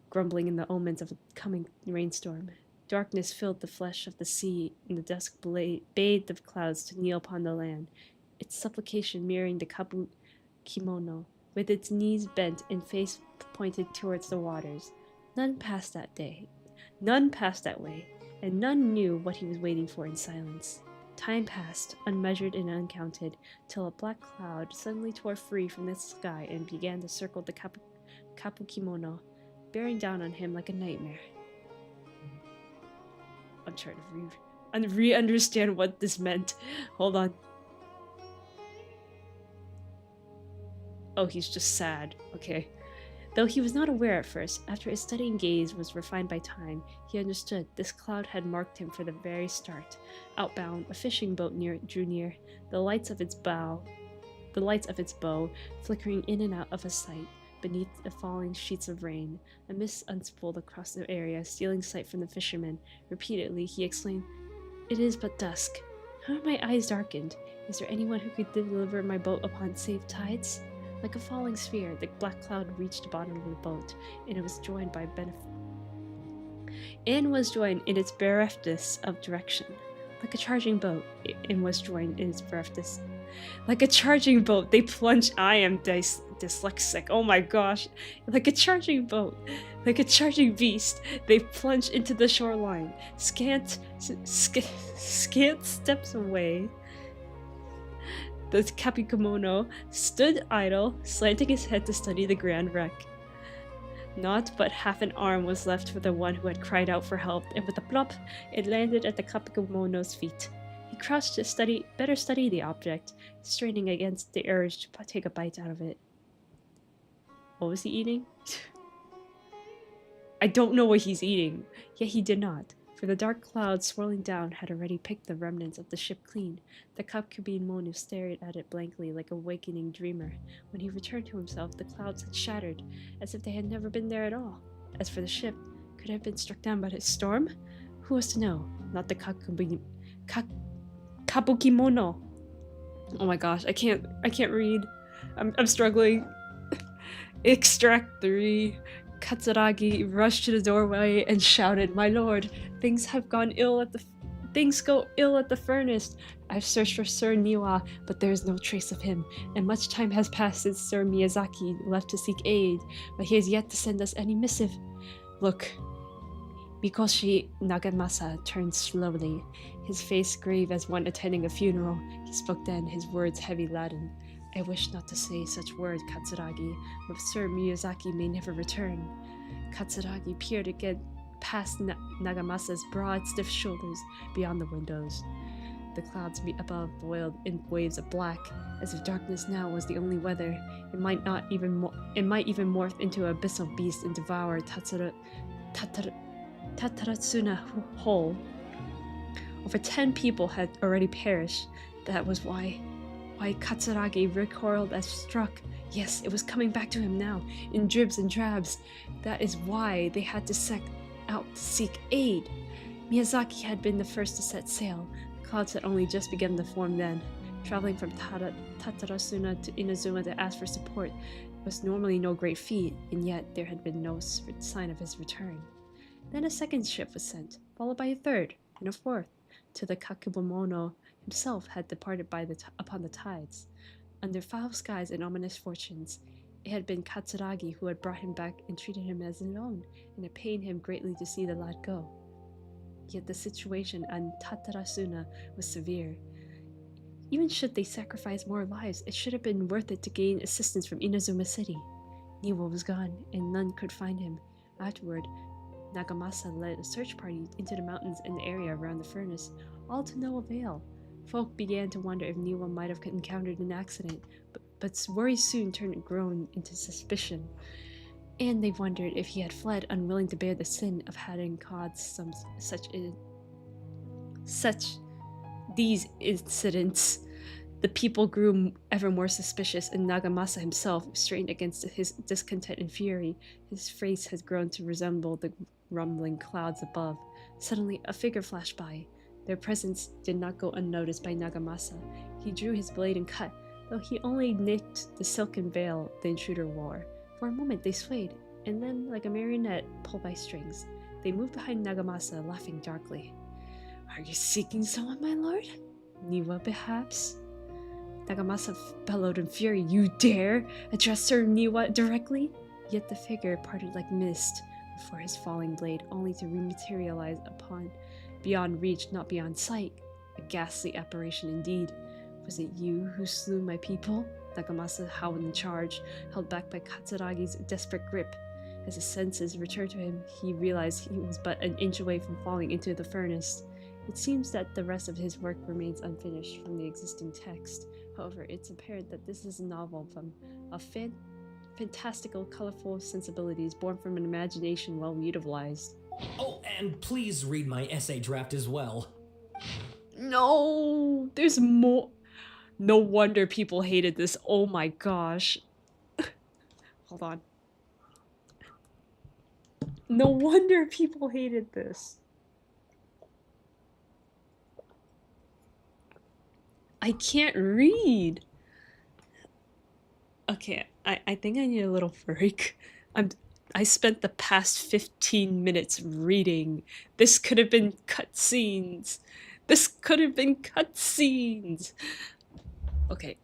grumbling in the omens of a coming rainstorm. Darkness filled the flesh of the sea, and the dusk bade the clouds to kneel upon the land, its supplication mirroring the kabu kimono, with its knees bent and face pointed towards the waters. None passed that day, none passed that way, and none knew what he was waiting for in silence. Time passed, unmeasured and uncounted, till a black cloud suddenly tore free from the sky and began to circle the kapu kimono, bearing down on him like a nightmare. I'm trying to re-understand what this meant. Hold on. Oh, he's just sad. Okay. Though he was not aware at first, after his studying gaze was refined by time, he understood this cloud had marked him for the very start. Outbound, a fishing boat drew near, the lights of its bow flickering in and out of his sight. Beneath the falling sheets of rain, a mist unspooled across the area, stealing sight from the fisherman. Repeatedly, he exclaimed, "It is but dusk. How are my eyes darkened? Is there anyone who could deliver my boat upon safe tides?" Like a falling sphere, the black cloud reached the bottom of the boat, and it was joined by in its bereftness of direction. Like a charging boat, Like a charging boat, they plunged. I am dyslexic. Oh my gosh. Like a charging boat, like a charging beast, they plunged into the shoreline. Scant steps away, the kapikimono stood idle, slanting his head to study the grand wreck. Not but half an arm was left for the one who had cried out for help, and with a plop, it landed at the kapikimono's feet. He crouched to better study the object, straining against the urge to take a bite out of it. What was he eating? I don't know what he's eating, yet he did not, for the dark clouds swirling down had already picked the remnants of the ship clean. The kapikimono stared at it blankly like a wakening dreamer. When he returned to himself, the clouds had shattered, as if they had never been there at all. As for the ship, could it have been struck down by a storm? Who was to know? Not the kapukimono. Oh my gosh, I can't read. I'm struggling. Extract 3. Katsuragi rushed to the doorway and shouted, "My lord, things go ill at the furnace. I've searched for Sir Niwa, but there is no trace of him, and much time has passed since Sir Miyazaki left to seek aid, but he has yet to send us any missive. Look." Mikoshi Nagamasa turned slowly, his face grave as one attending a funeral. He spoke then, his words heavy laden. "I wish not to say such words, Katsuragi, but Sir Miyazaki may never return." Katsuragi peered again past Nagamasa's broad, stiff shoulders beyond the windows. The clouds above boiled in waves of black, as if darkness now was the only weather. It might even morph into an abyssal beast and devour Tataratsuna whole. Over 10 people had already perished. That was why Katsuragi recoiled as struck. Yes, it was coming back to him now, in dribs and drabs. That is why they had to set out to seek aid. Miyazaki had been the first to set sail. The clouds had only just begun to form then. Traveling from Tatarasuna to Inazuma to ask for support was normally no great feat, and yet there had been no sign of his return. Then a second ship was sent, followed by a third, and a fourth, till the Kakimono himself had departed upon the tides. Under foul skies and ominous fortunes, it had been Katsuragi who had brought him back and treated him as his own, and it pained him greatly to see the lad go. Yet the situation on Tatarasuna was severe. Even should they sacrifice more lives, it should have been worth it to gain assistance from Inazuma City. Niwa was gone, and none could find him. Afterward, Nagamasa led a search party into the mountains in the area around the furnace, all to no avail. Folk began to wonder if Niwa might have encountered an accident, but worry soon turned grown into suspicion. And they wondered if he had fled, unwilling to bear the sin of having caused these incidents. The people grew ever more suspicious, and Nagamasa himself strained against his discontent and fury. His face had grown to resemble the rumbling clouds above. Suddenly, a figure flashed by. Their presence did not go unnoticed by Nagamasa. He drew his blade and cut, though he only nicked the silken veil the intruder wore. For a moment they swayed, and then, like a marionette pulled by strings, they moved behind Nagamasa, laughing darkly. Are you seeking someone, my lord? Niwa, perhaps? Nagamasa bellowed in fury. You dare address Sir Niwa directly? Yet the figure parted like mist before his falling blade, only to rematerialize upon beyond reach, not beyond sight. A ghastly apparition indeed. Was it you who slew my people? Nagamasa howled in charge, held back by Katsuragi's desperate grip. As his senses returned to him, he realized he was but an inch away from falling into the furnace. It seems that the rest of his work remains unfinished from the existing text. However, it's apparent that this is a novel from a fantastical, colorful sensibilities born from an imagination well utilized. Oh, and please read my essay draft as well. No, there's more. No wonder people hated this. Oh my gosh. Hold on. No wonder people hated this. I can't read. Okay, I think I need a little break. I spent the past 15 minutes reading. This could have been cutscenes. This could have been cutscenes. Okay.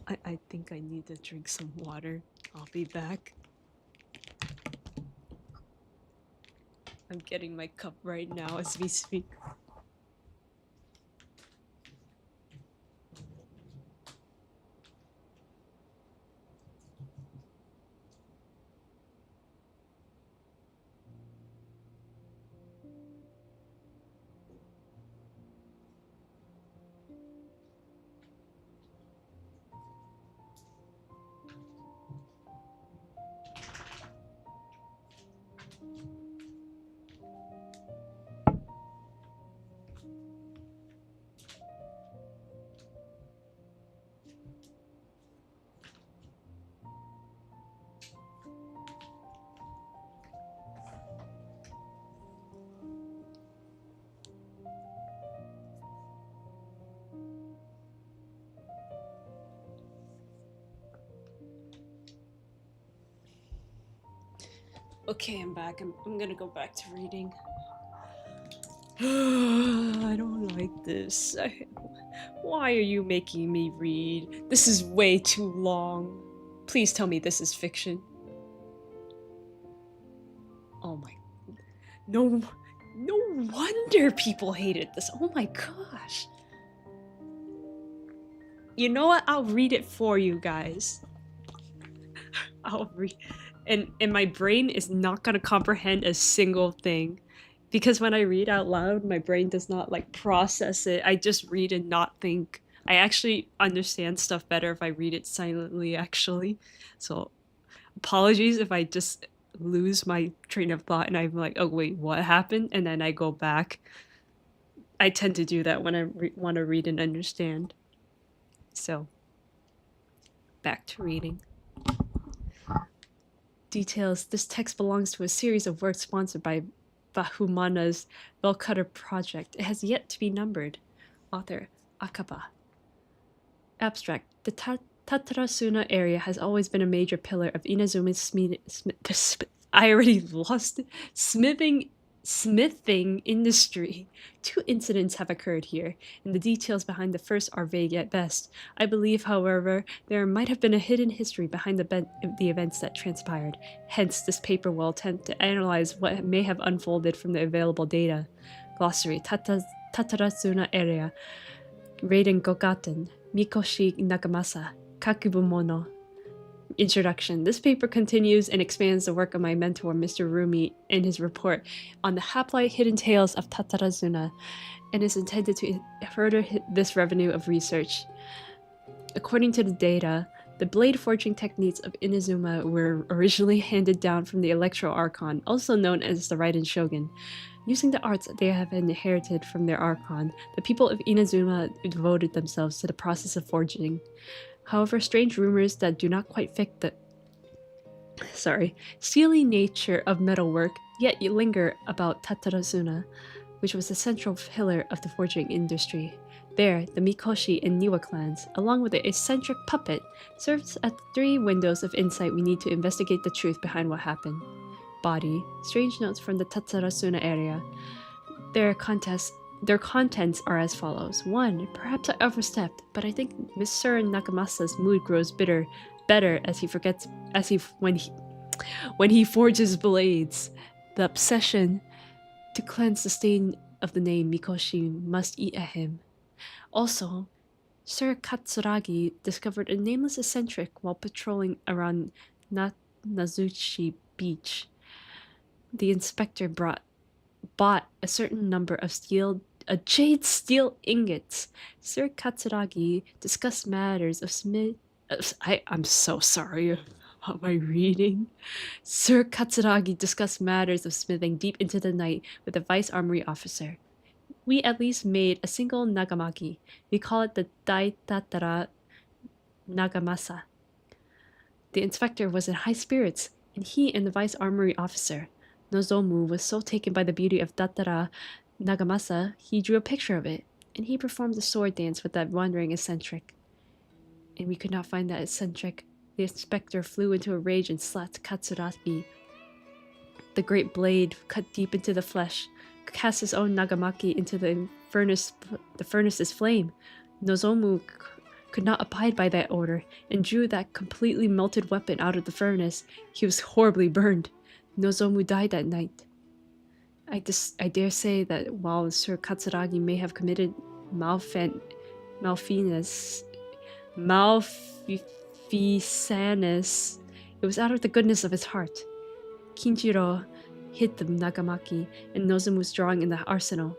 I think I need to drink some water. I'll be back. I'm getting my cup right now as we speak. Okay, I'm back. I'm gonna go back to reading. I don't like this. Why are you making me read? This is way too long. Please tell me this is fiction. Oh my... No wonder people hated this. Oh my gosh. You know what? I'll read it for you guys. I'll read... And my brain is not gonna comprehend a single thing. Because when I read out loud, my brain does not like process it. I just read and not think. I actually understand stuff better if I read it silently, actually. So apologies if I just lose my train of thought and I'm like, oh wait, what happened? And then I go back. I tend to do that when I want to read and understand. So back to reading. Details. This text belongs to a series of works sponsored by Bahumana's Bellcutter project. It has yet to be numbered. Author, Akaba. Abstract. The Tatarasuna area has always been a major pillar of Inazuma's smithing industry. 2 incidents have occurred here, and the details behind the first are vague at best. I believe, however, there might have been a hidden history behind the events that transpired. Hence, this paper will attempt to analyze what may have unfolded from the available data. Glossary. Tatarasuna area. Raiden Gogaten. Mikoshi Nagamasa. Kakubumono. Introduction. This paper continues and expands the work of my mentor, Mr. Rumi, in his report on the haplike hidden tales of Tatarazuna, and is intended to further this revenue of research. According to the data, the blade forging techniques of Inazuma were originally handed down from the Electro Archon, also known as the Raiden Shogun. Using the arts they have inherited from their Archon, the people of Inazuma devoted themselves to the process of forging. However, strange rumors that do not quite fit the steely nature of metalwork yet linger about Tatarasuna, which was the central pillar of the forging industry. There, the Mikoshi and Niwa clans, along with the eccentric puppet, serves as 3 windows of insight we need to investigate the truth behind what happened. Body, strange notes from the Tatsarasuna area. Their contents are as follows. 1. Perhaps I overstepped, but I think Mr. Nakamasa's mood grows better when he forges blades. The obsession to cleanse the stain of the name Mikoshi must eat at him. Also, Sir Katsuragi discovered a nameless eccentric while patrolling around Nazuchi Beach. The inspector bought a certain number of jade steel ingots. Sir Katsuragi discussed matters of I'm so sorry. What am I reading? Sir Katsuragi discussed matters of smithing deep into the night with the vice armory officer. We at least made a single nagamaki. We call it the Daitatara Nagamasa. The inspector was in high spirits, and he and the vice armory officer, Nozomu, was so taken by the beauty of Datara Nagamasa, he drew a picture of it, and he performed the sword dance with that wandering eccentric. And we could not find that eccentric. The inspector flew into a rage and slapped Katsuragi. The great blade cut deep into the flesh, cast his own nagamaki into the furnace's flame. Nozomu could not abide by that order, and drew that completely melted weapon out of the furnace. He was horribly burned. Nozomu died that night. I dare say that while Sir Katsuragi may have committed malfeasance, it was out of the goodness of his heart. Kinjiro hid the nagamaki and Nozomu's drawing in the arsenal.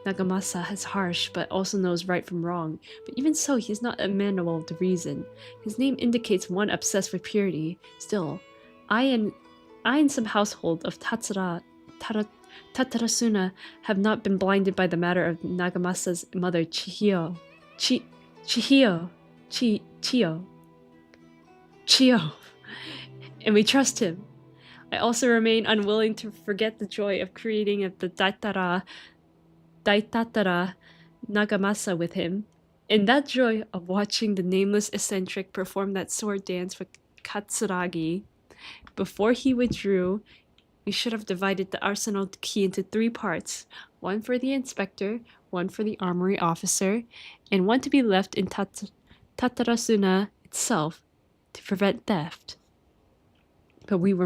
Nagamasa is harsh, but also knows right from wrong. But even so, he is not amenable to reason. His name indicates one obsessed with purity. Still, I and some household of Tatarasuna have not been blinded by the matter of Nagamasa's mother, Chiyo. And we trust him. I also remain unwilling to forget the joy of creating the Daitatara Nagamasa with him, and that joy of watching the nameless eccentric perform that sword dance with Katsuragi. Before he withdrew, we should have divided the arsenal key into 3 parts, 1 for the inspector, 1 for the armory officer, and 1 to be left in Tatarasuna itself to prevent theft. But we were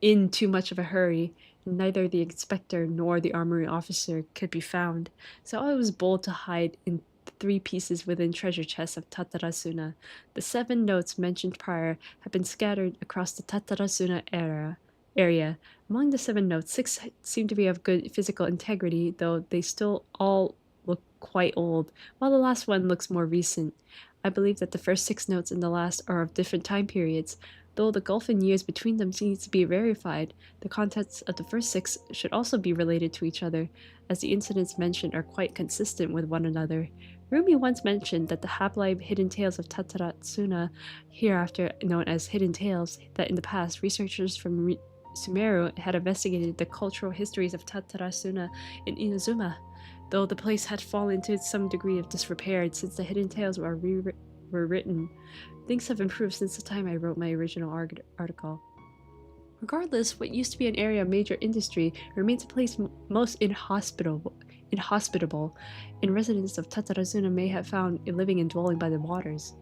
in too much of a hurry, and neither the inspector nor the armory officer could be found, so I was bold to hide in 3 pieces within treasure chests of Tatarasuna. The 7 notes mentioned prior have been scattered across the Tatarasuna area. Among the 7 notes, 6 seem to be of good physical integrity, though they still all look quite old, while the last one looks more recent. I believe that the first 6 notes and the last are of different time periods. Though the gulf in years between them seems to be verified, the contents of the first 6 should also be related to each other, as the incidents mentioned are quite consistent with one another. Rumi once mentioned that the Haplai Hidden Tales of Tatarasuna, hereafter known as Hidden Tales, that in the past researchers from Sumeru had investigated the cultural histories of Tatarasuna in Inazuma, though the place had fallen to some degree of disrepair since the Hidden Tales were written. Things have improved since the time I wrote my original article. Regardless, what used to be an area of major industry remains a place most inhospitable, and residents of Tatarasuna may have found a living and dwelling by the waters.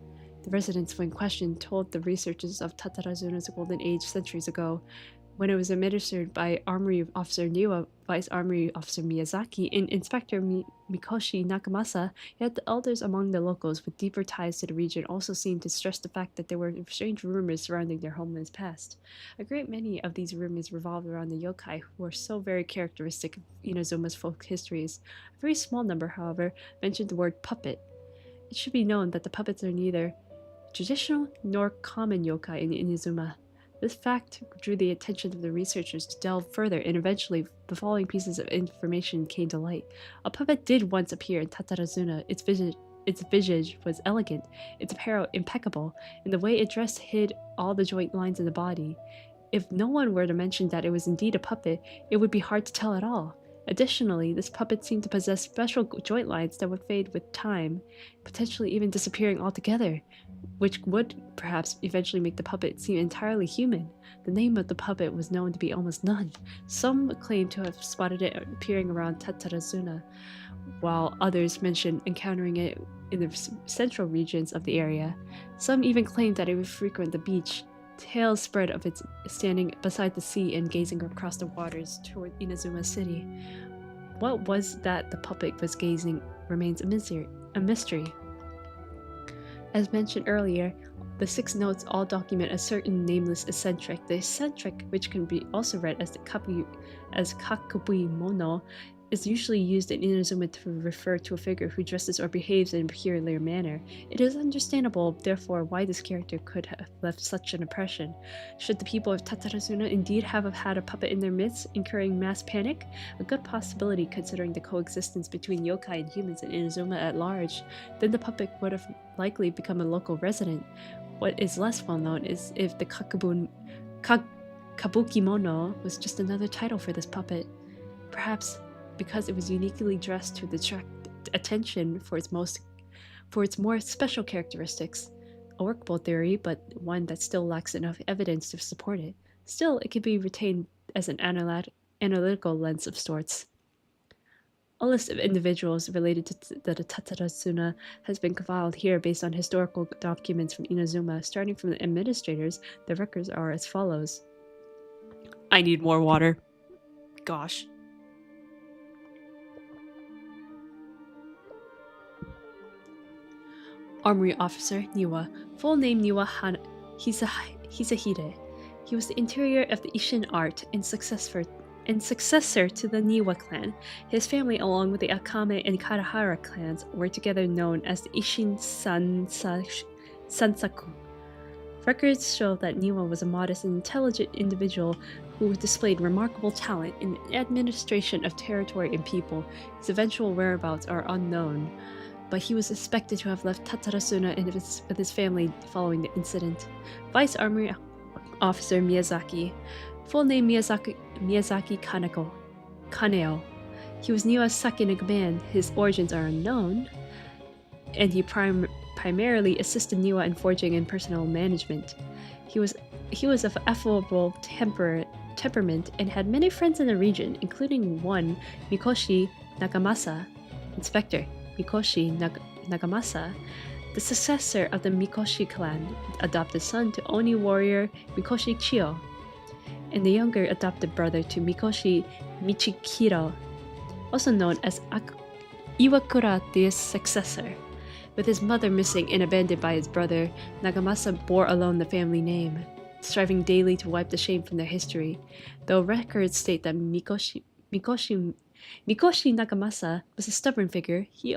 The residents, when questioned, told the researchers of Tatarasuna's golden age centuries ago, when it was administered by Armory Officer Niwa, Vice Armory Officer Miyazaki, and Inspector Mikoshi Nakamasa, yet the elders among the locals with deeper ties to the region also seemed to stress the fact that there were strange rumors surrounding their homeland's past. A great many of these rumors revolved around the yokai, who are so very characteristic of Inazuma's folk histories. A very small number, however, mentioned the word puppet. It should be known that the puppets are neither traditional nor common yokai in Inazuma. This fact drew the attention of the researchers to delve further, and eventually the following pieces of information came to light. A puppet did once appear in Tatarasuna. Its visage was elegant, its apparel impeccable, and the way it dressed hid all the joint lines in the body. If no one were to mention that it was indeed a puppet, it would be hard to tell at all. Additionally, this puppet seemed to possess special joint lines that would fade with time, potentially even disappearing altogether, which would perhaps eventually make the puppet seem entirely human. The name of the puppet was known to be almost none. Some claim to have spotted it appearing around Tatarazuna, while others mention encountering it in the central regions of the area. Some even claim that it would frequent the beach, tales spread of it standing beside the sea and gazing across the waters toward Inazuma City. What was that the puppet was gazing remains a mystery. As mentioned earlier, the 6 notes all document a certain nameless eccentric. The eccentric, which can be also read as kakubui mono, is usually used in Inazuma to refer to a figure who dresses or behaves in a peculiar manner. It is understandable, therefore, why this character could have left such an impression. Should the people of Tatarazuna indeed have had a puppet in their midst, incurring mass panic? A good possibility considering the coexistence between yokai and humans in Inazuma at large. Then the puppet would have likely become a local resident. What is less well known is if the kabukimono was just another title for this puppet. Perhaps because it was uniquely dressed to attract attention for its more special characteristics. A workable theory, but one that still lacks enough evidence to support it. Still, it can be retained as an analytical lens of sorts. A list of individuals related to the Tatarazuna has been compiled here based on historical documents from Inazuma. Starting from the administrators, the records are as follows. I need more water. Gosh. Armory Officer Niwa, full name Niwa Hisahide. He was the interior of the Ishin art and successor to the Niwa clan. His family, along with the Akame and Karahara clans, were together known as the Ishin Sansaku. Records show that Niwa was a modest and intelligent individual who displayed remarkable talent in the administration of territory and people. His eventual whereabouts are unknown, but he was suspected to have left Tatarazuna with his family following the incident. Vice Armory Officer Miyazaki. Full name Miyazaki Kaneo. He was Niwa's second-in-command. His origins are unknown, and he primarily assisted Niwa in forging and personnel management. He was of affable temperament and had many friends in the region, including one, Mikoshi Nagamasa, Inspector Mikoshi Nagamasa, the successor of the Mikoshi clan, adopted son to Oni warrior Mikoshi Chiyo, and the younger adopted brother to Mikoshi Michikiro, also known as Iwakura, the successor. With his mother missing and abandoned by his brother, Nagamasa bore alone the family name, striving daily to wipe the shame from their history. Though records state that Mikoshi Nagamasa was a stubborn figure, he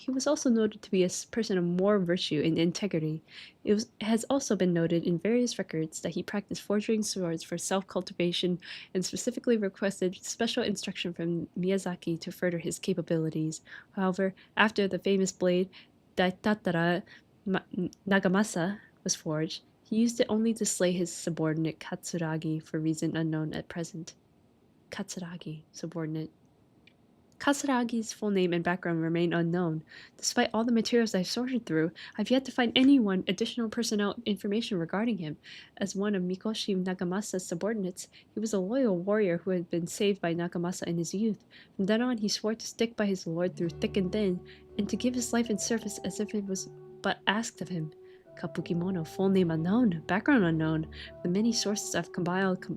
was also noted to be a person of more virtue and integrity. It has also been noted in various records that he practiced forging swords for self-cultivation and specifically requested special instruction from Miyazaki to further his capabilities. However, after the famous blade Daitatara Nagamasa was forged, he used it only to slay his subordinate Katsuragi for reason unknown at present. Katsuragi, subordinate. Katsuragi's full name and background remain unknown. Despite all the materials I've sorted through, I've yet to find anyone additional personnel information regarding him. As one of Mikoshi Nagamasa's subordinates, he was a loyal warrior who had been saved by Nagamasa in his youth. From then on, he swore to stick by his lord through thick and thin, and to give his life in service as if it was but asked of him. Kapukimono, full name unknown, background unknown. The many sources I've combined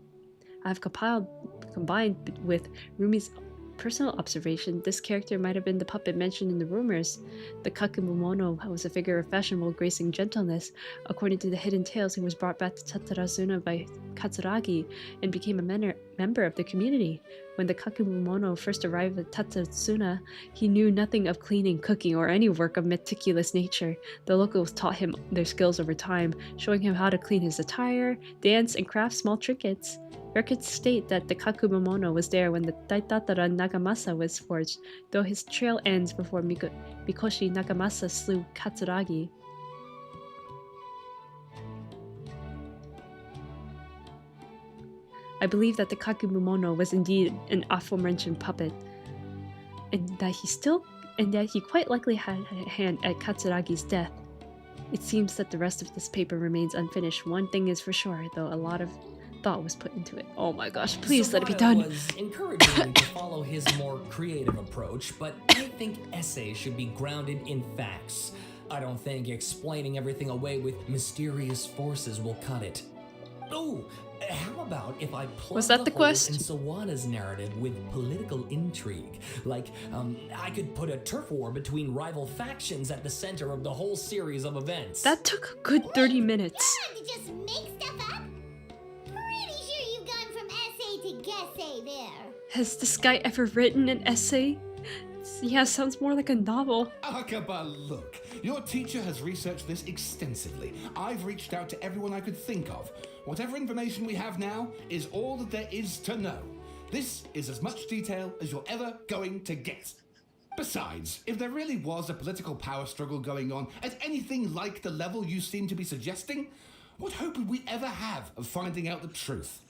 with Rumi's personal observation, this character might have been the puppet mentioned in the rumors. The Kakumono was a figure of fashionable grace and gentleness. According to the hidden tales, he was brought back to Tatarazuna by Katsuragi and became a member of the community. When the Kakumono first arrived at Tatarazuna, he knew nothing of cleaning, cooking, or any work of meticulous nature. The locals taught him their skills over time, showing him how to clean his attire, dance, and craft small trinkets. Records state that the Kakumono was there when the Daitatara Nagamasa was forged, though his trail ends before Mikoshi Nagamasa slew Katsuragi. I believe that the Kakemono was indeed an aforementioned puppet, and that he quite likely had a hand at Katsuragi's death. It seems that the rest of this paper remains unfinished. One thing is for sure, though, a lot of thought was put into it. Oh my gosh, please let it be done. was encouraging me to follow his more creative approach, but I think essays should be grounded in facts. I don't think explaining everything away with mysterious forces will cut it. Oh, how about if I plug Was that the quest? in Sawada's narrative with political intrigue? Like, I could put a turf war between rival factions at the center of the whole series of events. That took a good 30 minutes. To just make stuff up? Pretty sure you've gone from essay to guessay there. Has this guy ever written an essay? Yeah, sounds more like a novel. Akaba, look. Your teacher has researched this extensively. I've reached out to everyone I could think of. Whatever information we have now is all that there is to know. This is as much detail as you're ever going to get. Besides, if there really was a political power struggle going on at anything like the level you seem to be suggesting, what hope would we ever have of finding out the truth?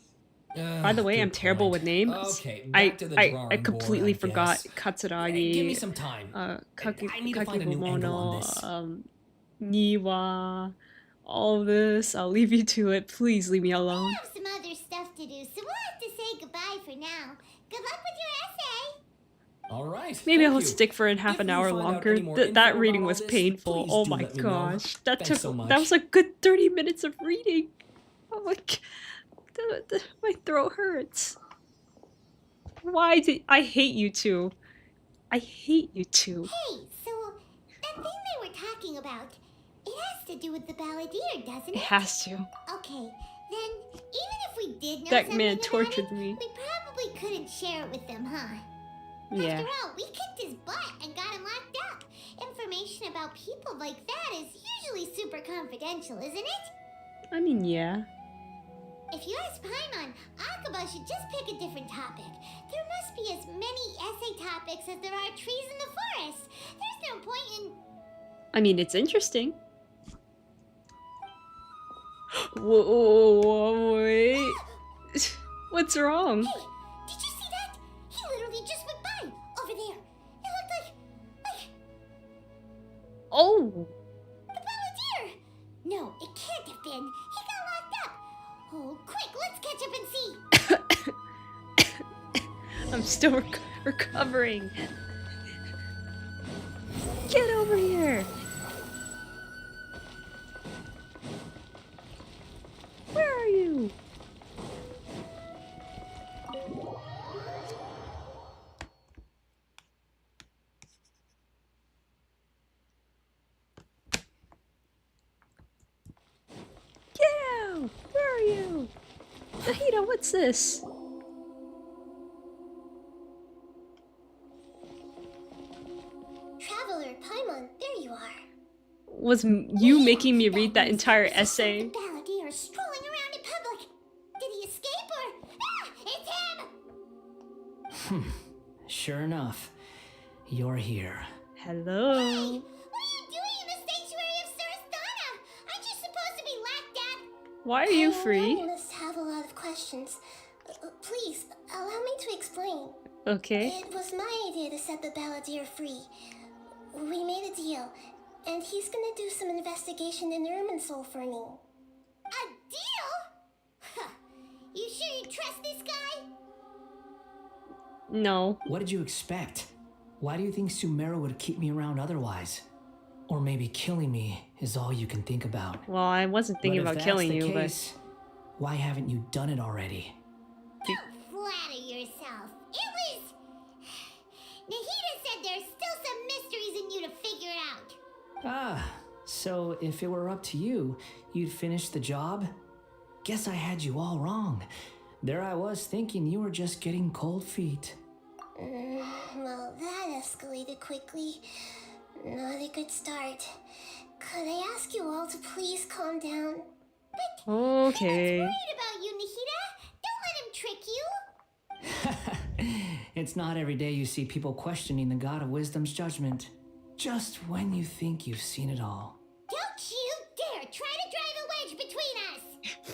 By the way, I'm terrible with names. Okay, back to the I completely board, I forgot guess. Katsuragi. Give me some time. I need to find a new angle on this. Niwa, all this. I'll leave you to it. Please leave me alone. I have some other stuff to do, so we'll have to say goodbye for now. Good luck with your essay. All right. Maybe thank I'll you. stick for half an hour find out longer. any more info That about reading all was this, painful. please Oh do my let me know. gosh. That Thanks took so much. that was a good 30 minutes of reading. Oh my god. My throat hurts. Why did I hate you two? I hate you two. Hey, so that thing they were talking about, it has to do with the balladeer, doesn't it? It has to. Okay, then even if we did know That something man about tortured it, me. we probably couldn't share it with them, huh? Yeah. After all, we kicked his butt and got him locked up. Information about people like that is usually super confidential, isn't it? I mean, yeah. If you ask Paimon, Akaba should just pick a different topic. There must be as many essay topics as there are trees in the forest. There's no point in... I mean, it's interesting. Whoa, wait. What's wrong? Hey, did you see that? He literally just went by, over there. It looked like... Oh! The balladeer! No, it can't have been. He got locked up. Oh, quick, let's catch up and see. I'm still recovering. Get over here! Where are you? Yeah! Where are you? Nahida, what's this? Traveler, Paimon, there you are. Was you making me read that entire essay? The balladeer strolling around in public. Did he escape or... Ah! It's him! Sure enough, you're here. Hello. Hey, what are you doing in the sanctuary of Surasthana? Aren't you supposed to be locked up? Why are you free? I must have a lot of questions. Please, allow me to explain. Okay. It was my idea to set the balladeer free. We made a deal, and he's gonna do some investigation in Irminsul for me. A deal? Huh. You sure you trust this guy? No. What did you expect? Why do you think Sumeru would keep me around otherwise? Or maybe killing me is all you can think about. Well, I wasn't thinking about killing you, case, why haven't you done it already? Don't flatter yourself. It was... Nahida said there's still some mysteries in you to figure out. Ah, so if it were up to you, you'd finish the job? Guess I had you all wrong. There I was thinking you were just getting cold feet. Well, that escalated quickly. Not a good start. Could I ask you all to please calm down? Okay. I'm worried about you, Nahida. Don't let him trick you. It's not every day you see people questioning the God of Wisdom's judgment. Just when you think you've seen it all. Don't you dare try to drive a wedge between us.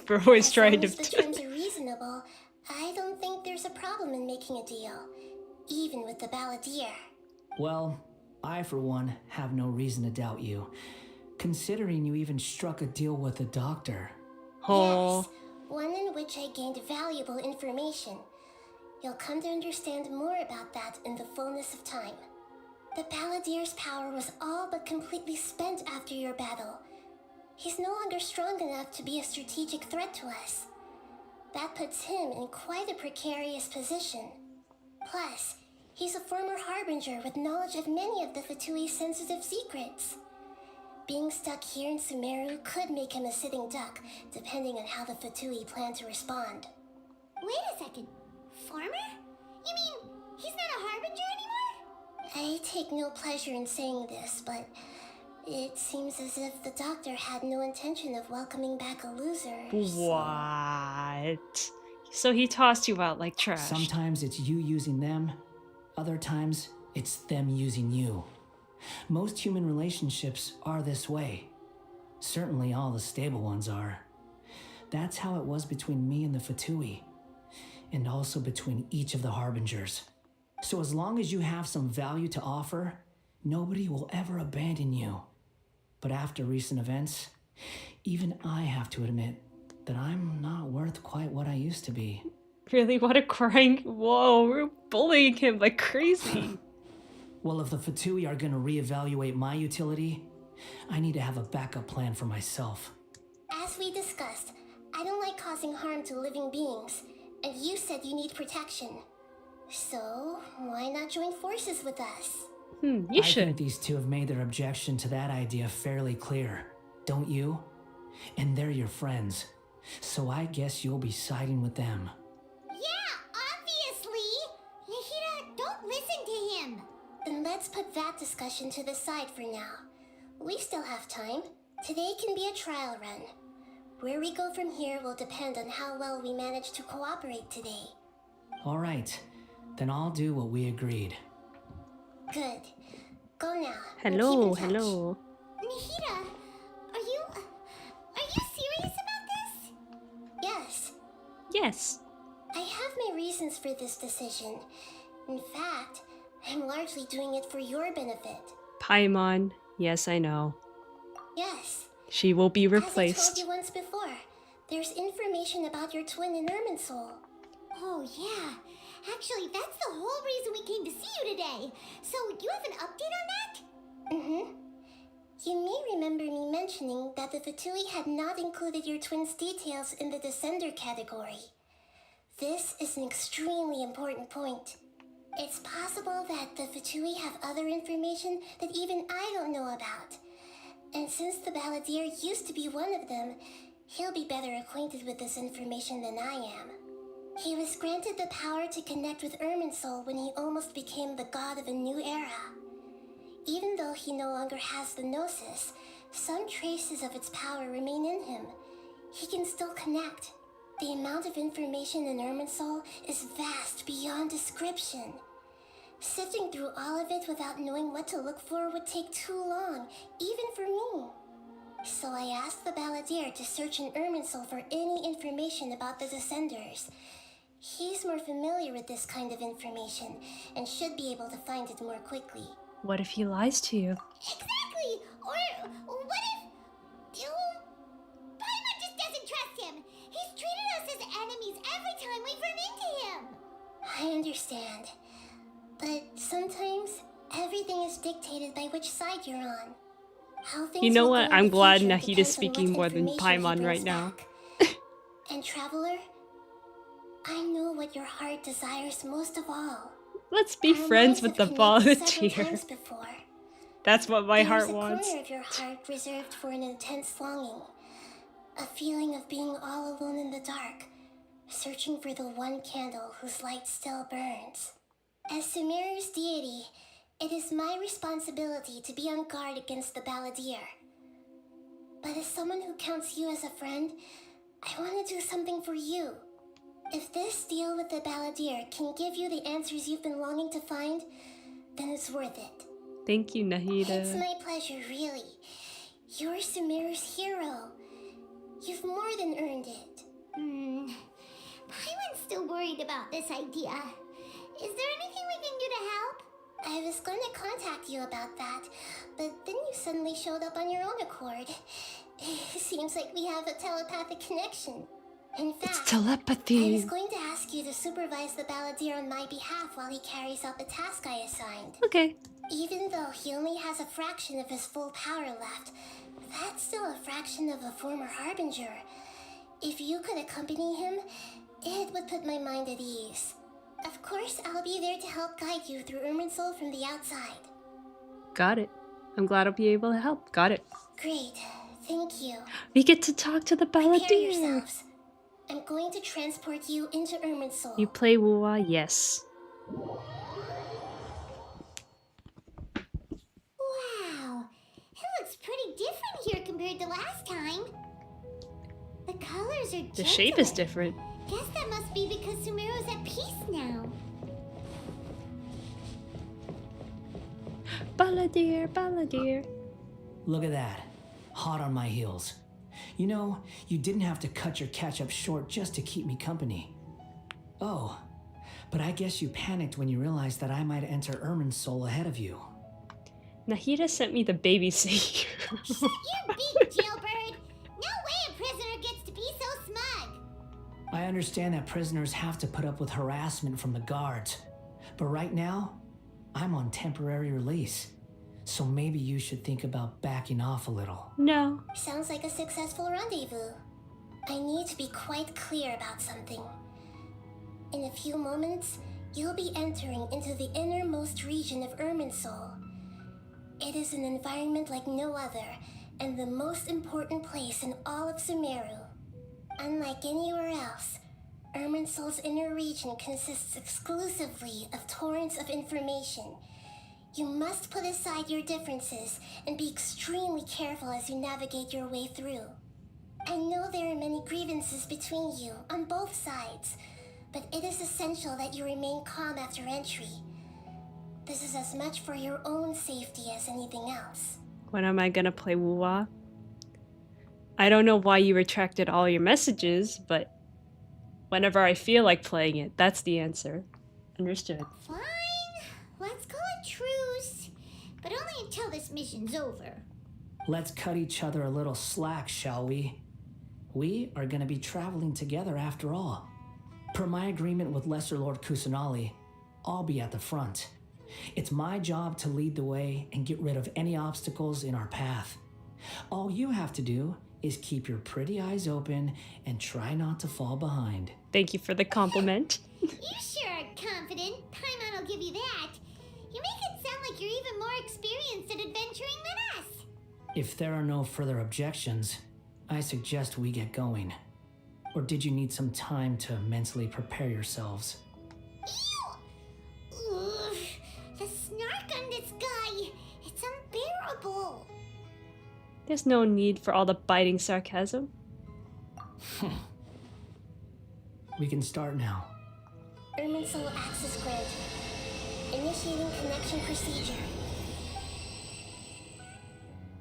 Bro is trying to... As long as the terms are reasonable, in making a deal, even with the Balladeer. Well, I, for one, have no reason to doubt you, considering you even struck a deal with the doctor. Yes, one in which I gained valuable information. You'll come to understand more about that in the fullness of time. The Balladeer's power was all but completely spent after your battle. He's no longer strong enough to be a strategic threat to us. That puts him in quite a precarious position. Plus, he's a former Harbinger with knowledge of many of the Fatui's sensitive secrets. Being stuck here in Sumeru could make him a sitting duck, depending on how the Fatui plan to respond. Wait a second. Former? You mean he's not a Harbinger anymore? I take no pleasure in saying this, but it seems as if the doctor had no intention of welcoming back a loser. What? So he tossed you out like trash. Sometimes it's you using them, other times it's them using you. Most human relationships are this way. Certainly all the stable ones are. That's how it was between me and the Fatui, and also between each of the Harbingers. So as long as you have some value to offer, nobody will ever abandon you. But after recent events, even I have to admit that I'm not worth quite what I used to be. Really? What a crying... Whoa, we're bullying him like crazy. Well, if the Fatui are gonna reevaluate my utility, I need to have a backup plan for myself. As we discussed, I don't like causing harm to living beings, and you said you need protection. So, why not join forces with us? You should. I think these two have made their objection to that idea fairly clear, don't you? And they're your friends, so I guess you'll be siding with them. Yeah, obviously! Nahida, don't listen to him! Then let's put that discussion to the side for now. We still have time. Today can be a trial run. Where we go from here will depend on how well we manage to cooperate today. All right, then I'll do what we agreed. Good. Go now. Hello, hello. Nahida, are you serious about this? Yes. Yes. I have my reasons for this decision. In fact, I'm largely doing it for your benefit. Paimon. Yes, I know. Yes. She will be As I replaced. told you once before, there's information about your twin in Irminsul. Oh, yeah. Actually, that's the whole reason we came to see you today. So, you have an update on that? Mm-hmm. You may remember me mentioning that the Fatui had not included your twin's details in the Descender category. This is an extremely important point. It's possible that the Fatui have other information that even I don't know about. And since the Balladeer used to be one of them, he'll be better acquainted with this information than I am. He was granted the power to connect with Irminsul when he almost became the god of a new era. Even though he no longer has the Gnosis, some traces of its power remain in him. He can still connect. The amount of information in Irminsul is vast beyond description. Sifting through all of it without knowing what to look for would take too long, even for me. So I asked the Balladeer to search in Irminsul for any information about the Descenders. He's more familiar with this kind of information, and should be able to find it more quickly. What if he lies to you? Exactly! Or what if... Paimon just doesn't trust him! He's treated us as enemies every time we've run into him! I understand. But sometimes, everything is dictated by which side you're on. How things You know will what? go in I'm the glad future Nahida's depends on speaking what more than information he Paimon brings right now. back. And Traveler, I know what your heart desires most of all. Let's be friends with the volunteer. Before. That's what my There's heart a wants. corner of your heart reserved for an intense longing. A feeling of being all alone in the dark, searching for the one candle whose light still burns. As Sumeru's deity, it is my responsibility to be on guard against the Balladeer. But as someone who counts you as a friend, I want to do something for you. If this deal with the Balladeer can give you the answers you've been longing to find, then it's worth it. Thank you, It's Nahida. my pleasure, really. You're Sumeru's hero. You've more than earned it. Paimon's still worried about this idea. Is there anything we can do to help? I was going to contact you about that, but then you suddenly showed up on your own accord. Seems like we have a telepathic connection. In fact, It's telepathy. I was going to ask you to supervise the balladeer on my behalf while he carries out the task I assigned. Okay. Even though he only has a fraction of his full power left, that's still a fraction of a former harbinger. If you could accompany him, it would put my mind at ease. Of course, I'll be there to help guide you through Irminsul from the outside. Got it. I'm glad I'll be able to help. Got it. Great. Thank you. We get to talk to the Prepare balladeer. yourselves. I'm going to transport you into Irminsul. You play Wuwa? Yes. Wow, it looks pretty different here compared to last time. The colors are The shape is gentler. different. Guess that must be because Sumeru's at peace now. Balladeer, balladeer. Look at that. Hot on my heels. You know, you didn't have to cut your catch-up short just to keep me company. Oh, but I guess you panicked when you realized that I might enter Irminsul ahead of you. Nahida sent me the baby savior. Shut your beak, jailbird! No way a prisoner gets to be so smug! I understand that prisoners have to put up with harassment from the guards, but right now, I'm on temporary release. So maybe you should think about backing off a little. No. Sounds like a successful rendezvous. I need to be quite clear about something. In a few moments, you'll be entering into the innermost region of Irminsul. It is an environment like no other, and the most important place in all of Sumeru. Unlike anywhere else, Irminsul's inner region consists exclusively of torrents of information. You must put aside your differences and be extremely careful as you navigate your way through. I know there are many grievances between you on both sides, but it is essential that you remain calm after entry. This is as much for your own safety as anything else. When am I gonna play Wuwa? I don't know why you retracted all your messages, but whenever I feel like playing it, that's the answer. Understood. Fine, let's call it truce. But only until this mission's over. Let's cut each other a little slack, shall we? We are going to be traveling together after all. Per my agreement with Lesser Lord Kusanali, I'll be at the front. It's my job to lead the way and get rid of any obstacles in our path. All you have to do is keep your pretty eyes open and try not to fall behind. Thank you for the compliment. You sure are confident. Paimon will give you that. You make it sound like you're even more experienced at adventuring than us. If there are no further objections, I suggest we get going. Or did you need some time to mentally prepare yourselves? Ew! Ugh, the snark on this guy. It's unbearable. There's no need for all the biting sarcasm. We can start now. Irminsul access granted. Initiating connection procedure.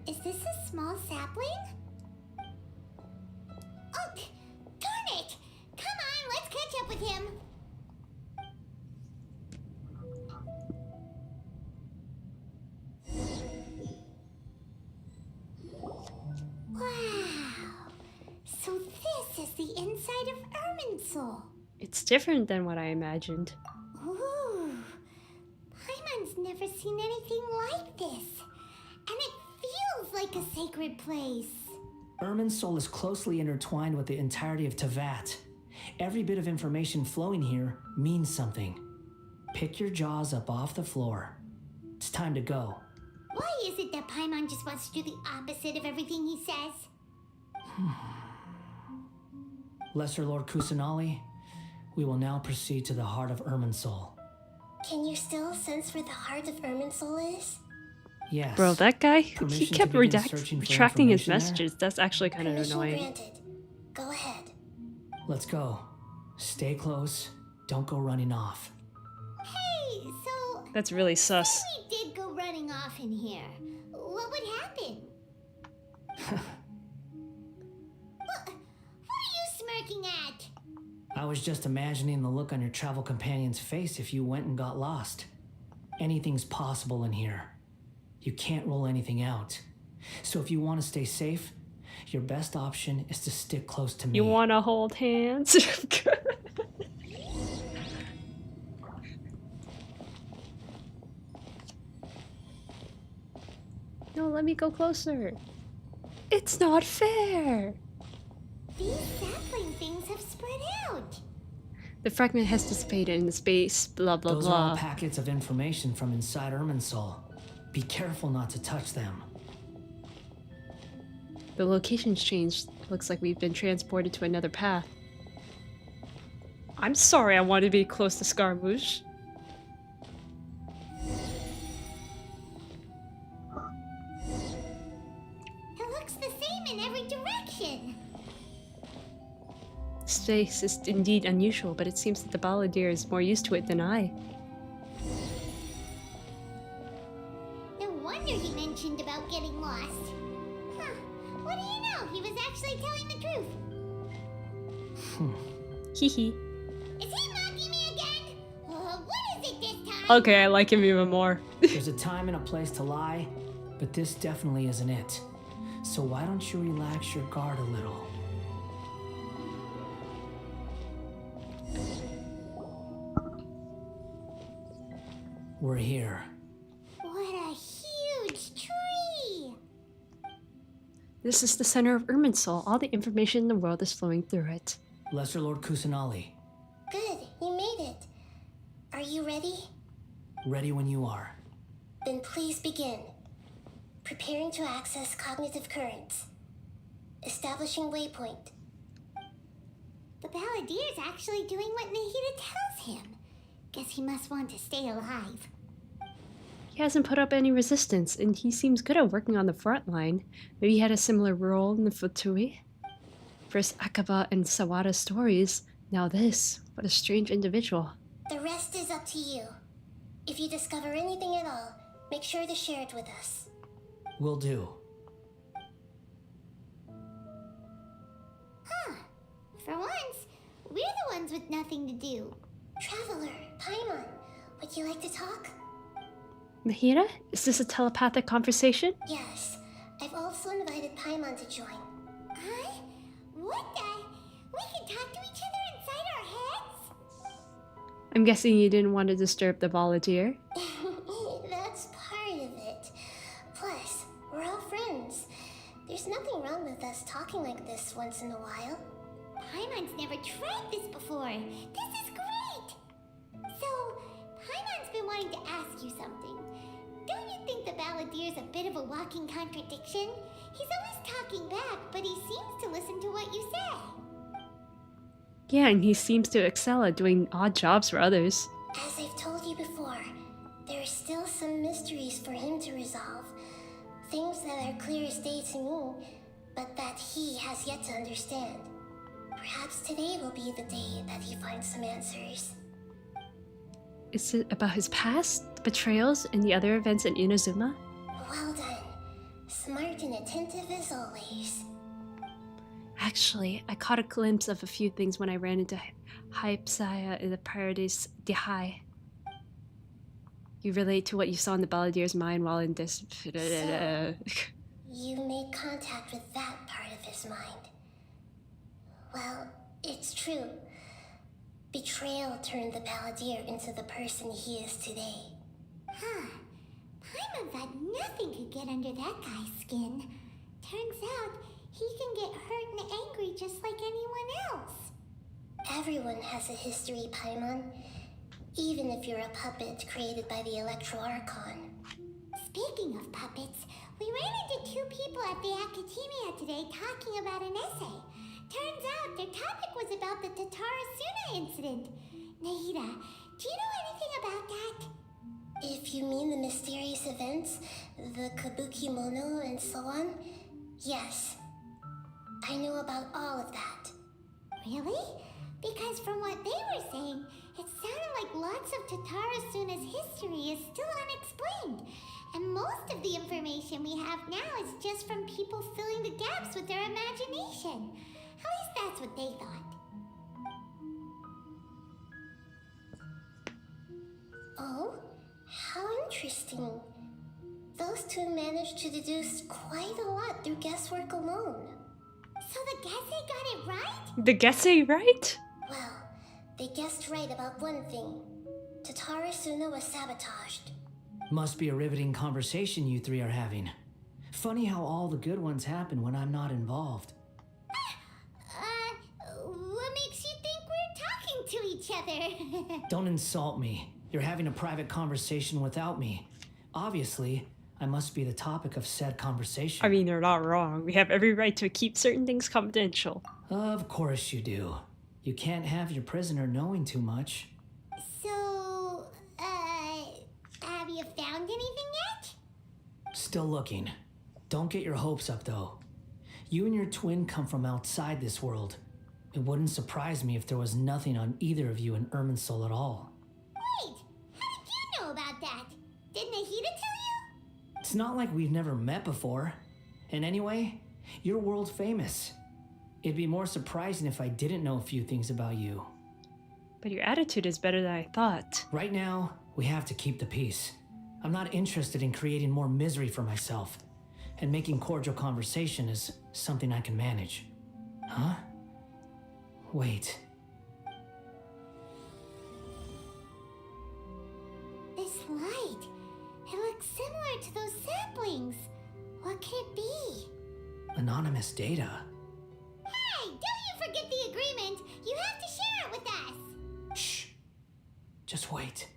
Is this a small sapling? Oh, darn it! Come on, let's catch up with him. Wow. So this is the inside of Irminsul. It's different than what I imagined. Ooh. Paimon's never seen anything like this. And it feels like a sacred place. Irminsul is closely intertwined with the entirety of Tevat. Every bit of information flowing here means something. Pick your jaws up off the floor. It's time to go. Why is it that Paimon just wants to do the opposite of everything he says? Lesser Lord Kusanali, we will now proceed to the heart of Irminsul. Can you still sense where the heart of Irminsul is? Yes. Bro, that guy, he Permission kept to begin searching for retracting his information there? messages. That's actually kind of Permission annoying. granted. Go ahead. Let's go. Stay close. Don't go running off. Hey, so That's really sus. say we did go running off in here. What would happen? What are you smirking at? I was just imagining the look on your travel companion's face if you went and got lost. Anything's possible in here. You can't rule anything out. So if you want to stay safe, your best option is to stick close to me. You want to hold hands? No, let me go closer. It's not fair. These sapling things have spread out. The fragment has dissipated in the space, blah blah Those blah. are all packets of information from inside Irminsul. Be careful not to touch them. The location's changed. Looks like we've been transported to another path. I'm sorry I want to be close to Scaramouche. It looks the same in every direction. Space is indeed unusual, but it seems that the balladeer is more used to it than I. No wonder he mentioned about getting lost. Huh. What do you know? He was actually telling the truth. Hee. Is he mocking me again? What is it this time? Okay, I like him even more. There's a time and a place to lie, but this definitely isn't it. So why don't you relax your guard a little? We're here. What a huge tree! This is the center of Irminsul. All the information in the world is flowing through it. Lesser Lord Kusanali, Good, you made it. Are you ready? ready when you are. Then please begin. Preparing to access cognitive currents. Establishing waypoint. The balladier's actually doing what Nahida tells him. Guess he must want to stay alive. He hasn't put up any resistance, and he seems good at working on the front line. Maybe he had a similar role in the Futui. First Akaba and Sawada stories, now this. What a strange individual. The rest is up to you. If you discover anything at all, make sure to share it with us. Will do. Huh. For once, we're the ones with nothing to do. Traveler, Paimon, would you like to talk? Nahida? Is this a telepathic conversation? Yes. I've also invited Paimon to join. Huh? What the? We can talk to each other inside our heads? I'm guessing you didn't want to disturb the balladeer. That's part of it. Plus, we're all friends. There's nothing wrong with us talking like this once in a while. Paimon's never tried this before. This is great! So, Paimon's been wanting to ask you something. Don't you think the balladier's a bit of a walking contradiction? He's always talking back, but he seems to listen to what you say. Yeah, and he seems to excel at doing odd jobs for others. As I've told you before, there are still some mysteries for him to resolve. Things that are clear as day to me, but that he has yet to understand. Perhaps today will be the day that he finds some answers. Is it about his past, the betrayals, and the other events in Inazuma? Well done. Smart and attentive as always. Actually, I caught a glimpse of a few things when I ran into Hypsia in the Paradise de High. You relate to what you saw in the balladier's mind while in this... So, you made contact with that part of his mind. Well, it's true. Betrayal turned the balladeer into the person he is today. Huh. Paimon thought nothing could get under that guy's skin. Turns out, he can get hurt and angry just like anyone else. Everyone has a history, Paimon. Even if you're a puppet created by the Electro Archon. Speaking of puppets, we ran into two people at the Academia today talking about an essay. Turns out their topic was about the Tatara Suna incident. Nahida, do you know anything about that? If you mean the mysterious events, the Kabuki Mono and so on, yes. I know about all of that. Really? Because from what they were saying, it sounded like lots of Tatara Suna's history is still unexplained. And most of the information we have now is just from people filling the gaps with their imagination. At least that's what they thought. Oh? How interesting. Those two managed to deduce quite a lot through guesswork alone. So the Gesse got it right? The Gesse right? Well, they guessed right about one thing. Tatara Suna was sabotaged. Must be a riveting conversation you three are having. Funny how all the good ones happen when I'm not involved. What makes you think we're talking to each other? Don't insult me. You're having a private conversation without me. Obviously, I must be the topic of said conversation. I mean, they're not wrong. We have every right to keep certain things confidential. Of course you do. You can't have your prisoner knowing too much. So, have you found anything yet? Still looking. Don't get your hopes up, though. You and your twin come from outside this world. It wouldn't surprise me if there was nothing on either of you in Irminsul at all. Wait, how did you know about that? Didn't Nahida tell you? It's not like we've never met before. And anyway, you're world famous. It'd be more surprising if I didn't know a few things about you. But your attitude is better than I thought. Right now, we have to keep the peace. I'm not interested in creating more misery for myself. And making cordial conversation is something I can manage. Huh? Wait. This light, it looks similar to those saplings. What could it be? Anonymous data. Hey, don't you forget the agreement. You have to share it with us. Shh. Just wait.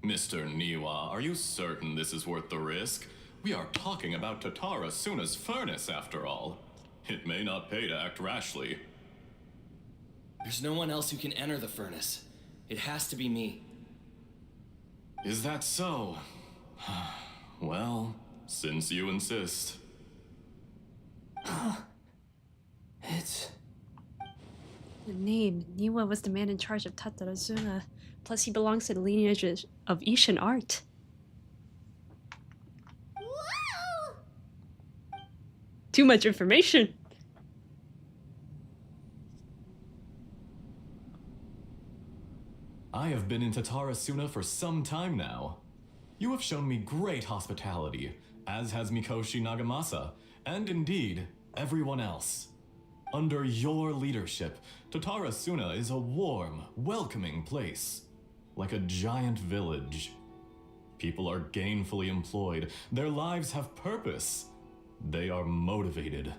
Mr. Niwa, are you certain this is worth the risk? We are talking about Tatara Suna's furnace, after all. It may not pay to act rashly. There's no one else who can enter the furnace. It has to be me. Is that so? Well, since you insist. It's... The name. Niwa was the man in charge of Tatarazuna. Plus, he belongs to the lineage of Ishin art. Whoa! Too much information. I have been in Tatara Suna for some time now. You have shown me great hospitality, as has Mikoshi Nagamasa, and indeed, everyone else. Under your leadership, Tatara Suna is a warm, welcoming place. Like a giant village. People are gainfully employed. Their lives have purpose. They are motivated.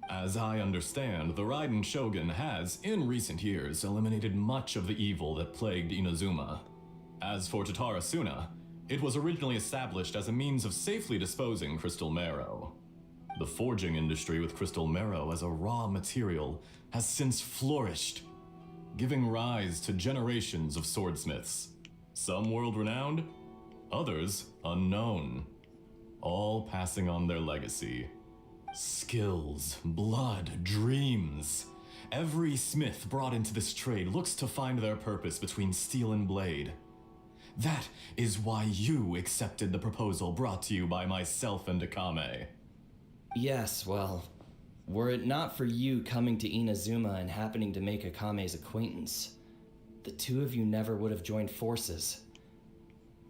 As I understand, the Raiden Shogun has, in recent years, eliminated much of the evil that plagued Inazuma. As for Tatara Suna, it was originally established as a means of safely disposing crystal marrow. The forging industry with crystal marrow as a raw material has since flourished, giving rise to generations of swordsmiths. Some world-renowned, others unknown, all passing on their legacy. Skills, blood, dreams. Every smith brought into this trade looks to find their purpose between steel and blade. That is why you accepted the proposal brought to you by myself and Akame. Yes, well, were it not for you coming to Inazuma and happening to make Akame's acquaintance, the two of you never would have joined forces.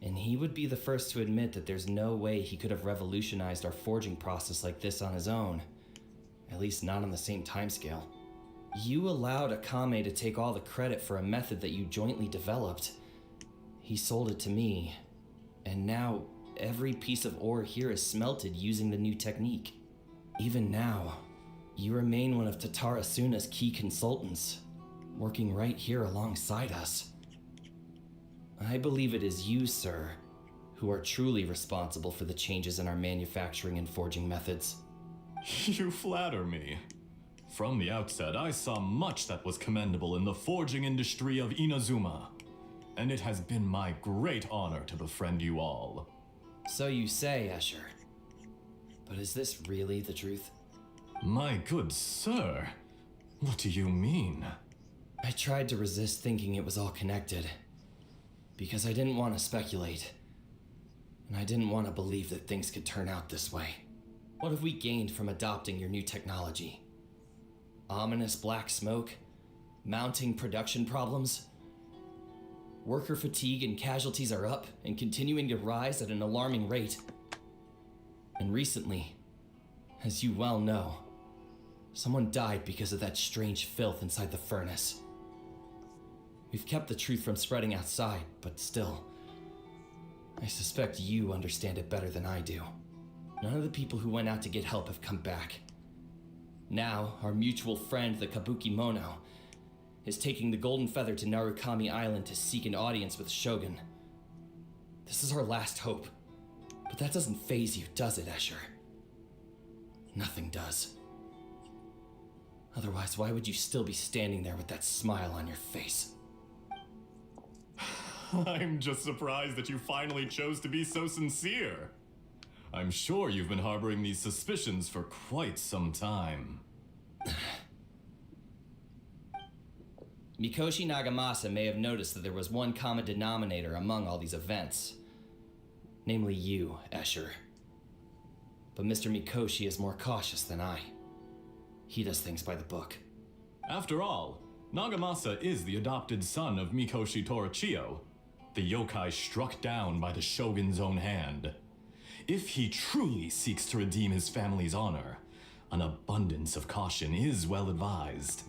And he would be the first to admit that there's no way he could have revolutionized our forging process like this on his own. At least not on the same timescale. You allowed Akame to take all the credit for a method that you jointly developed. He sold it to me, and now every piece of ore here is smelted using the new technique. Even now, you remain one of Tatara Suna's key consultants, working right here alongside us. I believe it is you, sir, who are truly responsible for the changes in our manufacturing and forging methods. You flatter me. From the outset, I saw much that was commendable in the forging industry of Inazuma, and it has been my great honor to befriend you all. So you say, Escher. But is this really the truth? My good sir, what do you mean? I tried to resist thinking it was all connected, because I didn't want to speculate, and I didn't want to believe that things could turn out this way. What have we gained from adopting your new technology? Ominous black smoke? Mounting production problems? Worker fatigue and casualties are up and continuing to rise at an alarming rate. And recently, as you well know, someone died because of that strange filth inside the furnace. We've kept the truth from spreading outside, but still, I suspect you understand it better than I do. None of the people who went out to get help have come back. Now, our mutual friend, the Kabuki Mono, is taking the Golden Feather to Narukami Island to seek an audience with Shogun. This is our last hope. But that doesn't faze you, does it, Escher? Nothing does. Otherwise, why would you still be standing there with that smile on your face? I'm just surprised that you finally chose to be so sincere. I'm sure you've been harboring these suspicions for quite some time. Mikoshi Nagamasa may have noticed that there was one common denominator among all these events. Namely you, Escher. But Mr. Mikoshi is more cautious than I. He does things by the book. After all, Nagamasa is the adopted son of Mikoshi Torichio, the yokai struck down by the Shogun's own hand. If he truly seeks to redeem his family's honor, an abundance of caution is well advised.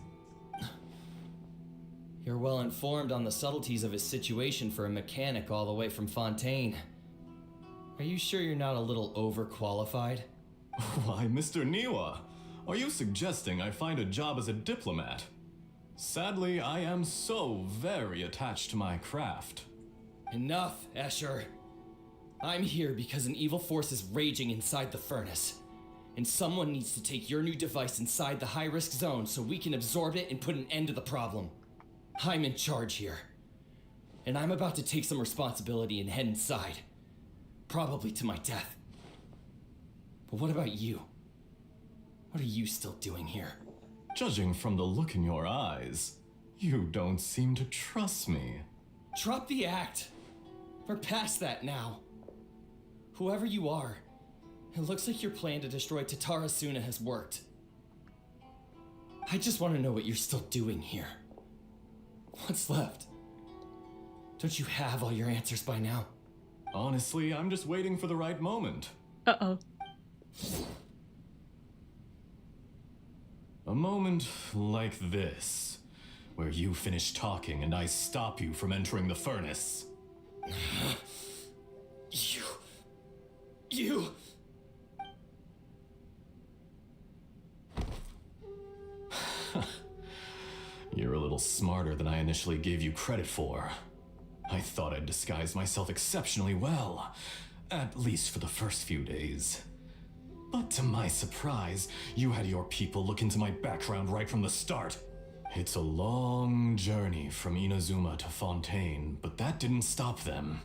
You're well informed on the subtleties of his situation for a mechanic all the way from Fontaine. Are you sure you're not a little overqualified? Why, Mr. Niwa, are you suggesting I find a job as a diplomat? Sadly, I am so very attached to my craft. Enough, Escher. I'm here because an evil force is raging inside the furnace. And someone needs to take your new device inside the high-risk zone so we can absorb it and put an end to the problem. I'm in charge here. And I'm about to take some responsibility and head inside. Probably to my death. But what about you? What are you still doing here? Judging from the look in your eyes, you don't seem to trust me. Drop the act. We're past that now. Whoever you are, it looks like your plan to destroy Tatarasuna has worked. I just want to know what you're still doing here. What's left? Don't you have all your answers by now? Honestly, I'm just waiting for the right moment. Uh-oh. A moment like this, where you finish talking and I stop you from entering the furnace. You... You're a little smarter than I initially gave you credit for. I thought I'd disguised myself exceptionally well, at least for the first few days. But to my surprise, you had your people look into my background right from the start. It's a long journey from Inazuma to Fontaine, but that didn't stop them.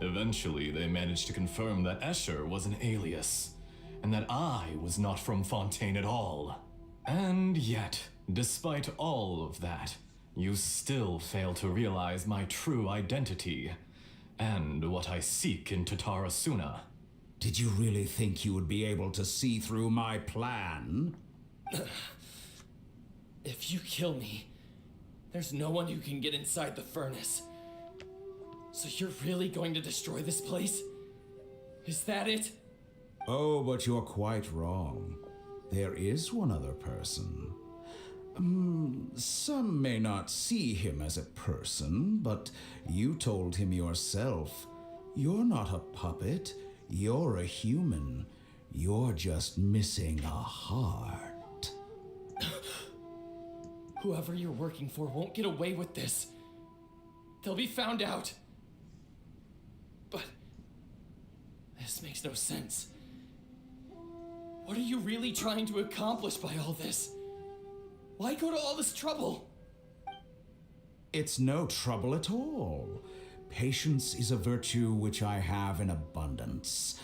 Eventually, they managed to confirm that Escher was an alias, and that I was not from Fontaine at all. And yet, despite all of that, you still fail to realize my true identity, and what I seek in Tatarasuna. Did you really think you would be able to see through my plan? If you kill me, there's no one who can get inside the furnace. So you're really going to destroy this place? Is that it? Oh, but you're quite wrong. There is one other person. Some may not see him as a person, but you told him yourself. You're not a puppet. You're a human. You're just missing a heart. Whoever you're working for won't get away with this. They'll be found out. But this makes no sense. What are you really trying to accomplish by all this? Why go to all this trouble? It's no trouble at all. Patience is a virtue which I have in abundance.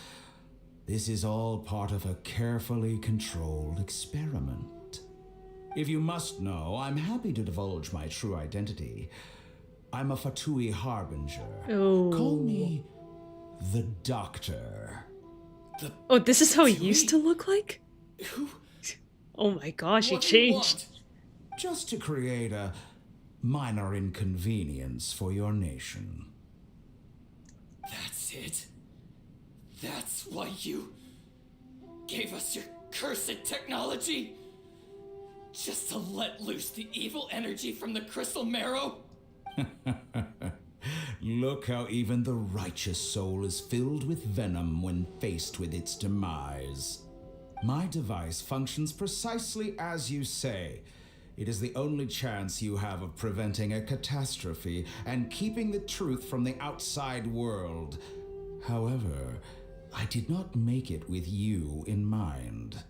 This is all part of a carefully controlled experiment. If you must know, I'm happy to divulge my true identity. I'm a Fatui Harbinger. Oh. Call me the Doctor. Oh, this is how he used to look like? Oh my gosh, he changed. Just to create minor inconvenience for your nation. That's it? That's why you gave us your cursed technology? Just to let loose the evil energy from the crystal marrow? Look how even the righteous soul is filled with venom when faced with its demise. My device functions precisely as you say. It is the only chance you have of preventing a catastrophe and keeping the truth from the outside world. However, I did not make it with you in mind.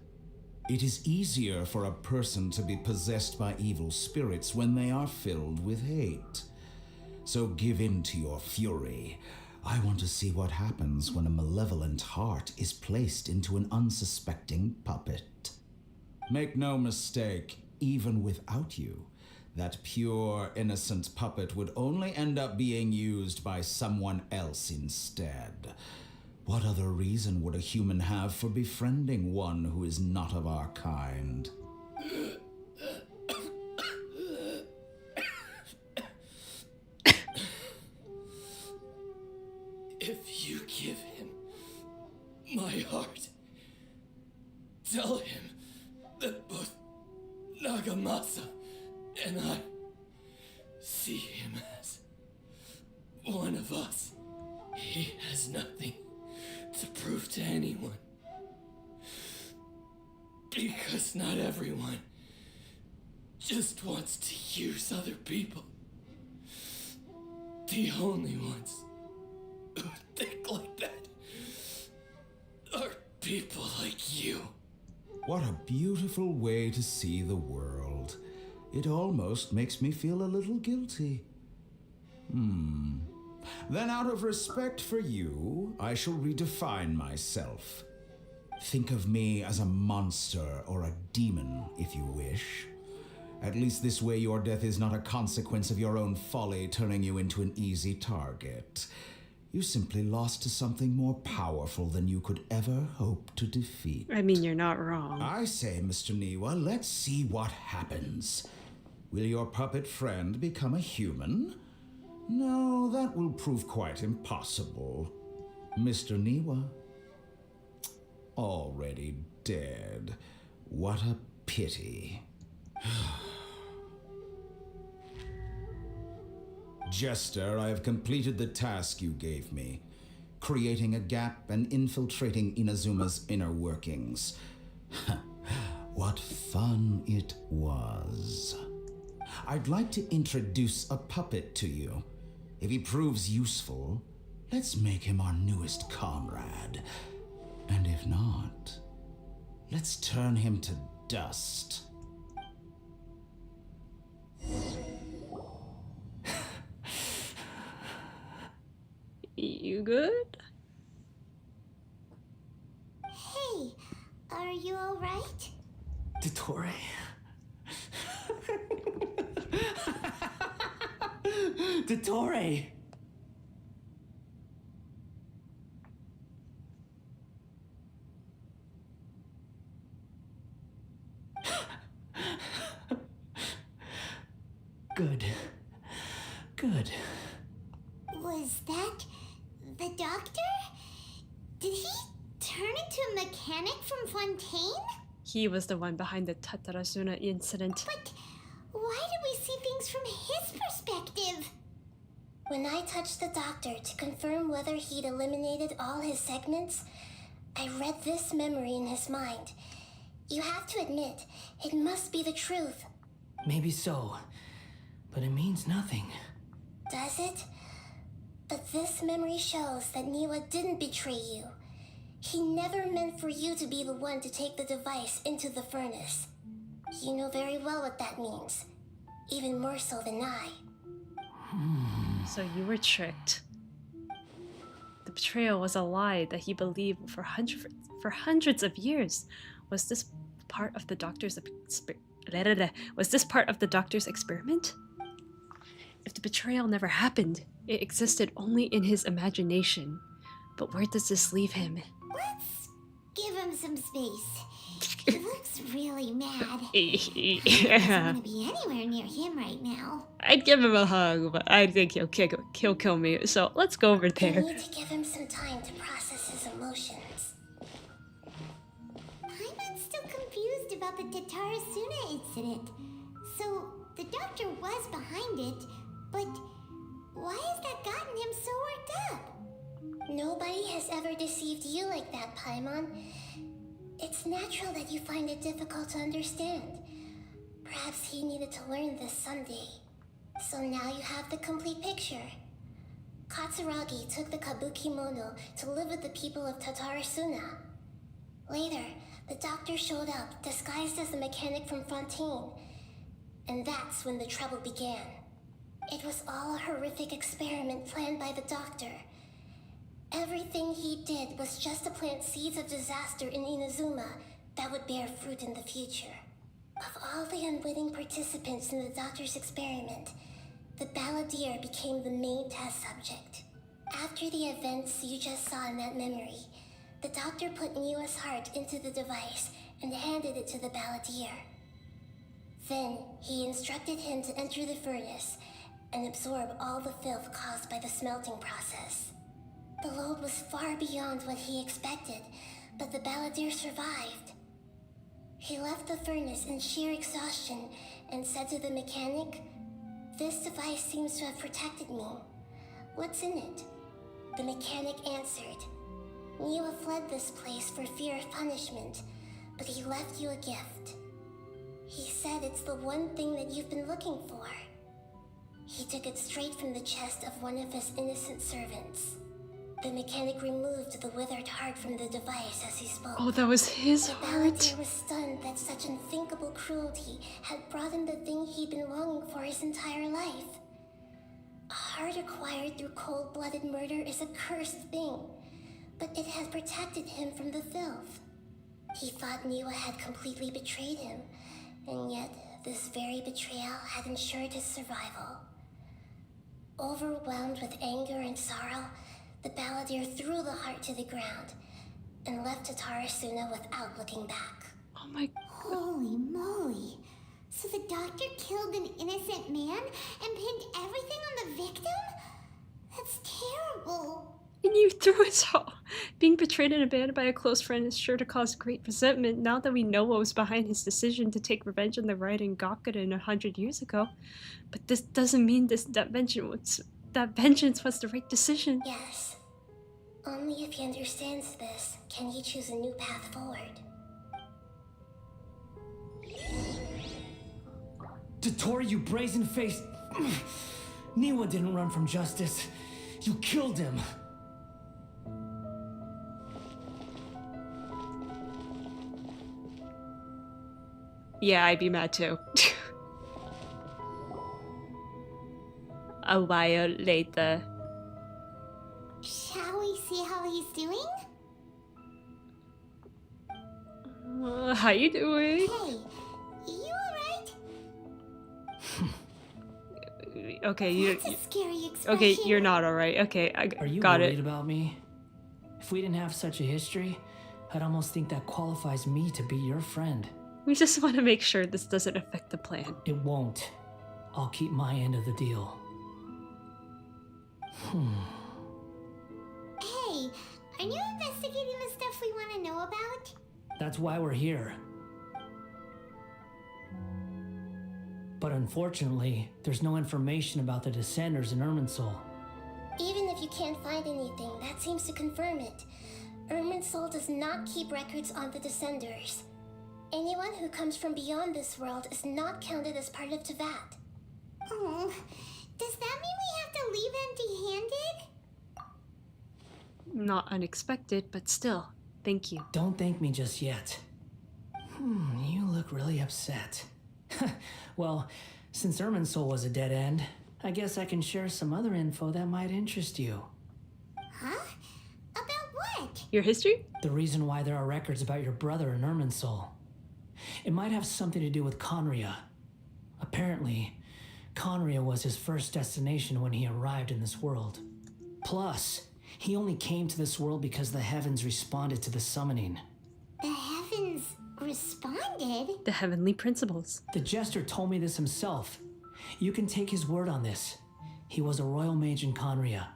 It is easier for a person to be possessed by evil spirits when they are filled with hate. So give in to your fury. I want to see what happens when a malevolent heart is placed into an unsuspecting puppet. Make no mistake, even without you, that pure, innocent puppet would only end up being used by someone else instead. What other reason would a human have for befriending one who is not of our kind? If you give him my heart, tell him that both Nagamasa and I see him as one of us. He has nothing to prove to anyone. Because not everyone just wants to use other people. The only ones who think like that are people like you. What a beautiful way to see the world. It almost makes me feel a little guilty. Then out of respect for you, I shall redefine myself. Think of me as a monster or a demon, if you wish. At least this way your death is not a consequence of your own folly turning you into an easy target. You simply lost to something more powerful than you could ever hope to defeat. I mean, you're not wrong. I say, Mr. Niwa, let's see what happens. Will your puppet friend become a human? No, that will prove quite impossible. Mr. Niwa, already dead. What a pity. Jester, I have completed the task you gave me, creating a gap and infiltrating Inazuma's inner workings. What fun it was. I'd like to introduce a puppet to you. If he proves useful, let's make him our newest comrade. And if not, let's turn him to dust. You good? Hey, are you alright? Dottore. Dottore! Good. Good. Was that the doctor? Did he turn into a mechanic from Fontaine? He was the one behind the Tatarasuna incident. But why do we see things from his perspective? When I touched the doctor to confirm whether he'd eliminated all his segments, I read this memory in his mind. You have to admit, it must be the truth. Maybe so, but it means nothing. Does it? But this memory shows that Niwa didn't betray you. He never meant for you to be the one to take the device into the furnace. You know very well what that means. Even more so than I. So you were tricked. The betrayal was a lie that he believed for hundreds of years. Was this part of the doctor's experiment? If the betrayal never happened, it existed only in his imagination. But where does this leave him? Let's give him some space. He looks really mad. I Yeah. don't want to be anywhere near him right now. I'd give him a hug, but I think he'll kill me. So let's go over You there. need to give him some time to process his emotions. I'm still confused about the Tatarasuna incident. So, the doctor was behind it, but why has that gotten him so worked up? Nobody has ever deceived you like that, Paimon. It's natural that you find it difficult to understand. Perhaps he needed to learn this someday. So now you have the complete picture. Katsuragi took the Kabuki Mono to live with the people of Tatarasuna. Later, the doctor showed up, disguised as the mechanic from Fontaine. And that's when the trouble began. It was all a horrific experiment planned by the doctor. Everything he did was just to plant seeds of disaster in Inazuma that would bear fruit in the future. Of all the unwitting participants in the doctor's experiment, the balladeer became the main test subject. After the events you just saw in that memory, the doctor put Niwa's heart into the device and handed it to the balladeer. Then, he instructed him to enter the furnace and absorb all the filth caused by the smelting process. The load was far beyond what he expected, but the balladeer survived. He left the furnace in sheer exhaustion and said to the mechanic, "This device seems to have protected me. What's in it?" The mechanic answered, "Niwa fled this place for fear of punishment, but he left you a gift. He said it's the one thing that you've been looking for." He took it straight from the chest of one of his innocent servants. The mechanic removed the withered heart from the device as he spoke. Oh, that was his the heart. balladeer was stunned that such unthinkable cruelty had brought him the thing he'd been longing for his entire life. A heart acquired through cold-blooded murder is a cursed thing, but it has protected him from the filth. He thought Niwa had completely betrayed him, and yet this very betrayal had ensured his survival. Overwhelmed with anger and sorrow, the balladeer threw the heart to the ground and left Tatarasuna without looking back. Oh my... Holy moly. So the doctor killed an innocent man and pinned everything on the victim? That's terrible. And you threw his heart. Being betrayed and abandoned by a close friend is sure to cause great resentment now that we know what was behind his decision to take revenge on the Raiden Gakuren 100 years ago. But this doesn't mean that vengeance was the right decision. Yes. Only if he understands this can he choose a new path forward. Tottori, you brazen-faced... Niwa didn't run from justice. You killed him. Yeah, I'd be mad too. A while later. Shall we see how he's doing? How you doing? Hey, you alright? Okay, That's a scary expression. okay, you're not alright. Okay, I Are you got worried it. about me? If we didn't have such a history, I'd almost think that qualifies me to be your friend. We just want to make sure this doesn't affect the plan. It won't. I'll keep my end of the deal. Hey, are you investigating the stuff we want to know about? That's why we're here. But unfortunately, there's no information about the Descenders in Irminsul. Even if you can't find anything, that seems to confirm it. Irminsul does not keep records on the Descenders. Anyone who comes from beyond this world is not counted as part of Tevat. Oh, does that mean we have to leave empty-handed? Not unexpected, but still, thank you. Don't thank me just yet. You look really upset. Well, since Irminsul was a dead end, I guess I can share some other info that might interest you. Huh? About what? Your history? The reason why there are records about your brother in Irminsul. It might have something to do with Conria. Apparently, Conria was his first destination when he arrived in this world. Plus, he only came to this world because the heavens responded to the summoning. The heavens Responded? The heavenly principles. The jester told me this himself. You can take his word on this. He was a royal mage in Conria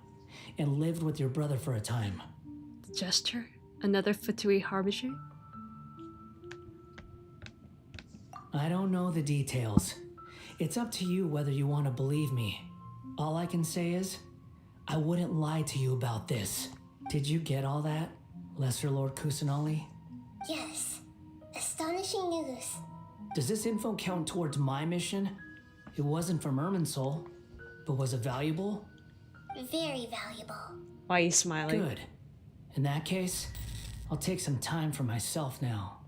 and lived with your brother for a time. The jester? Another Fatui harbinger? I don't know the details. It's up to you whether you want to believe me. All I can say is, I wouldn't lie to you about this. Did you get all that, Lesser Lord Kusanali? Yes. Astonishing news. Does this info count towards my mission? It wasn't from Irminsul, but was it valuable? Very valuable. Why are you smiling? Good. In that case, I'll take some time for myself now.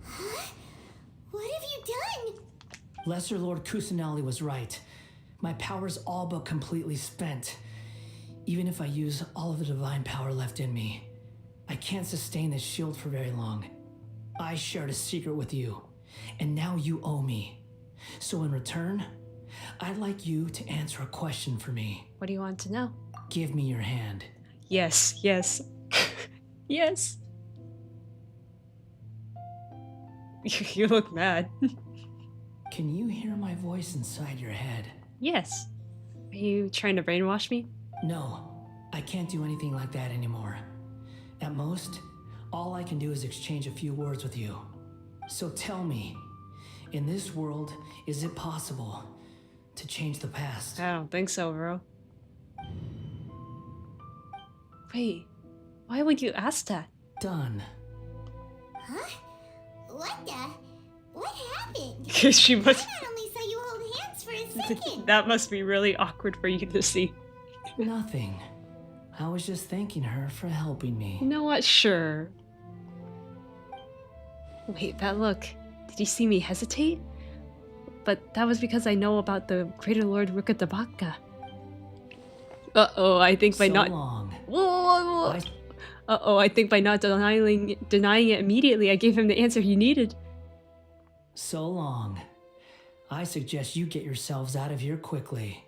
Huh? What have you done? Lesser Lord Kusanali was right. My power's all but completely spent. Even if I use all of the divine power left in me, I can't sustain this shield for very long. I shared a secret with you, and now you owe me. So in return, I'd like you to answer a question for me. What do you want to know? Give me your hand. Yes, yes. Yes. You look mad. Can you hear my voice inside your head? Yes. Are you trying to brainwash me? No, I can't do anything like that anymore. At most, all I can do is exchange a few words with you. So tell me, in this world, is it possible to change the past? I don't think so, bro. Wait, why would you ask that? Done. Huh? What the? What happened? She must. I only saw you hold hands for a second. That must be really awkward for you to see. Nothing. I was just thanking her for helping me. You know what? Sure. Wait, that look. Did you see me hesitate? But that was because I know about the Greater Lord Rukatabaka. Uh-oh, I think by not... long. Whoa. Uh-oh, I think by not denying it immediately, I gave him the answer he needed. So long. I suggest you get yourselves out of here quickly.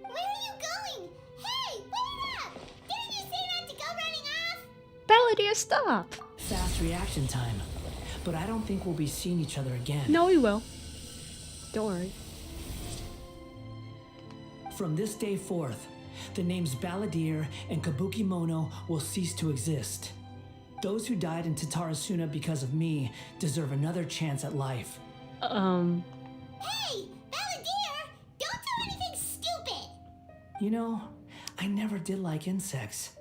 Where are you going? Hey, wait up! Didn't you say not to go running off? Balladeer, stop! Fast reaction time. But I don't think we'll be seeing each other again. No, we will. Don't worry. From this day forth, the names Balladeer and Kabuki Mono will cease to exist. Those who died in Tatarasuna because of me deserve another chance at life. Hey, Balladeer! Don't do anything stupid! You know, I never did like insects.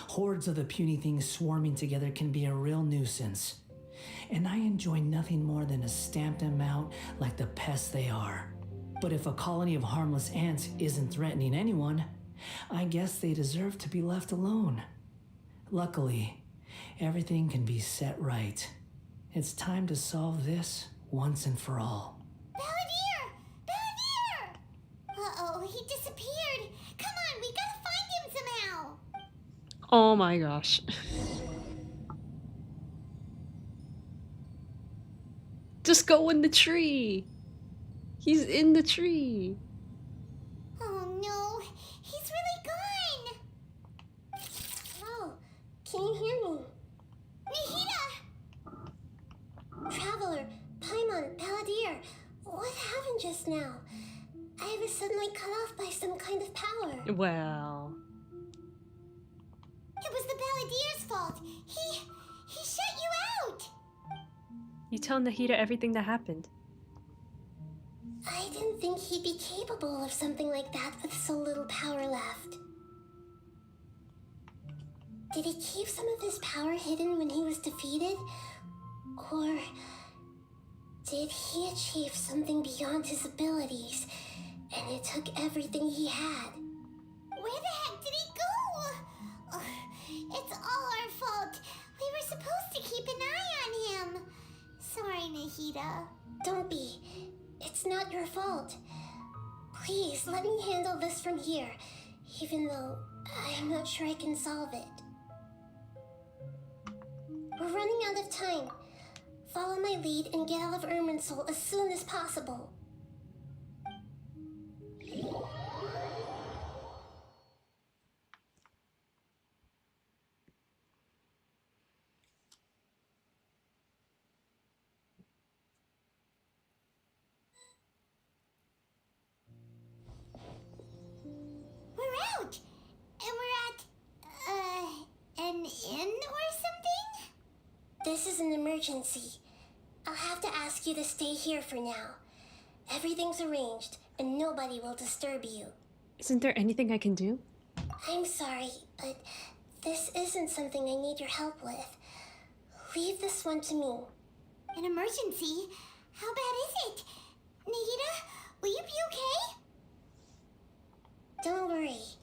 Hordes of the puny things swarming together can be a real nuisance. And I enjoy nothing more than to stamp them out like the pests they are. But if a colony of harmless ants isn't threatening anyone, I guess they deserve to be left alone. Luckily, everything can be set right. It's time to solve this once and for all. Balladeer! Balladeer! Uh-oh, he disappeared. Come on, we gotta find him somehow. Oh my gosh. Just go in the tree. He's in the tree. Oh no, he's really gone. Oh, can you hear me? Nihida! Traveler, Paimon, Balladeer, what happened just now? I was suddenly cut off by some kind of power. Well... It was the Balladeer's fault. He shut you out. You tell Nahida everything that happened. I didn't think he'd be capable of something like that with so little power left. Did he keep some of his power hidden when he was defeated? Or did he achieve something beyond his abilities, and it took everything he had? Where the heck did he go? It's all our fault. We were supposed to keep an eye on him. Sorry, Nahida. Don't be. It's not your fault. Please, let me handle this from here, even though I'm not sure I can solve it. We're running out of time. Follow my lead and get out of Irminsul as soon as possible. This is an emergency. I'll have to ask you to stay here for now. Everything's arranged, and nobody will disturb you. Isn't there anything I can do? I'm sorry, but this isn't something I need your help with. Leave this one to me. An emergency? How bad is it? Nahida, will you be okay? Don't worry.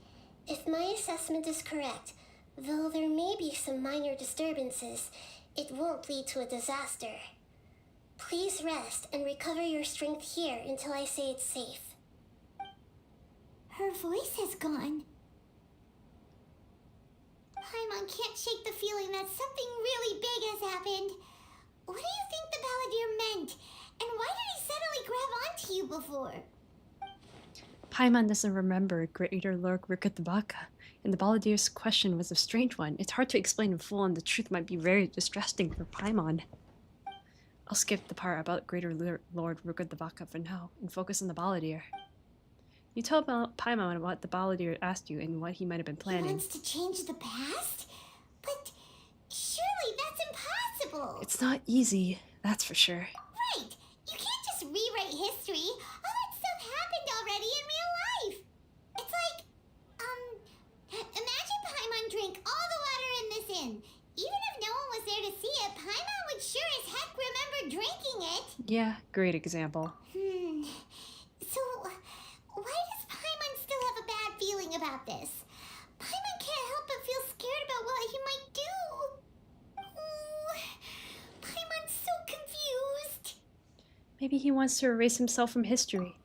If my assessment is correct, though there may be some minor disturbances, it won't lead to a disaster. Please rest and recover your strength here until I say it's safe. Her voice has gone. Paimon can't shake the feeling that something really big has happened. What do you think the Balladeer meant? And why did he suddenly grab onto you before? Paimon doesn't remember Greater Lord Rukkhadevaka, and the Balladeer's question was a strange one. It's hard to explain in full, and the truth might be very distressing for Paimon. I'll skip the part about Greater Lord Rukkhadevaka for now, and focus on the Balladeer. You tell Paimon what the Balladeer asked you and what he might have been planning. He wants to change the past? But surely that's impossible! It's not easy, that's for sure. Right! You can't just rewrite history. All that stuff happened already in real life. It's like, imagine Paimon drank all the water in this inn. Even if no one was there to see it, Paimon would sure as heck remember drinking it. Yeah, great example. So, why does Paimon still have a bad feeling about this? Paimon can't help but feel scared about what he might do. Oh, Paimon's so confused. Maybe he wants to erase himself from history.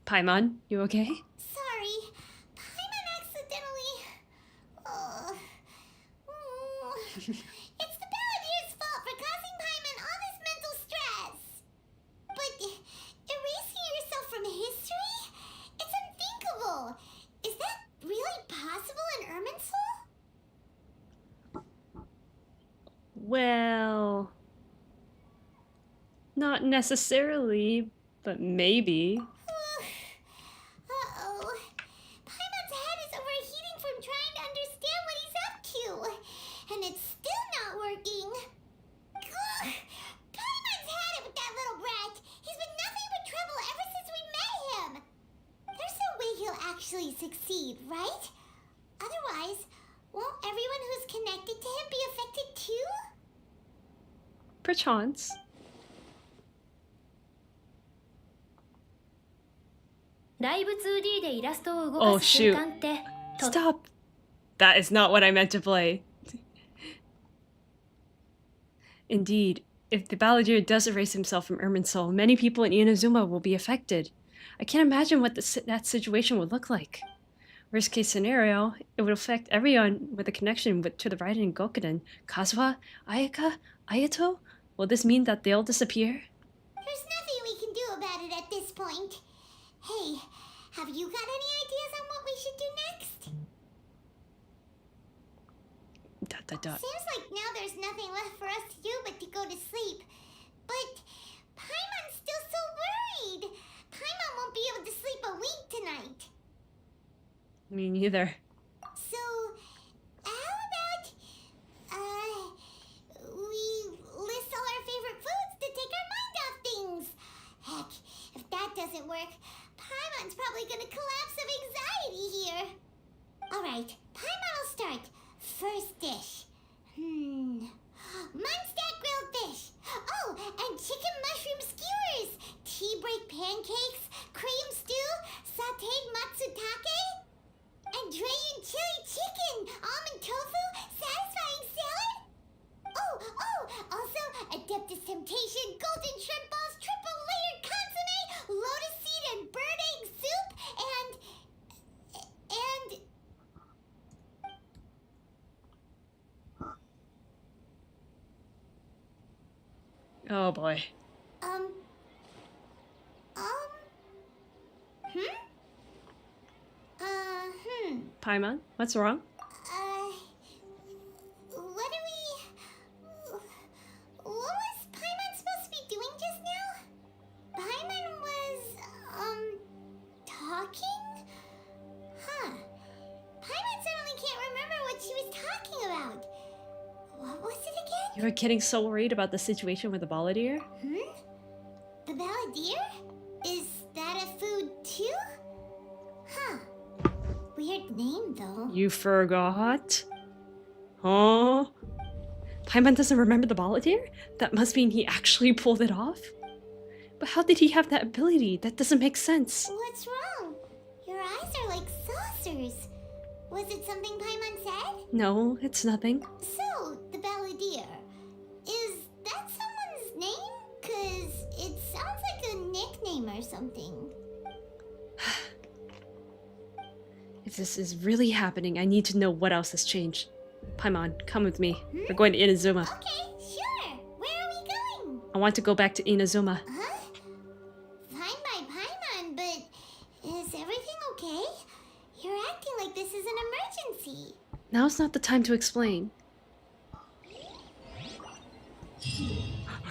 Paimon, you okay? Sorry, Paimon accidentally... It's the Balladeer's fault for causing Paimon all this mental stress. But erasing yourself from history? It's unthinkable. Is that really possible in Irminsul? Well... not necessarily, but maybe. Uh-oh. Paimon's head is overheating from trying to understand what he's up to. And it's still not working. Ugh. Paimon's had it with that little brat. He's been nothing but trouble ever since we met him. There's no way he'll actually succeed, right? Otherwise, won't everyone who's connected to him be affected too? Perchance. Oh shoot. Stop! That is not what I meant to play. Indeed, if the Balladeer does erase himself from Irminsul, many people in Inazuma will be affected. I can't imagine what that situation would look like. Worst case scenario, it would affect everyone with a connection to the Raiden Gokuden. Kazuha, Ayaka, Ayato? Will this mean that they'll disappear? There's nothing we can do about it at this point. Hey, have you got any ideas on what we should do next? Seems like now there's nothing left for us to do but to go to sleep. But Paimon's still so worried. Paimon won't be able to sleep a week tonight. Me neither. So, how about, we list all our favorite foods to take our mind off things? Heck, if that doesn't work, Paimon's probably gonna collapse of anxiety here. Alright, Paimon will start. First dish. Munstack grilled fish. Oh, and chicken mushroom skewers. Tea break pancakes. Cream stew. Sauteed matsutake. And Dragon chili chicken. Almond tofu. Satisfying salad. Oh, also Adeptus Temptation. Golden shrimp balls. Triple layered consomme. Lotus seed and bird egg soup. And... Oh boy. Paimon, what's wrong? What was Paimon supposed to be doing just now? Paimon was, talking? Huh. Paimon suddenly can't remember what she was talking about. You were getting so worried about the situation with the balladeer? The balladeer? Is that a food too? Huh. Weird name though. You forgot? Huh? Paimon doesn't remember the balladeer? That must mean he actually pulled it off? But how did he have that ability? That doesn't make sense. What's wrong? Your eyes are like saucers. Was it something Paimon said? No, it's nothing. So, the balladeer. Is that someone's name? 'Cause it sounds like a nickname or something. If this is really happening, I need to know what else has changed. Paimon, come with me. We're going to Inazuma. Okay, sure. Where are we going? I want to go back to Inazuma. Huh? Fine by Paimon, but is everything okay? You're acting like this is an emergency. Now's not the time to explain.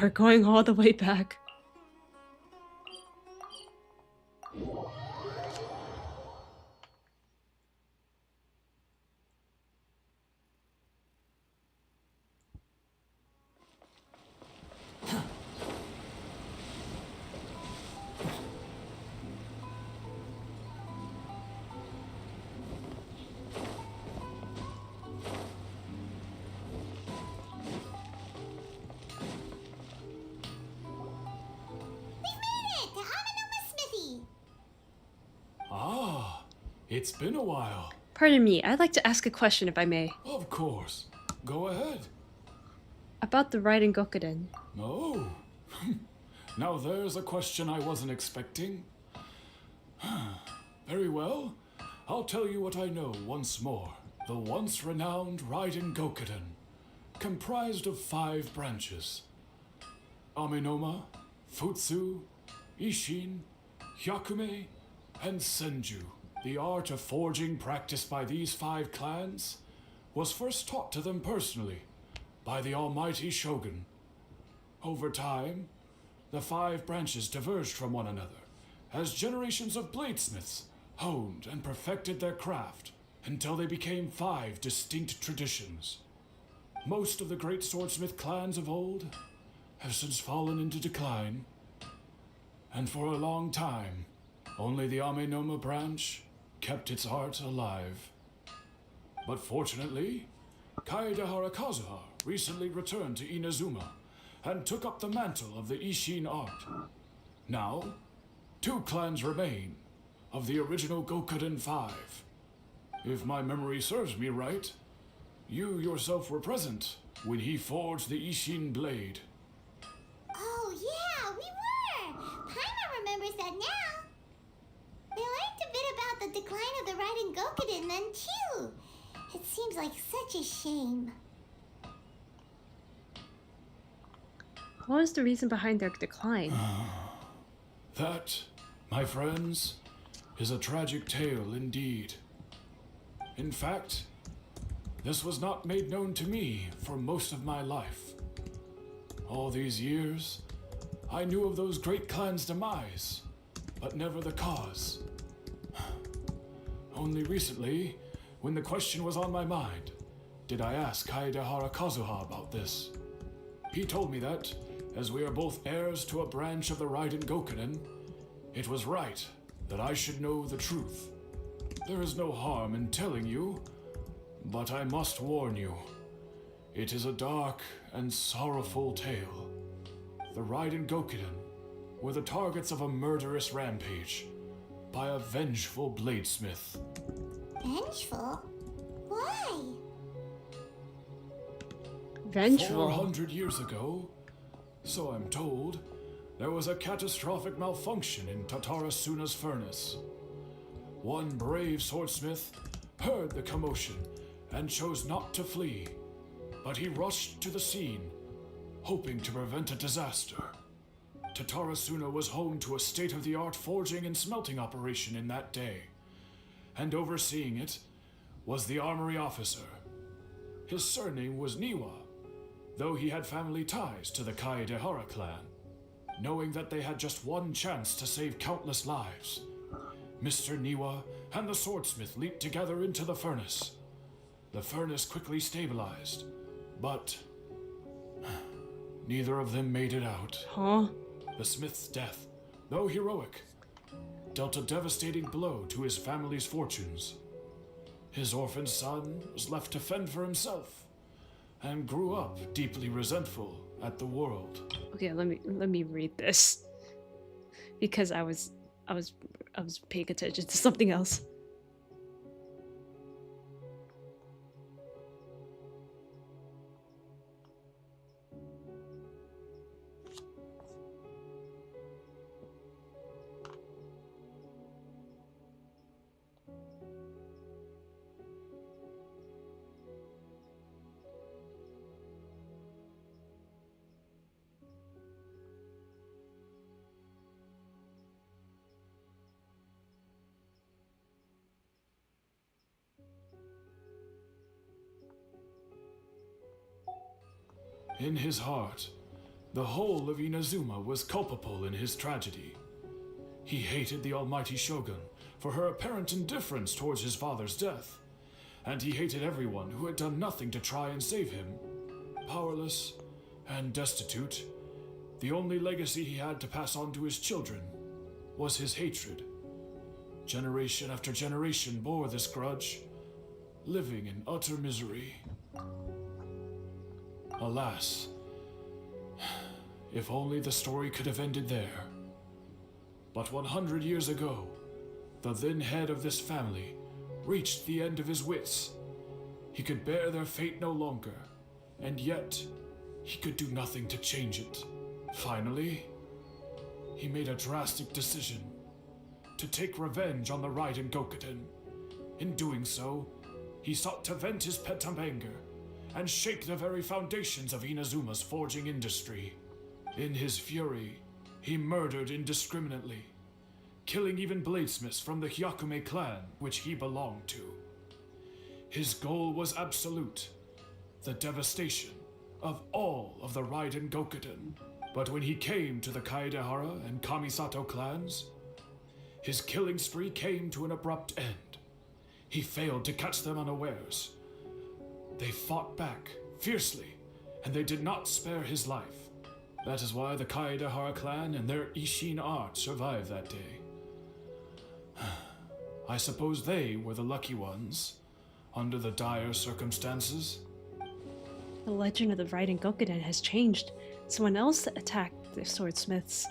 We're going all the way back. It's been a while. Pardon me, I'd like to ask a question if I may. Of course. Go ahead. About the Raiden Gokuden. Oh. Now there's a question I wasn't expecting. Very well. I'll tell you what I know once more. The once renowned Raiden Gokuden, comprised of 5 branches. Amenoma, Futsu, Ishin, Hyakume, and Senju. The art of forging practiced by these 5 clans was first taught to them personally by the almighty Shogun. Over time, the 5 branches diverged from one another as generations of bladesmiths honed and perfected their craft until they became 5 distinct traditions. Most of the great swordsmith clans of old have since fallen into decline, and for a long time, only the Amenoma branch kept its art alive. But fortunately, Kaedehara Kazuha recently returned to Inazuma and took up the mantle of the Ishin art. Now, 2 clans remain of the original Gokuden 5. If my memory serves me right, you yourself were present when he forged the Ishin blade. Oh yeah, we were! Paimon remembers that now. They learned a bit about the decline of the Raiden Gokuden then too. It seems like such a shame. What was the reason behind their decline? That, my friends, is a tragic tale indeed. In fact, this was not made known to me for most of my life. All these years, I knew of those great clans' demise, but never the cause. Only recently, when the question was on my mind, did I ask Kaedehara Kazuha about this. He told me that, as we are both heirs to a branch of the Raiden Gokuden, it was right that I should know the truth. There is no harm in telling you, but I must warn you. It is a dark and sorrowful tale. The Raiden Gokuden were the targets of a murderous rampage by a vengeful bladesmith. Vengeful? Why? Vengeful? 400 years ago, so I'm told, there was a catastrophic malfunction in Tatarasuna's furnace. One brave swordsmith heard the commotion and chose not to flee, but he rushed to the scene, hoping to prevent a disaster. Tatarasuna was home to a state-of-the-art forging and smelting operation in that day, and overseeing it was the armory officer. His surname was Niwa, though he had family ties to the Kaedehara clan. Knowing that they had just one chance to save countless lives, Mr. Niwa and the swordsmith leaped together into the furnace. The furnace quickly stabilized, but neither of them made it out. Huh? The smith's death, though heroic, dealt a devastating blow to his family's fortunes. His orphan son was left to fend for himself and grew up deeply resentful at the world. Okay, let me read this because I was paying attention to something else. In his heart, the whole of Inazuma was culpable in his tragedy. He hated the almighty shogun for her apparent indifference towards his father's death, and he hated everyone who had done nothing to try and save him. Powerless and destitute, the only legacy he had to pass on to his children was his hatred. Generation after generation bore this grudge, living in utter misery. Alas, if only the story could have ended there. But 100 years ago, the then head of this family reached the end of his wits. He could bear their fate no longer, and yet he could do nothing to change it. Finally, he made a drastic decision to take revenge on the Raiden Gokuden. In doing so, he sought to vent his pent anger and shake the very foundations of Inazuma's forging industry. In his fury, he murdered indiscriminately, killing even bladesmiths from the Hyakume clan which he belonged to. His goal was absolute, the devastation of all of the Raiden Gokuden. But when he came to the Kaedehara and Kamisato clans, his killing spree came to an abrupt end. He failed to catch them unawares. They fought back fiercely, and they did not spare his life. That is why the Kaedehara clan and their Ishin art survived that day. I suppose they were the lucky ones, under the dire circumstances. The legend of the Raiden Gokuden has changed. Someone else attacked the swordsmiths.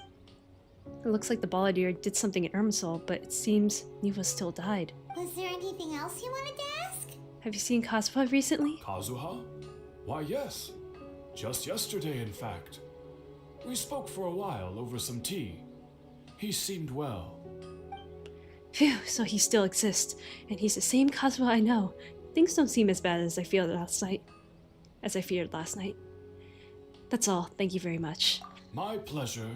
It looks like the Balladeer did something in Irmisol, but it seems Niva still died. Was there anything else you wanted to ask? Have you seen Kazuha recently? Kazuha? Why, yes. Just yesterday, in fact. We spoke for a while over some tea. He seemed well. Phew, so he still exists, and he's the same Kazuha I know. Things don't seem as bad as I feared last night. That's all. Thank you very much. My pleasure.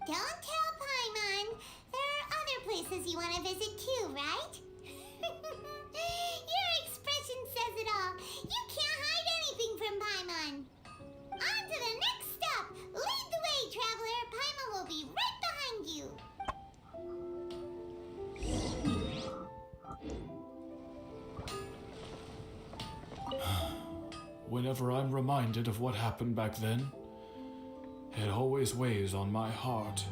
Don't tell Paimon. There are other places you want to visit too, right? Your expression says it all. You can't hide anything from Paimon. On to the next stop. Lead the way, traveler. Paimon will be right behind you. Whenever I'm reminded of what happened back then, it always weighs on my heart.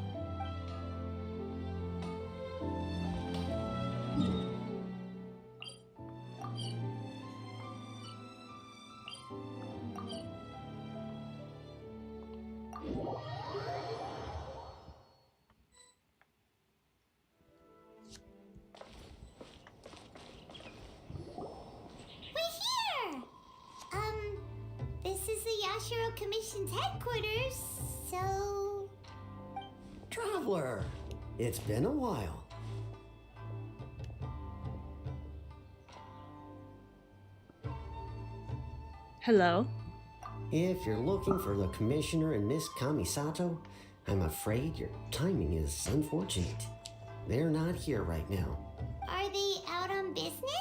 Commission's headquarters, so... Traveler, it's been a while. Hello? If you're looking for the Commissioner and Miss Kamisato, I'm afraid your timing is unfortunate. They're not here right now. Are they out on business?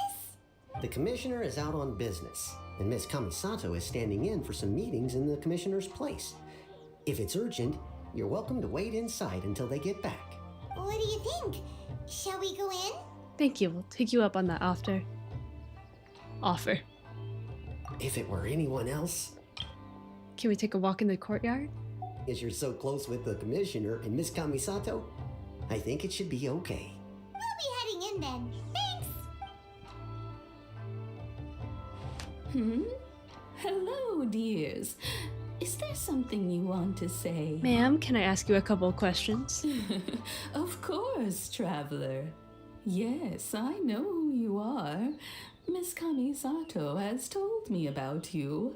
The Commissioner is out on business, and Miss Kamisato is standing in for some meetings in the Commissioner's place. If it's urgent, you're welcome to wait inside until they get back. What do you think? Shall we go in? Thank you. We'll take you up on that offer. If it were anyone else... Can we take a walk in the courtyard? As you're so close with the commissioner and Miss Kamisato, I think it should be okay. We'll be heading in then. Thanks! Hello, dears. Is there something you want to say? Ma'am, can I ask you a couple of questions? Of course, traveler. Yes, I know who you are. Miss Kamisato has told me about you.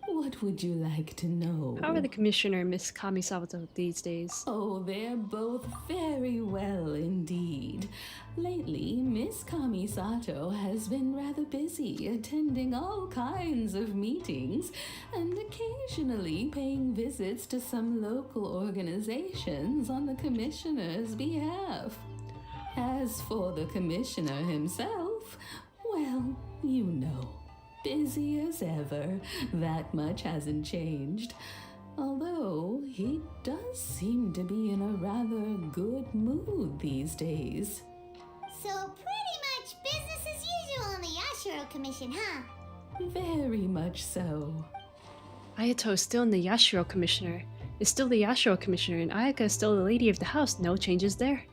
What would you like to know? How are the commissioner and Miss Kamisato these days? Oh, they're both very well indeed. Lately, Miss Kamisato has been rather busy attending all kinds of meetings and occasionally paying visits to some local organizations on the commissioner's behalf. As for the commissioner himself, well, you know. Busy as ever, that much hasn't changed. Although he does seem to be in a rather good mood these days. So pretty much business as usual in the Yashiro Commission, huh? Very much so. Ayato is still in the Yashiro Commissioner. Is still the Yashiro Commissioner, and Ayaka is still the lady of the house. No changes there.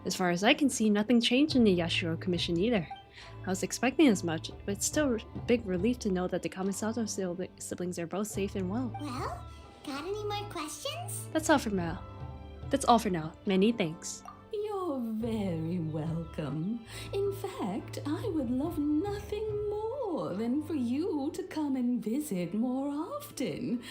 As far as I can see, nothing changed in the Yashiro Commission either. I was expecting as much, but it's still a big relief to know that the Kamisato siblings are both safe and well. Well, got any more questions? That's all for now. That's all for now. Many thanks. You're very welcome. In fact, I would love nothing more than for you to come and visit more often.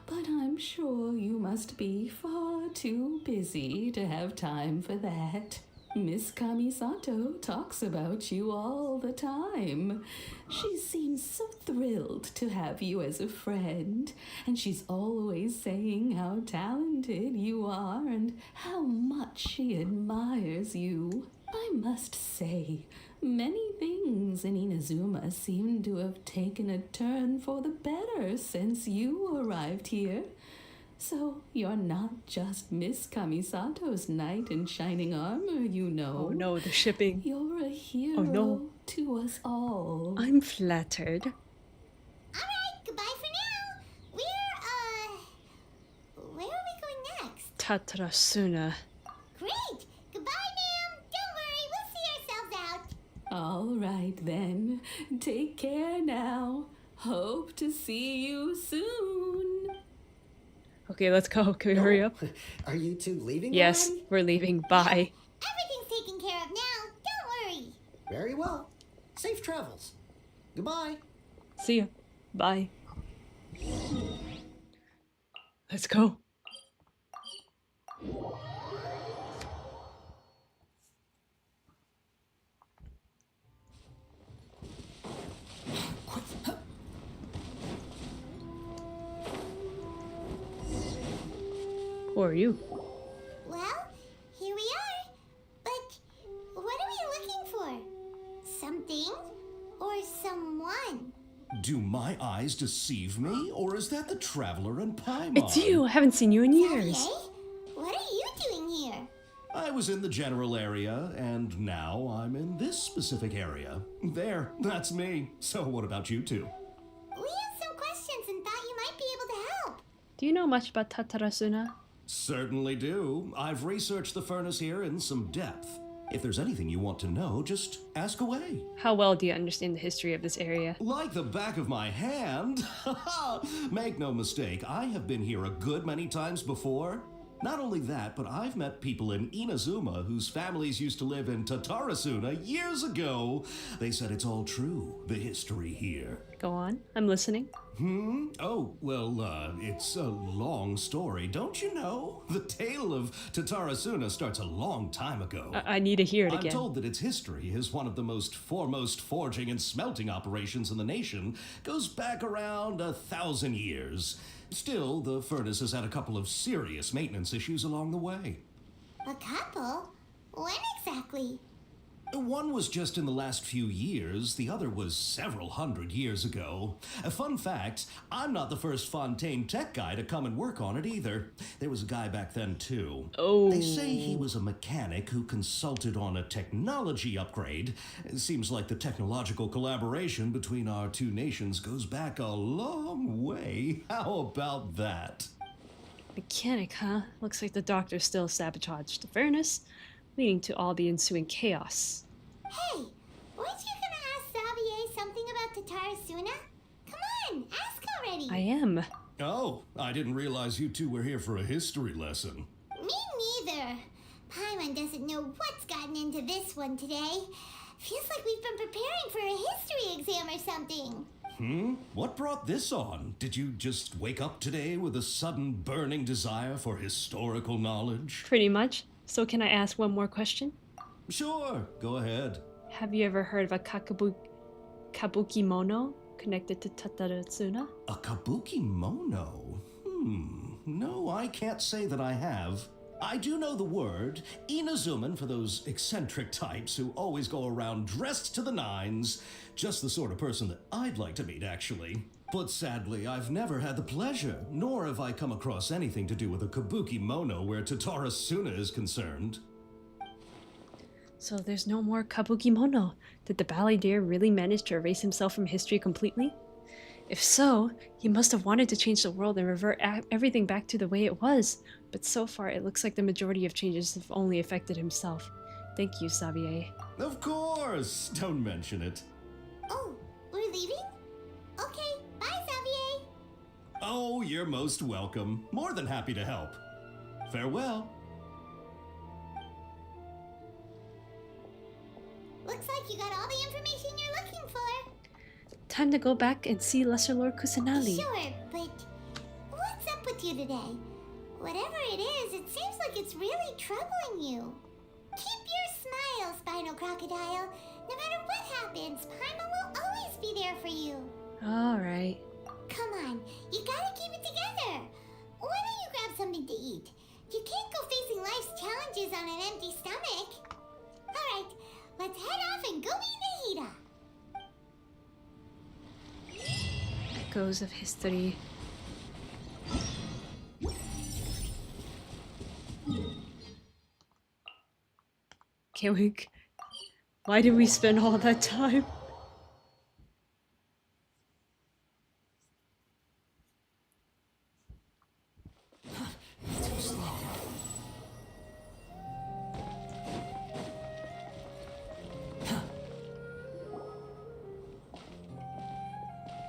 But I'm sure you must be far too busy to have time for that. Miss Kamisato talks about you all the time. She seems so thrilled to have you as a friend, and she's always saying how talented you are and how much she admires you. I must say, many things in Inazuma seem to have taken a turn for the better since you arrived here. So you're not just Miss Kamisato's knight in shining armor, you know. Oh no, the shipping. You're a hero to us all. I'm flattered. Alright, goodbye for now. Where are we going next? Tatarasuna. Great! Goodbye, ma'am! Don't worry, we'll see ourselves out. All right then. Take care now. Hope to see you soon. Okay, let's go. Can we hurry up? Are you two leaving? Yes, already? we're leaving. Bye. Everything's taken care of now. Don't worry. Very well. Safe travels. Goodbye. See ya. Bye. Let's go. Who are you? Well, here we are. But what are we looking for? Something or someone? Do my eyes deceive me, or is that the traveler in Paimon? It's you. I haven't seen you in years. Xavier? What are you doing here? I was in the general area, and now I'm in this specific area. There, that's me. So what about you two? We have some questions and thought you might be able to help. Do you know much about Tatarasuna? Certainly do. I've researched the furnace here in some depth. If there's anything you want to know, just ask away. How well do you understand the history of this area? Like the back of my hand. Make no mistake, I have been here a good many times before. Not only that, but I've met people in Inazuma whose families used to live in Tatarasuna years ago. They said it's all true, the history here. Go on. I'm listening. Oh, well, it's a long story, don't you know? The tale of Tatarasuna starts a long time ago. I need to hear it again. I'm told that its history is one of the most foremost forging and smelting operations in the nation. Goes back around 1,000 years. Still, the furnace has had a couple of serious maintenance issues along the way. A couple? When exactly? One was just in the last few years, the other was several hundred years ago. A fun fact, I'm not the first Fontaine tech guy to come and work on it either. There was a guy back then too. Oh. They say he was a mechanic who consulted on a technology upgrade. It seems like the technological collaboration between our two nations goes back a long way. How about that? Mechanic, huh? Looks like the doctor still sabotaged the furnace, leading to all the ensuing chaos. Hey, weren't you gonna ask Xavier something about Tatarasuna? Come on, ask already. I am. Oh, I didn't realize you two were here for a history lesson. Me neither. Paimon doesn't know what's gotten into this one today. Feels like we've been preparing for a history exam or something. What brought this on? Did you just wake up today with a sudden burning desire for historical knowledge? Pretty much. So can I ask one more question? Sure, go ahead. Have you ever heard of a kabuki mono connected to Tataratsuna? A kabuki mono? No, I can't say that I have. I do know the word, Inazuman for those eccentric types who always go around dressed to the nines. Just the sort of person that I'd like to meet, actually. But sadly, I've never had the pleasure, nor have I come across anything to do with a kabuki mono where Tatarasuna is concerned. So there's no more kabuki mono. Did the ballet deer really manage to erase himself from history completely? If so, he must have wanted to change the world and revert everything back to the way it was. But so far, it looks like the majority of changes have only affected himself. Thank you, Xavier. Of course! Don't mention it. Oh, we're leaving? Okay, bye, Xavier. Oh, you're most welcome. More than happy to help. Farewell. Looks like you got all the information you're looking for. Time to go back and see Lesser Lord Kusanali. Sure, but what's up with you today? Whatever it is, it seems like it's really troubling you. Keep your smile, Spinal Crocodile. No matter what happens, Paimon will always be there for you. Alright. Come on, you gotta keep it together. Why don't you grab something to eat? You can't go facing life's challenges on an empty stomach. Alright, let's head off and go eat Nahida. Echoes of history. Can't we... Why did we spend all that time? Too slow.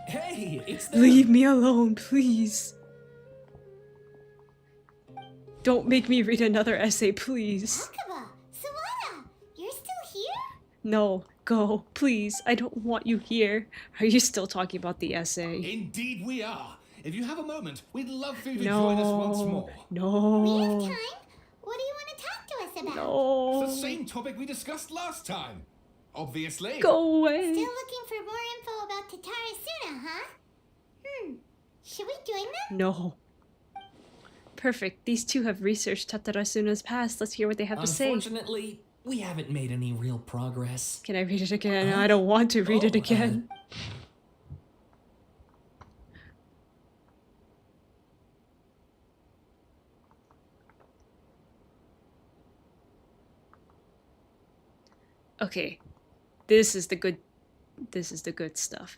Hey, it's them. Leave me alone, please. Don't make me read another essay, please. Akaba, Sawada, you're still here? No, go, please. I don't want you here. Are you still talking about the essay? Indeed we are. If you have a moment, we'd love for you to No. join us once more. No. We have time. What do you want to talk to us about? No. It's the same topic we discussed last time. Obviously. Go away. Still looking for more info about Tatarasuna, huh? Should we join them? No. Perfect. These two have researched Tatarasuna's past. Let's hear what they have to say. Unfortunately, we haven't made any real progress. Can I read it again? I don't want to read it again. Okay. This is the good stuff.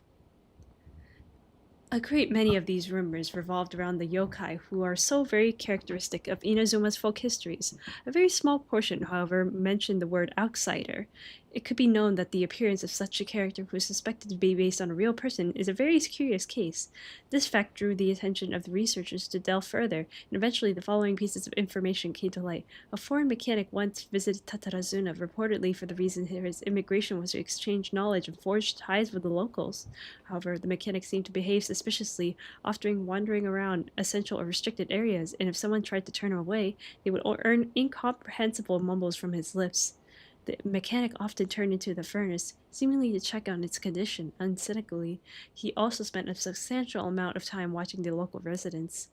A great many of these rumors revolved around the yokai who are so very characteristic of Inazuma's folk histories. A very small portion, however, mentioned the word outsider. It could be known that the appearance of such a character who is suspected to be based on a real person is a very curious case. This fact drew the attention of the researchers to delve further, and eventually the following pieces of information came to light. A foreign mechanic once visited Tatarasuna, reportedly for the reason his immigration was to exchange knowledge and forge ties with the locals. However, the mechanic seemed to behave suspiciously, often wandering around essential or restricted areas, and if someone tried to turn him away, they would earn incomprehensible mumbles from his lips. The mechanic often turned into the furnace, seemingly to check on its condition. Uncynically, he also spent a substantial amount of time watching the local residents.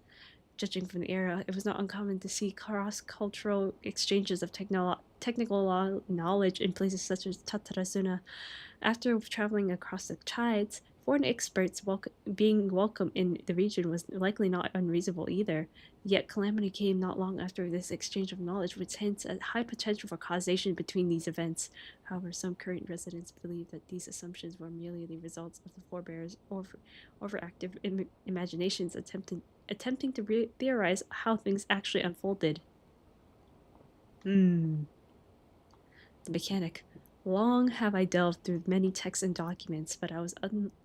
Judging from the era, it was not uncommon to see cross-cultural exchanges of technical knowledge in places such as Tatarasuna. After traveling across the tides, foreign experts being welcome in the region was likely not unreasonable either. Yet calamity came not long after this exchange of knowledge, which hints at high potential for causation between these events. However, some current residents believe that these assumptions were merely the results of the forebears' overactive imaginations attempting to theorize how things actually unfolded. The mechanic. Long have I delved through many texts and documents, but I was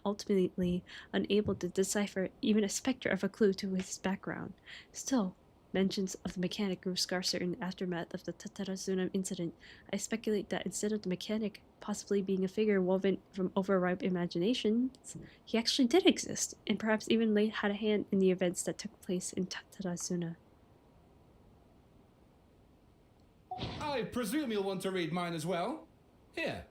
ultimately unable to decipher even a specter of a clue to his background. Still, mentions of the mechanic grew scarcer in the aftermath of the Tatarasuna incident. I speculate that instead of the mechanic possibly being a figure woven from overripe imaginations, he actually did exist, and perhaps even had a hand in the events that took place in Tatarasuna. I presume you'll want to read mine as well. Here.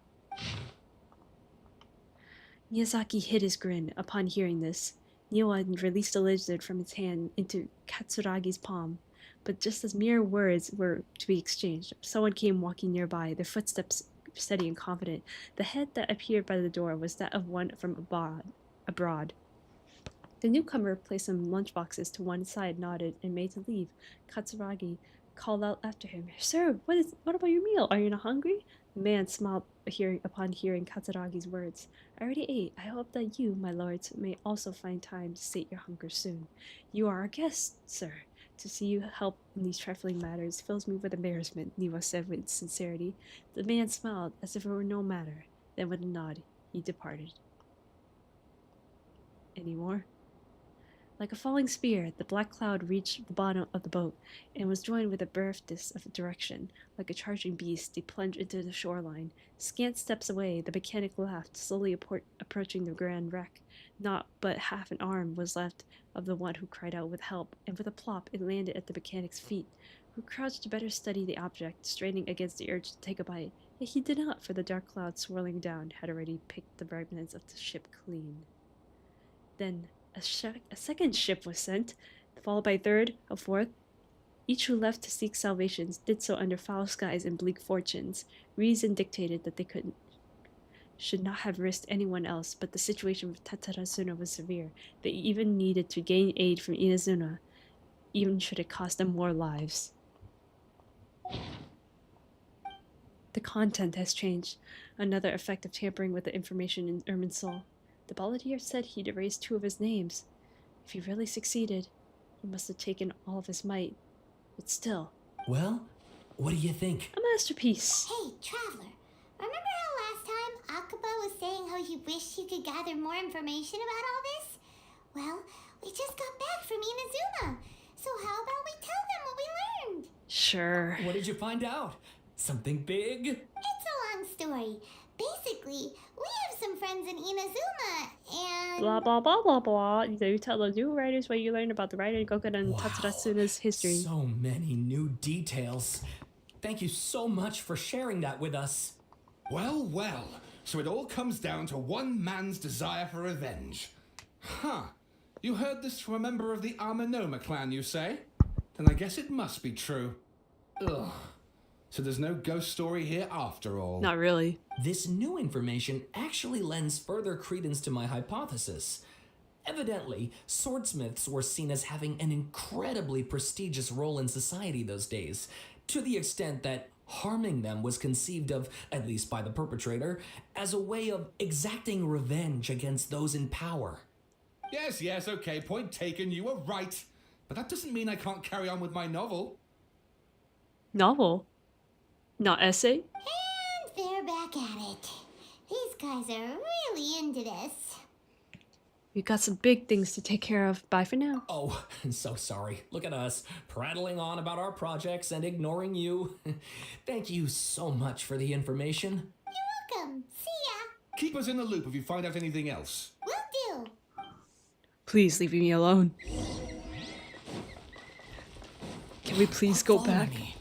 Miyazaki hid his grin upon hearing this. Niwa released a lizard from its hand into Katsuragi's palm. But just as mere words were to be exchanged, someone came walking nearby, their footsteps steady and confident. The head that appeared by the door was that of one from abroad. The newcomer placed some lunchboxes to one side, nodded, and made to leave. Katsuragi called out after him, "Sir, what about your meal? Are you not hungry?" The man smiled upon hearing Katsuragi's words. "I already ate. I hope that you, my lords, may also find time to sate your hunger soon. You are our guest, sir. To see you help in these trifling matters fills me with embarrassment," Niwa said with sincerity. The man smiled as if it were no matter. Then with a nod, he departed. Any more? Like a falling spear, the black cloud reached the bottom of the boat and was joined with a breathless of direction. Like a charging beast, they plunged into the shoreline. Scant steps away, the mechanic laughed, slowly approaching the grand wreck. Not but half an arm was left of the one who cried out with help, and with a plop it landed at the mechanic's feet, who crouched to better study the object, straining against the urge to take a bite. Yet he did not, for the dark cloud swirling down had already picked the remnants of the ship clean. Then a second ship was sent, followed by a third, a fourth. Each who left to seek salvations did so under foul skies and bleak fortunes. Reason dictated that they should not have risked anyone else, but the situation with Tatarasuna was severe. They even needed to gain aid from Inazuma, even should it cost them more lives. The content has changed, another effect of tampering with the information in Ermin's soul. The balladeer said he'd erased 2 of his names. If he really succeeded, he must have taken all of his might. But still. Well, what do you think? A masterpiece. Hey, Traveler, remember how last time Akaba was saying how he wished he could gather more information about all this? Well, we just got back from Inazuma, so how about we tell them what we learned? Sure. What did you find out? Something big? It's a long story. Basically, we have some friends in Inazuma, and... Blah, blah, blah, blah, blah. You tell the new writers what you learned about the writer Goku and Tatarasuna's history. So many new details. Thank you so much for sharing that with us. Well, well. So it all comes down to one man's desire for revenge. Huh. You heard this from a member of the Amanoma clan, you say? Then I guess it must be true. Ugh. So there's no ghost story here after all. Not really. This new information actually lends further credence to my hypothesis. Evidently, swordsmiths were seen as having an incredibly prestigious role in society those days, to the extent that harming them was conceived of, at least by the perpetrator, as a way of exacting revenge against those in power. Yes, okay, point taken, you were right. But that doesn't mean I can't carry on with my novel. Novel? Not essay? And they're back at it. These guys are really into this. We've got some big things to take care of. Bye for now. Oh, I'm so sorry. Look at us, prattling on about our projects and ignoring you. Thank you so much for the information. You're welcome. See ya. Keep us in the loop if you find out anything else. Will do. Please leave me alone. Can we please go back? Me.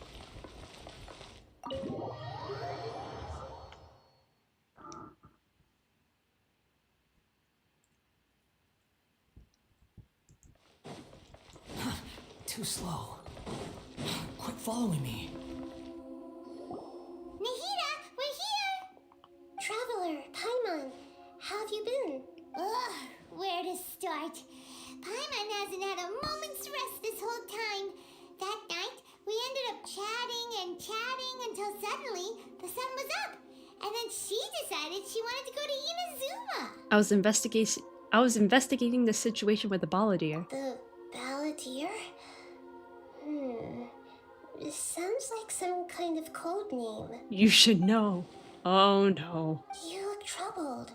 too slow. Quit following me. Nahida, we're here! Traveler, Paimon, how have you been? Ugh, where to start? Paimon hasn't had a moment's rest this whole time. That night, we ended up chatting and chatting until suddenly the sun was up. And then she decided she wanted to go to Inazuma. I was investigating the situation with the balladeer. The balladeer? It sounds like some kind of code name. You should know. Oh no. You look troubled.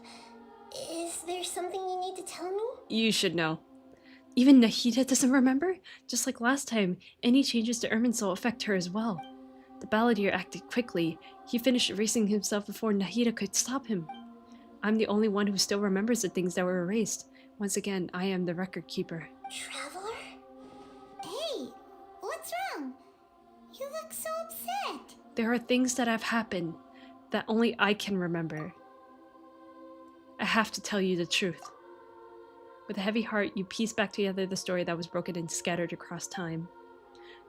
Is there something you need to tell me? You should know. Even Nahida doesn't remember? Just like last time, any changes to Irminsul affect her as well. The balladeer acted quickly. He finished erasing himself before Nahida could stop him. I'm the only one who still remembers the things that were erased. Once again, I am the record keeper. Traveler? Hey, what's wrong? You look so upset. There are things that have happened that only I can remember. I have to tell you the truth. With a heavy heart, you piece back together the story that was broken and scattered across time.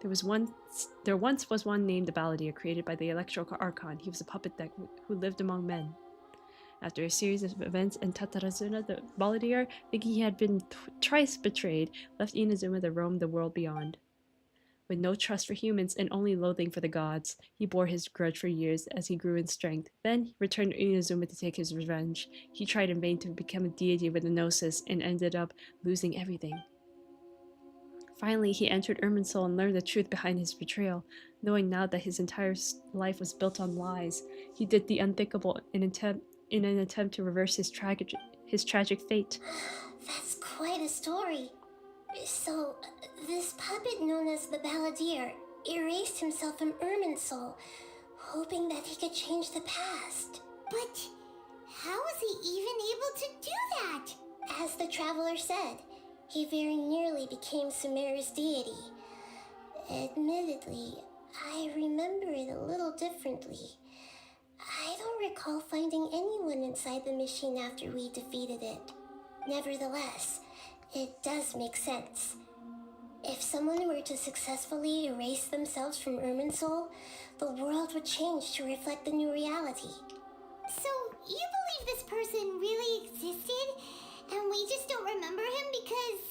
There once was one named the Balladeer, created by the Electro Archon. He was a puppet that who lived among men. After a series of events in Tatarazuna, the Balladeer, thinking he had been twice betrayed, left Inazuma to roam the world beyond. With no trust for humans and only loathing for the gods, he bore his grudge for years as he grew in strength. Then he returned to Inazuma to take his revenge. He tried in vain to become a deity with a gnosis and ended up losing everything. Finally, he entered Irminsul and learned the truth behind his betrayal. Knowing now that his entire life was built on lies, he did the unthinkable in an attempt to reverse his tragic fate. That's quite a story. So, this puppet known as the Balladeer erased himself from Irminsul, hoping that he could change the past. But how was he even able to do that? As the Traveler said, he very nearly became Sumeru's deity. Admittedly, I remember it a little differently. I don't recall finding anyone inside the machine after we defeated it. Nevertheless, it does make sense. If someone were to successfully erase themselves from Irminsul, the world would change to reflect the new reality. So, you believe this person really existed, and we just don't remember him because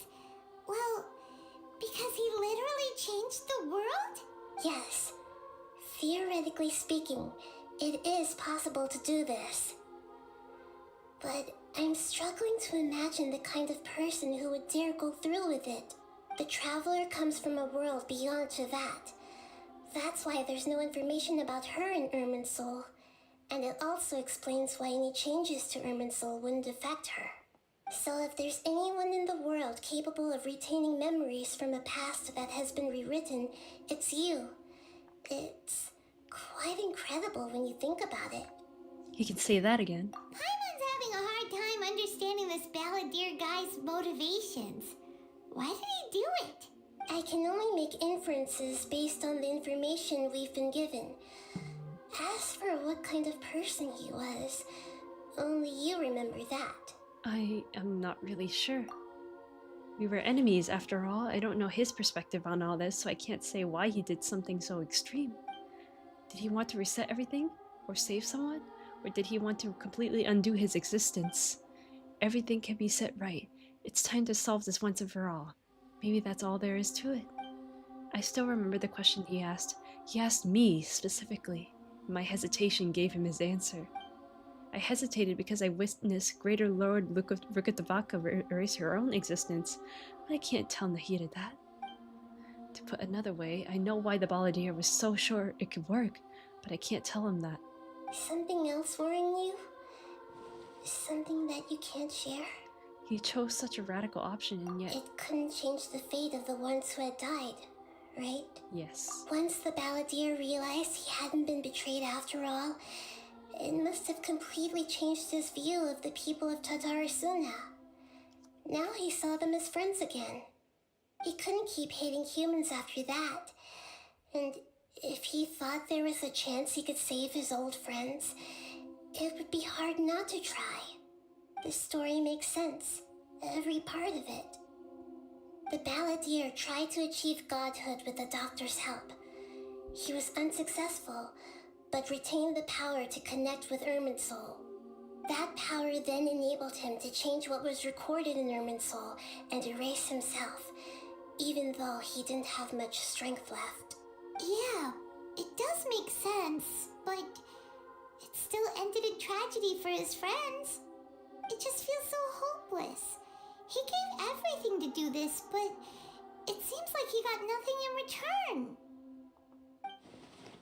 he literally changed the world? Yes. Theoretically speaking, it is possible to do this. But I'm struggling to imagine the kind of person who would dare go through with it. The Traveler comes from a world beyond to that. That's why there's no information about her in Irminsul. And it also explains why any changes to Irminsul wouldn't affect her. So if there's anyone in the world capable of retaining memories from a past that has been rewritten, it's you. It's quite incredible when you think about it. You can say that again. Paimon's having a hard time understanding this Balladeer guy's motivations. Why did he do it? I can only make inferences based on the information we've been given. As for what kind of person he was, only you remember that. I am not really sure. We were enemies after all. I don't know his perspective on all this, so I can't say why he did something so extreme. Did he want to reset everything? Or save someone? Or did he want to completely undo his existence? Everything can be set right. It's time to solve this once and for all. Maybe that's all there is to it. I still remember the question he asked. He asked me specifically. My hesitation gave him his answer. I hesitated because I witnessed Greater Lord Rukutavaka erase her own existence, but I can't tell Nahida that. To put another way, I know why the Balladeer was so sure it could work, but I can't tell him that. Something else worrying you? Something that you can't share? He chose such a radical option, and yet... It couldn't change the fate of the ones who had died, right? Yes. Once the Balladeer realized he hadn't been betrayed after all, it must have completely changed his view of the people of Tatarasuna. Now he saw them as friends again. He couldn't keep hating humans after that. And if he thought there was a chance he could save his old friends, it would be hard not to try. The story makes sense, every part of it. The balladeer tried to achieve godhood with the doctor's help. He was unsuccessful, but retained the power to connect with Irminsul. That power then enabled him to change what was recorded in Irminsul and erase himself, even though he didn't have much strength left. Yeah, it does make sense, but it still ended in tragedy for his friends. It just feels so hopeless. He gave everything to do this, but it seems like he got nothing in return.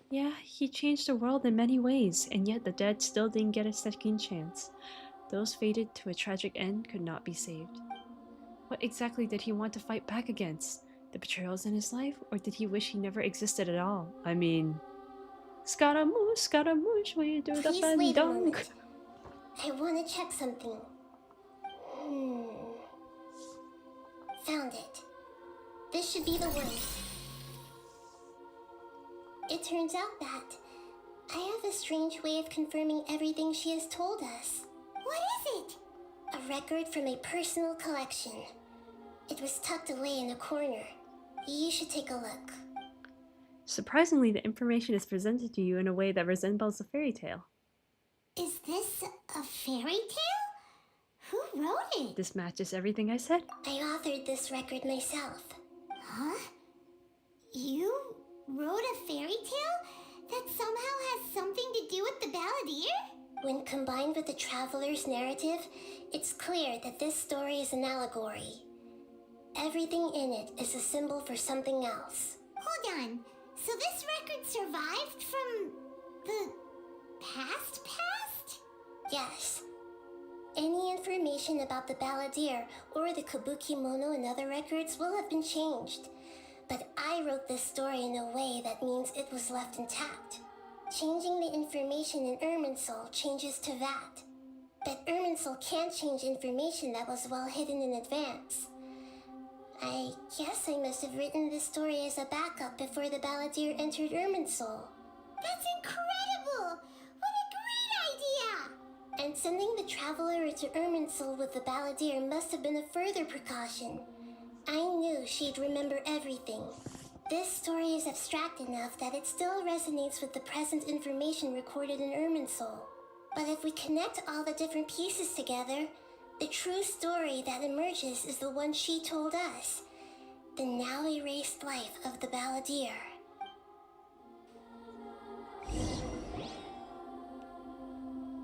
Yeah, he changed the world in many ways, and yet the dead still didn't get a second chance. Those fated to a tragic end could not be saved. What exactly did he want to fight back against? The betrayals in his life, or did he wish he never existed at all? I mean, Scaramouche, will you do the Please wait a dunk? moment. I want to check something. Found it. This should be the one. It turns out that I have a strange way of confirming everything she has told us. What is it? A record from a personal collection. It was tucked away in a corner. You should take a look. Surprisingly, the information is presented to you in a way that resembles a fairy tale. Is this a fairy tale? Who wrote it? This matches everything I said. I authored this record myself. Huh? You wrote a fairy tale that somehow has something to do with the balladeer? When combined with the traveler's narrative, it's clear that this story is an allegory. Everything in it is a symbol for something else. Hold on. So this record survived from the past? Yes. Any information about the balladeer or the kabuki mono and other records will have been changed. But I wrote this story in a way that means it was left intact. Changing the information in Irminsul changes to that. But Irminsul can't change information that was well hidden in advance. I guess I must have written this story as a backup before the balladeer entered Irminsul. That's incredible! What a great idea! And sending the traveler into Irminsul with the balladeer must have been a further precaution. I knew she'd remember everything. This story is abstract enough that it still resonates with the present information recorded in Irminsul. But if we connect all the different pieces together, the true story that emerges is the one she told us. The now erased life of the balladeer.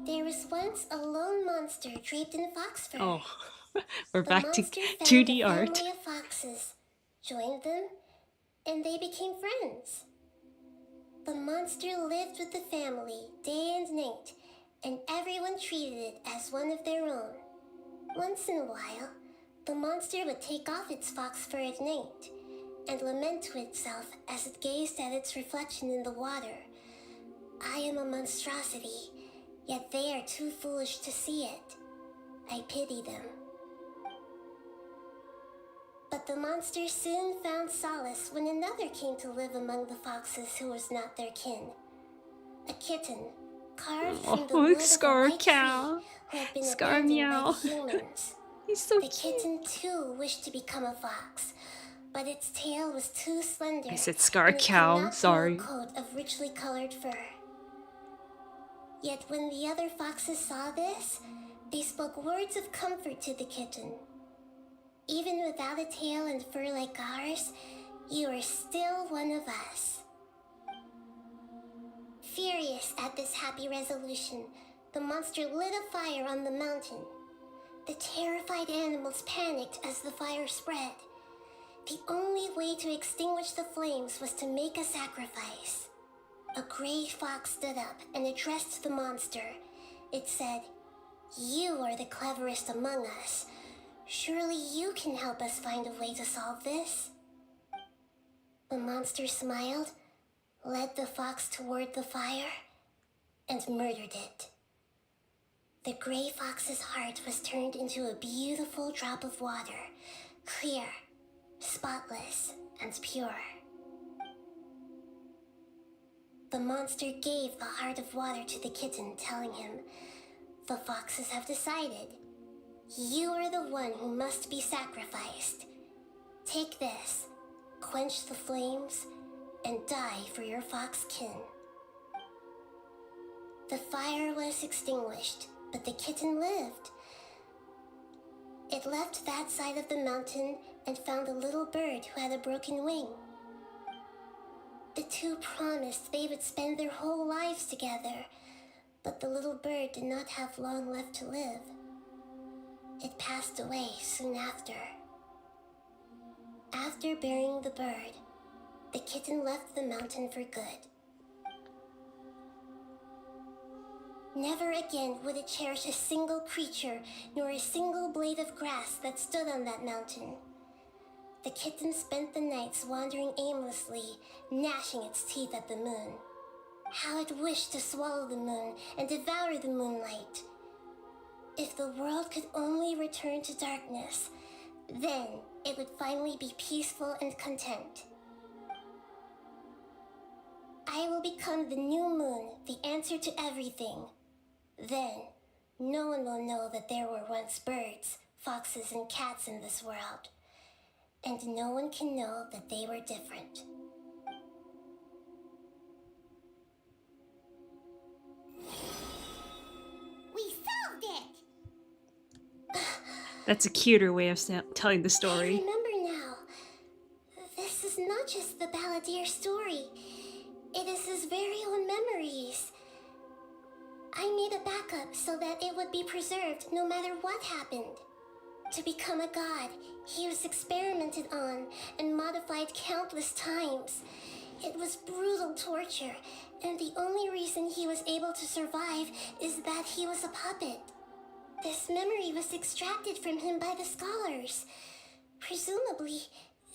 There was once a lone monster draped in fox fur. Oh, we're The back to monster found 2D a art. family of foxes, joined them, and they became friends. The monster lived with the family day and night, and everyone treated it as one of their own. Once in a while, the monster would take off its fox fur at night and lament to itself as it gazed at its reflection in the water. I am a monstrosity, yet they are too foolish to see it. I pity them. But the monster soon found solace when another came to live among the foxes who was not their kin. A kitten, carved from the wood of a Scar white Cow. tree who had been Scar abandoned Meow. by the humans. He's so The kitten too wished to become a fox, but its tail was too slender. I said Scar and it could Cow, not grow sorry. a coat of richly colored fur. Yet when the other foxes saw this, they spoke words of comfort to the kitten. Even without a tail and fur like ours, you are still one of us. Furious at this happy resolution, the monster lit a fire on the mountain. The terrified animals panicked as the fire spread. The only way to extinguish the flames was to make a sacrifice. A gray fox stood up and addressed the monster. It said, "You are the cleverest among us. Surely you can help us find a way to solve this." The monster smiled, led the fox toward the fire, and murdered it. The gray fox's heart was turned into a beautiful drop of water, clear, spotless, and pure. The monster gave the heart of water to the kitten, telling him, "The foxes have decided. You are the one who must be sacrificed. Take this, quench the flames, and die for your fox kin. The fire was extinguished, but the kitten lived. It left that side of the mountain and found a little bird who had a broken wing. The two promised they would spend their whole lives together, but the little bird did not have long left to live. It passed away soon after. After burying the bird, the kitten left the mountain for good. Never again would it cherish a single creature, nor a single blade of grass that stood on that mountain. The kitten spent the nights wandering aimlessly, gnashing its teeth at the moon. How it wished to swallow the moon and devour the moonlight. If the world could only return to darkness, then it would finally be peaceful and content. I will become the new moon, the answer to everything. Then, no one will know that there were once birds, foxes, and cats in this world. And no one can know that they were different. We solved it! That's a cuter way of telling the story. I remember now. This is not just the Balladeer story. It is his very own memories. I made a backup so that it would be preserved no matter what happened. To become a god, he was experimented on and modified countless times. It was brutal torture, and the only reason he was able to survive is that he was a puppet. This memory was extracted from him by the scholars. Presumably,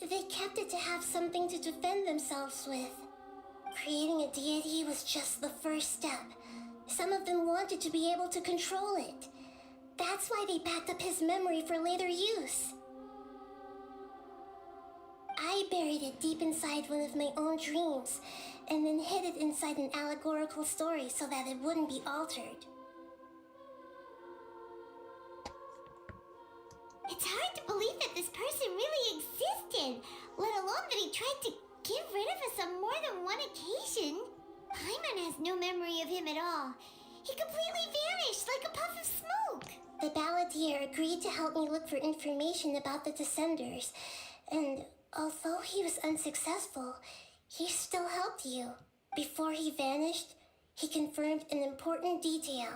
they kept it to have something to defend themselves with. Creating a deity was just the first step. Some of them wanted to be able to control it. That's why they backed up his memory for later use. I buried it deep inside one of my own dreams, and then hid it inside an allegorical story so that it wouldn't be altered. It's hard to believe that this person really existed, let alone that he tried to get rid of us on more than one occasion. Paimon has no memory of him at all. He completely vanished like a puff of smoke. The Balladeer agreed to help me look for information about the Descenders, and although he was unsuccessful, he still helped you. Before he vanished, he confirmed an important detail.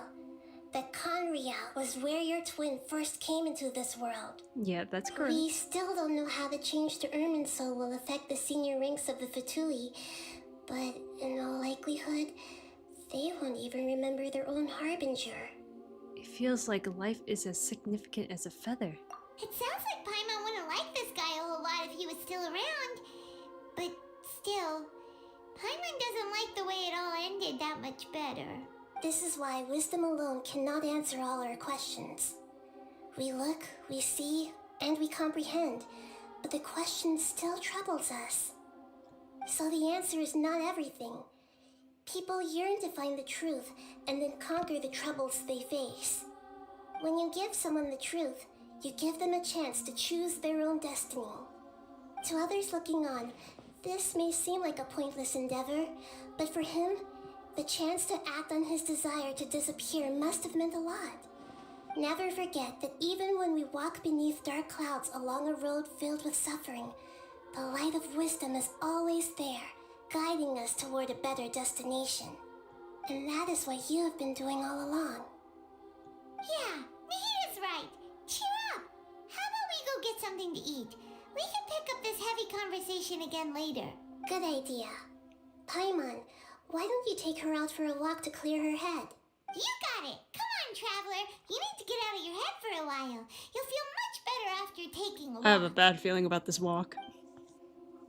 That Conria was where your twin first came into this world. Yeah, that's correct. We still don't know how the change to Irminsul will affect the senior ranks of the Fatui, but in all likelihood, they won't even remember their own Harbinger. It feels like life is as significant as a feather. It sounds like Paimon wouldn't like this guy a whole lot if he was still around. But still, Paimon doesn't like the way it all ended that much better. This is why wisdom alone cannot answer all our questions. We look, we see, and we comprehend, but the question still troubles us. So the answer is not everything. People yearn to find the truth and then conquer the troubles they face. When you give someone the truth, you give them a chance to choose their own destiny. To others looking on, this may seem like a pointless endeavor, but for him, the chance to act on his desire to disappear must have meant a lot. Never forget that even when we walk beneath dark clouds along a road filled with suffering, the light of wisdom is always there, guiding us toward a better destination. And that is what you have been doing all along. Yeah, Nahita's right. Cheer up. How about we go get something to eat? We can pick up this heavy conversation again later. Good idea. Paimon, why don't you take her out for a walk to clear her head? You got it. Come on, traveler. You need to get out of your head for a while. You'll feel much better after taking a walk. I have a bad feeling about this walk.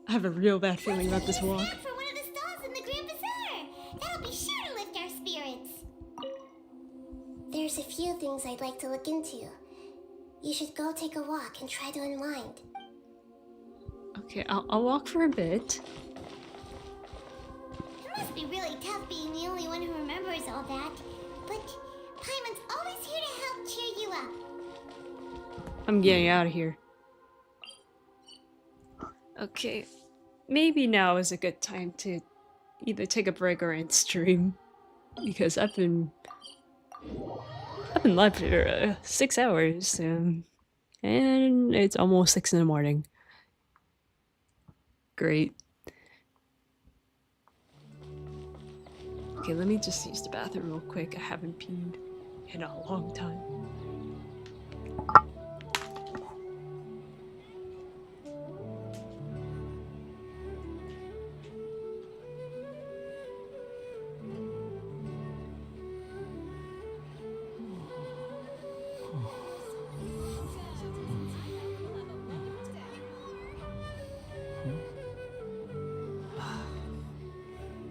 I have a real bad feeling about this walk. For one of the stalls in the Grand Bazaar. That'll be sure to lift our spirits. There's a few things I'd like to look into. You should go take a walk and try to unwind. Okay, I'll walk for a bit. It must be really tough being the only one who remembers all that. But Paimon's always here to help cheer you up. I'm getting out of here. Okay, maybe now is a good time to either take a break or end stream because I've been live for 6 hours, and it's almost 6 in the morning. Great. Okay, let me just use the bathroom real quick. I haven't peed in a long time.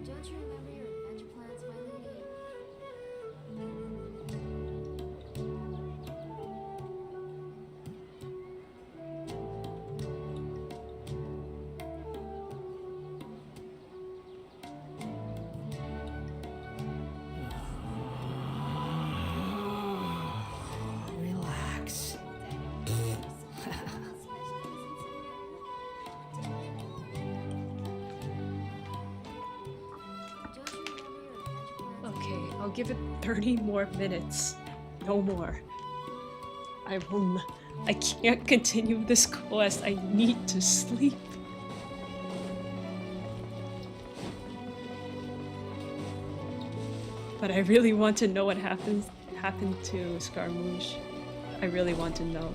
Don't you remember your adventure plans, my lady? Relax. Okay, I'll give it 30 more minutes. No more. I can't continue this quest. I need to sleep. But I really want to know what happened to Scaramouche. I really want to know.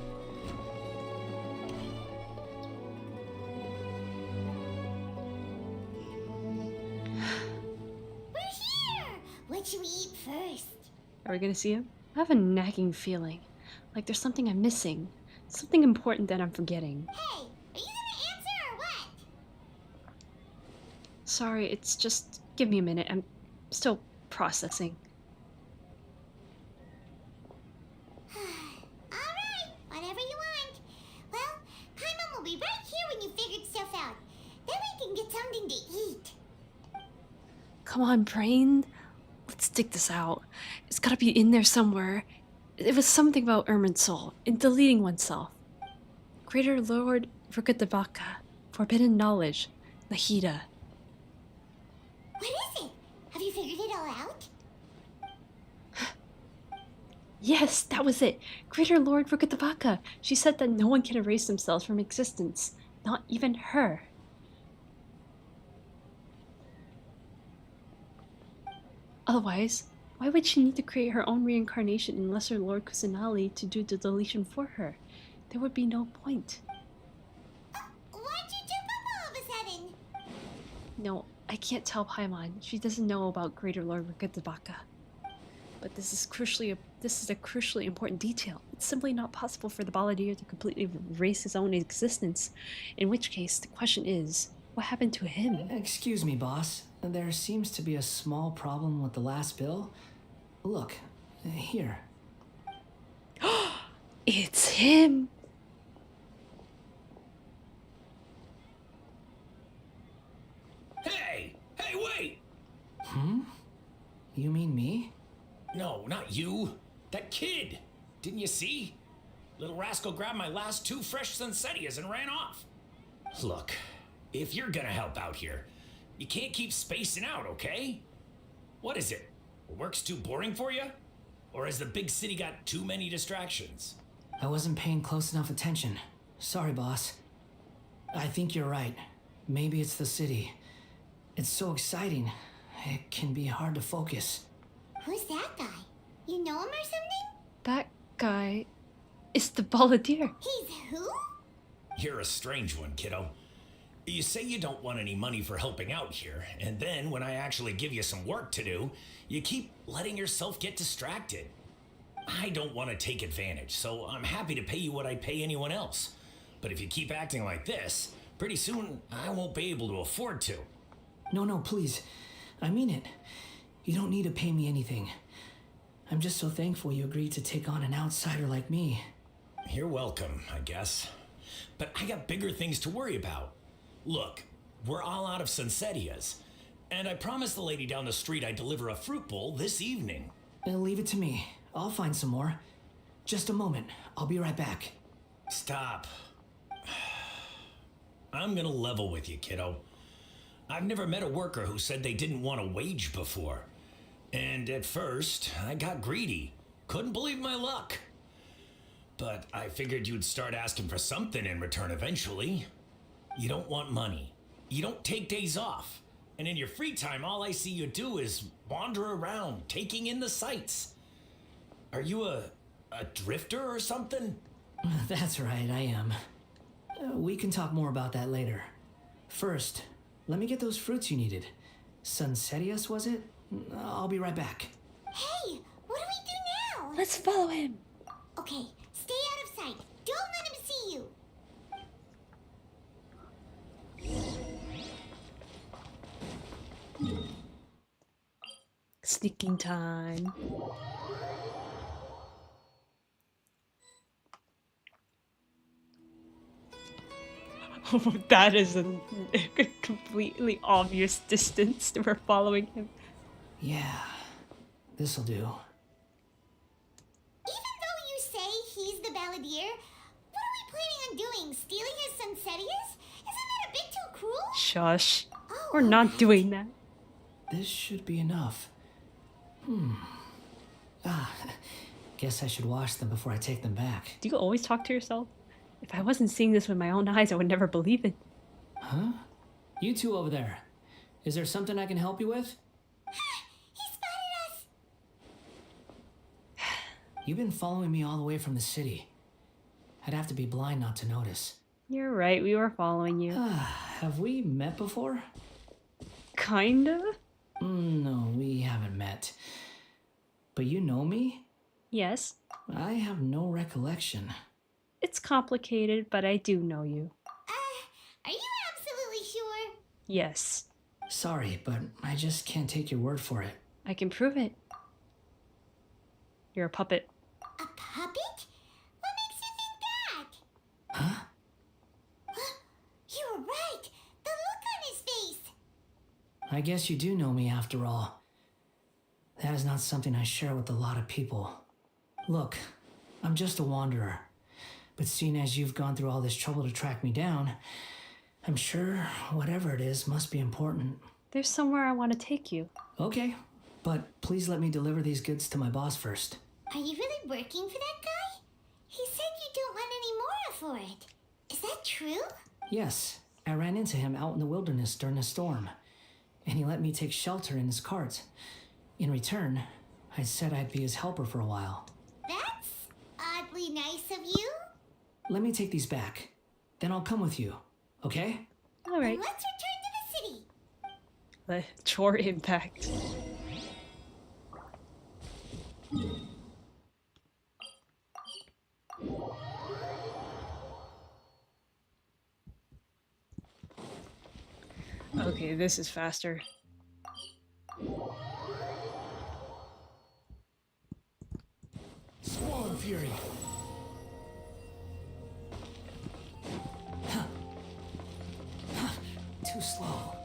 We're here! What should we eat first? Are we gonna see him? I have a nagging feeling. Like there's something I'm missing. Something important that I'm forgetting. Hey, are you gonna answer or what? Sorry, it's just... Give me a minute. I'm still processing. Alright, whatever you want. Well, Paimon will be right here when you figured stuff out. Then we can get something to eat. Come on, brain. Let's dig this out. It's gotta be in there somewhere. It was something about Irminsul, in deleting oneself. Greater Lord Rukatabaka, Forbidden Knowledge, Nahida. What is it? Have you figured it all out? Yes, that was it. Greater Lord Rukatabaka. She said that no one can erase themselves from existence. Not even her. Otherwise, why would she need to create her own reincarnation in Lesser Lord Kusanali to do the deletion for her? There would be no point. Why'd you jump up all of a sudden? No, I can't tell Paimon. She doesn't know about Greater Lord Rukatabaka. But this is a crucially important detail. It's simply not possible for the Balladeer to completely erase his own existence. In which case, the question is, what happened to him? Excuse me, boss. There seems to be a small problem with the last bill. Look, here. It's him! Hey! Hey, wait! Hmm? You mean me? No, not you. That kid. Didn't you see? Little rascal grabbed my last 2 fresh Sunsetias and ran off. Look, if you're gonna help out here, you can't keep spacing out, okay? What is it? Work's too boring for you? Or has the big city got too many distractions? I wasn't paying close enough attention. Sorry, boss. I think you're right. Maybe it's the city. It's so exciting. It can be hard to focus. Who's that guy? You know him or something? That guy is the Balladeer. He's who? You're a strange one, kiddo. You say you don't want any money for helping out here, and then when I actually give you some work to do, you keep letting yourself get distracted. I don't want to take advantage, so I'm happy to pay you what I'd pay anyone else. But if you keep acting like this, pretty soon I won't be able to afford to. No, please. I mean it. You don't need to pay me anything. I'm just so thankful you agreed to take on an outsider like me. You're welcome, I guess. But I got bigger things to worry about. Look, we're all out of Sunsetias, and I promised the lady down the street I'd deliver a fruit bowl this evening. Leave it to me. I'll find some more. Just a moment. I'll be right back. Stop. I'm gonna level with you, kiddo. I've never met a worker who said they didn't want a wage before. And at first, I got greedy. Couldn't believe my luck. But I figured you'd start asking for something in return eventually. You don't want money. You don't take days off. And in your free time, all I see you do is wander around, taking in the sights. Are you a drifter or something? That's right, I am. We can talk more about that later. First, let me get those fruits you needed. Sunsetius, was it? I'll be right back. Hey, what do we do now? Let's follow him. Okay, stay out of sight. Don't let him see you. Sneaking time. That is a completely obvious distance that we're following him. Yeah, this'll do. Even though you say he's the balladeer, what are we planning on doing? Stealing his Sunsetius? Isn't that a bit too cruel? Shush. We're not doing that. This should be enough. Guess I should wash them before I take them back. Do you always talk to yourself? If I wasn't seeing this with my own eyes, I would never believe it. Huh? You two over there. Is there something I can help you with? He spotted us! You've been following me all the way from the city. I'd have to be blind not to notice. You're right, we were following you. Have we met before? Kinda? No, we haven't met. But you know me? Yes. I have no recollection. It's complicated, but I do know you. Are you absolutely sure? Yes. Sorry, but I just can't take your word for it. I can prove it. You're a puppet. A puppet? What makes you think that? Huh? You were right! The look on his face! I guess you do know me after all. That is not something I share with a lot of people. Look, I'm just a wanderer. But seeing as you've gone through all this trouble to track me down, I'm sure whatever it is must be important. There's somewhere I want to take you. Okay, but please let me deliver these goods to my boss first. Are you really working for that guy? He said you don't want any more for it. Is that true? Yes, I ran into him out in the wilderness during a storm, and he let me take shelter in his cart. In return, I said I'd be his helper for a while. That's oddly nice of you. Let me take these back. Then I'll come with you, okay? All right. Let's return to the city. The chore impact. Okay, this is faster. Swallow Fury. Too slow.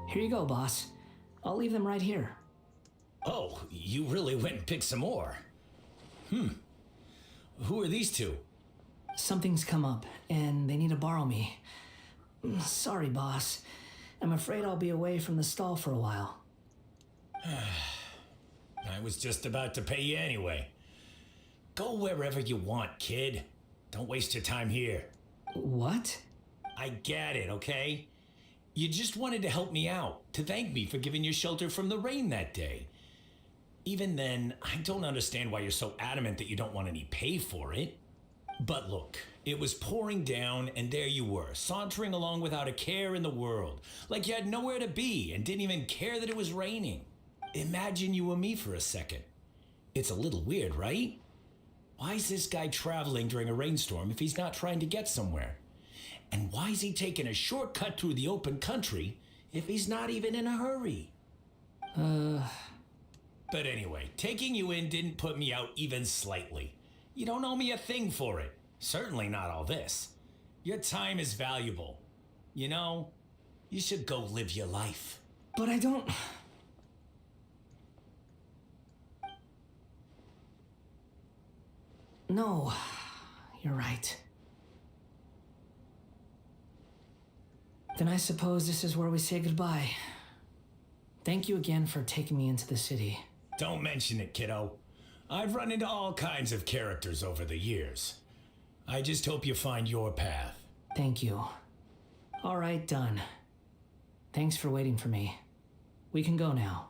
Here you go, boss. I'll leave them right here. Oh, you really went and picked some more. Who are these two? Something's come up, and they need to borrow me. Sorry, boss. I'm afraid I'll be away from the stall for a while. I was just about to pay you anyway. Go wherever you want, kid. Don't waste your time here. What? I get it, okay? You just wanted to help me out, to thank me for giving you shelter from the rain that day. Even then, I don't understand why you're so adamant that you don't want any pay for it. But look, it was pouring down, and there you were, sauntering along without a care in the world, like you had nowhere to be and didn't even care that it was raining. Imagine you were me for a second. It's a little weird, right? Why is this guy traveling during a rainstorm if he's not trying to get somewhere? And why is he taking a shortcut through the open country if he's not even in a hurry? But anyway, taking you in didn't put me out even slightly. You don't owe me a thing for it. Certainly not all this. Your time is valuable. You know, you should go live your life. But I don't... No, you're right. Then I suppose this is where we say goodbye. Thank you again for taking me into the city. Don't mention it, kiddo. I've run into all kinds of characters over the years. I just hope you find your path. Thank you. All right, done. Thanks for waiting for me. We can go now.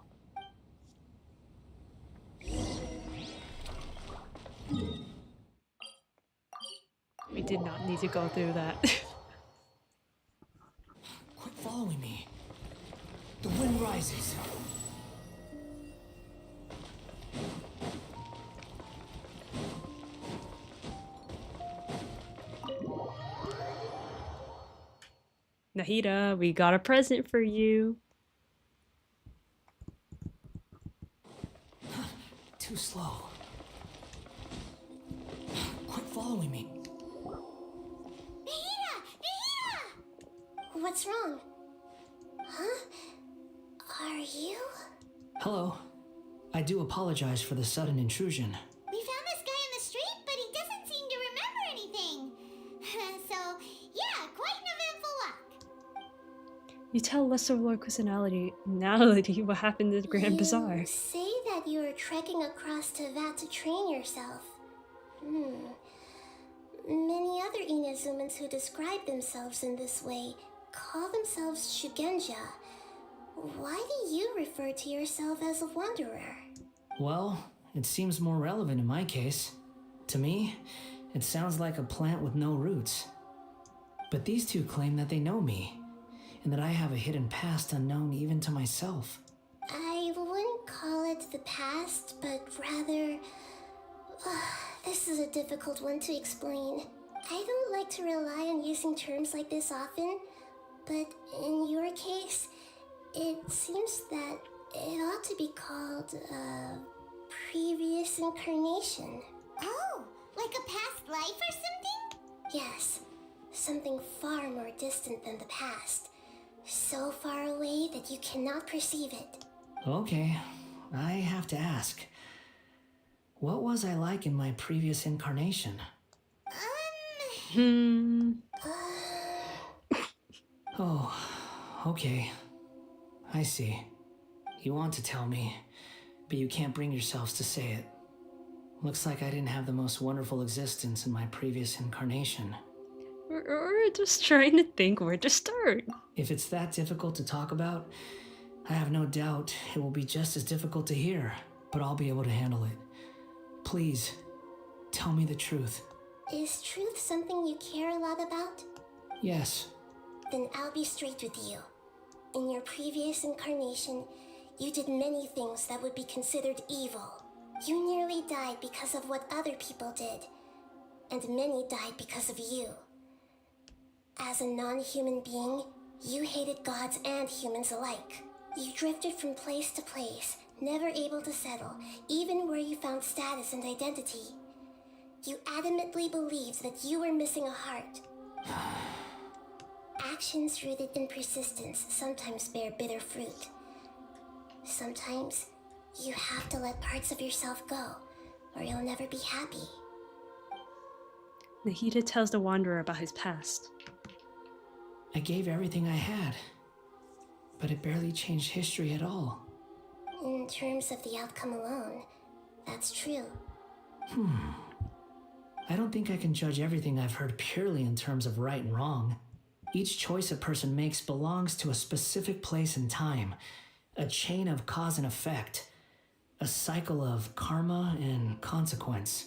We did not need to go through that. Quit following me. The wind rises. Nahida, we got a present for you. Too slow. Quit following me. Nahida! Nahida! What's wrong? Huh? Are you? Hello. I do apologize for the sudden intrusion. We found this guy in the street, but he doesn't seem to remember anything. So, yeah, quite an eventful walk. You tell Lesser Lord Cusinality what happened at the Grand Bazaar. You say that you are trekking across Teyvat to train yourself. Many other Inazumans who describe themselves in this way call themselves Shugenja. Why do you refer to yourself as a wanderer? Well, it seems more relevant in my case. To me, it sounds like a plant with no roots. But these two claim that they know me, and that I have a hidden past unknown even to myself. I wouldn't call it the past, but rather... this is a difficult one to explain. I don't like to rely on using terms like this often, but in your case, it seems that it ought to be called a previous incarnation. Oh, like a past life or something? Yes, something far more distant than the past. So far away that you cannot perceive it. Okay, I have to ask. What was I like in my previous incarnation? Oh, okay. I see. You want to tell me, but you can't bring yourselves to say it. Looks like I didn't have the most wonderful existence in my previous incarnation. We're just trying to think where to start. If it's that difficult to talk about, I have no doubt it will be just as difficult to hear, but I'll be able to handle it. Please, tell me the truth. Is truth something you care a lot about? Yes. Then I'll be straight with you. In your previous incarnation, you did many things that would be considered evil. You nearly died because of what other people did, and many died because of you. As a non-human being, you hated gods and humans alike. You drifted from place to place, never able to settle, even where you found status and identity. You adamantly believed that you were missing a heart. Actions rooted in persistence sometimes bear bitter fruit. Sometimes, you have to let parts of yourself go, or you'll never be happy. Nahida tells the Wanderer about his past. I gave everything I had, but it barely changed history at all. In terms of the outcome alone, that's true. I don't think I can judge everything I've heard purely in terms of right and wrong. Each choice a person makes belongs to a specific place and time, a chain of cause and effect, a cycle of karma and consequence.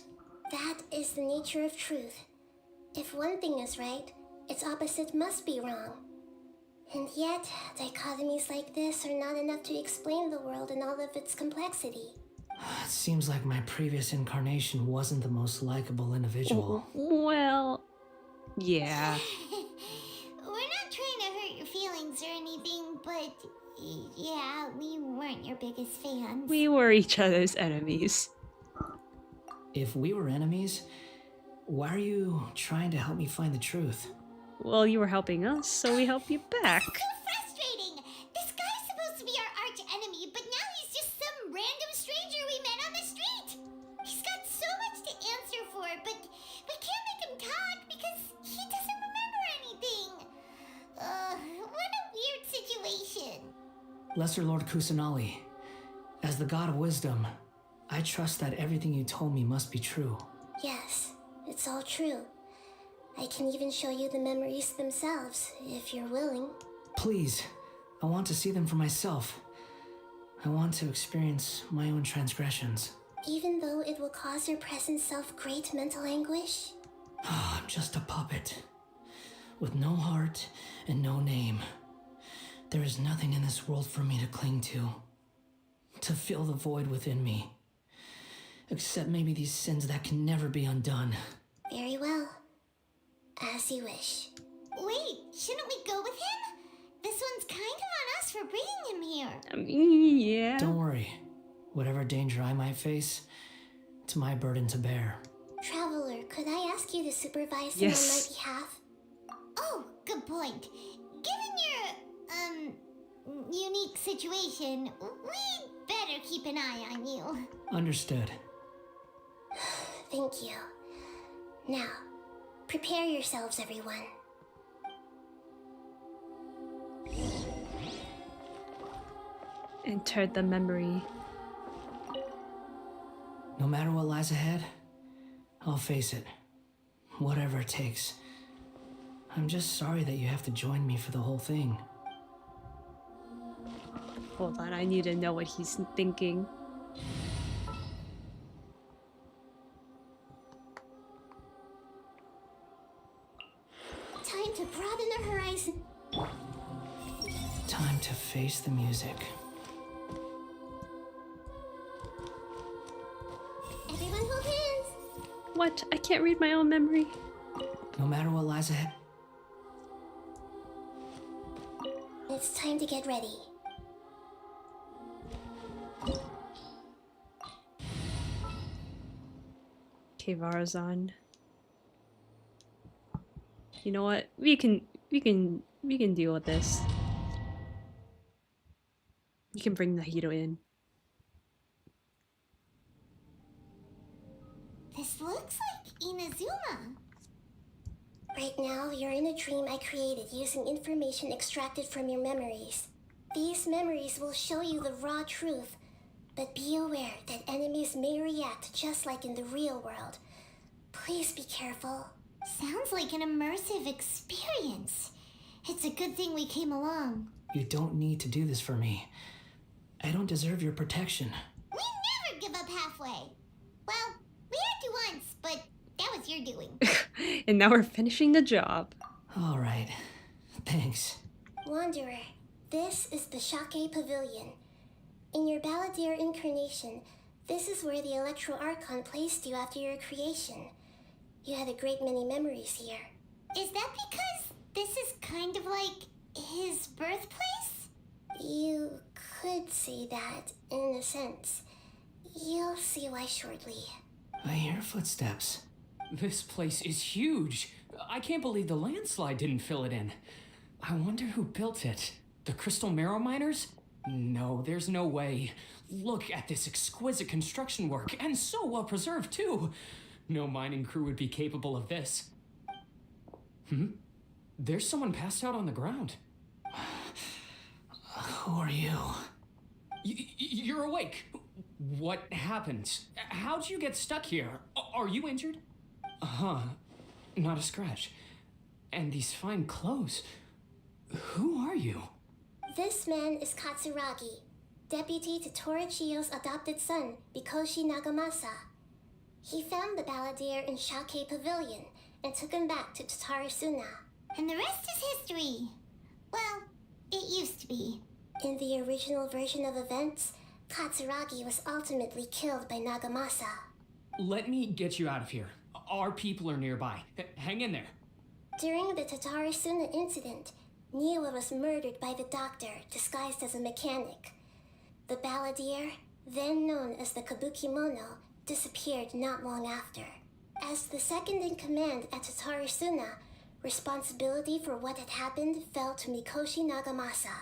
That is the nature of truth. If one thing is right, its opposite must be wrong. And yet, dichotomies like this are not enough to explain the world in all of its complexity. It seems like my previous incarnation wasn't the most likable individual. Well, yeah. We're not trying to hurt your feelings or anything, but yeah, we weren't your biggest fans. We were each other's enemies. If we were enemies, why are you trying to help me find the truth? Well, you were helping us, so we help you back. It's so frustrating! This guy's supposed to be our arch enemy, but now he's just some random stranger we met on the street! He's got so much to answer for, but Lesser Lord Kusanali, as the god of wisdom, I trust that everything you told me must be true. Yes, it's all true. I can even show you the memories themselves, if you're willing. Please, I want to see them for myself. I want to experience my own transgressions. Even though it will cause your present self great mental anguish? I'm just a puppet, with no heart and no name. There is nothing in this world for me to cling to fill the void within me. Except maybe these sins that can never be undone. Very well. As you wish. Wait, shouldn't we go with him? This one's kind of on us for bringing him here. I mean, yeah. Don't worry. Whatever danger I might face, it's my burden to bear. Traveler, could I ask you to supervise him Yes. on my behalf? Oh, good point. Given your, unique situation, we'd better keep an eye on you. Understood. Thank you. Now, prepare yourselves, everyone. Entered the memory. No matter what lies ahead, I'll face it. Whatever it takes. I'm just sorry that you have to join me for the whole thing. Hold on, I need to know what he's thinking. Time to broaden the horizon. Time to face the music. Everyone hold hands. What? I can't read my own memory. No matter what lies ahead. It's time to get ready. Okay, Varazan. You know what? We can deal with this. You can bring Nahito in. This looks like Inazuma. Right now, you're in a dream I created using information extracted from your memories. These memories will show you the raw truth, but be aware that enemies may react just like in the real world. Please be careful. Sounds like an immersive experience. It's a good thing we came along. You don't need to do this for me. I don't deserve your protection. We never give up halfway. Well, we had to once, but that was your doing. And now we're finishing the job. All right. Thanks. Wanderer, this is the Shake Pavilion. In your Balladeer incarnation, this is where the Electro Archon placed you after your creation. You had a great many memories here. Is that because this is kind of like his birthplace? You could say that, in a sense. You'll see why shortly. I hear footsteps. This place is huge. I can't believe the landslide didn't fill it in. I wonder who built it. The Crystal Marrow Miners? No, there's no way. Look at this exquisite construction work, and so well preserved, too. No mining crew would be capable of this. There's someone passed out on the ground. Who are you? You're awake. What happened? How'd you get stuck here? Are you injured? Huh. Not a scratch. And these fine clothes. Who are you? This man is Katsuragi, deputy to Torichiyo's adopted son, Mikoshi Nagamasa. He found the Balladeer in Shake Pavilion and took him back to Tatarasuna. And the rest is history. Well, it used to be. In the original version of events, Katsuragi was ultimately killed by Nagamasa. Let me get you out of here. Our people are nearby. Hang in there. During the Tatarasuna incident, Niwa was murdered by the doctor disguised as a mechanic. The Balladeer, then known as the Kabukimono, disappeared not long after. As the second in command at Tatarasuna, responsibility for what had happened fell to Mikoshi Nagamasa.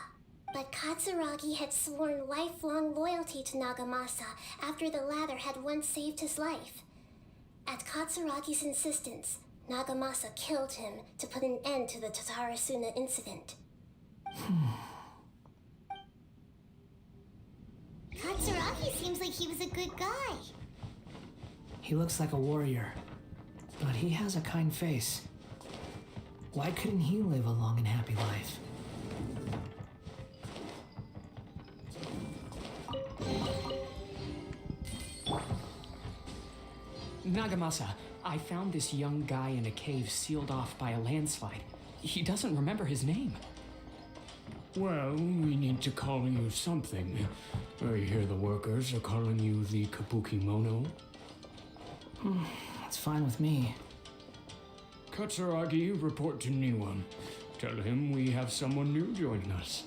But Katsuragi had sworn lifelong loyalty to Nagamasa after the latter had once saved his life. At Katsuragi's insistence, Nagamasa killed him to put an end to the Tatarasuna incident. Katsuragi seems like he was a good guy. He looks like a warrior, but he has a kind face. Why couldn't he live a long and happy life? Nagamasa, I found this young guy in a cave sealed off by a landslide. He doesn't remember his name. Well, we need to call you something. I hear the workers are calling you the Kabuki Mono. That's fine with me. Katsuragi, report to Niwan. Tell him we have someone new joining us.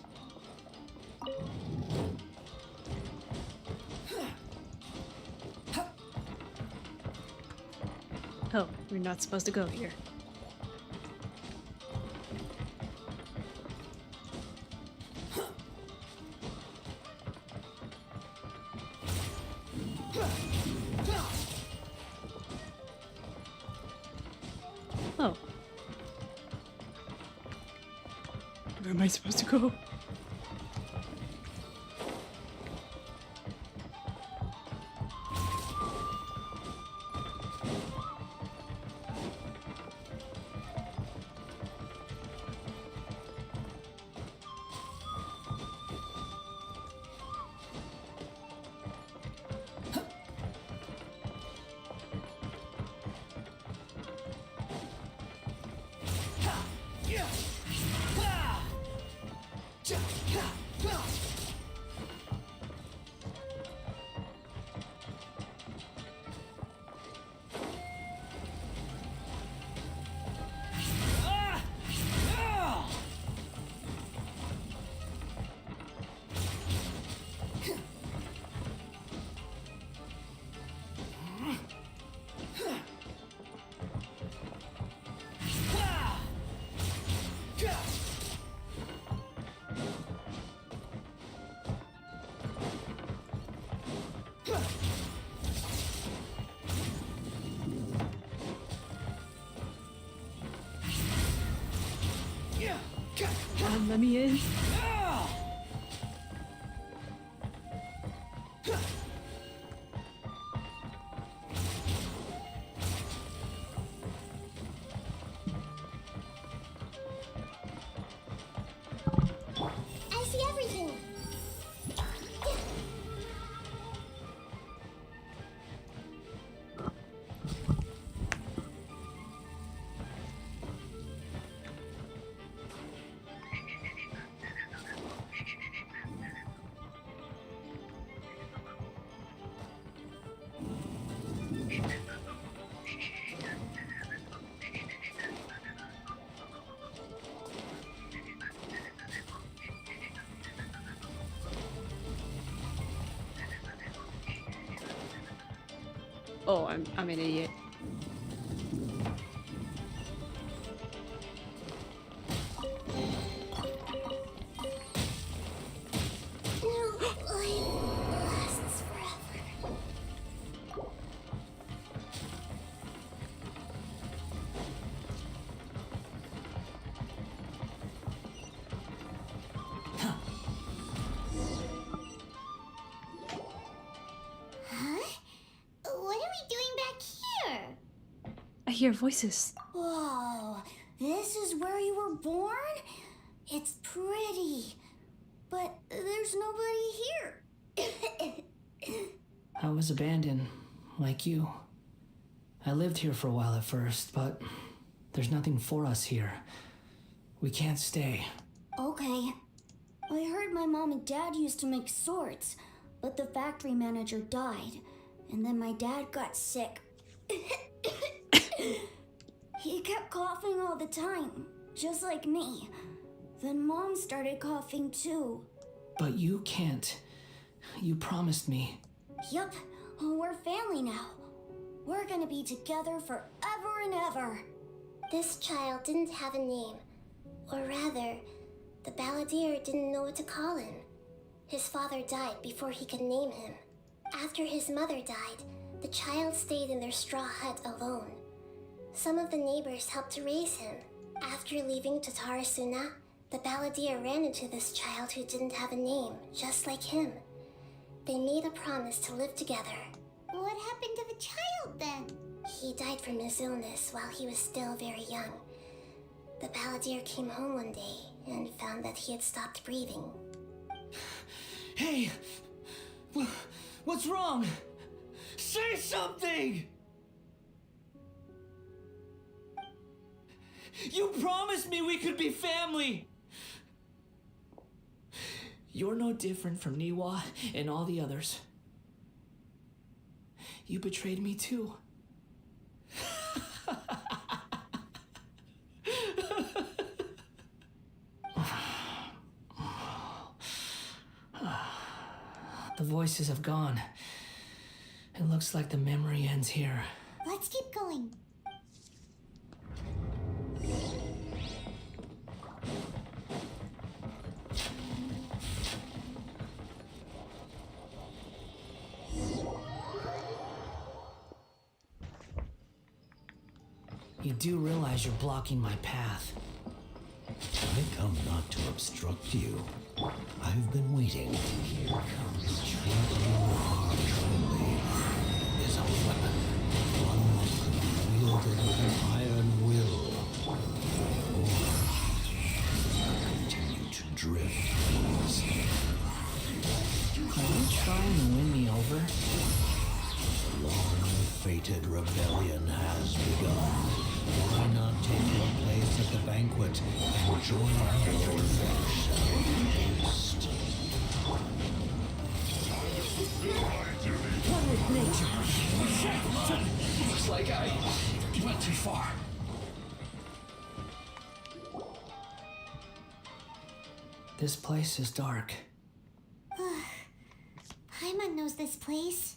Oh, we're not supposed to go here. Oh. Where am I supposed to go? Let me in. I see everything. Oh, I'm an idiot. Lasts forever. Huh? What are we doing back here? I hear voices. Whoa, this is where you were born? It's pretty, but there's nobody here. I was abandoned, like you. I lived here for a while at first, but there's nothing for us here. We can't stay. Okay. I heard my mom and dad used to make swords, but the factory manager died, and then my dad got sick. He kept coughing all the time, just like me. Then Mom started coughing too. But you can't. You promised me. Yup, we're family now. We're gonna be together forever and ever. This child didn't have a name. Or rather, the balladeer didn't know what to call him. His father died before he could name him. After his mother died, the child stayed in their straw hut alone. Some of the neighbors helped to raise him. After leaving Tatarasuna, the balladeer ran into this child who didn't have a name, just like him. They made a promise to live together. What happened to the child then? He died from his illness while he was still very young. The balladeer came home one day and found that he had stopped breathing. Hey! What's wrong? Say something! You promised me we could be family! You're no different from Niwa and all the others. You betrayed me too. The voices have gone. It looks like the memory ends here. Let's keep going. You do realize you're blocking my path. I come not to obstruct you. I've been waiting. Here comes Harm truly is a weapon, one that could be wielded with an iron will. Or continue to drift. Are you trying to win me over? The long-fated rebellion has begun. Why not take your place at the banquet and join your feast? One with nature. Looks like I went too far. This place is dark. Paimon knows this place.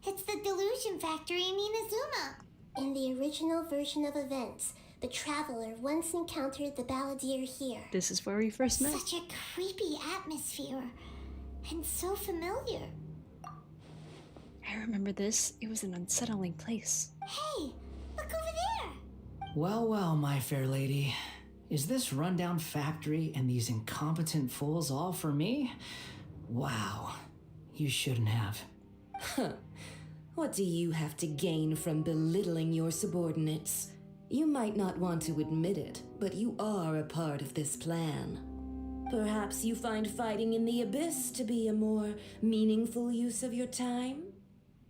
It's the delusion factory in Inazuma. In the original version of events, the traveler once encountered the balladeer here. This is where we first met. Such a creepy atmosphere. And so familiar. I remember this. It was an unsettling place. Hey, look over there. Well, well, my fair lady. Is this rundown factory and these incompetent fools all for me? Wow. You shouldn't have. Huh. What do you have to gain from belittling your subordinates? You might not want to admit it, but you are a part of this plan. Perhaps you find fighting in the abyss to be a more meaningful use of your time?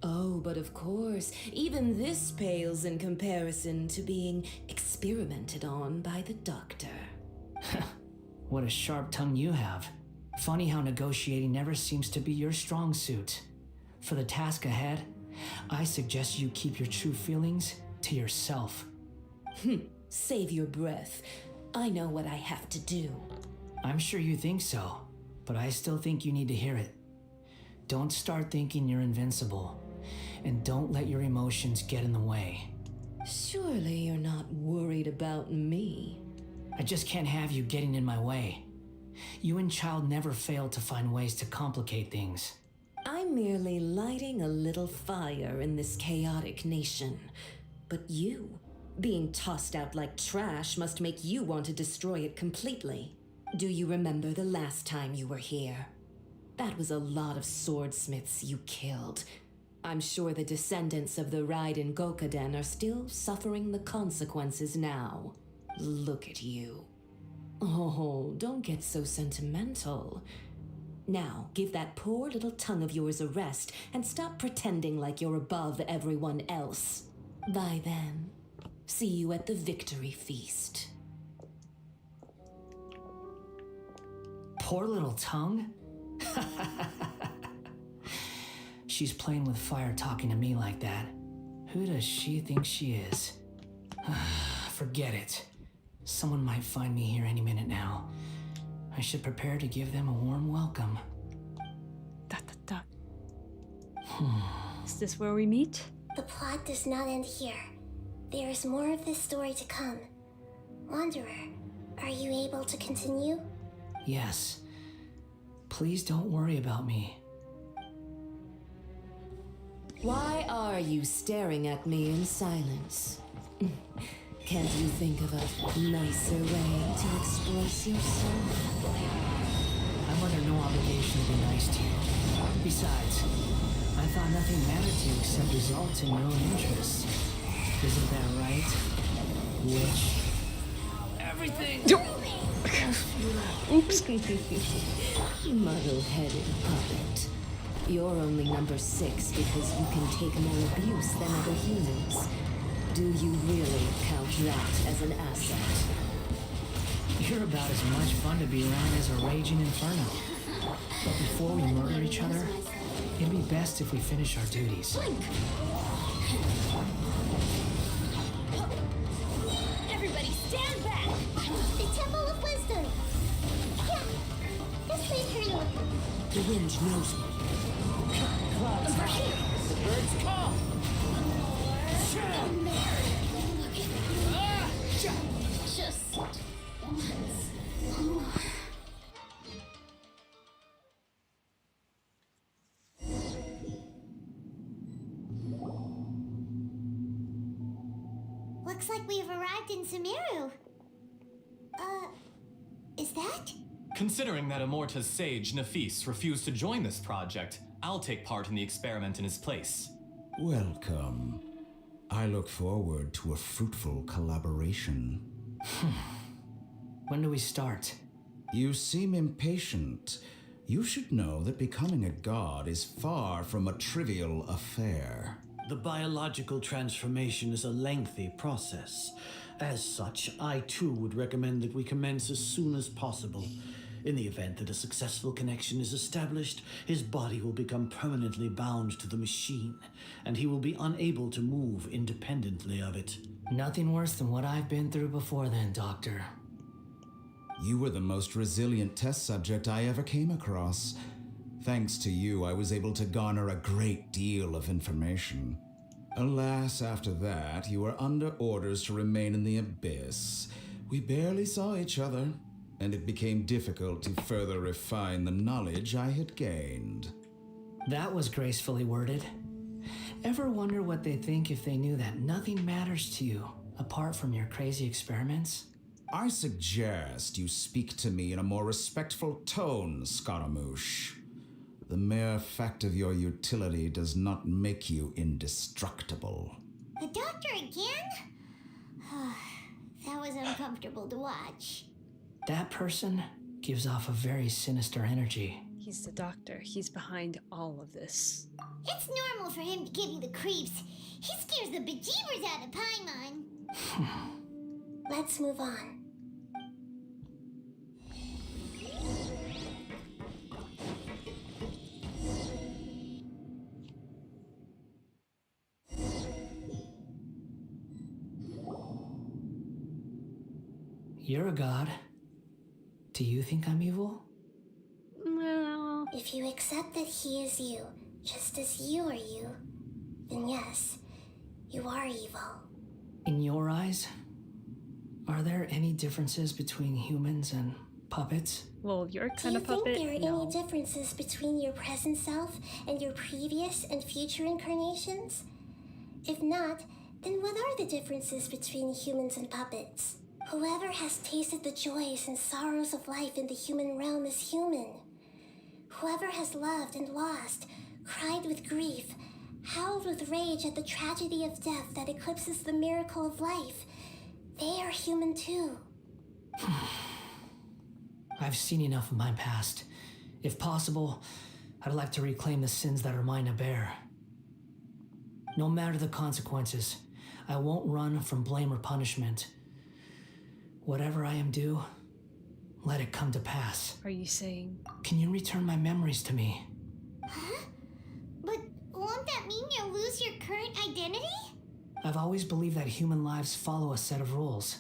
Oh, but of course, even this pales in comparison to being experimented on by the doctor. What a sharp tongue you have. Funny how negotiating never seems to be your strong suit. For the task ahead, I suggest you keep your true feelings to yourself. Save your breath. I know what I have to do. I'm sure you think so, but I still think you need to hear it. Don't start thinking you're invincible, and don't let your emotions get in the way. Surely you're not worried about me. I just can't have you getting in my way. You and Child never fail to find ways to complicate things. I'm merely lighting a little fire in this chaotic nation. But you, being tossed out like trash, must make you want to destroy it completely. Do you remember the last time you were here? That was a lot of swordsmiths you killed. I'm sure the descendants of the Raiden Gokaden are still suffering the consequences now. Look at you. Oh, don't get so sentimental. Now, give that poor little tongue of yours a rest and stop pretending like you're above everyone else. Bye then. See you at the victory feast. Poor little tongue? She's playing with fire talking to me like that. Who does she think she is? Forget it. Someone might find me here any minute now. I should prepare to give them a warm welcome. Is this where we meet? The plot does not end here. There is more of this story to come. Wanderer, are you able to continue? Yes. Please don't worry about me. Why are you staring at me in silence? Can't you think of a nicer way to express yourself? I'm under no obligation to be nice to you. Besides, I thought nothing mattered to you except results in your own interests. Isn't that right? Which... Everything! Oops. Muddle-headed puppet. You're only number 6 because you can take more abuse than other humans. Do you really count that as an asset? You're about as much fun to be around as a raging inferno. But before we murder each other, it'd be best if we finish our duties. Everybody stand back! The Temple of Wisdom! Yeah, this way through. The wind knows me. Over here! The birds come! Just once. Looks like we've arrived in Sumeru. Is that? Considering that Immorta's sage, Nafis, refused to join this project, I'll take part in the experiment in his place. Welcome. I look forward to a fruitful collaboration. When do we start? You seem impatient. You should know that becoming a god is far from a trivial affair. The biological transformation is a lengthy process. As such, I too would recommend that we commence as soon as possible. In the event that a successful connection is established, his body will become permanently bound to the machine, and he will be unable to move independently of it. Nothing worse than what I've been through before then, Doctor. You were the most resilient test subject I ever came across. Thanks to you, I was able to garner a great deal of information. Alas, after that, you were under orders to remain in the abyss. We barely saw each other, and it became difficult to further refine the knowledge I had gained. That was gracefully worded. Ever wonder what they think if they knew that nothing matters to you apart from your crazy experiments? I suggest you speak to me in a more respectful tone, Scaramouche. The mere fact of your utility does not make you indestructible. The doctor again? That was uncomfortable to watch. That person gives off a very sinister energy. He's the doctor. He's behind all of this. It's normal for him to give you the creeps. He scares the bejeebers out of Paimon. Let's move on. You're a god. Do you think I'm evil? Well... If you accept that he is you, just as you are you, then yes, you are evil. In your eyes, are there any differences between humans and puppets? Well, you're Do kind you of puppet. think there are any differences between your present self and your previous and future incarnations? If not, then what are the differences between humans and puppets? Whoever has tasted the joys and sorrows of life in the human realm is human. Whoever has loved and lost, cried with grief, howled with rage at the tragedy of death that eclipses the miracle of life, they are human too. I've seen enough of my past. If possible, I'd like to reclaim the sins that are mine to bear. No matter the consequences, I won't run from blame or punishment. Whatever I am due, let it come to pass. Are you saying... Can you return my memories to me? Huh? But won't that mean you'll lose your current identity? I've always believed that human lives follow a set of rules,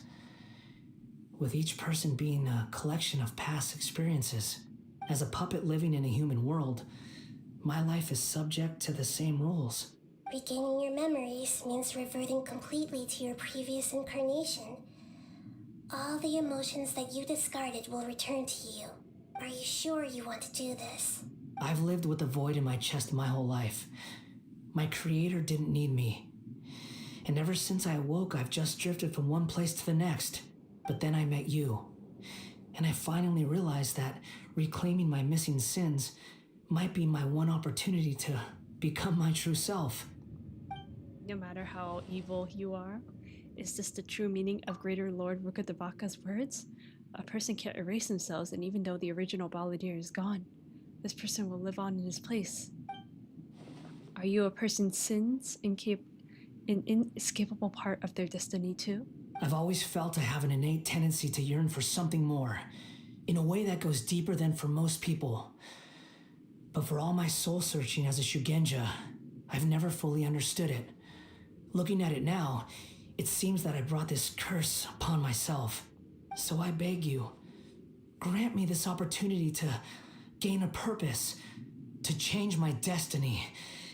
with each person being a collection of past experiences. As a puppet living in a human world, my life is subject to the same rules. Regaining your memories means reverting completely to your previous incarnation. All the emotions that you discarded will return to you. Are you sure you want to do this? I've lived with a void in my chest my whole life. My creator didn't need me. And ever since I awoke, I've just drifted from one place to the next. But then I met you. And I finally realized that reclaiming my missing sins might be my one opportunity to become my true self. No matter how evil you are, is this the true meaning of Greater Lord Rukkhadevaka's words? A person can't erase themselves, and even though the original Balladeer is gone, this person will live on in his place. Are you a person's sins an inescapable part of their destiny too? I've always felt I have an innate tendency to yearn for something more, in a way that goes deeper than for most people. But for all my soul searching as a Shugenja, I've never fully understood it. Looking at it now, it seems that I brought this curse upon myself. So I beg you, grant me this opportunity to gain a purpose, to change my destiny,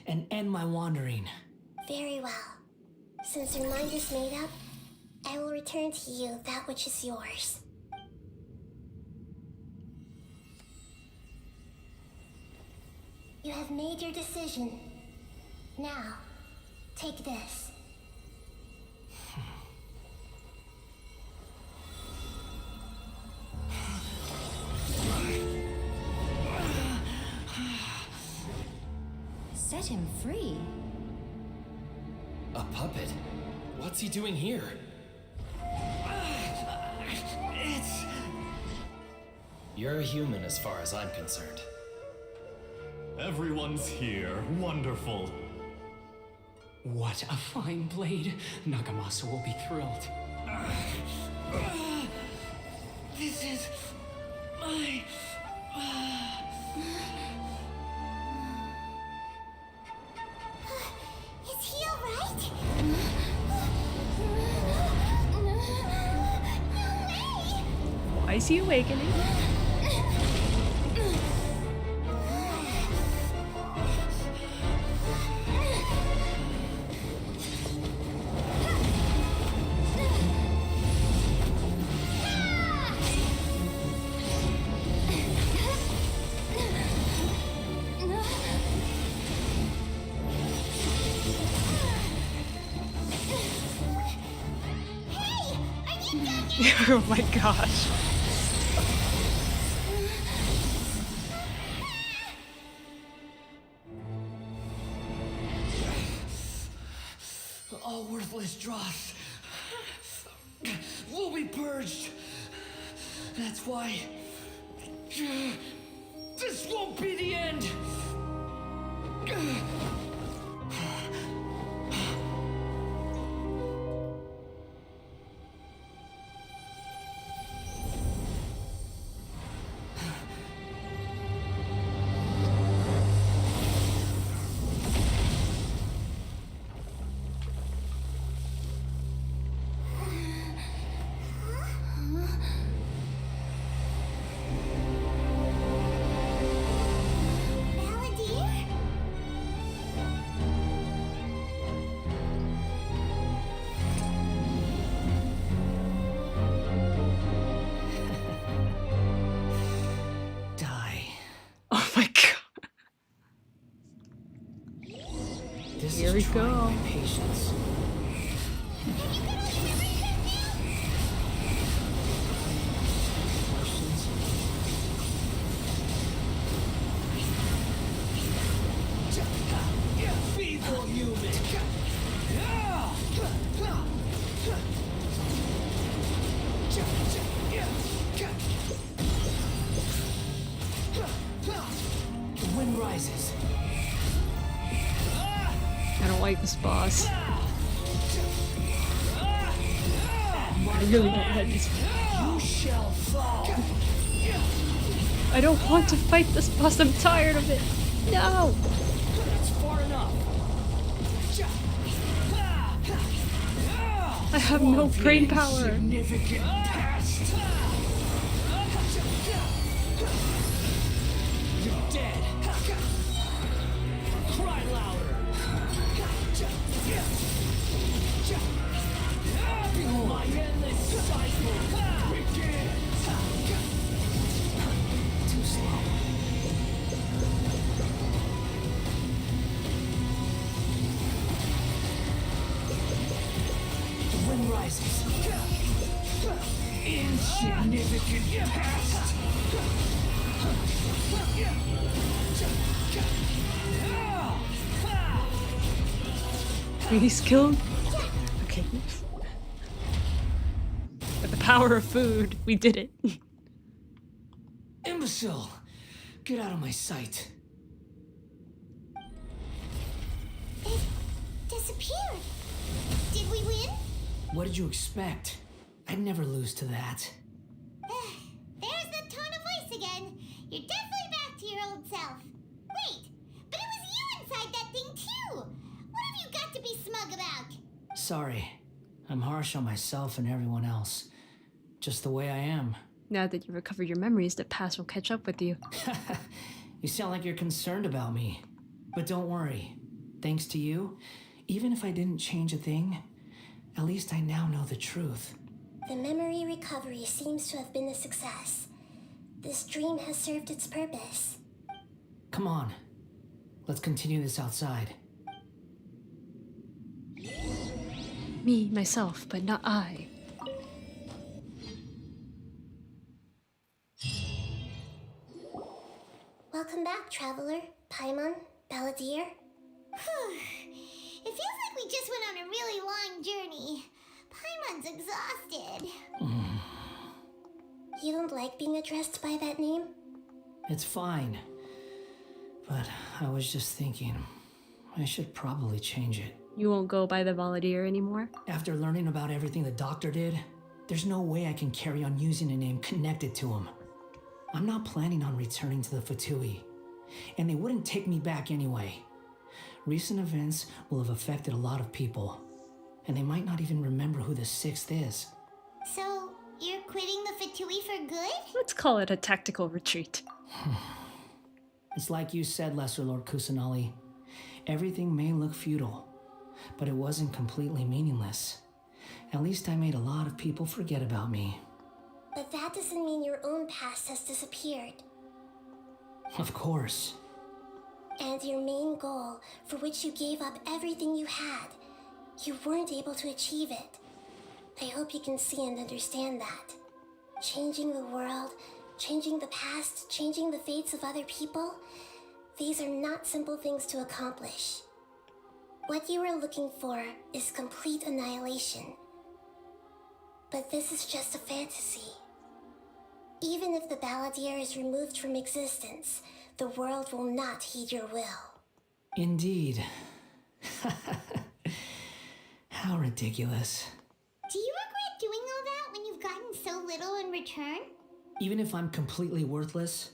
and end my wandering. Very well. Since your mind is made up, I will return to you that which is yours. You have made your decision. Now, take this. Set him free. A puppet? What's he doing here? You're a human as far as I'm concerned. Everyone's here. Wonderful. What a fine blade. Nagamasa will be thrilled. This is my... Is he alright? Why is he awakening? Oh my gosh. All worthless dross will be purged. That's why this won't be the end. Oh my god. This Here is we trying go. my patience. Questions? Feeble human! The wind rises. I don't like this boss. I really don't like this boss. You shall fall. I don't want to fight this boss. I'm tired of it. No! That's far enough. I have no brain power. Significant past. You're dead. Cry louder. My endless cycle begins. Too slow. The wind rises. In Significant past. He's killed. Okay. With the power of food, we did it. Imbecile! Get out of my sight. It disappeared. Did we win? What did you expect? I'd never lose to that. There's the tone of voice again. You're definitely back to your old self. Wait, but it was you inside that thing too. What have you got to be smug about? Sorry. I'm harsh on myself and everyone else. Just the way I am. Now that you recover your memories, the past will catch up with you. You sound like you're concerned about me. But don't worry. Thanks to you, even if I didn't change a thing, at least I now know the truth. The memory recovery seems to have been a success. This dream has served its purpose. Come on. Let's continue this outside. Me, myself, but not I. Welcome back, traveler. Paimon, Balladeer. It feels like we just went on a really long journey. Paimon's exhausted. You don't like being addressed by that name? It's fine. But I was just thinking, I should probably change it. You won't go by the Volunteer anymore? After learning about everything the doctor did, there's no way I can carry on using a name connected to him. I'm not planning on returning to the Fatui, and they wouldn't take me back anyway. Recent events will have affected a lot of people, and they might not even remember who the sixth is. So, you're quitting the Fatui for good? Let's call it a tactical retreat. It's like you said, Lesser Lord Kusanali. Everything may look futile, but it wasn't completely meaningless. At least I made a lot of people forget about me. But that doesn't mean your own past has disappeared. Of course. And your main goal, for which you gave up everything you had, you weren't able to achieve it. I hope you can see and understand that. Changing the world, changing the past, changing the fates of other people, these are not simple things to accomplish. What you are looking for is complete annihilation. But this is just a fantasy. Even if the Balladeer is removed from existence, the world will not heed your will. Indeed. How ridiculous. Do you regret doing all that when you've gotten so little in return? Even if I'm completely worthless,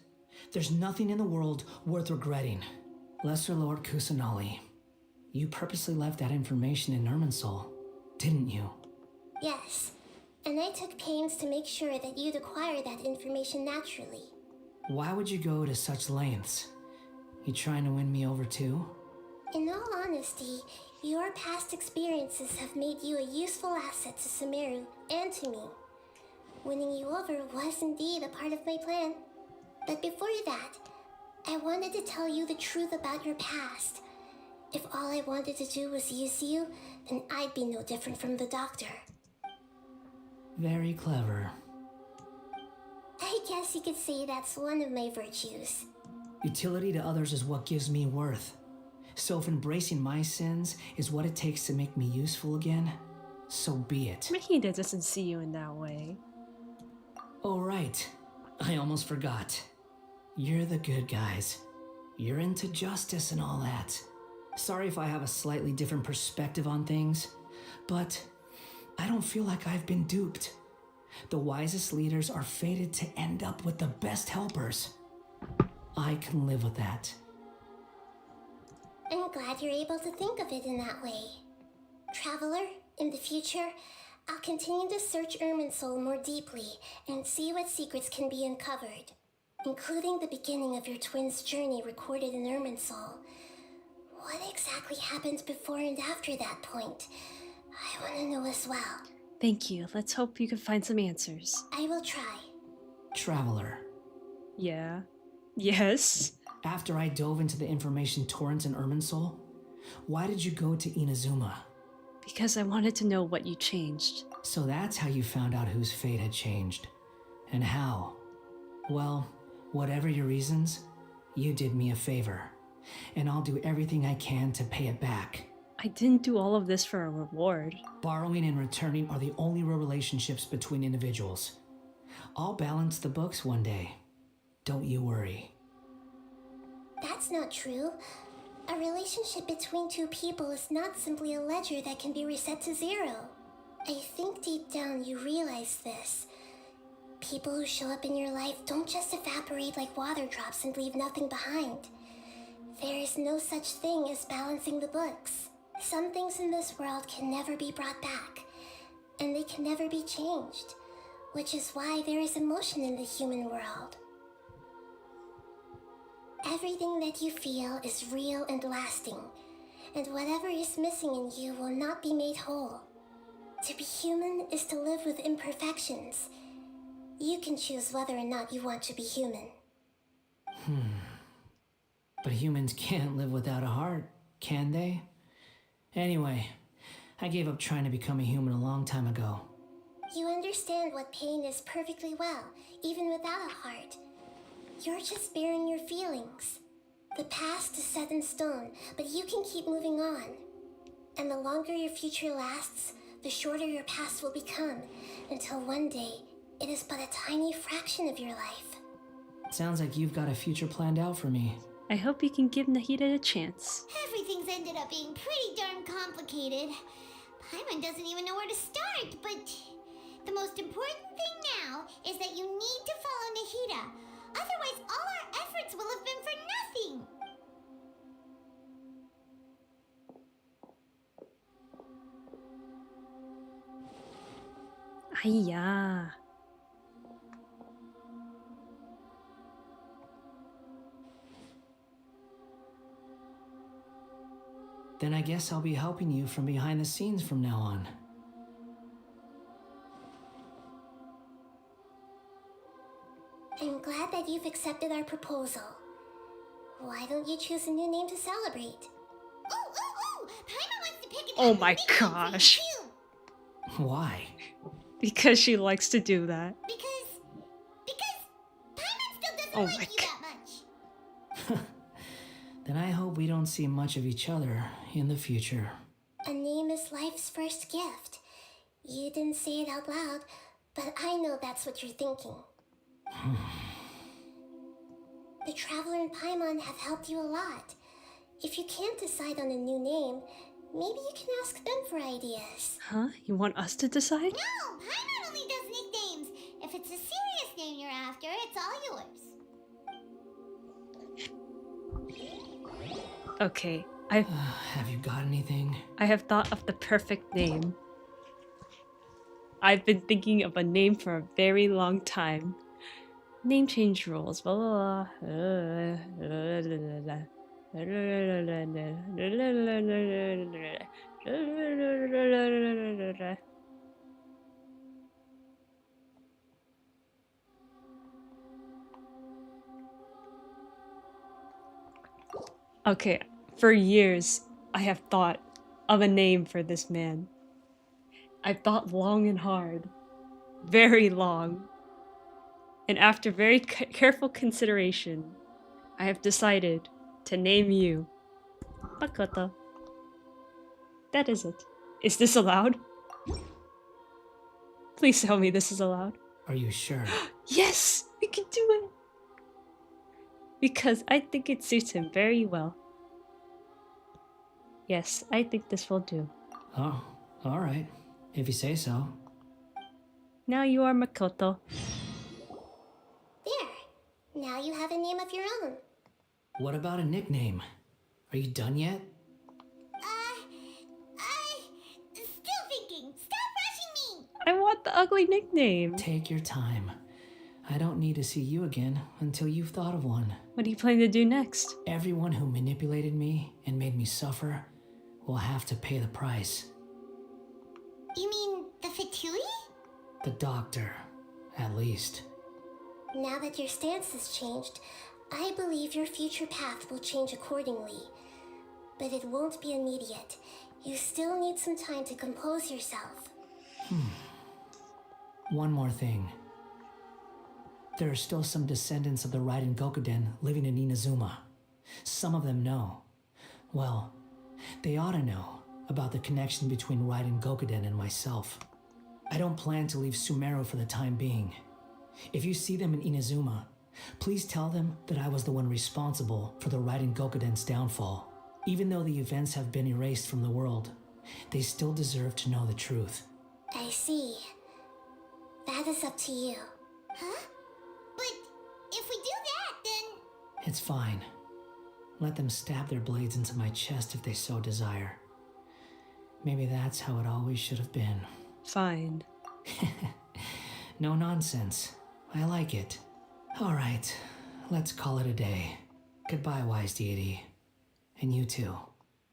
there's nothing in the world worth regretting. Lesser Lord Kusanali, you purposely left that information in Irminsul, didn't you? Yes, and I took pains to make sure that you'd acquire that information naturally. Why would you go to such lengths? You trying to win me over too? In all honesty, your past experiences have made you a useful asset to Sumeru and to me. Winning you over was indeed a part of my plan. But before that, I wanted to tell you the truth about your past. If all I wanted to do was use you, then I'd be no different from the doctor. Very clever. I guess you could say that's one of my virtues. Utility to others is what gives me worth. So if embracing my sins is what it takes to make me useful again, so be it. Mahida doesn't see you in that way. Oh right, I almost forgot. You're the good guys. You're into justice and all that. Sorry if I have a slightly different perspective on things, but I don't feel like I've been duped. The wisest leaders are fated to end up with the best helpers. I can live with that. I'm glad you're able to think of it in that way. Traveler, in the future, I'll continue to search Irminsul more deeply and see what secrets can be uncovered, including the beginning of your twins' journey recorded in Irminsul. What exactly happened before and after that point? I want to know as well. Thank you. Let's hope you can find some answers. I will try. Traveler. Yeah. Yes? After I dove into the information torrents in Irminsul, why did you go to Inazuma? Because I wanted to know what you changed. So that's how you found out whose fate had changed. And how? Well, whatever your reasons, you did me a favor. And I'll do everything I can to pay it back. I didn't do all of this for a reward. Borrowing and returning are the only real relationships between individuals. I'll balance the books one day. Don't you worry. That's not true. A relationship between two people is not simply a ledger that can be reset to zero. I think deep down you realize this. People who show up in your life don't just evaporate like water drops and leave nothing behind. There is no such thing as balancing the books. Some things in this world can never be brought back, and they can never be changed, which is why there is emotion in the human world. Everything that you feel is real and lasting, and whatever is missing in you will not be made whole. To be human is to live with imperfections. You can choose whether or not you want to be human. But humans can't live without a heart, can they? Anyway, I gave up trying to become a human a long time ago. You understand what pain is perfectly well, even without a heart. You're just bearing your feelings. The past is set in stone, but you can keep moving on. And the longer your future lasts, the shorter your past will become, until one day, it is but a tiny fraction of your life. Sounds like you've got a future planned out for me. I hope you can give Nahida a chance. Everything's ended up being pretty darn complicated. Paimon doesn't even know where to start, but the most important thing now is that you need to follow Nahida. Otherwise, all our efforts will have been for nothing. Aiya. Then I guess I'll be helping you from behind the scenes from now on. I'm glad that you've accepted our proposal. Why don't you choose a new name to celebrate? Ooh! Paimon wants to pick an Oh my gosh. Why? Because she likes to do that. Because Paimon still doesn't Oh like my you that much. Then I hope we don't see much of each other in the future. A name is life's first gift. You didn't say it out loud, but I know that's what you're thinking. The Traveler and Paimon have helped you a lot. If you can't decide on a new name, maybe you can ask them for ideas. Huh? You want us to decide? No, Paimon only does nicknames. If it's a serious name you're after, it's all yours. Okay, Have you got anything? I have thought of the perfect name. I've been thinking of a name for a very long time. Name change rules. Blah, blah, blah. Okay, for years, I have thought of a name for this man. I've thought long and hard. Very long. And after very careful consideration, I have decided to name you Makoto. That is it. Is this allowed? Please tell me this is allowed. Are you sure? Yes! We can do it! Because I think it suits him very well. Yes, I think this will do. Oh, alright. If you say so. Now you are Makoto. There. Now you have a name of your own. What about a nickname? Are you done yet? Still thinking. Stop rushing me. I want the ugly nickname. Take your time. I don't need to see you again until you've thought of one. What do you plan to do next? Everyone who manipulated me and made me suffer will have to pay the price. You mean the Fatui? The doctor, at least. Now that your stance has changed, I believe your future path will change accordingly. But it won't be immediate. You still need some time to compose yourself. One more thing. there are still some descendants of the Raiden Gokuden living in Inazuma. Some of them know. Well, they ought to know about the connection between Raiden Gokuden and myself. I don't plan to leave Sumeru for the time being. If you see them in Inazuma, please tell them that I was the one responsible for the Raiden Gokuden's downfall. Even though the events have been erased from the world, they still deserve to know the truth. I see. That is up to you. Huh? But if we do that, then... It's fine. Let them stab their blades into my chest if they so desire. Maybe that's how it always should have been. Fine. No nonsense. I like it. All right, let's call it a day. Goodbye, wise deity. And you too.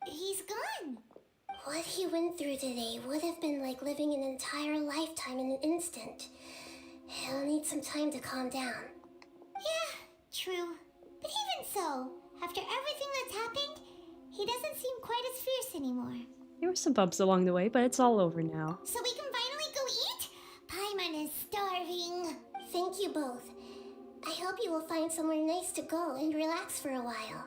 He's gone. What he went through today would have been like living an entire lifetime in an instant. He'll need some time to calm down. Yeah, true. But even so, after everything that's happened, he doesn't seem quite as fierce anymore. There were some bumps along the way, but it's all over now. So we can finally go eat? Paimon is starving. Thank you both. I hope you will find somewhere nice to go and relax for a while.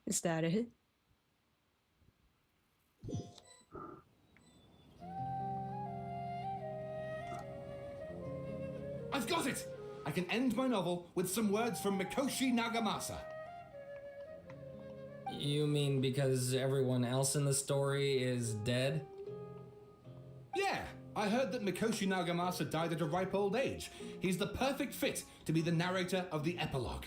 Is that it? I've got it! I can end my novel with some words from Mikoshi Nagamasa. You mean because everyone else in the story is dead? Yeah, I heard that Mikoshi Nagamasa died at a ripe old age. He's the perfect fit to be the narrator of the epilogue.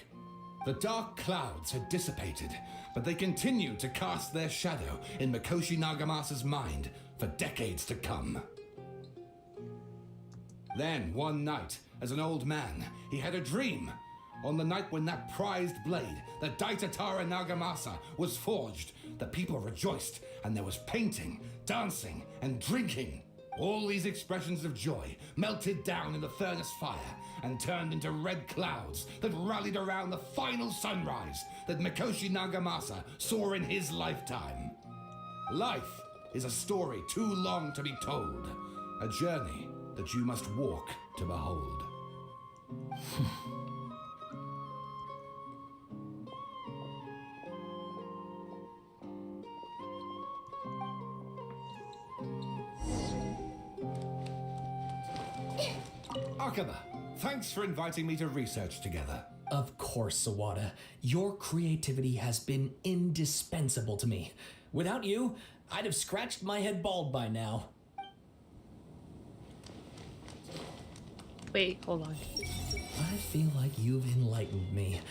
The dark clouds had dissipated, but they continued to cast their shadow in Mikoshi Nagamasa's mind for decades to come. Then, one night, as an old man, he had a dream. On the night when that prized blade, the Daitatara Nagamasa, was forged, the people rejoiced, and there was painting, dancing, and drinking. All these expressions of joy melted down in the furnace fire and turned into red clouds that rallied around the final sunrise that Mikoshi Nagamasa saw in his lifetime. Life is a story too long to be told, a journey that you must walk to behold. Akaba, thanks for inviting me to research together. Of course, Sawada. Your creativity has been indispensable to me. Without you, I'd have scratched my head bald by now. Wait, hold on. I feel like you've enlightened me.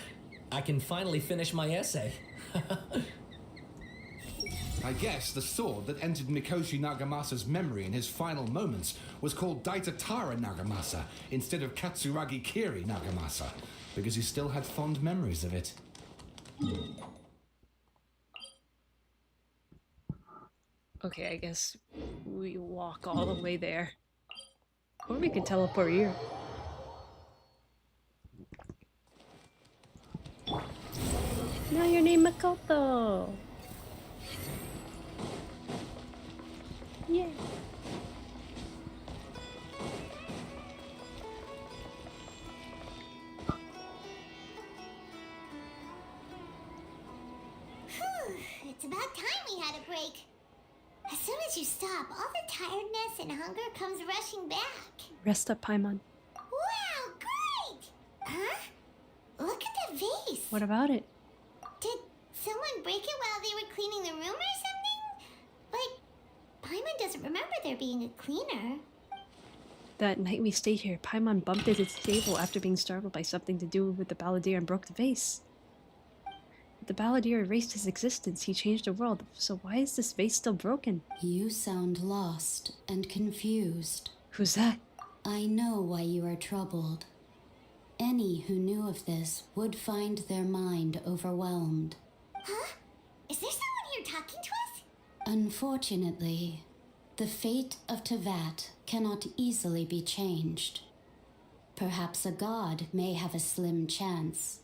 I can finally finish my essay. I guess the sword that entered Mikoshi Nagamasa's memory in his final moments was called Daitatara Nagamasa instead of Katsuragi Kiri Nagamasa, because he still had fond memories of it. Okay, I guess we walk all the way there. Or we can teleport here. Now your name Makoto! Yeah. Whew, it's about time we had a break. As soon as you stop, all the tiredness and hunger comes rushing back. Rest up, Paimon. Wow, great! Huh? Look at the vase. What about it? Did someone break it while they were cleaning the room or something? Like, Paimon doesn't remember there being a cleaner. That night we stayed here, Paimon bumped into the table after being startled by something to do with the balladeer and broke the vase. The balladeer erased his existence. He changed the world. So why is this vase still broken? You sound lost and confused. Who's that? I know why you are troubled. Any who knew of this would find their mind overwhelmed. Huh? Is there someone here talking to us? Unfortunately, the fate of Tevat cannot easily be changed. Perhaps a god may have a slim chance,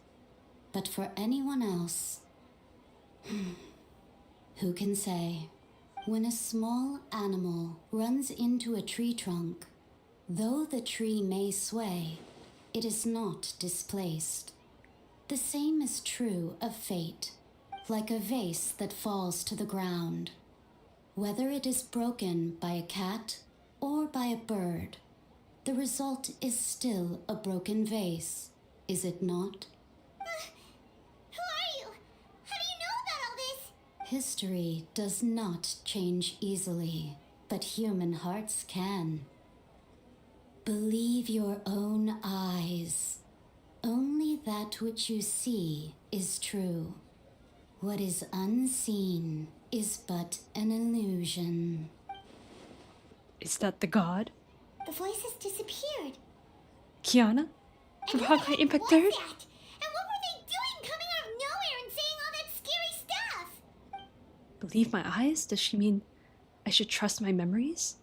but for anyone else, Who can say? When a small animal runs into a tree trunk, though the tree may sway, it is not displaced. The same is true of fate, like a vase that falls to the ground. Whether it is broken by a cat or by a bird, the result is still a broken vase, is it not? Who are you? How do you know about all this? History does not change easily, but human hearts can. Believe your own eyes. Only that which you see is true. What is unseen is but an illusion. Is that the god? The voice has disappeared. Kiana? From Honkai Impact 3rd? And what were they doing coming out of nowhere and saying all that scary stuff? Believe my eyes? Does she mean I should trust my memories?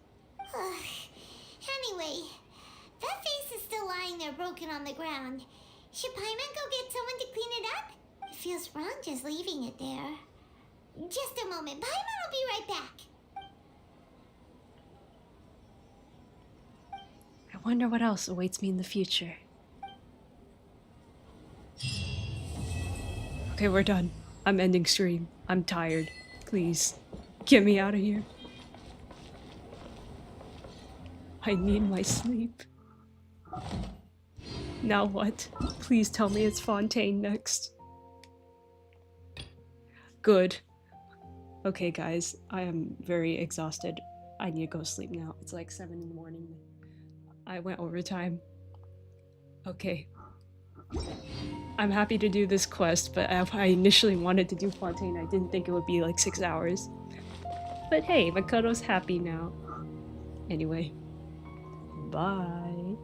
Anyway, that vase is still lying there broken on the ground. Should Paimon go get someone to clean it up? It feels wrong just leaving it there. Just a moment. Paimon will be right back. I wonder what else awaits me in the future. Okay, we're done. I'm ending stream. I'm tired. Please, get me out of here. I need my sleep. Now what? Please tell me it's Fontaine next. Good. Okay, guys, I am very exhausted. I need to go sleep now. It's like 7 in the morning. I went overtime. Okay. I'm happy to do this quest, but I initially wanted to do Fontaine. I didn't think it would be like 6 hours. But hey, Makoto's happy now. Anyway. Bye.